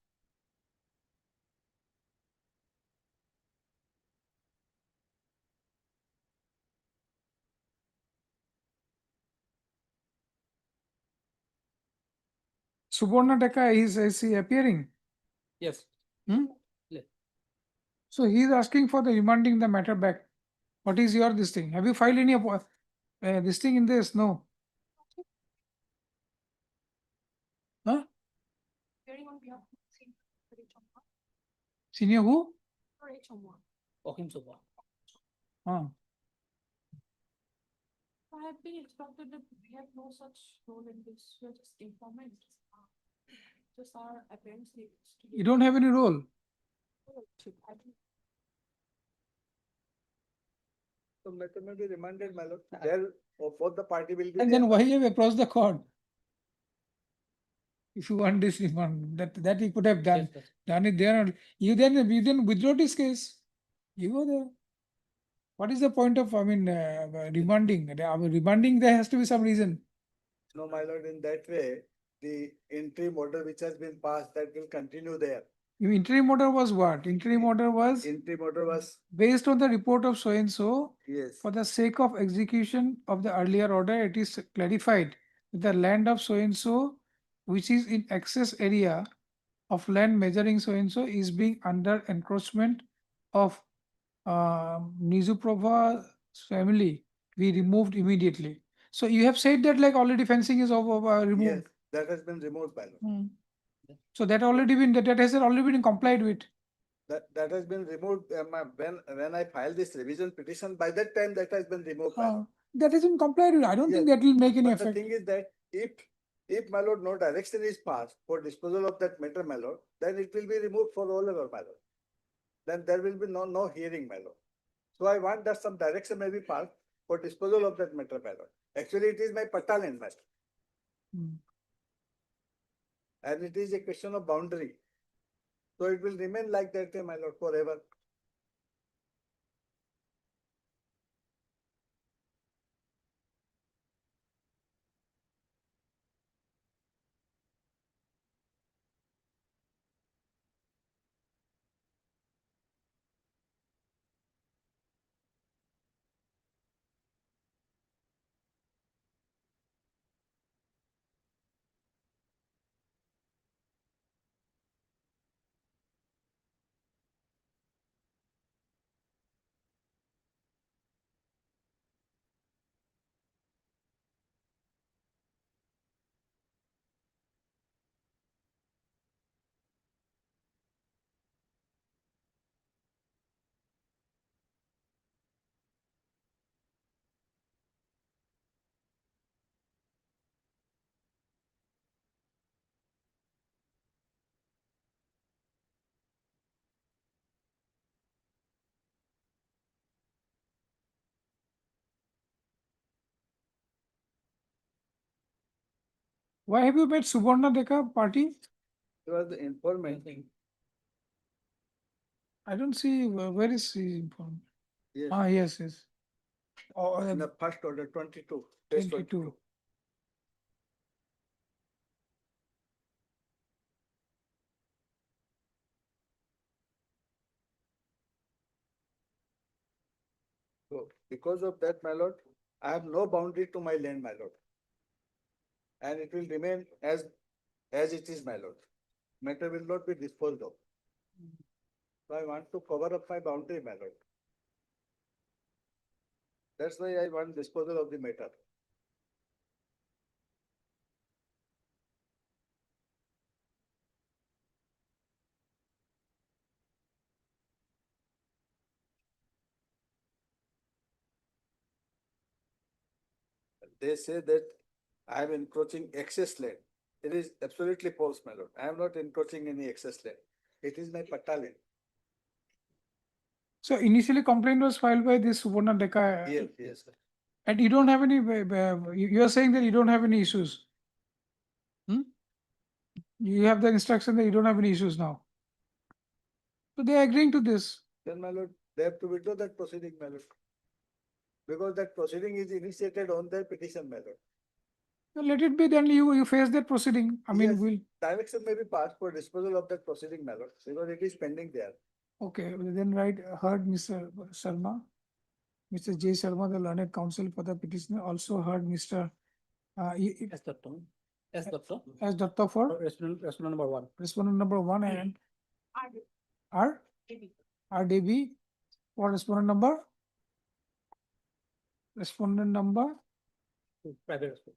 Suborna Deka is he appearing? Yes. Yes. So he is asking for the remanding the matter back. What is your this thing? Have you filed any this thing in this? No. Huh? Senior who? Ohim Soba. I have been instructed that we have no such role in this, we are just informant. Just our appearance. You don't have any role. So matter may be remanded, my lord. There, both the party will be. And then why have you approached the court? If you want this remand, that he could have done, done it there. You then withdraw this case. You go there. What is the point of, remanding? Remanding, there has to be some reason. No, my lord, in that way, the interim order which has been passed, that will continue there. Your interim order was what? Interim order was Interim order was, based on the report of so and so. yes, For the sake of execution of the earlier order, it is clarified that the land of so and so, which is in excess area of land measuring so and so, is being under encroachment of Nizuprava's family. We removed immediately. So you have said that like already fencing is yes, removed. that has been removed by law. Hmm. So that already been that has already been complied with. That has been removed, when I filed this revision petition, by that time that has been removed by law. That has been complied with. I don't think Yes, that will make any But the effect. thing is that if my lord, no direction is passed for disposal of that matter, my lord, then it will be removed for all over, my lord. Then there will be no hearing, my lord. So I want that some direction may be passed for disposal of that matter, my lord. Actually, it is my patta land matter. Hmm. And it is a question of boundary. So it will remain like that, my lord, forever. Why have you made Subarna Deka party? It was the informant. I don't see where is he informed. Yes. Yes, yes. Oh, In the first order, 22. Page 22. So because of that, my lord, I have no boundary to my land, my lord. And it will remain as it is, my lord. Matter will not be disposed of. So I want to cover up my boundary, my lord. That's why I want disposal of the matter. They say that I am encroaching excess land. It is absolutely false, my lord. I am not encroaching any excess land. It is my patta land. So initially complaint was filed by this Subarna Deka. Yes, yes, sir. And you don't have any, you are saying that you don't have any issues. You have the instruction that you don't have any issues now. So they are agreeing to this. Then, my lord, they have to withdraw that proceeding, my lord. Because that proceeding is initiated on their petition, my lord. So let it be, then you face that proceeding. I mean, Yes, we'll. direction may be passed for disposal of that proceeding, my lord, because it is pending there. Okay, then heard Mr. Sharma, Mr. J. Sharma, the learned counsel for the petitioner, also heard Mr. As Dr. As Dr. for Respondent number 1. respondent number 1 and R. RDB for respondent number. Respondent number. Private respondent.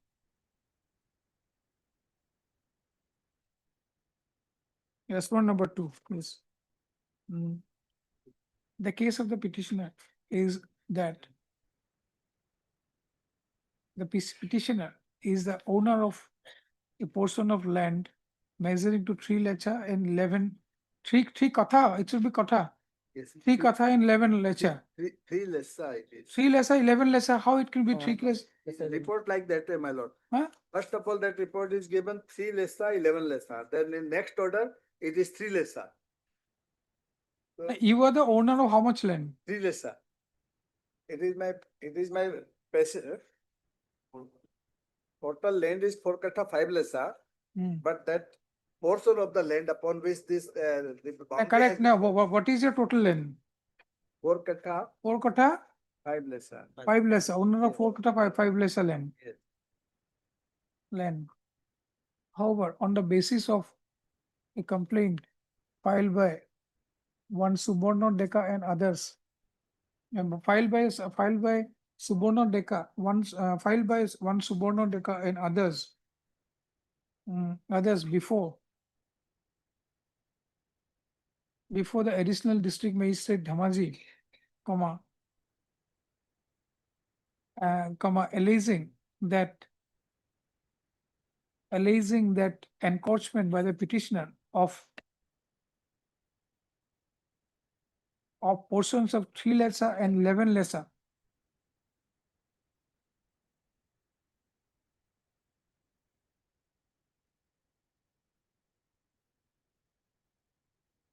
Respondent number 2, please. The case of the petitioner is that the petitioner is the owner of a portion of land measuring to 3 lecha and 11, 3 katha, it should be katha. Yes. 3 katha and 11 lecha. Three lessa it is. 3 lecha, 11 lecha, how it can be 3 lecha? Report like that, my lord. Huh? First of all, that report is given 3 lessa, 11 lessa. Then in next order, it is 3 lessa. So, You are the owner of how much land? 3 lessa. It is my passive. Total land is 4 katha 5 lessa, but that portion of the land upon which this, the boundary Correct. has Now, been what is your total land? 4 kata, 4 kata, 5 lesser. 5 lesser. Owner of 4 kata, 5 lesser land. Yes. Land. However, on the basis of a complaint filed by one Suborno Deka and others, filed by Suborno Deka, filed by one Suborno Deka and others, others before the additional district magistrate Dhamaji, comma, alleging that encroachment by the petitioner of portions of 3 lesser and 11 lesser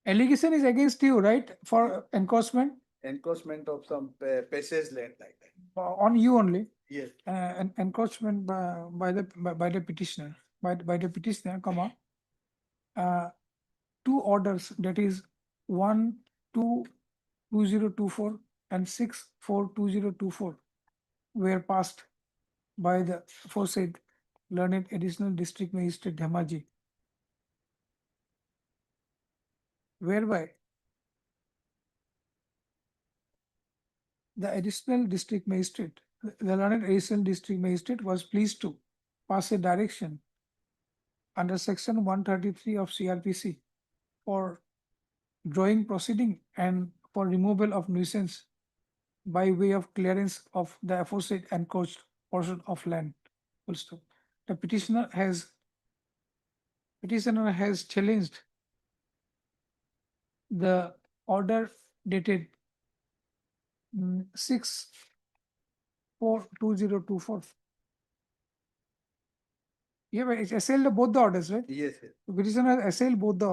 allegation is against you, right? For encroachment Encroachment of some passage land like that. on you only. Yes. Encroachment by the petitioner, comma, 2 orders, that is 1/2/2024 and 6/4/2024 were passed by the aforesaid learned additional district magistrate Dhamaji, whereby the additional district magistrate, the learned additional district magistrate was pleased to pass a direction under section 133 of CRPC for drawing proceeding and for removal of nuisance by way of clearance of the aforesaid encroached portion of land. Full stop. The petitioner has challenged the order dated 6/4/2024. Yeah, but it's assailed both the orders, right? Yes, yes. The petitioner has assailed both the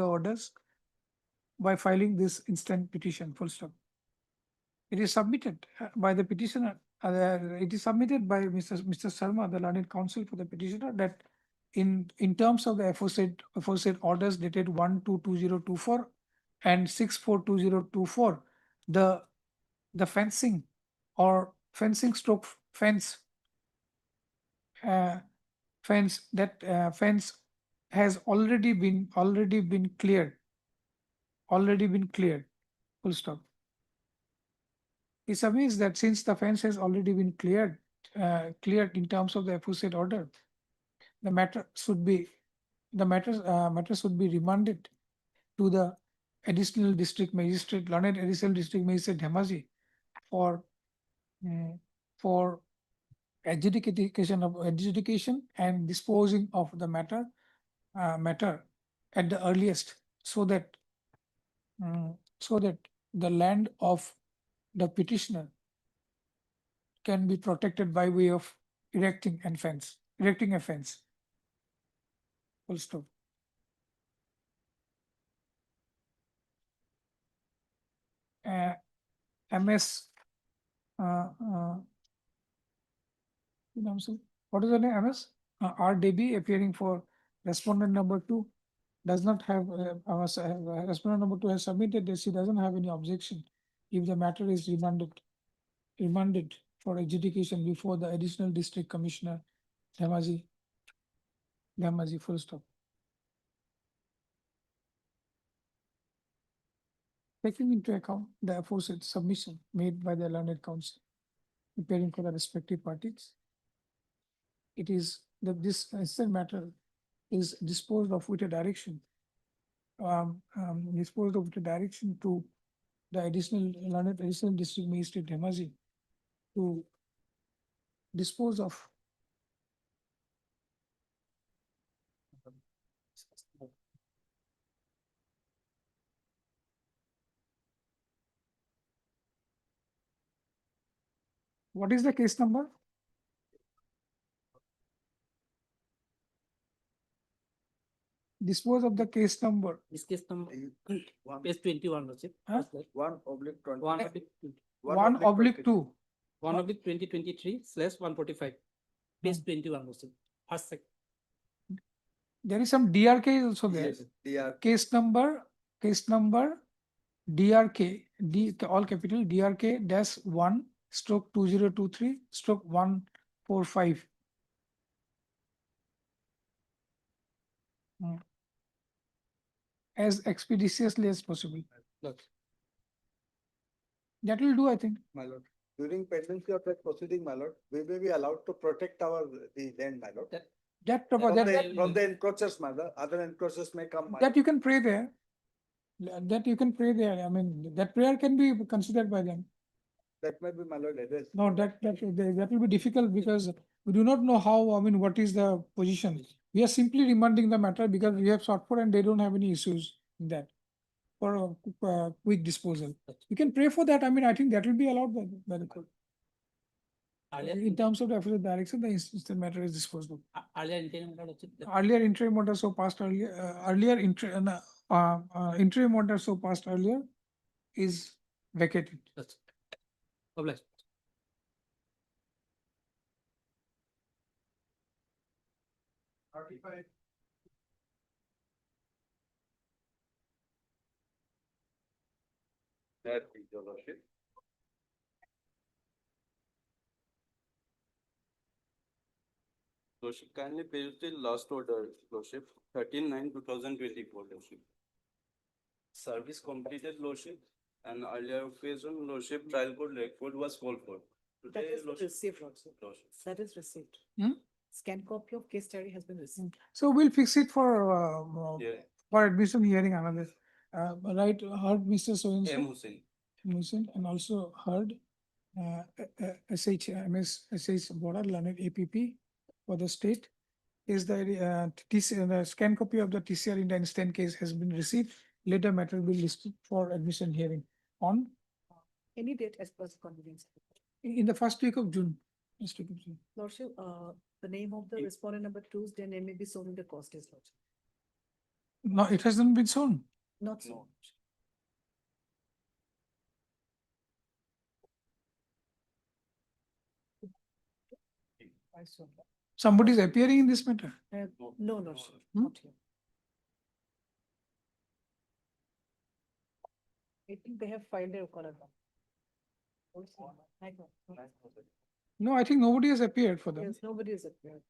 orders, by filing this instant petition, full stop. It is submitted by the petitioner, it is submitted by Mr. Sharma, the learned counsel for the petitioner, that in terms of the aforesaid orders dated 1/2/2024 and 6/4/2024, the fencing or fencing stroke fence fence has already been cleared. Full stop. It submits that since the fence has already been cleared in terms of the aforesaid order, the matter should be remanded to the additional district magistrate, learned additional district magistrate Dhamaji for adjudication and disposing of the matter at the earliest, so that the land of the petitioner can be protected by way of erecting a fence. Full stop. MS, what is the name? MS R. Debi, appearing for respondent number 2, does not have respondent number 2 has submitted that she doesn't have any objection if the matter is remanded for adjudication before the additional district commissioner Dhamaji, full stop. Taking into account the aforesaid submission made by the learned counsel preparing for the respective parties, it is that this instant matter is disposed of with a direction to the learned additional district magistrate Dhamaji to dispose of what is the case number? Dispose of the case number. This case number, page 21, was it? Huh? 1/20. 1/2. 1/2023/145. Page 21, was it? First sec. There is some DRK also there. Yes, DR. Case number DRK, all capital DRK dash 1/2023/145. As expeditiously as possible. That will do, I think. My lord, during pendency of that proceeding, my lord, we may be allowed to protect the land, my lord. From the encroachers, my lord, other encroachers may come. my That you can pray there. That you can pray there. I mean, that prayer can be considered by them. That may be, my lord, addressed. No, that will be difficult because we do not know how, I mean, what is the position. We are simply remanding the matter because we have sought for and they don't have any issues in that for a quick disposal. You can pray for that. I mean, I think that will be allowed by the court. In terms of the official direction, the instant matter is disposed of. Earlier interim order so passed earlier, interim order so passed earlier is vacated. Obliged. That is your lordship. Lordship, kindly page the last order, Lordship, 13/9/2024, Lordship. Service completed, Lordship, and earlier occasion, Lordship, trial court record was called for. That Today, is Lordship. received, Lordship. Lordship. That is received. Hmm? Scan copy of case diary has been received. So we'll fix it for Yeah. admission hearing another. Right, heard Mr. So-and-so. M. Hussain. Hussain, and also heard SH border learned APP for the state. Is the scan copy of the TCR in the instant case has been received. Later matter will be listed for admission hearing on Any date as per the convenience. in the first week of June. Lordship, the name of the respondent number 2's, their name may be shown in the cost case, Lordship. No, it hasn't been shown. Not so. I saw that. Somebody is appearing in this matter. No, Lordship, not here. I think they have filed a color. No, I think nobody has appeared for them. Yes, nobody has appeared.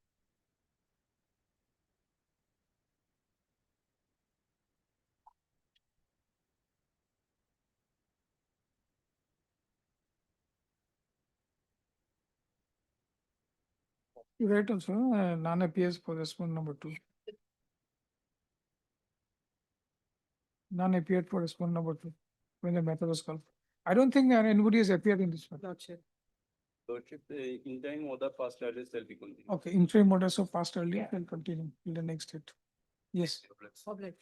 You write also, none appears for respondent number 2. None appeared for respondent number 2 when the matter was called. I don't think anybody has appeared in this matter. Lordship. Lordship, the interim order passed earlier shall be continued. Okay, interim order so passed earlier, will continue till the next date. Yes. Obliged.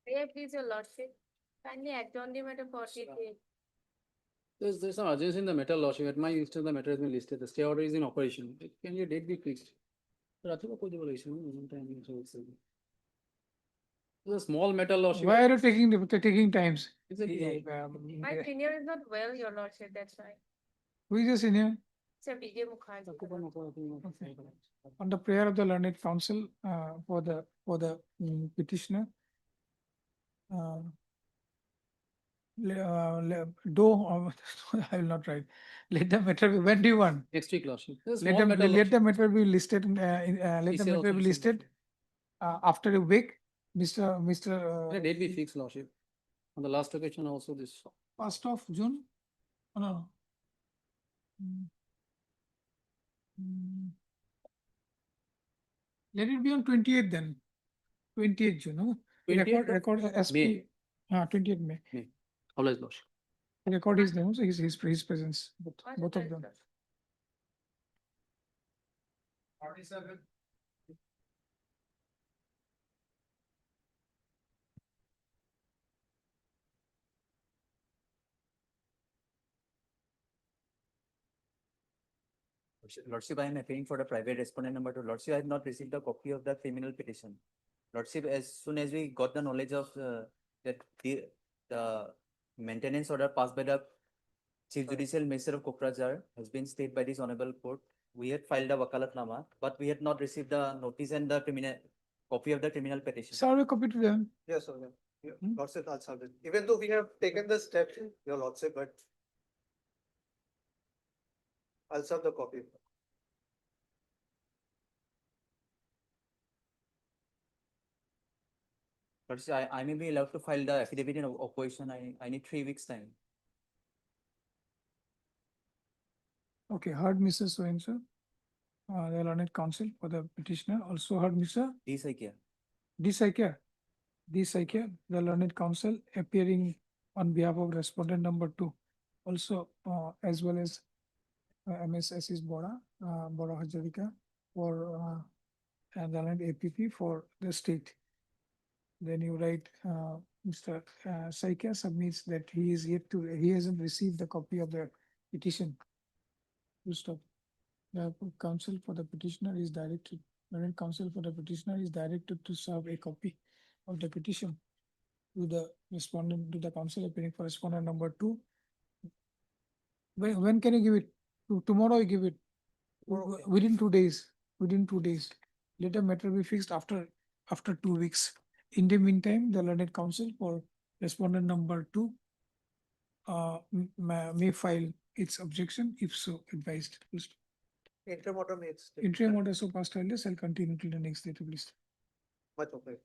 May I please, your lordship, kindly adjourn the matter for 48. There's some urgency in the matter, Lordship. At my instance, the matter has been listed. The stay order is in operation. Can your date be fixed? It's a small matter, Lordship. Why are you taking times? My senior is not well, your lordship, that's why. Who is the senior? Sir, PJ Mukherjee. On the prayer of the learned council for the petitioner. Do I will not write. Let the matter be. When do you want? Next week, Lordship. Let the matter be listed. Let the matter be listed after a week. Mr. Date be fixed, Lordship. On the last occasion, also this. 1st of June. Oh, no. Let it be on 28th then. 28th June. No? 28th Record SP. May. 28th May. Obliged, Lordship. Record his name, so his presence. Both of them. 47. Lordship, I am appearing for the private respondent number 2. Lordship, I have not received a copy of the criminal petition. Lordship, as soon as we got the knowledge of that the maintenance order passed by the Chief Judicial Magistrate of Kokrajhar has been stayed by this honorable court. We had filed a wakalatnama, but we had not received the notice and the criminal copy of the criminal petition. Serve a copy to them. Yes, sir. Yeah. Lordship, I'll serve it. Even though we have taken the step, your Lordship, but I'll serve the copy. But I may be allowed to file the affidavit in opposition. I need 3 weeks time. Okay, heard Mr. So-and-so. The learned counsel for the petitioner also heard Mr. D. Saikia. D. Saikia. D. Saikia, the learned counsel appearing on behalf of respondent number 2. Also, as well as MSS's Bora Hazarika for and the learned APP for the state. Then you write, Mr. Saikia submits that he hasn't received the copy of the petition. Full stop. The counsel for the petitioner is directed, learned counsel for the petitioner is directed to serve a copy of the petition to the respondent, to the counsel appearing for respondent number 2. When can you give it? Tomorrow you give it. Within 2 days. Within 2 days. Later matter be fixed after 2 weeks. In the meantime, the learned counsel for respondent number 2 may file its objection if so advised. Interim order needs. Interim order so passed earlier shall continue till the next day to list. Much okay.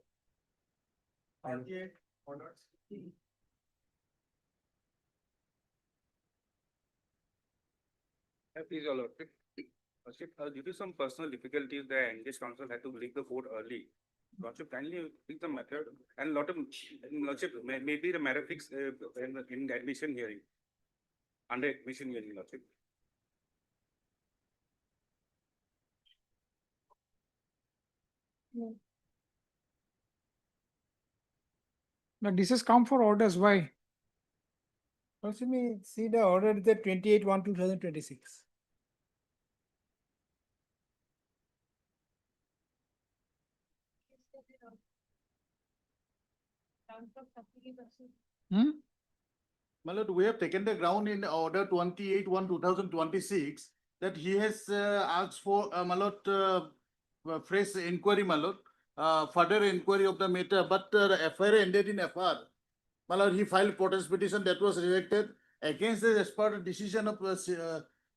Please, your Lordship. Lordship, due to some personal difficulties, the engaged counsel had to leave the court early. Lordship, kindly pick the method and Lordship, maybe the matter fixed in the admission hearing. Under admission hearing, Lordship. But this has come for orders, why? Also, me see the order is the 28/1/2026. My lord, we have taken the ground in order 28/1/2026 that he has asked for, my lord, fresh inquiry, my lord, further inquiry of the matter, but the FIR ended in FR. My lord, he filed protest petition that was rejected against the expert decision of,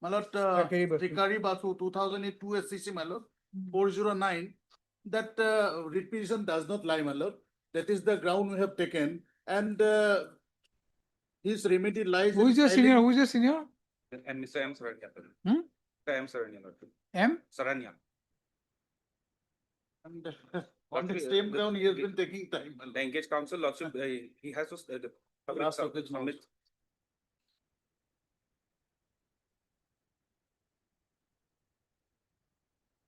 my lord, Trikari Basu 2002 SCC, my lord, 409. That writ petition does not lie, my lord. That is the ground we have taken, and his remedy lies. Who is your senior? Who is your senior? And Mr. M. Saranya. Hmm? Mr. M. Saranya, Lordship. M? Saranya. And on the same ground, he has been taking time. The engaged counsel, Lordship, he has to submit.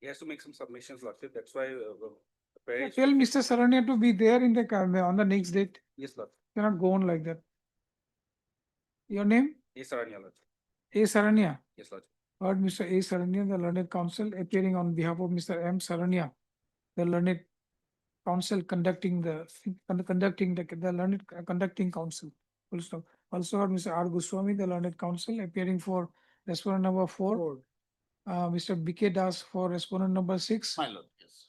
He has to make some submissions, Lordship. That's why. Tell Mr. Saranya to be there in the on the next date. Yes, Lord. Cannot go on like that. Your name? A. Saranya, Lord. A. Saranya. Yes, Lord. Heard Mr. A. Saranya, the learned counsel appearing on behalf of Mr. M. Saranya, the learned counsel conducting the learned conducting counsel. Full stop. Also heard Mr. R. Goswami, the learned counsel appearing for respondent number 4. Mr. B.K. Das for respondent number 6. My lord, yes.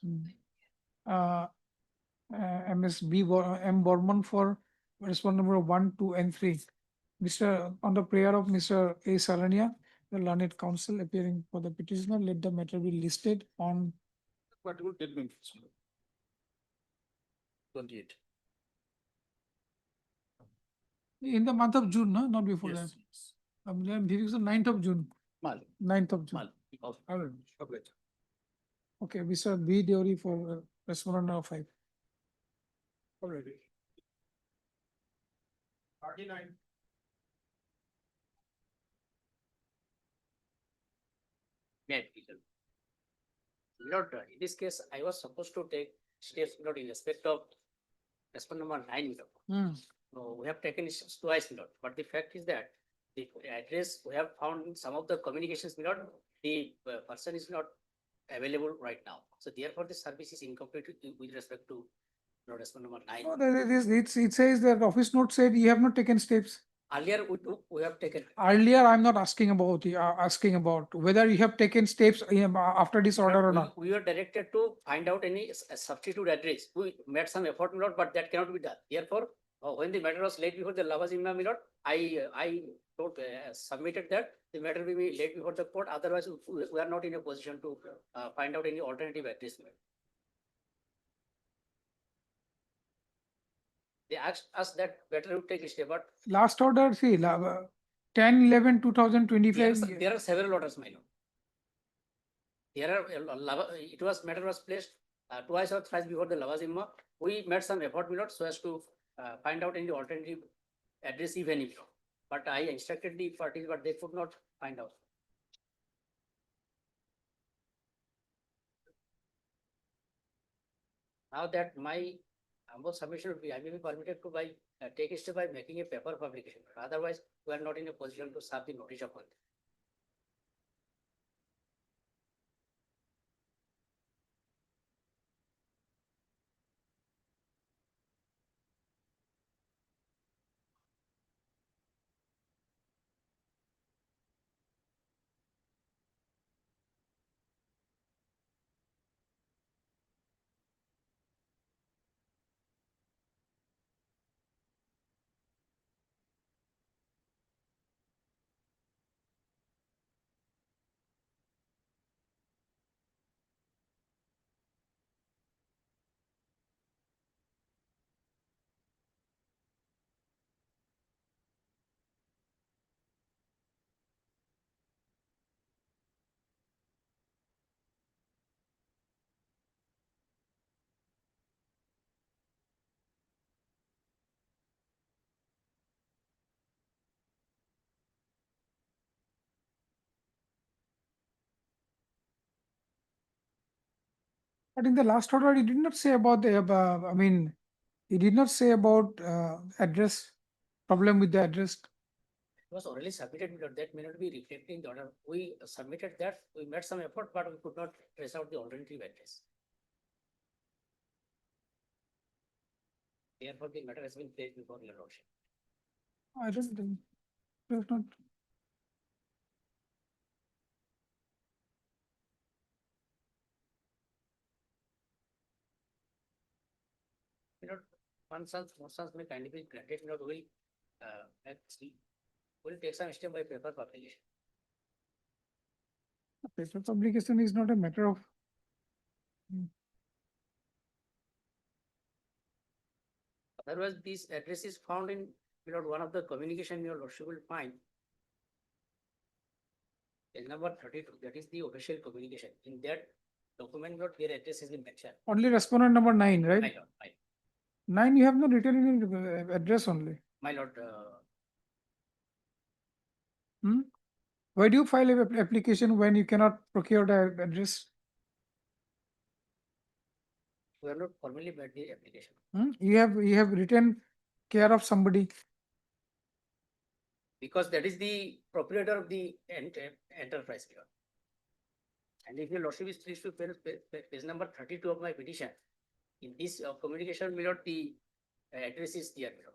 M. Borman for respondent number 1, 2, and 3. On the prayer of Mr. A. Saranya, the learned counsel appearing for the petitioner, let the matter be listed on. What will get me? 28. In the month of June, no? Not before Yes. that. I'm giving the 9th of June. Mal. 9th of June. Mal. I will. Okay. Okay, Mr. B. Deori for respondent number 5. Already. 39. Lord, in this case, I was supposed to take steps, Lord, in respect of respondent number 9, Lord. So we have taken steps twice, Lord, but the fact is that the address we have found in some of the communications, Lord, the person is not available right now. So therefore, the service is incomplete with respect to No, respondent number 9. No, it says that office note said you have not taken steps. Earlier, we have taken. Earlier, I'm not asking about, asking about whether you have taken steps after this order or not. We were directed to find out any substitute address. We made some effort, my lord, but that cannot be done. Therefore, when the matter was laid before the Lavazima, my lord, I submitted that the matter will be laid before the court. Otherwise, we are not in a position to find out any alternative address. They asked us that better to take a step, but Last order, see, 10/11/2025. there are several orders, my lord. There are, it was, matter was placed twice or thrice before the Lavazima. We made some effort, my lord, so as to find out any alternative address, if any. But I instructed the parties, but they could not find out. Now that my submission would be, I may be permitted to take a step by making a paper publication. Otherwise, we are not in a position to serve the notice of appointment. But in the last order, he did not say about the, I mean, he did not say about address, problem with the address. It was already submitted, but that may not be reflected in the order. We submitted that, we made some effort, but we could not trace out the alternative address. Therefore, the matter has been placed before your lordship. I don't think, there's not. You know, one may kindly be granted, you know, we'll take some step by paper publication. Paper publication is not a matter of. Otherwise, this address is found in, you know, one of the communication your lordship will find. Page number 32, that is the official communication. In that document, not their address has been mentioned. Only respondent number 9, right? My lord, 9, you have not written any address only. my lord, Why do you file an application when you cannot procure the address? we have not formally made the application. You have written care of somebody. Because that is the proprietor of the enterprise. And if your lordship is pleased to page number 32 of my petition, in this communication, my lord, the address is there. My lord.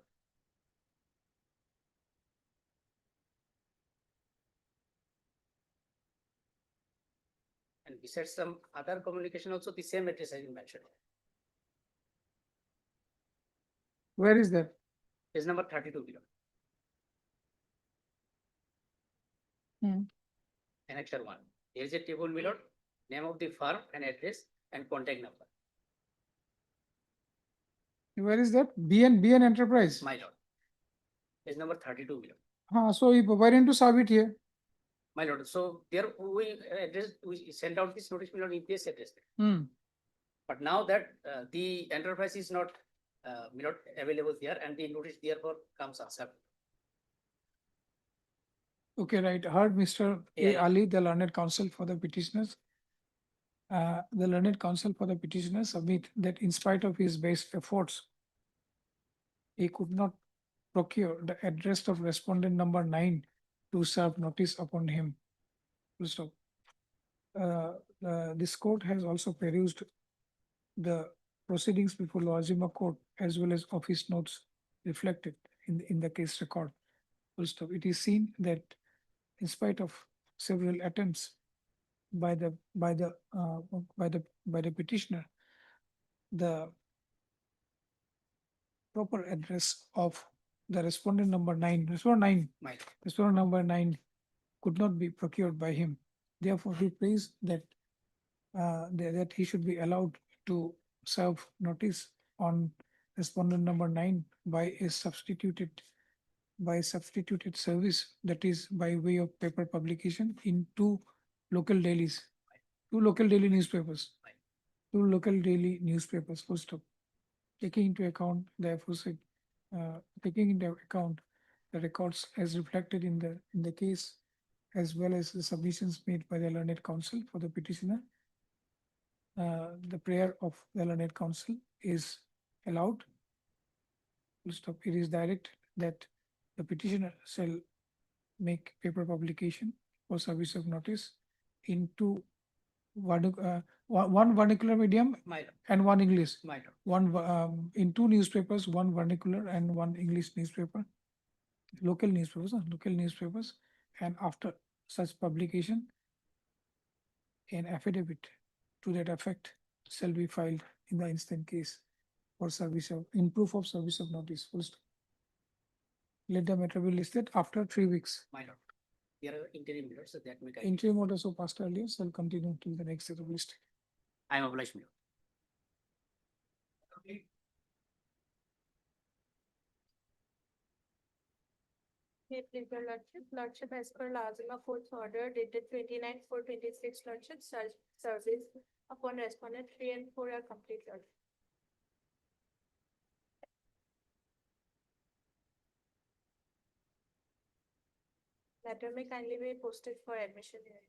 And besides some other communication, also the same address has been mentioned. Where is that? Page number 32 below. Annexure 1. There is a table below, name of the firm and address and contact number. Where is that? BN Enterprise. My lord. Page number 32 below. So why didn't you serve it here? My lord, so there we sent out this notice, my lord, in this address. But now that the enterprise is not available there, and the notice therefore comes accept. Okay, right. Heard Mr. A. Ali, the learned counsel for the petitioners. The learned counsel for the petitioners submit that in spite of his best efforts, he could not procure the address of respondent number 9 to serve notice upon him. This court has also perused the proceedings before Lozima Court as well as office notes reflected in the case record. Full stop. It is seen that in spite of several attempts by the petitioner, the proper address of the respondent number 9, respondent 9 could not be procured by him. Therefore, he prays that that he should be allowed to serve notice on respondent number 9 by a substituted service, that is by way of paper publication in two local dailies, two local daily newspapers, full stop. Taking into account the aforesaid, taking into account the records as reflected in the case, as well as the submissions made by the learned counsel for the petitioner, the prayer of the learned counsel is allowed. Full stop. It is direct that the petitioner shall make paper publication for service of notice in two one vernacular medium and one English. One in two newspapers, one vernacular and one English newspaper, local newspapers, and after such publication, an affidavit to that effect shall be filed in the instant case for in proof of service of notice. Full stop. Let the matter be listed after 3 weeks. My lord, here are interim minutes, so that may. Interim order so passed earlier shall continue till the next set of listing. I am obliged, my lord. Hey, please, your lordship, as per Lazima Court's order dated 29/4/26, lordship, service upon respondent 3 and 4 are complete, lordship. Letter may kindly be posted for admission here.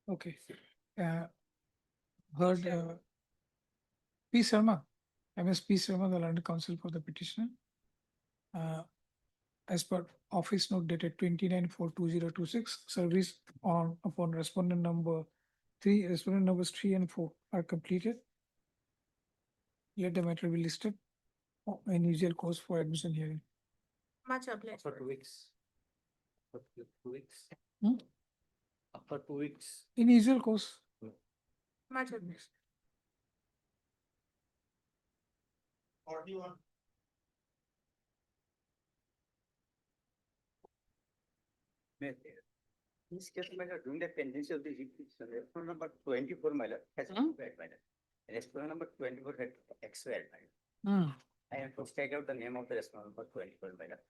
Okay. Heard P. Sharma, MS P. Sharma, the learned counsel for the petitioner. As per office note dated 29/4/2026, service upon respondent number 3, respondent numbers 3 and 4 are completed. Let the matter be listed in usual course for admission hearing. Much obliged. For 2 weeks. For 2 weeks. Hmm? After 2 weeks. In usual course. Much obliged. 41. This case, my lord, during the pendency of the petition, respondent number 24, my lord, has expired, my lord. Respondent number 24 had expired, my lord. I have to take out the name of the respondent number 24, my lord.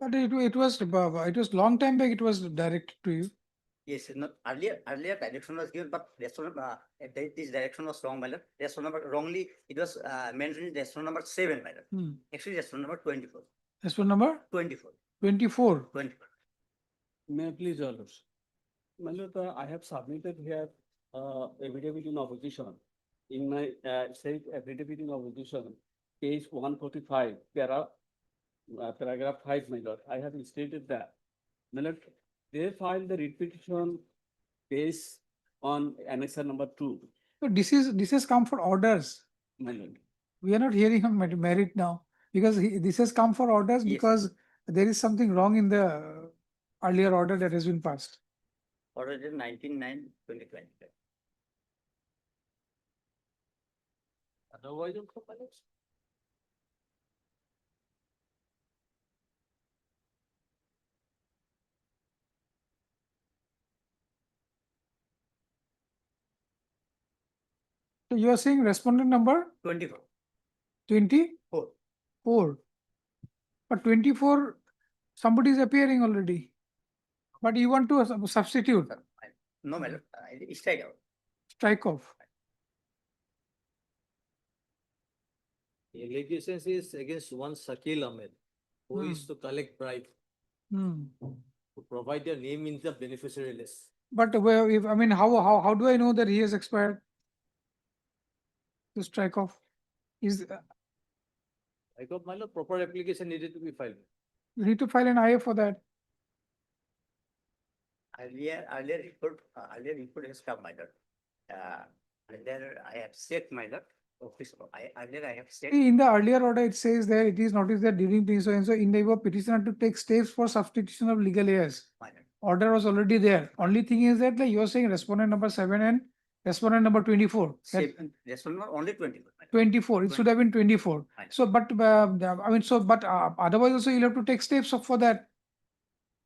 But it was long time back, it was directed to you. Yes, no, earlier direction was given, but restaurant, this direction was wrong, my lord. Restaurant number wrongly, it was mentioned in restaurant number 7, my lord. Actually, restaurant number 24. As per number 24. 24. May I please, your lordship? My lord, I have submitted here affidavit in opposition. In my said affidavit in opposition, page 145, paragraph 5, my lord, I have stated that, my lord, they filed the writ petition based on annexure number 2. So this has come for orders. My lord. We are not hearing on merit now, because this has come for orders because there is something wrong in the earlier order that has been passed. Order dated 19/9/2020. Otherwise, also, my lord. So you are saying respondent number 24. 24. 4. But 24, somebody is appearing already. But you want to substitute. No, my lord, strike out. Strike off. Allegations is against one Shakil Ahmed, who is to collect bribe, to provide their name in the beneficiary list. But where, if, I mean, how do I know that he has expired? To strike off, is, I thought, my lord, proper application needed to be filed. you need to file an IA for that. Earlier report has come, my lord. Earlier I have said, my lord, earlier I have said. See, in the earlier order, it says that it is noticed that during the so and so endeavor petitioner to take steps for substitution of legal heirs. My lord. Order was already there. Only thing is that, like, you're saying respondent number 7 and respondent number 24. That Respondent only 24. my lord. 24, it should have been 24. Fine. So, but, I mean, so, but otherwise also you'll have to take steps for that.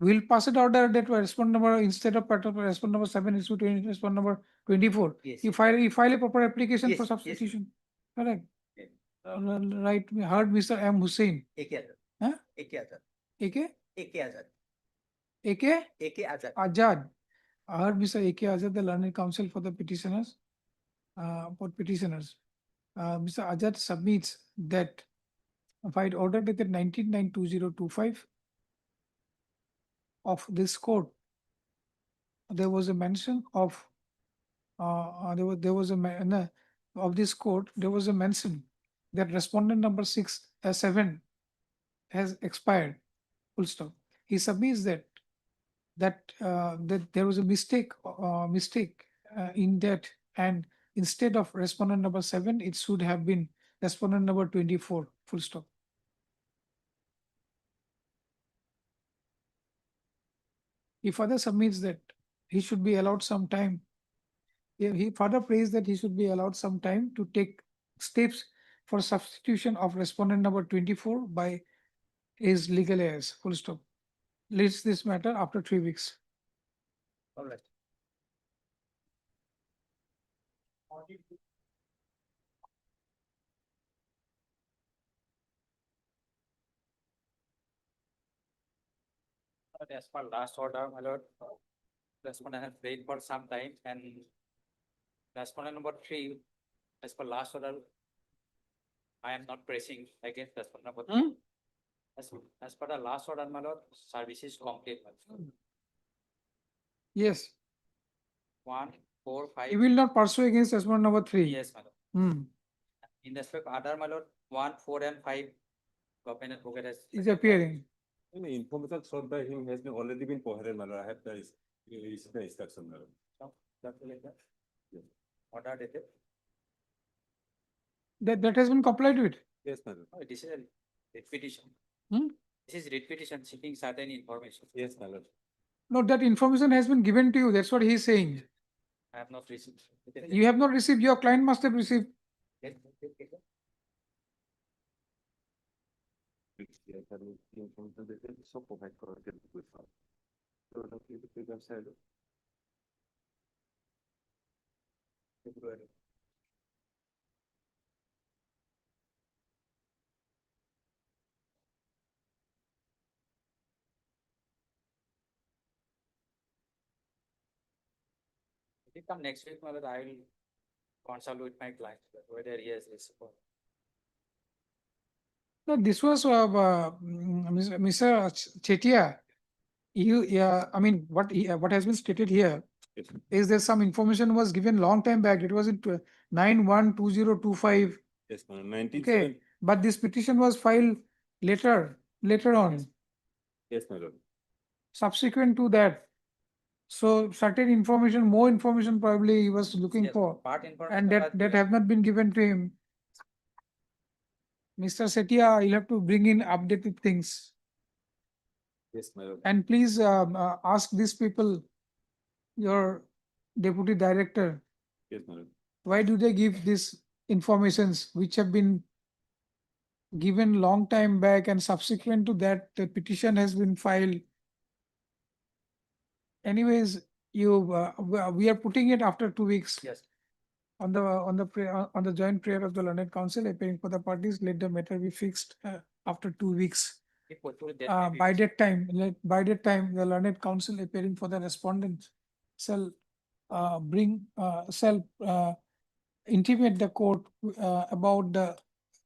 We'll pass it order that respondent number, instead of respondent number 7 is to respondent number 24. Yes. You file a proper application Yes, for yes. substitution. Correct. Yes. Right, we heard Mr. M. Hussain. AK Azad. Huh? AK Azad. AK? AK Azad. AK? AK Azad. Ajad. I heard Mr. AK Azad, the learned counsel for the petitioners. Mr. Ajad submits that by order dated 19/9/2025 of this court, there was a mention of of this court, there was a mention that respondent number 7 has expired. Full stop. He submits that there was a mistake in that, and instead of respondent number 7, it should have been respondent number 24. Full stop. He further submits that he should be allowed some time. He further prays that he should be allowed some time to take steps for substitution of respondent number 24 by his legal heirs. Full stop. Leads this matter after 3 weeks. All right. As per last order, my lord, respondent has waited for some time, and respondent number 3, as per last order, I am not pressing against respondent number 3. As per the last order, my lord, service is complete. my lord. Yes. 1, 4, 5. He will not pursue against respondent number 3. Yes, my lord. Hmm. In respect other, my lord, 1, 4, and 5, government advocate has. Is appearing. The information sought by him has already been provided, my lord. I have the instruction, my lord. No, that's like that. Order dated. That has been complied with. Yes, my lord. Oh, this is a writ petition. Hmm? This is writ petition seeking certain information. Yes, my lord. No, that information has been given to you. That's what he is saying. I have not received. You have not received, your client must have received. Yes, yes, yes. So provide for with February. If you come next week, Malad, I will consult with my client whether he has this support. No, this was Mr. Chetia. I mean, what has been stated here Yes. is there some information was given long time back. It was in 9/1/2025. Yes, my lord. 19. Okay, but this petition was filed later on, Yes, my lord. subsequent to that. So certain information, more information probably he was looking Yes, for, part information. and that have not been given to him. Mr. Setia, you'll have to bring in updated things. Yes, my lord. And please ask these people, your deputy director, Yes, my lord. why do they give these informations which have been given long time back, and subsequent to that, the petition has been filed. Anyways, we are putting it after 2 weeks. Yes. On the joint prayer of the learned council, appearing for the parties, let the matter be fixed after 2 weeks. If possible, that may be- By that time, the learned council appearing for the respondent shall intimate the court about the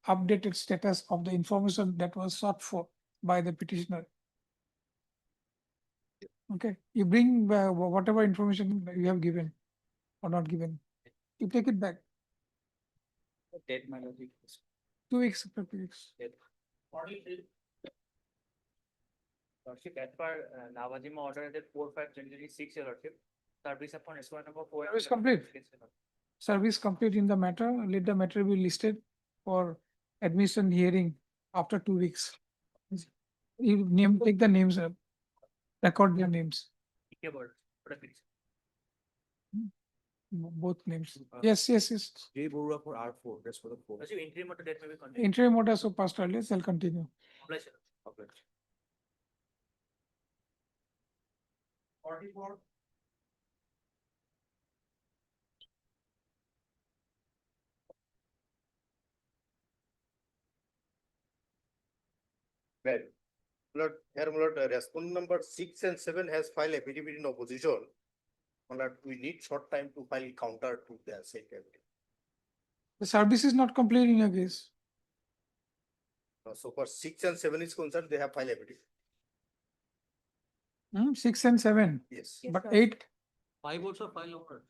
updated status of the information that was sought for by the petitioner. Okay, you bring whatever information you have given or not given. You take it back. Date, my lord. 2 weeks after 2 weeks. Lordship, as per Lavazima order that 4/5/2026, your lordship, service upon S1 number 4. Service complete. Service complete in the matter. Let the matter be listed for admission hearing after 2 weeks. You take the names, record their names, both names. Yes. J. Borua for R4, that's for the 4. Lordship, interim order date may be continued. Interim order so passed earlier, shall continue. Obliged, sir. Obliged. 44. Well, Lord, here, Lord, respondent number 6 and 7 has filed affidavit in opposition. Lord, we need short time to file counter to the said affidavit. The service is not complete in your case. So for 6 and 7 is concerned, they have filed affidavit. 6 and 7, Yes. but 8, 5 also file over.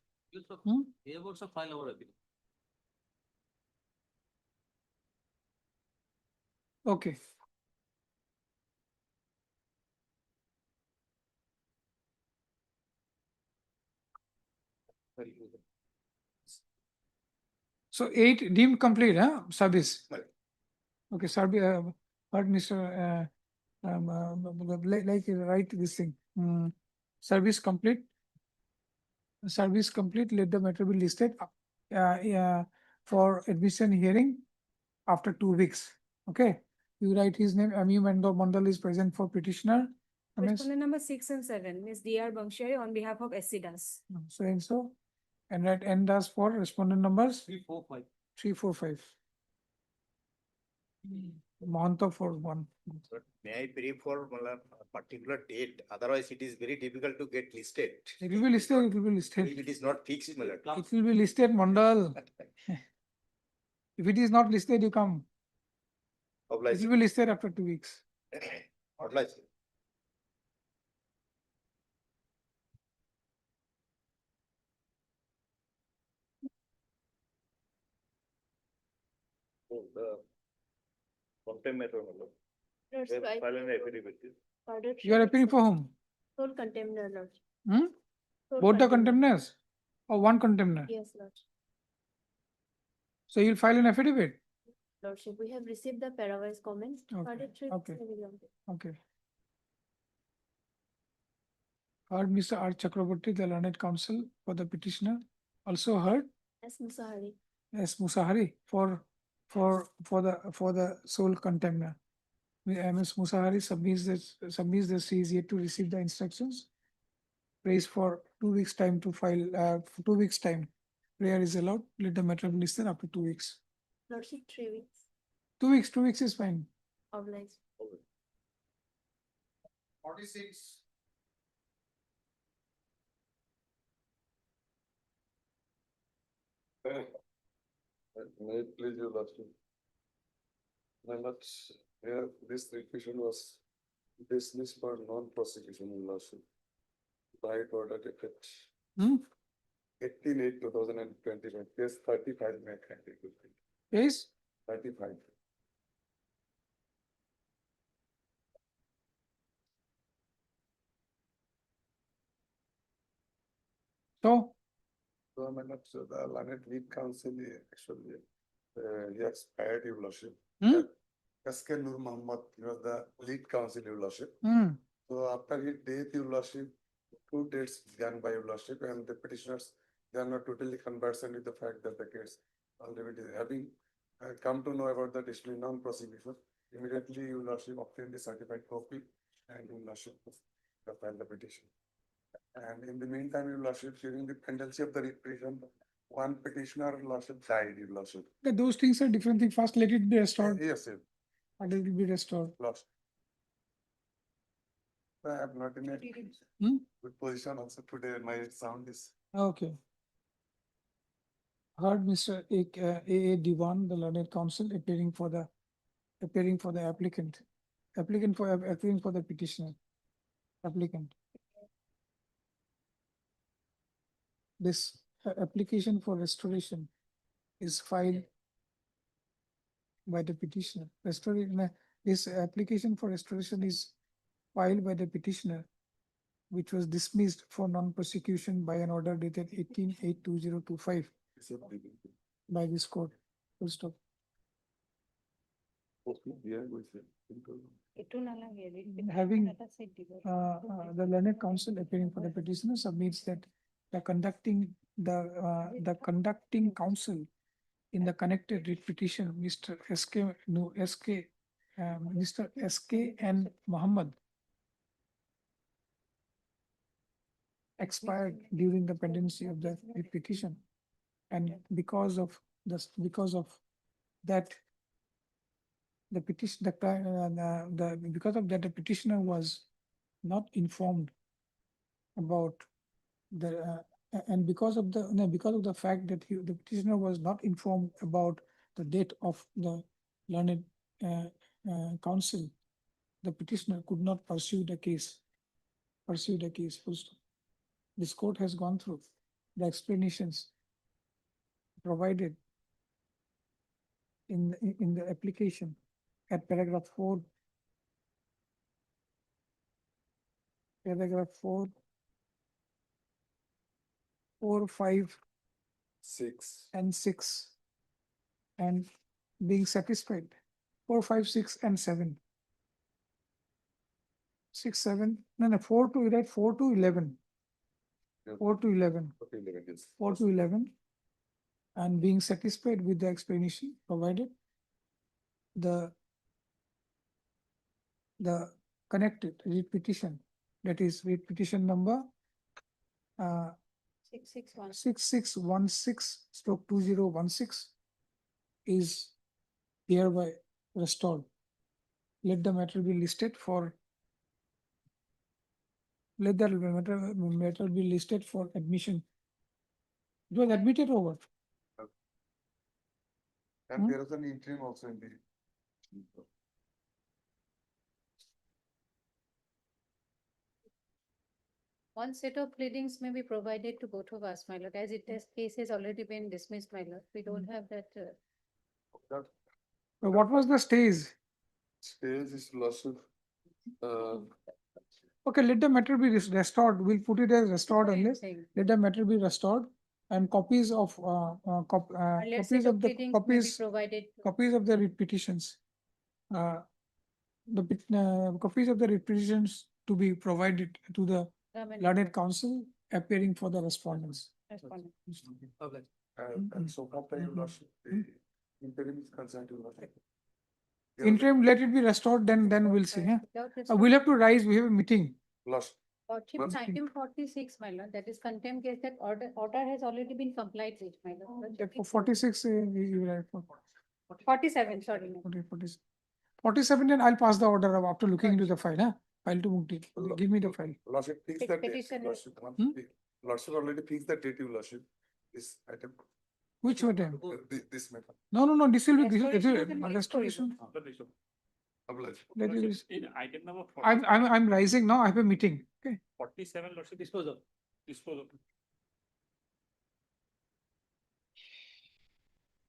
They have also file over. okay. So 8 deemed complete, service. Right. Okay, service, what Mr. Like write this thing. Service complete. Service complete, let the matter be listed for admission hearing after 2 weeks. Okay, you write his name, M.U. Mandal is present for petitioner. Respondent number 6 and 7, Ms. D.R. Bangshari on behalf of SCDAS. So and so, and write N dash for respondent numbers 3, 4, 5. 3, 4, 5. Mahanta for 1. But may I pray for a particular date? Otherwise, it is very difficult to get listed. It will be listed, it will be listed. If it is not fixed, my lord. It will be listed, Mandal. If it is not listed, you come. It Obliged. will be listed after 2 weeks. Obliged. Oh, the contempt matter, my lord. They have filed an affidavit. You are appealing for whom? Sole contemner, Lord. Sole Both the contemner. contemners or one contemner? Yes, Lord. So you'll file an affidavit? Lordship, we have received the parawise comments. Okay, Further 3 weeks okay. may be granted. Okay. Heard Mr. R. Chakraborty, the learned counsel for the petitioner. Also heard Yes, Musahari. S. Musahari for the sole contemner. Ms. Musahari submits that she is yet to receive the instructions. Prays for 2 weeks time to file, for 2 weeks time. Prayer is allowed. Let the matter be listed after 2 weeks. Lordship, 3 weeks. 2 weeks is fine. Obliged. 46. May it please you, Lordship. My lord, here this requisition was dismissed for non-prosecution, Your Lordship. By order dated 18/8/2021, case 35 may kindly give me. Yes? 35. So, So, my lord, so the learned lead counsel actually, he expired, Your Lordship. S.K. Nur Muhammad, he was the lead counsel, Your Lordship. So after his death, Your Lordship, 2 dates given by Your Lordship, and the petitioners, they are not totally conversant with the fact that the case already having come to know about the dismissal non-prosecution. Immediately, Your Lordship obtained the certified copy, and Your Lordship filed the petition. And in the meantime, Your Lordship, during the pendency of the petition, one petitioner, Your Lordship, died, Your Lordship. those things are different things. First, let it be restored. Yes, sir. Let it be restored. Lost. I am not in a good position also today. My sound is. Okay. Heard Mr. A. Diwan, the learned counsel, appearing for the applicant. Appearing for the petitioner. Applicant. this application for restoration is filed by the petitioner. This application for restoration is filed by the petitioner, which was dismissed for non-prosecution by an order dated 18/8/2025 by this court. Full stop. Having the learned counsel appearing for the petitioner submits that the conducting counsel in the connected writ petition, Mr. SK and Muhammad expired during the pendency of the writ petition, and because of that, the petitioner was not informed about and because of the fact that the petitioner was not informed about the date of the learned counsel, the petitioner could not pursue the case. Full stop. This court has gone through the explanations provided in the application at paragraph 4. Paragraph 4, 5, 6. and 6, and being satisfied. 4, 5, 6, and 7. 6, 7, no, 4 to 11. 4 to 11. 4 to 11. 4 to 11. And being satisfied with the explanation provided, the connected writ petition, that is writ petition number 6616/2016 is hereby restored. Let the matter be listed for admission. It was admitted over. And there is an interim also in the. One set of pleadings may be provided to both of us, my lord, as this case has already been dismissed, my lord. We don't have that. What was the stays? Stays is lawsuit. Okay, let the matter be restored. We'll put it as restored What I'm unless. saying. Let the matter be restored and copies of Earlier set of pleadings may be provided. copies of the writ petitions. Copies of the writ petitions to be provided to the learned counsel appearing for the respondents. Respondent. And so after your lawsuit, the interim is concerned to lawsuit. Interim, let it be restored, then we'll see. Yeah? We'll have to rise. We have a meeting. Lawsuit. Item 46, my lord, that is contempt case, that order has already been complied with, my lord. For 46, you write for 47, sorry. no. 47, then I'll pass the order after looking into the file. Huh? File to Mukti. Give me the file. Lawsuit fix that date. Petition is- Lawsuit already fixed the date you lawsuit. This item. Which item? This matter. No, this will be Restoration restoration. Obliged. Let it be- In item number I'm rising now. I have a meeting. Okay. 47, lordship, disposal.